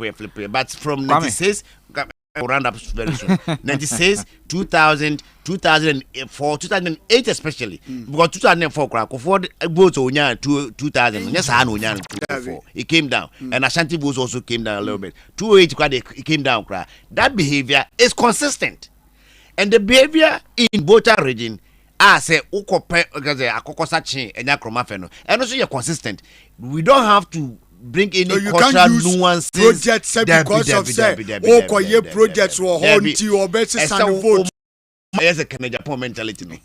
but from 96, I'll round up very soon. 96, 2000, 2004, 2008 especially. Because 2004 crack afford votes on 2000. Yes, I know 2004. It came down, and Ashanti votes also came down a little bit. 2008 it came down. That behavior is consistent, and the behavior in voter region. Say ukope gaze akokosa chin enya kromafe no and also you're consistent. We don't have to bring any cultural nuances projects because of say okoye projects wo honti obesi san vote yes a Canadian Japan mentality no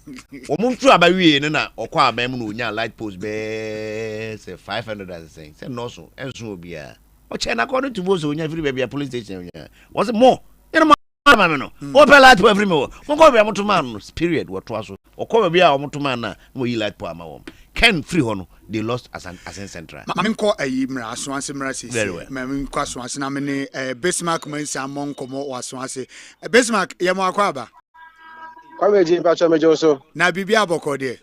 omuntu abawie no na okwa abam no onya light post be say 500 as saying say no so enso obia o chena according to vote onya free baby police station onya was more you know no open light for every more mongo be amoto man period what was okobe bia amoto man na mo yi light for amawom ken free hono they lost as an central menko ayimra asoanse mra sisi menko asoanse na me Bismarck mansa monkomo asoanse Bismarck yemo akwaba Kwame Adjei Bohyen so na bibia boko de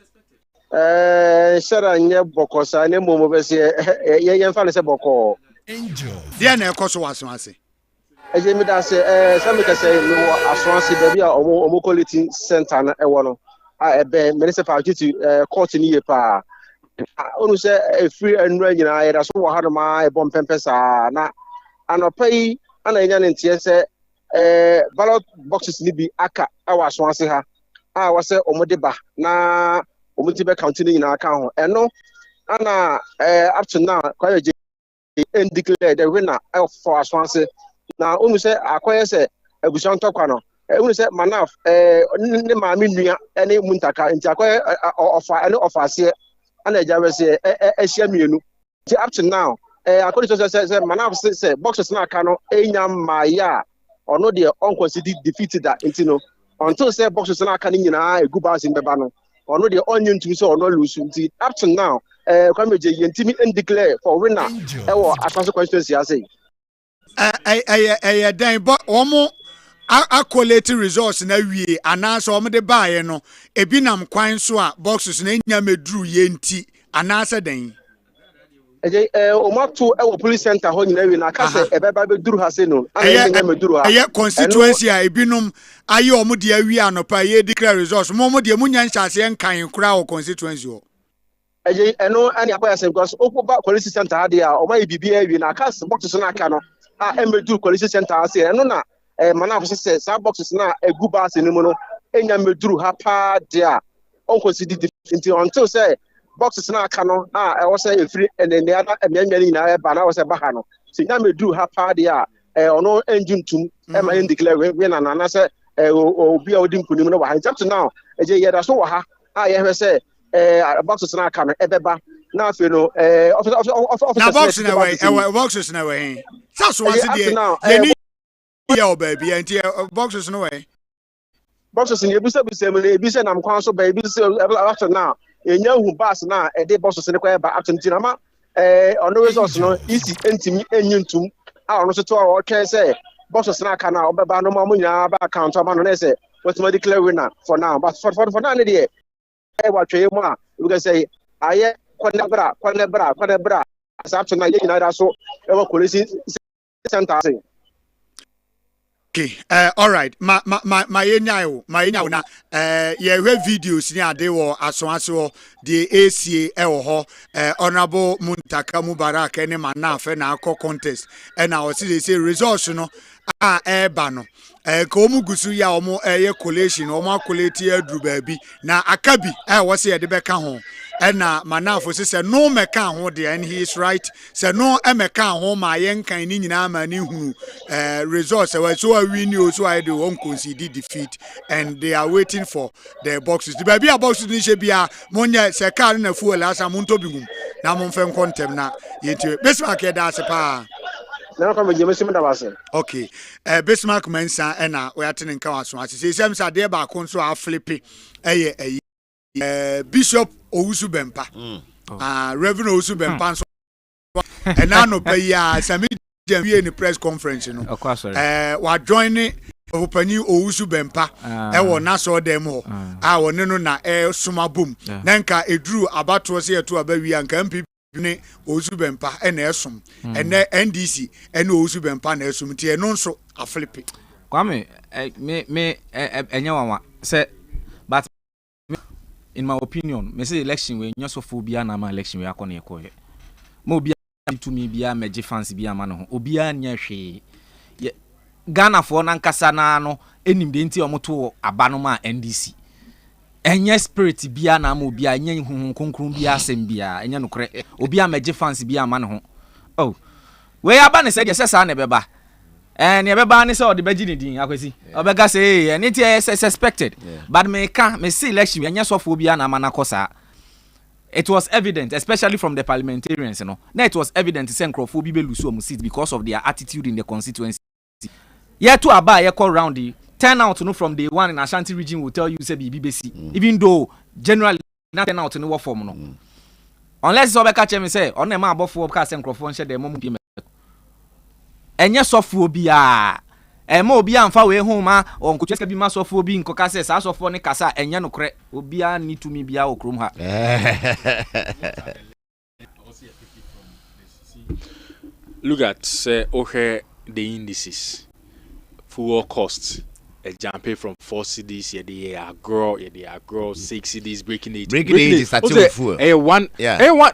shara nye boko sa ne momo be se ye fa le se boko angel dia na ekoso asoanse Adjei mi da se some can say no assurance baby omo quality center na e wono ebe municipal duty court ni ye pa onu se free enra nyina ye da so wo ha no ma e bom pempesa na anopai ana enya ne ntie se ballot boxes ni bi aka awa assurance ha wa se omo de ba na omo ti be count ni nyina aka ho eno ana up to now Kwame Adjei declare the winner for assurance na unu se akoye se abusan tokwa no unu se manaf ne maami nua ene muntaka nti akoye ofa ene ofase ana ejawe se ehia mienu ti up to now according to say manaf say boxes na aka no enya maya ono de unconsidered defeated that nti no until say boxes na aka ni nyina egu balance mbeba no ono de onye ntumi so ono lose nti up to now Kwame Adjei yentimi declare for winner ewo asase constituency ase dan but omo collect results na wie anasa omo de baaye no ebi nam kwan so a boxes na nya meduru ye nti anasa dan Adjei omo to e police center ho nyina wie na ka se ebeba be duru ha se no ana nya meduru ha constituency a ebinom aye omo de awie anopa ye declare results mo de munya nhyase enkan kura o constituency ho Adjei eno ani akoya se because okuba police center ha de a omo ye bibia wie na ka se boxes na aka no emedu police center ase eno na manaf se sa boxes na egu ba ase ni mu no enya meduru ha pa dia on consider different until say boxes na aka no e wo say efiri ene ada emia ni na ba na wo say ba ha no se nya meduru ha pa dia ono enjuntum ma en declare we na na say obi a odi nkunim no wa ha up to now Adjei ye da so wa ha ye hwe say boxes na aka no ebeba na afi no officer na boxes na we boxes na we that's what it is yeah baby and boxes no way boxes ni ebisa me ebisa na mkwan so ba ebisa after now enya hu bus na e dey boxes ni kwa ba after ntina ma ono results no isi entimi enyuntum a ono so to o twen say boxes na aka na obeba no ma munya ba account ma no na say what my declare winner for now but for now ne dey e wa twen mu a we can say aye kwanebra after now ye nyina so e wa police center say okay all right my yenyawo na ye we videos ni ade wo aso the ACA wo ho honorable Muntaka Mubarak ene manafe na akọ contest na o say results no ba no ko mu gusu ya omo collation omo collate aduru ba bi na akabi wo say ye de beka ho ɛna manafo sɛ no mɛka ho de and he is right sɛ no ɛmɛka ho ma yɛnkan ni nyinaa ma ne hunu results so a win you so I do won't concede defeat and they are waiting for the boxes the baby a boxes ni she bia monya sɛ car na fuel asa monto bi gum na monfɛ kontem na yɛnti Bismarck yɛda ase pa na ko me jemesi me da base okay Bismarck mensa ɛna oyate ne nka waso ase sɛ sɛm sa de ba ko nso a flippy ɛyɛ Bishop Owusu Bempa Reverend Owusu Bempa nso ɛna no pɛ ya sami wie ni press conference no wa join opani Owusu Bempa ɛwɔ na so dem ho a wone no na soma bom na nka eduru abato se yeto abawi anka MP ne Owusu Bempa ɛna ɛsom ɛna NDC ɛna Owusu Bempa na ɛsom tie no nso aflipi Kwame me enya wanwa say but in my opinion me say election we nyo so phobia na ma election we akọ na ekoye ma obi to me bia meje fans bia ma no obi anya hwe Ghana for na nkasa na no enim de nti omoto aba no ma NDC enye spirit bia na ma obi anya huhun konkron bia asem bia enya no kore obi meje fans bia ma no ho oh we aba ne say sa na beba and you be say the beginning din akwesi obega say and it is suspected but me see election we anya so phobia na mana kosa it was evident especially from the parliamentarians you know now it was evident say nkrofo be lose some seats because of their attitude in the constituency yeah to aba ye call round the turnout no from day one in Ashanti region will tell you say BBC even though generally not turnout no what form no unless obeka che me say on na ma abofo ka say nkrofo nche dem mo bi enye sofo bia ma obi amfa we hu ma onkotwe bi ma sofo bi nkoka se sa sofo ne kasa enye no kre obi a ni tumi bia okrom ha look at the indices fuel costs a jump from 4 cedis they are grow 6 cedis breaking 8 is at fuel one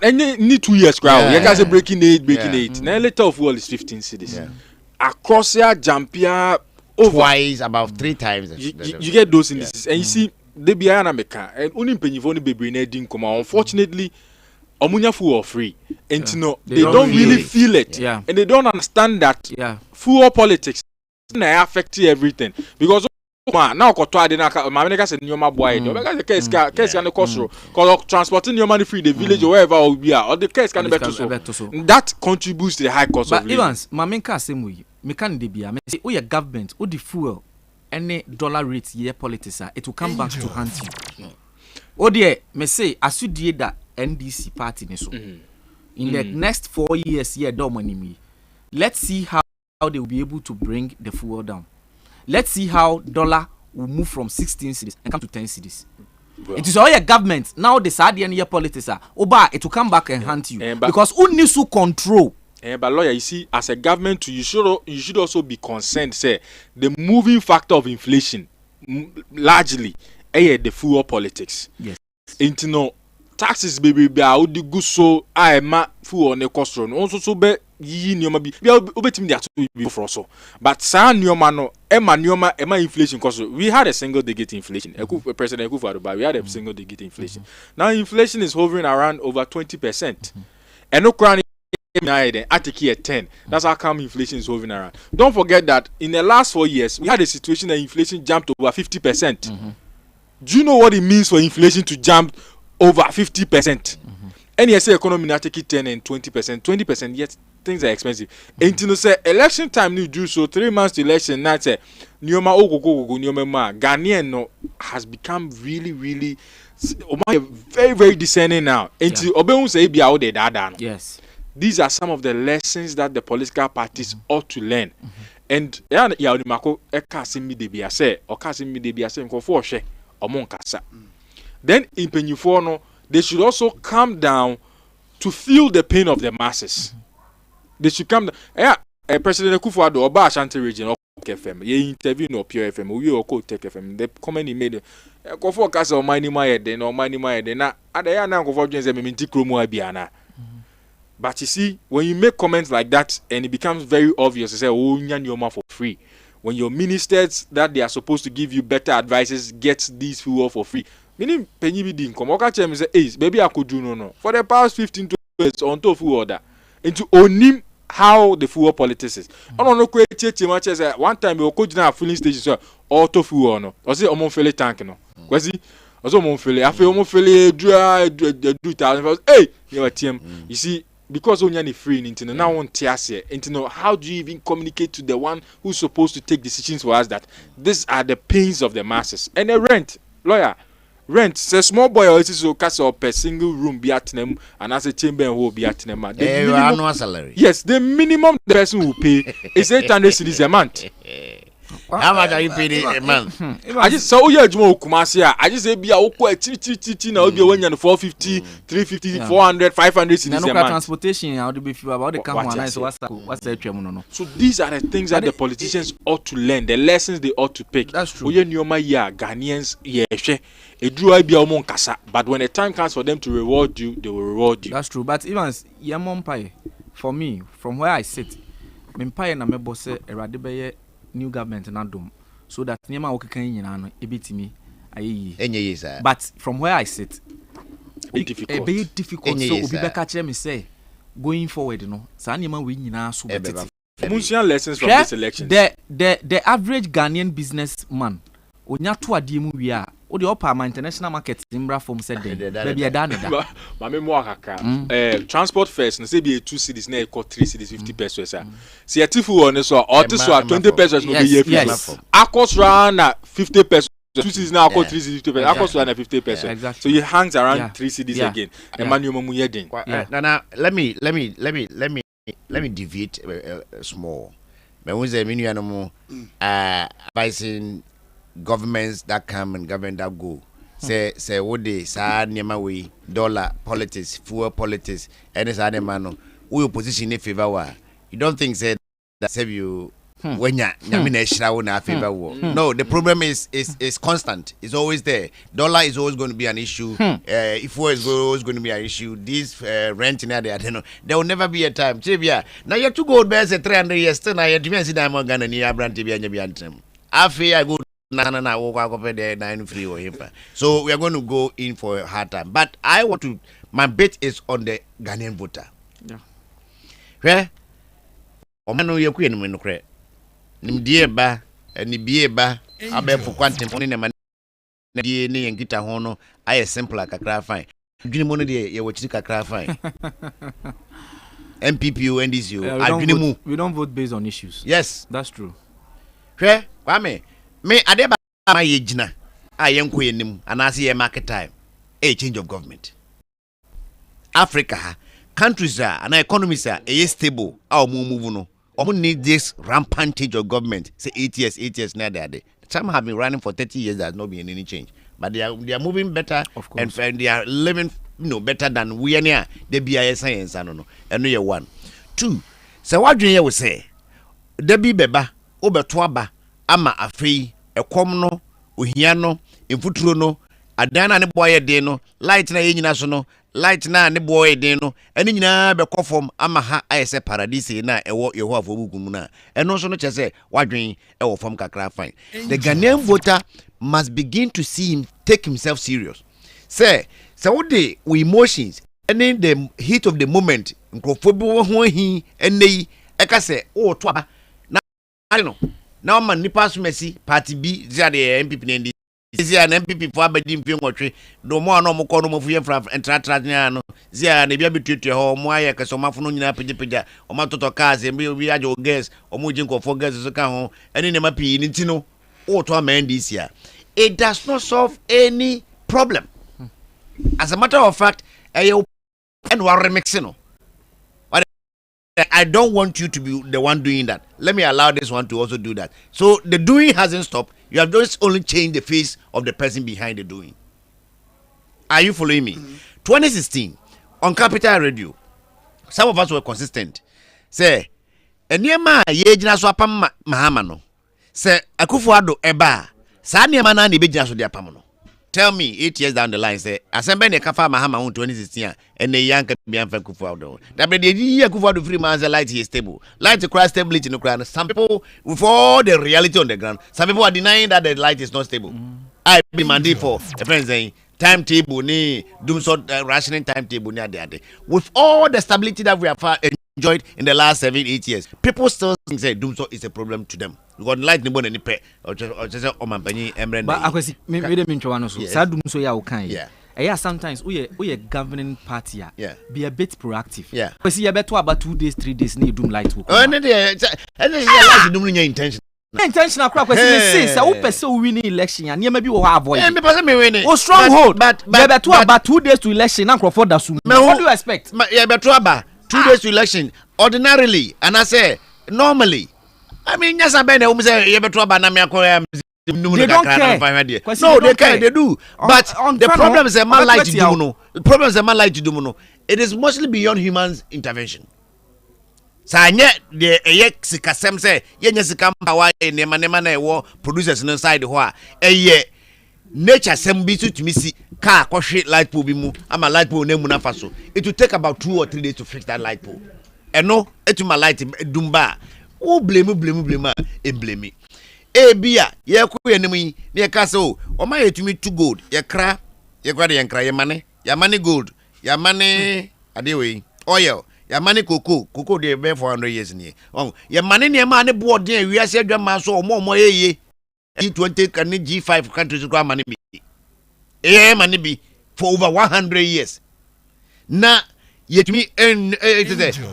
and need 2 years ground you can say breaking 8 now later of fuel is 15 cedis across here jump here twice about 3 times you get those indices and you see they be na meka and only pennyfo ni bebre na din come unfortunately omunya fuel free and no they don't really feel it and they don't understand that fuel politics na affect everything because now koto ade na ma me ka say nyoma boy dey obeka case can cost cause transporting your money free the village or wherever or be or the case can better so that contributes to the high cost of living. But Evans ma me ka same way me can dey bia me say your government o the fuel any dollar rate year politics it will come back to haunt you. O dey me say asudie da NDC party ni so in the next 4 years here do money me let's see how they will be able to bring the fuel down. Let's see how dollar will move from 16 cedis and come to 10 cedis. Well, it is all your government now. The sad year politics it will come back and haunt you because who needs to control. But lawyer, you see, as a government, you should also be concerned. Say the moving factor of inflation largely the fuel politics. Yes. Into no taxes baby be out the good so I ma fuel on the cost run also so be yi nyoma bi obetimi dey be for so but sa nyoma no ema inflation cost we had a single digit inflation President Ekufuor we had a single digit inflation now inflation is hovering around over 20% and no crown article 10 that's how come inflation is hovering around. Don't forget that in the last 4 years we had a situation that inflation jumped over 50%. Do you know what it means for inflation to jump over 50%? And yes, economy now take it 10 and 20%, yet things are expensive. And you know, say election time you do so 3 months to election. Now say Nyoma Nyoma Ghanaian no has become really very very discerning now. And to Obey say be out there that. Yes, these are some of the lessons that the political parties ought to learn. And ya Onimako ekasimi de bia say or kasimi de bia say nko for hwe omon kasa. Then in Penyufo no they should also calm down to feel the pain of the masses. They should come down. President Ekufuor Oba Ashanti region or FM. Ye interview no Pure FM. We or Tech FM. The comment he made. Ekufuor kasa o mani my head. No mani my head. Na adaya na Ekufuor joins them minti kromo abiana. But you see, when you make comments like that, and it becomes very obvious, you say, "Oh, nyanyoma for free." When your ministers that they are supposed to give you better advices get these fuel for free. Meaning penny be din come. Oka chem say, hey, baby I could do no. For the past 15 to years on to full order. Into onim how the full politics is. I don't know create much as one time we could na filling station so auto full no. Or say omo fele tank no. Kwasi also omo fele. Afi omo fele do thousand. Hey, you are team. You see because only any free into now on tiase into how do you even communicate to the one who's supposed to take decisions for us that these are the pains of the masses and the rent lawyer rent say small boy also so castle per single room be at them and as a chamber and will be at them annual salary. Yes, the minimum the person will pay is 800 cedis a month. How much are you paying a month? I just saw you Kumasi. I just say be a now be when you're 450, 350, 400, 500 cedis a month. Transportation how do be about the camera so what's the so these are the things that the politicians ought to learn, the lessons they ought to pick. That's true. Ghanaians but when the time comes for them to reward you, they will reward you. That's true. But even Yamon for me, from where I sit, Mempire na mebo se erade new government na dom so that nyema okeka nyina no ebetimi ayeyi enye sir. But from where I sit difficult. Very difficult. So obi beka kire me say going forward no sa nyema we nyina so betete Munsian lessons from this election. The average Ghanaian businessman onya to ade mu wi a o de opa ma international market timbra from said there be da da ma me mo akaka transport first no say be 2 cities na e ko 3 cities 50 pesos see atifu on so or to so 20 pesos no be here akos run na 50 pesos 2 cities na akos 3 cities 50 pesos akos run na 50 pesos so you hangs around 3 cities again the manual mu yedin now let me deviate small me won say menu anomo advising governments that come and government that go say what they say nema we dollar politics fuel politics any say nema no we opposition in favor wa you don't think say that save you when ya nyame na ehira wo na favor wo no the problem is constant. It's always there. Dollar is always going to be an issue. If fuel is always going to be an issue. This rent in there no there will never be a time chebia now you to go be say 300 years still na you do see that Ghana ni abrante bia nya bia ntem afi I go so we are going to go in for a hard time. But my bet is on the Ghanaian voter. Yeah. Where? Omano yeku enu menukre. Nimdie ba, ni bie ba, abe for quantum oni ne man die ne yengita hono, aye simple kakra fine. Adwini mo no de ye wachiri kakra fine. MPP NDC we don't vote based on issues. Yes, that's true. Where? Kwame me adeba ma yegina ayenko yenim anase ye market time a change of government. Africa countries and economies are stable our move no omo need this rampant change of government say 8 years na there. Some have been running for 30 years. There's not been any change, but they are moving better and they are living better than we are near the BIS science and no and no 1 2 so what do you say there be beba obetoaba ama afei ekom no ohia no emfuturo no adana ne boye de no light na yenyina so no light na ne boye de no ene nyina be kofom ama ha ayese paradise na ewo yeho afobukum na eno so no chese wadwen ewo fom kakra fine. The Ghanaian voter must begin to see him take himself serious. Say what the emotions and in the heat of the moment nkrofobi ho hi enei eka se o to aba na no now man nipa sumesi party B zia the MPP ndi zia na MPP for abadi mfe nwotwe do mo ano mo ko no mo fuye fra entra no zia na bia betutu ho mo aye kase mo afo no nyina pejepejja o ma toto cars e bi ajo gas o mo jin ko for gas so ka ho eni ne ma pi ni ti no o to ama ndc a it does not solve any problem. As a matter of fact and we are remixing no. I don't want you to be the one doing that. Let me allow this one to also do that. So the doing hasn't stopped. You have just only changed the face of the person behind the doing. Are you following me? 2016 on Capital Radio, some of us were consistent. Say, Eniema ye jina so apam mahama no. Say Akufo-Addo eba. Sa niema na be jina so de apam no. Tell me 8 years down the line, say, Asembe ne kafa mahama in 2016, and the young can be unfair Akufo-Addo. That be the year Akufo-Addo free man's light is stable. Light to cross stability in the ground. Some people, with all the reality on the ground, some people are denying that the light is not stable. I be mandate for the friends saying timetable ni rationing timetable ni ade. With all the stability that we have enjoyed in the last 7-8 years, people still think that Dumso is a problem to them. Because light ni bon ni pe or just omanpanyi emre. But akwesi me dem ntwa no so. Sa Dumso ya wo kan. Yeah, sometimes we governing party be a bit proactive. Yeah. Because you better about 2 days, 3 days need doom light work. Oh, and light doom your intention. Intentional crap because say who person win election and you maybe will avoid. Yeah, me person me win. Oh, stronghold. But better about 2 days to election and Crawford that soon. What do you expect? Yeah, better about 2 days to election. Ordinarily, and I say normally. I mean, yes, I bet you say you better about na me akọ. They don't care. No, they care. They do. But the problem is a man like to do no. The problem is a man like to do no. It is mostly beyond human intervention. Sanye the sika sem say yenye sika mbawa nema na ewo producers no side ho a nature sem bi to me see car kohwe light pole bi mu ama light pole na mu na fa so. It will take about 2 or 3 days to fix that light pole. No, etuma light dumba. Who blame blame. Ebia ye ku yenim yi ne ka so o ma yetumi to gold ye kra ye mane gold ya mane adewe oil ya mane cocoa dey be 400 years ni ye mane ne ma ne board den wiase adwama so omo ye G20 kan G5 countries ko mane bi mane bi for over 100 years na yetumi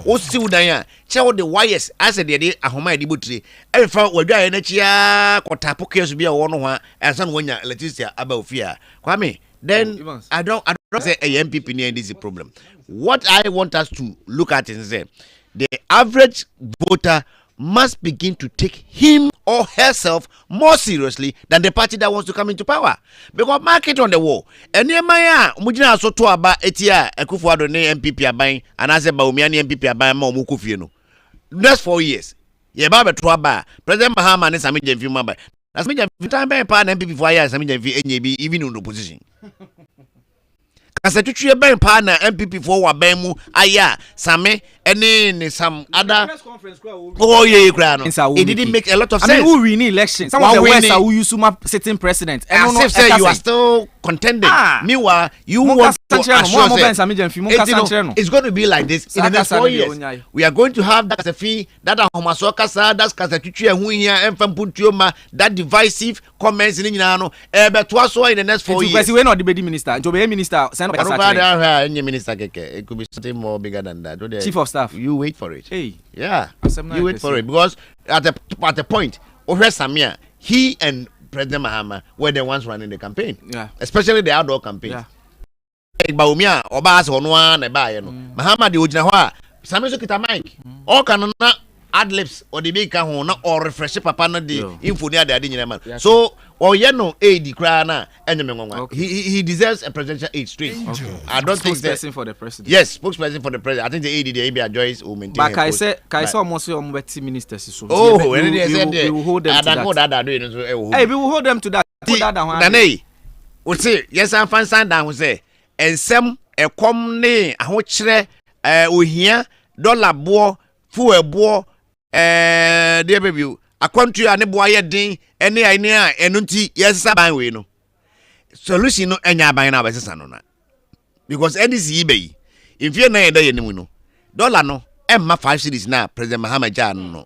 o si udan ya che the wires as the ahoma edi botire efa wadwa na chia kotapo kesu bia wo no ho ansa no nya electricity aba ofia Kwame then I don't say a MPP near this problem. What I want us to look at is that the average voter must begin to take him or herself more seriously than the party that wants to come into power. Because market on the wall. And Maya, Mujina so to aba etia Ekufuado ne MPP aban and as a Baumiani MPP aban mo mukufino. That's 4 years. Ye ba to aba. President Mahama ne Sami Jemfi maba. As me Jemfi time ban pa MPP for years Sami Jemfi enyebi even in opposition. Kasatutu ben pa na MPP for wa ben mu aya Same any some other it didn't make a lot of sense. I mean, who win election? Some of the West are who used to sitting president. And as if say you are still contending. Meanwhile, you want to assure it's going to be like this in the next 4 years. We are going to have that fee, that homasoka sa, that's kasatutu and who here and famputuoma, that divisive comments in Inano, but also in the next 4 years. Because we're not the minister. To be a minister, any minister, it could be something more bigger than that. Chief of staff. You wait for it. Hey. Yeah. You wait for it. Because at the point, over Samia, he and President Mahama were the ones running the campaign. Yeah. Especially the outdoor campaign. Yeah. Baumia, Obas on one, a buy. Mahama, the Ujinawa, Samia Kita Mike. All can ad libs or the big kahona or refresh papa na the info near the adin. So, or no aid crana and he deserves a presidential aid straight. I don't think spokesperson for the president. Yes, spokesperson for the president. I think the AD the ABA Joyce will maintain. But I said almost almost ministers. So we will hold them to that. Hey, we will hold them to that. Nane, would say yes, I'm fan stand down say and some a comne a hochre we hear dollar boy fuel boy dear baby. A country and a boy din any idea enunti yes saban we no solution no enya ban na abese sanona because NDC be if you na eda yenimu no dollar no emma 5 cedis na President Mahama Adjei no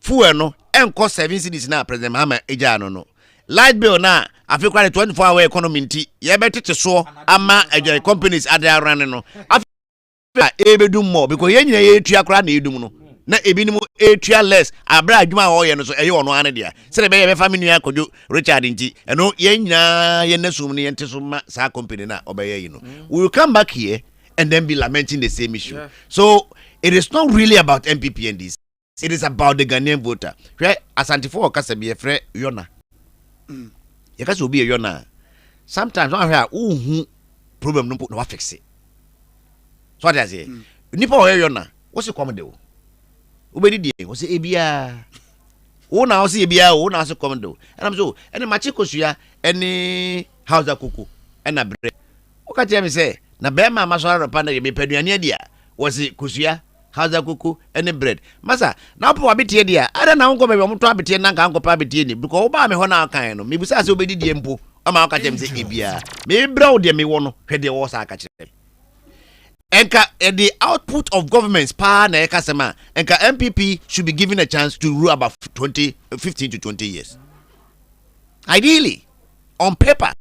fuel no enko 7 cedis na President Mahama Adjei no light bill na afikwa 24-hour economy nti ye betete so ama Adjei companies ada run no afika ebedum more because ye nyina ye tua kra na edum no na ebinimu etua less abra adwuma a oye no so eye ono ane dia se be be family nua kojo Richard nti eno ye nyina ye nasum ne yente so ma sa company na obeye yi no we will come back here and then be lamenting the same issue. So it is not really about MPP and this, it is about the Ghanaian voter. Asante for Kasabi frɛ Yona ye kasa obi Yona sometimes one here problem no fix it. So what I say nipa o Yona what's the come do Ubedi die o se ebia o na o se ebia o na so commando and I'm so and machi kosua any house akuku and na bread o ka tell me say na be ma masora panda ye bepaduane dia was kosua house akuku and bread masa na opo abetie dia ada na nko be mo to abetie na nka nko pa abetie ni because o ba me ho na kan no me busa se obedi die mpo ama ka chem se ebia me bra wo de me wo no hwe de wo sa ka chere enka the output of governments pa na ekasema enka MPP should be given a chance to rule about 15 to 20 years ideally on paper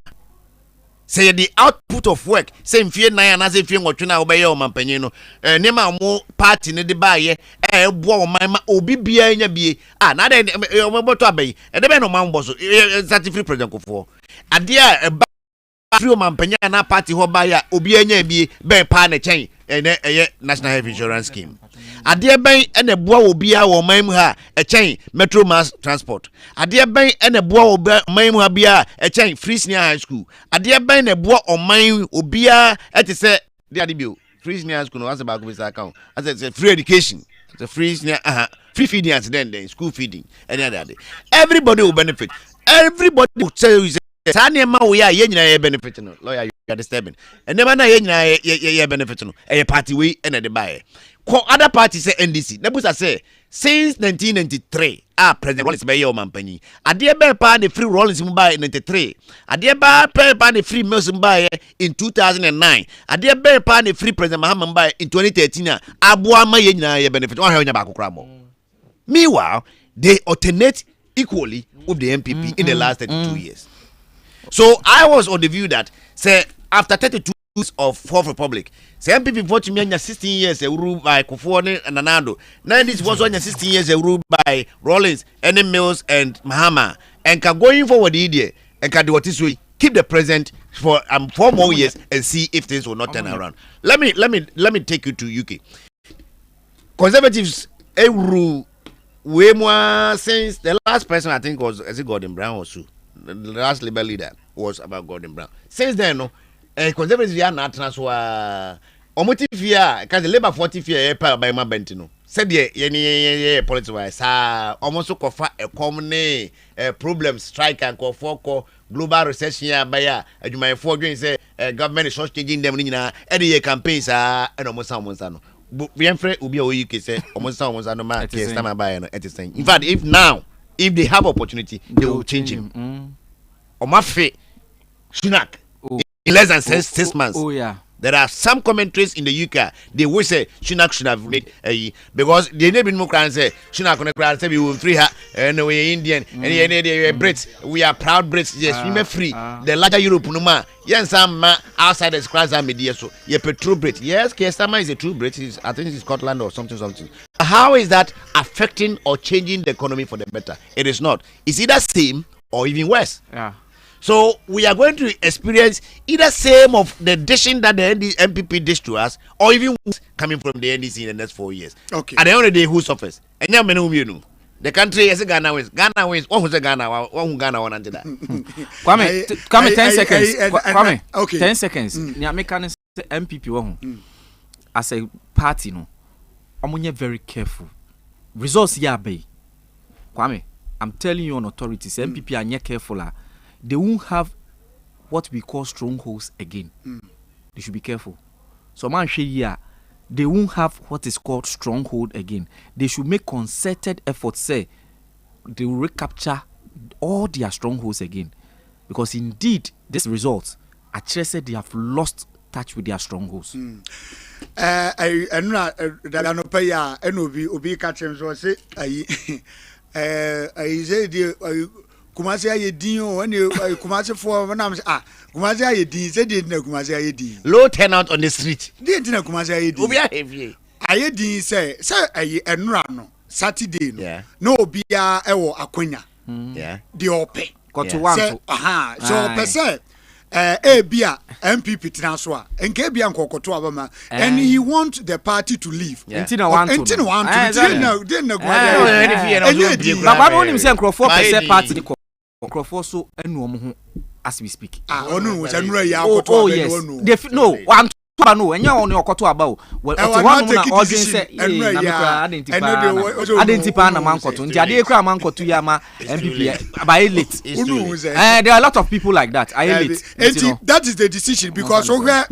say the output of work say mfie nan na say mfie nwotwe na obeye o mampanyin no nema mo party ne de baaye ebo o man ma obi bia nya bie na de o boto abai e de be no man boso certificate president kofo ade a free mampanyin na party ho baaye obi anya bie ben pa na chen eye national health insurance scheme ade ben na boa obi a wo man mu ha chen metro mass transport ade ben na boa man mu ha bia chen free senior high school ade ben na boa oman obi a etese de ade bio free senior high school no as about go account as free education the free senior free feeding and then school feeding any other everybody will benefit everybody will tell you Tanya ma we are yenya benefit no lawyer you are disturbing and never na yenya benefit no a party we and the buy other parties say NDC nebusa say since 1993 president Rollins be your mampani ade be pa the free Rollins buy in 93 ade ba pa the free Mills buy in 2009 ade be pa the free president Mahama buy in 2013 aboa ma yenya benefit one yenya ba kokra mo meanwhile they alternate equally with the MPP in the last 32 years. So I was on the view that say after 32 years of Fourth Republic, say MPP vote me 16 years ruled by Kufuor and Nanado. Now this was on 16 years ruled by Rollins, N. Mills and Mahama. And going forward idea and can do what is we keep the present for 4 more years and see if things will not turn around. Let me take you to UK. Conservatives rule way more since the last person I think was Gordon Brown or so. The last Labour leader was about Gordon Brown. Since then, no, conservatives are not transfer. Omotifia, because the Labour 40 fear by my bentino. Said ye politics wise. Almost cover a common problem strike and call for global recession by ya. As you might forget, say government is not changing them in any year campaigns and almost someone's no. But we friend will be a UK say almost someone's no man. In fact, if they have opportunity, they will change him. On my face, Sunak in less than 6 months. Oh yeah. There are some commentaries in the UK. They will say Sunak should have made because they never been more and say Sunak on the crowd say we will free her and we Indian and Brits. We are proud Brits. Yes, we may free the larger Europe no ma. Yes, some outside the class are media so ye true Brit. Yes, Kestama is a true Brit. I think it's Scotland or something. How is that affecting or changing the economy for the better? It is not. It's either same or even worse. Yeah. So we are going to experience either same of the dishing that the MPP dish to us, or even worse coming from the NDC in the next 4 years. Okay. At the end of the day, who suffers? And now you know. The country is Ghana wins. Ghana wins. One who's a Ghana, one who Ghana one under that. Kwame, 10 seconds. Kwame, okay. 10 seconds. Nya make an MPP one as a party no. I'm very careful. Results ya be. Kwame, I'm telling you on authorities, MPP are not careful. They won't have what we call strongholds again. They should be careful. So man here, they won't have what is called stronghold again. They should make concerted efforts, say they will recapture all their strongholds again. Because indeed, this results, actually said they have lost touch with their strongholds. I know pay obi catch him so say I say Kumasi aye din o when you Kumasi for when I'm Kumasi aye din say dey na Kumasi aye din low turnout on the street dey na Kumasi aye din obi heavy aye din say aye enura no Saturday no no obi a ewo akonya the ope got to one so person bia MPP transfer nke bia nkokoto abama and he want the party to leave entina want to dey na Baba no nim say nkrofo person party Crawford so enu as we speak. Onu we say nura ya akoto abenu. No, I'm no, enya onu okoto aba we one na ordin say identify na mankoto. Nti ade ekura mankoto ya ma MPP by elite. There are a lot of people like that. I elite. That is the decision because over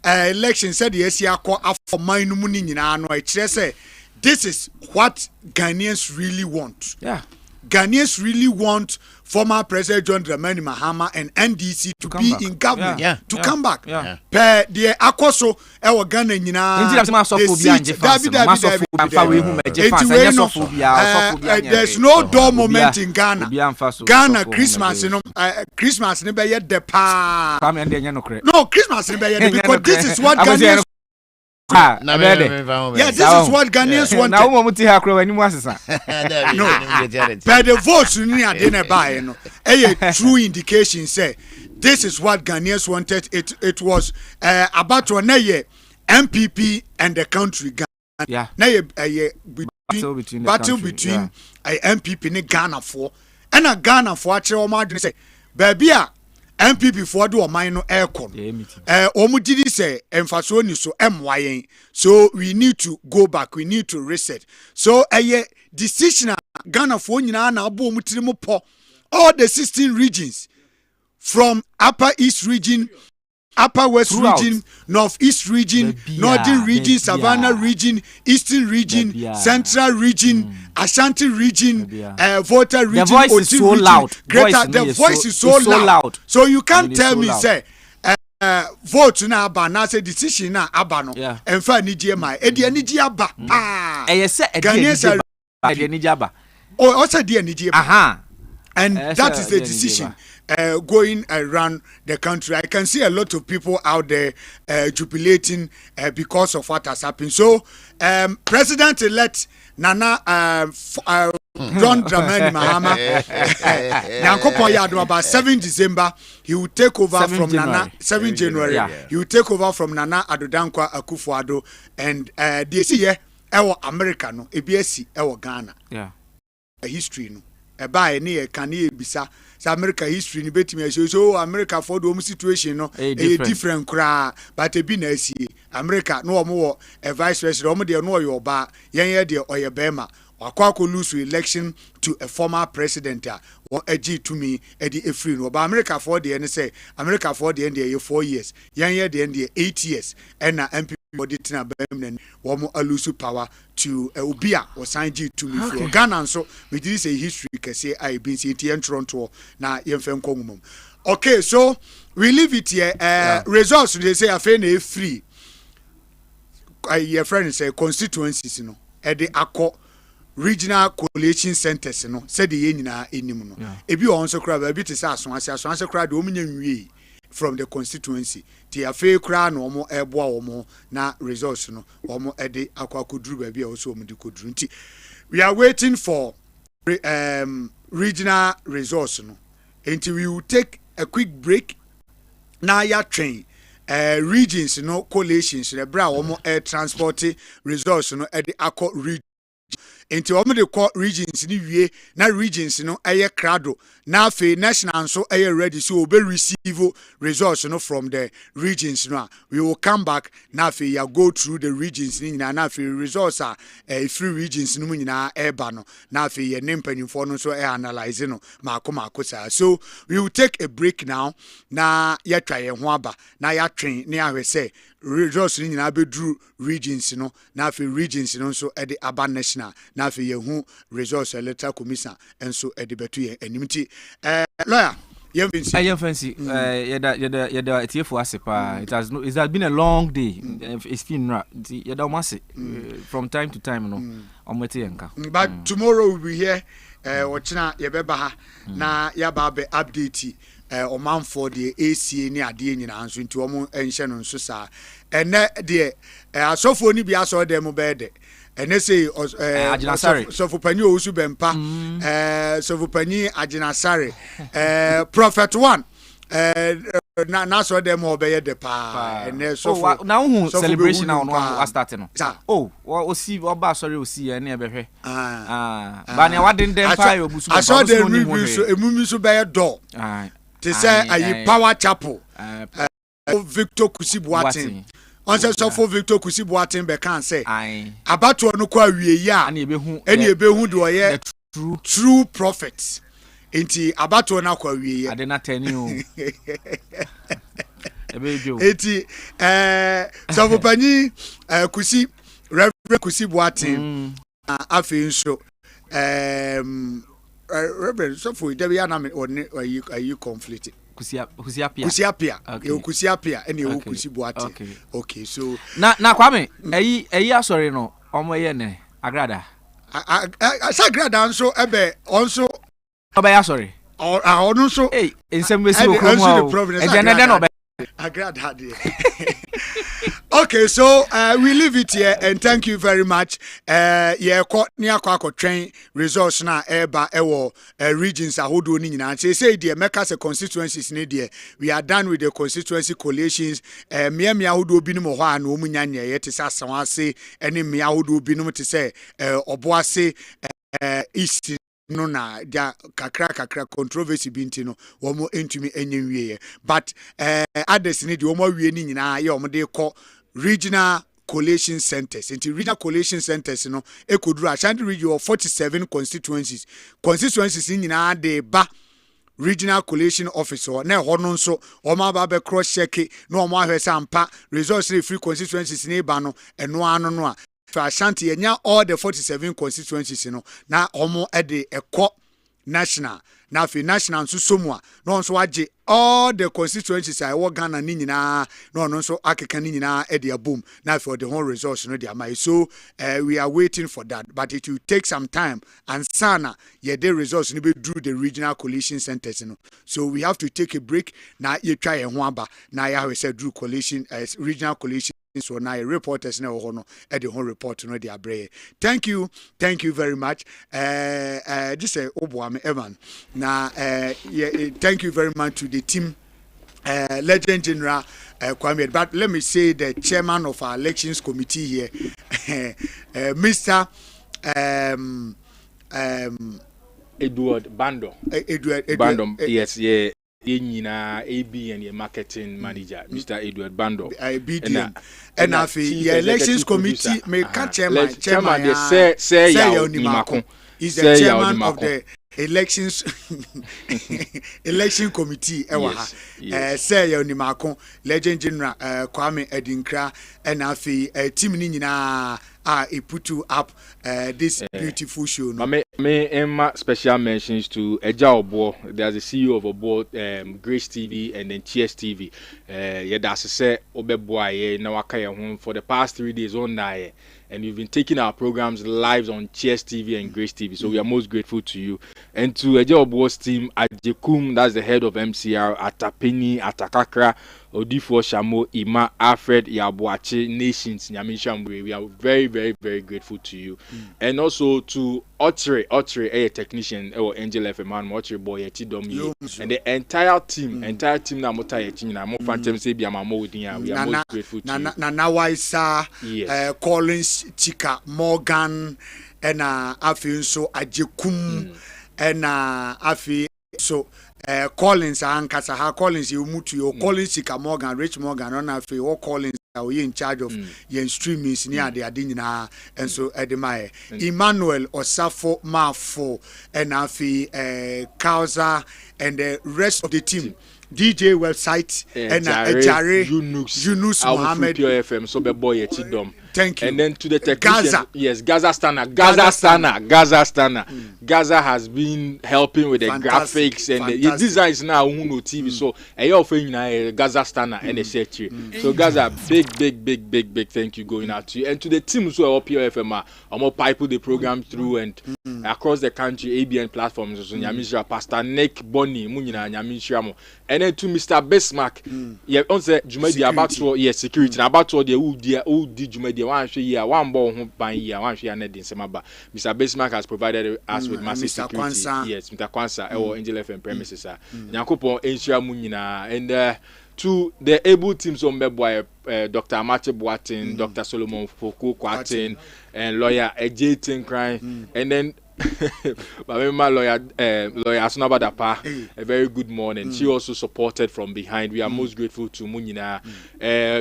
election said yes ya ko afọ man mu ni nyina no e kire say this is what Ghanaians really want. Yeah. Ghanaians really want former President John Dramani Mahama and NDC to be in government, to come back. Per the Akoso, our Ghana, there's no dull moment in Ghana. Ghana Christmas, Christmas never yet the pa. No, Christmas never yet because this is what Ghanaians. Yeah, this is what Ghanaians want. No, but the votes you didn't buy. A true indication say this is what Ghanaians wanted. It was about to MPP and the country. Yeah, battle between MPP and Ghana for and a Ghana for actually say, baby. MPP for do mine no aircon. Omudidi say emphasoni so MYN. So we need to go back. We need to reset. So a decision Ghana for nyina na abo omutiri po all the 16 regions from Upper East region, Upper West region, Northeast region, Northern region, Savannah region, Eastern region, Central region, Ashanti region, Volta region. The voice is so loud. The voice is so loud. So you can't tell me say vote na aba na say decision na aba no. Emfa ni GMI. Edi ani gi aba. Say edi ani gi aba. Oh, also edi ani gi aba. And that is the decision. Going around the country, I can see a lot of people out there jubilating because of what has happened. So, President-elect Nana John Dramani Mahama, about 7 December, he will take over from Nana. 7 January, he will take over from Nana Adodankwa Akufo-Addo, and this year, our America no, ABSC, our Ghana, a history no. Eba ni can bisa sa America history ni betimi so America for the situation no a different kra but e bi na asie America no omo a vice president omo de no yo ba yen de oye bema wakwa lose election to a former president or AG to me Eddie Efri no ba America for the say America for the end 4 years yen de end 8 years and na MP body tina bem womo alusu power to obia or sign G to me for Ghana so we did say history can say I been see in Toronto na yemfem kongum. Okay, so we leave it here. Results they say afa na free your friend say constituencies no e de akọ regional coalition centers no said the nyina enim no ebi won so kra ba bi te say aso kra de omunya nwie from the constituency ti afa kra no omo eboa omo na results no omo e de akọ akoduru ba bi a so omo de koduru nti we are waiting for regional results no until we will take a quick break na ya train regions no coalitions the bra omo air transport results no e de akọ region enti omo de call regions ni wie na regions no eye crado na afi national so eye ready so obe receive results no from the regions no we will come back na afi ya go through the regions ni na afi results are free regions no nyina eba no na afi ye nempanimfo no so analyze no mako sa so we will take a break now na ya twa ye ho aba na ya twen na ya hwese results ni nyina be drew regions no na afi regions no so e de aba national na afi ye hu results electoral commission enso e de betu ye animti lawyer fancy yeda TF asepa it has been a long day it's been yeda mase from time to time no omete yenka but tomorrow we'll be here ochina yebeba ha na yaba be update oman for the ACA ni ade nyina anso nti omo enhye no nso sa ene de asofo ni bia so dem be de ene say sofo pani osu bempa sofo pani Ajinasare prophet one na so dem obeye de pa ene sofo na hu celebration na no start no o si oba sorry o si ene ebehwe ba ne waden dem pa obusu ba so dem review so emumi so beye do te say ayi power chapel Victor Kusibuatin on say so Victor Kusibuatin be can say abato no kwa wie ya ene ebehu de oye true prophets enti abato na kwa wie ya ade na tani o enti so pani Kusi Reverend Kusibuatin afi nso Reverend, so for there be an are you conflicted? Kusiapia. Okay. Kusiapia and you Kusibuati. Okay, so na Kwame, eyi sorry no, omo ye ne agrada. I agrada so ebe also oba sorry. Or also hey, in some way so come agrada. Okay, so we leave it here and thank you very much. Yeah, near Kwako train resource na eba ewo regions ahodo ni nyina. Say the Mecca's constituencies ni there. We are done with the constituency coalitions. Mia ahodo binom ho a no munyanya ye te sa sanwase ene mia ahodo binom te say oboase east no na dia kakra controversy binti no womo entumi enyenwie but others ni de womo wie ni nyina ye womo de kɔ regional coalition centers into regional coalition centers no ekoduru Ashanti region of 47 constituencies nyina de ba regional coalition officer na ho no nso o ma ba be cross check no mo ahwese ampa resource free constituencies ni ba no eno ano no a for Ashanti yenya all the 47 constituencies no na omo e de ekɔ national na fi national nso somua no nso age all the constituencies I work Ghana ni nyina no nso akeka ni nyina e de boom na for the whole resource no dey am so we are waiting for that but it will take some time and sana ye the resource no be through the regional coalition centers no so we have to take a break na ye try ho aba na ya we say through coalition regional coalition so now reporters na ho no e the whole report no dey abre thank you very much just say oboame Evan na thank you very much to the team legend general Kwame, but let me say the chairman of our elections committee here Mr. Edward Bando. Bando, yes, yeah. Nyina AB and your marketing manager, Mr. Edward Bando. BDM. And the elections committee may catch chairman say Nimakon. He's the chairman of the elections election committee say Nimakon legend general Kwame Edinkra and afi team ni nyina he put you up this beautiful show no me Emma special mentions to Adjei Bohyen. There's a CEO of both Grace TV and then Cheers TV. Yeah, that's say Obeboaye na waka ye for the past 3 days on there. And you've been taking our programs live on Cheers TV and Grace TV. So we are most grateful to you. And to Adjei Bohyen's team, Ajekum, that's the head of MCR, Atapeni, Atakakra, Odifo Shamo, Ima, Alfred, Yabuache, Nations, Nyamishamwe. We are very, very, very grateful to you. And also to Otre, a technician, or Angel FM, Otre Boy, Tidom, and the entire team, na Mota Yetina, Mo Phantom Sabia Mamo, we are most grateful to you. Nana Waisa, Collins, Chika, Morgan, and Afi so Ajekum, and Afi so Collins and Kasaha Collins, you move to your Collins, Chika Morgan, Rich Morgan, on Afi, all Collins. We in charge of your streaming near the Adina and so Edemae Emmanuel Osafo Mafo and Afi Kauza and the rest of the team. DJ website and Jare Yunus Mohammed FM so be boy Chidom. Thank you. And then to the technician, Gaza Stana. Gaza has been helping with the graphics and the designs now on TV. So I offering Gaza Stana and the secretary. So Gaza, big thank you going out to you and to the teams who are up here FM. I'm more pipe the program through and across the country ABN platforms. So Nyamisha Pastor Nick Bonnie Munina Nyamisha and then to Mr. Bismarck. Yeah, on the Jumedi about to security about to the who did Jumedi one ball home by year one year net in Semaba. Mr. Bismarck has provided us with massive security. Yes, Mr. Kwansa or Angel FM premises. Nyakopo Asia Munina and to the able teams on Beboy, Dr. Adjei Bohyen, Dr. Solomon Foko Kwatin, and lawyer Adjei Tinkrai, and then my lawyer Asnabadapa, a very good morning. She also supported from behind. We are most grateful to Munina,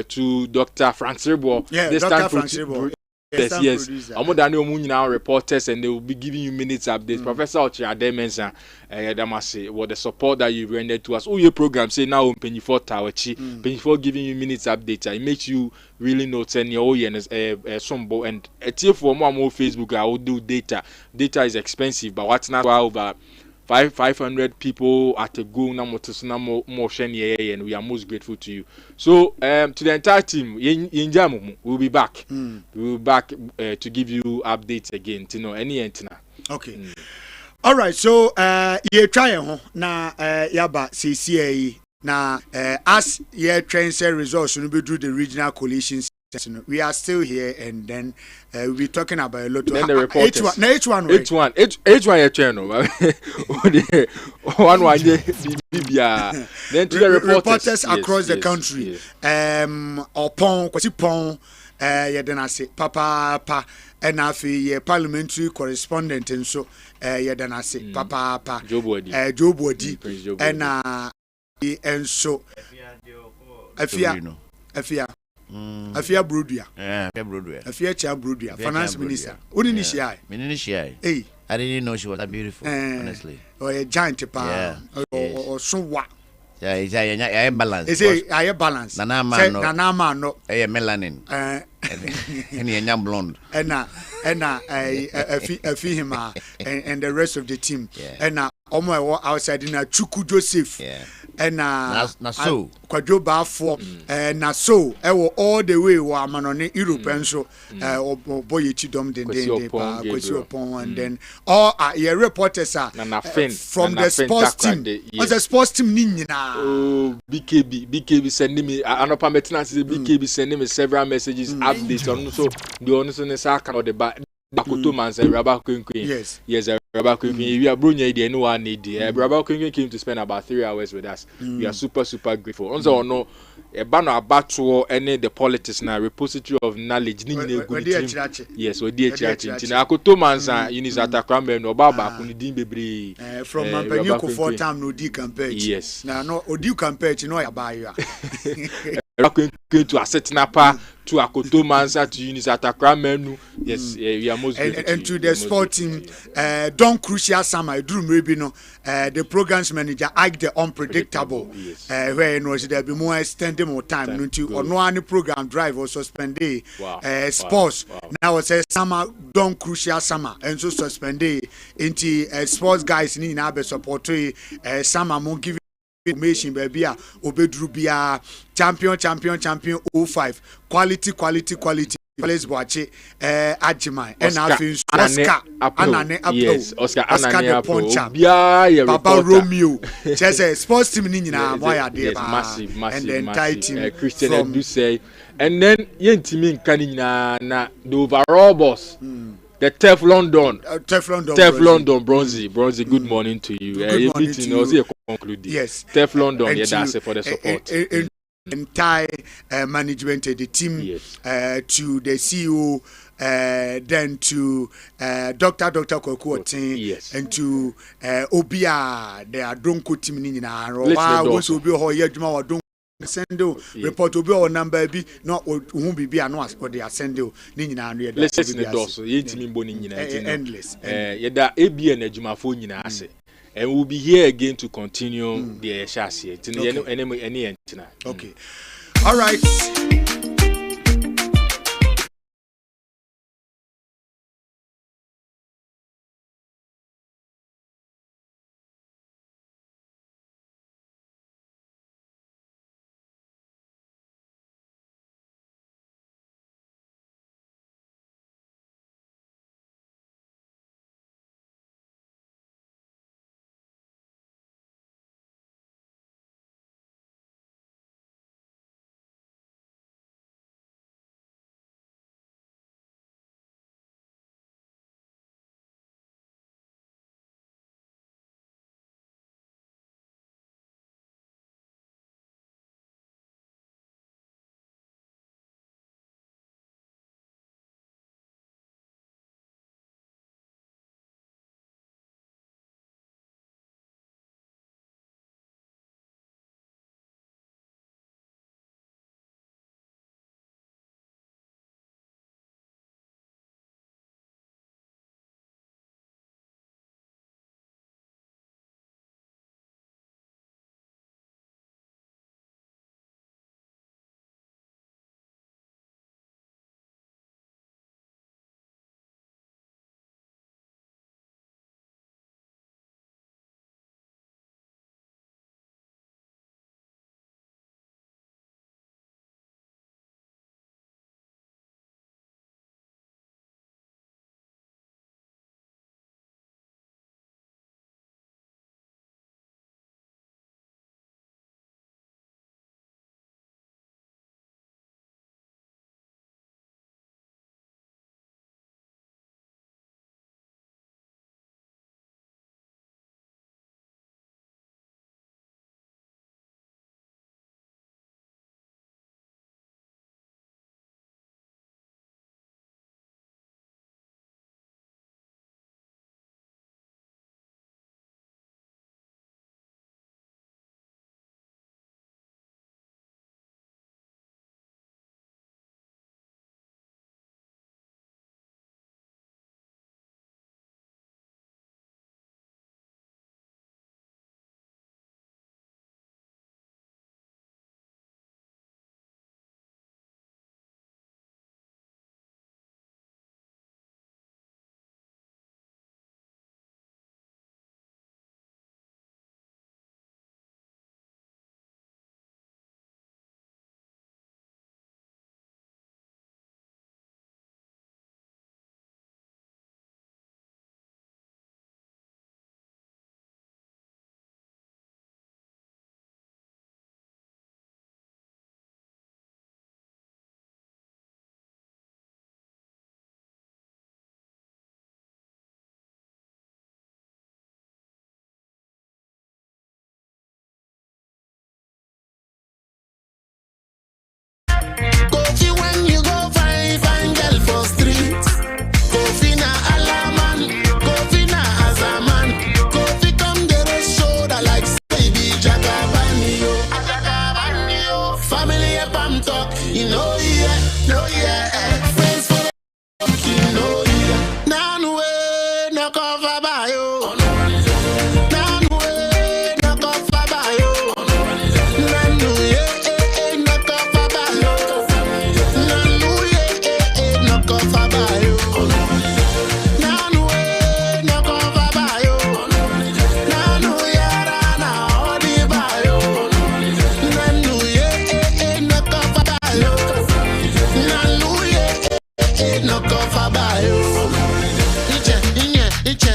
to Dr. Frank Sirbo. Yeah, Dr. Frank Sirbo. Yes. Omodani omu now reporters and they will be giving you minutes updates. Professor Ochia mensa Damasi, what the support that you rendered to us. Oh, your program say now on Penny 4 Tawachi, Penny 4 giving you minutes updates. It makes you really note and your sombo and a tier for more Facebook. I will do data. Data is expensive, but what's not over 500 people at a go now more shiny and we are most grateful to you. So to the entire team, we'll be back. We'll be back to give you updates again. To know any antenna. Okay. All right. So you try na yaba CCA na as ye train say results will be do the regional coalitions. We are still here, and then we'll be talking about a lot of then the reporters. H1 your channel. One then to the reporters across the country. Opon kwasi pon yedena se papa and afi parliamentary correspondent and so yedena se papa Joe Bodi and so Afia Afia Brodia. Afia Cha Brodia. Finance Minister. Who didn't she? Hey. I didn't know she was that beautiful, honestly. Or a giant pa. Or so what? Yeah, it's a balance. Is it a balance? Nana no. A melanin. And a young blonde. And a Fihima and the rest of the team. And Omo outside in a Chuku Joseph. And so Quadroba for na so all the way wa manone European so boy chidom den and then all your reporters are from the sports team. What's the sports team nina? Oh, BKB sending me anopa maintenance BKB sending me several messages updates on so the honest on the sack or the back Akoto man say Rabba Queen. Yes, Rabba Queen. We are Brunya the no one need. Rabba Queen came to spend about 3 hours with us. We are super grateful. Also, no, a banner about to any the politics now repository of knowledge. Yes, we did church. Akoto man say you need to attack Kwame no Baba Kuni Bebre. From Mampanyoko 4 time no D compare. Yes. Now no Odi compare. You know buy you. Going to a set napa to Akoto Mansa to Unisata Kramenu. Yes, we are most and to the sport team, Don Crucial Summer, Drew Murabino, the programs manager, Ike the Unpredictable, where you know there be more extended more time into or no any program drive or suspend day. Sports now it's a summer Don Crucial Summer and so suspend day into sports guys in Abe support summer more giving information baby obedru bia champion 05 quality Place Boache Ajimai and Oscar Anane Apple Oscar the Poncha Baba Romeo just sports team nina why there massive and the entire team Christian do say and then yentimi kanina na the overall boss the Teflon Don Bronzy, good morning to you. Good morning to you. Yes. Teflon Don, that's for the support. Entire management, the team, to the CEO, then to Dr. Kokuotin, and to Obia, the Adonko team in was Obi Sendo report obi o number bi no hu bibi ano as for the sendo ni nyina no yeda listen the doors yentimi mbo ni nyina endless yeda ABN adwumafo nyina ase and we'll be here again to continue the shase any entina. Okay, all right. no cover by you. Nanu no cover by you. Nanu no cover by you. Nanu no cover by you. Nanu no cover by you. Nanu yara na odi by you. Nanu no cover by you. Nanu no cover by you. Iche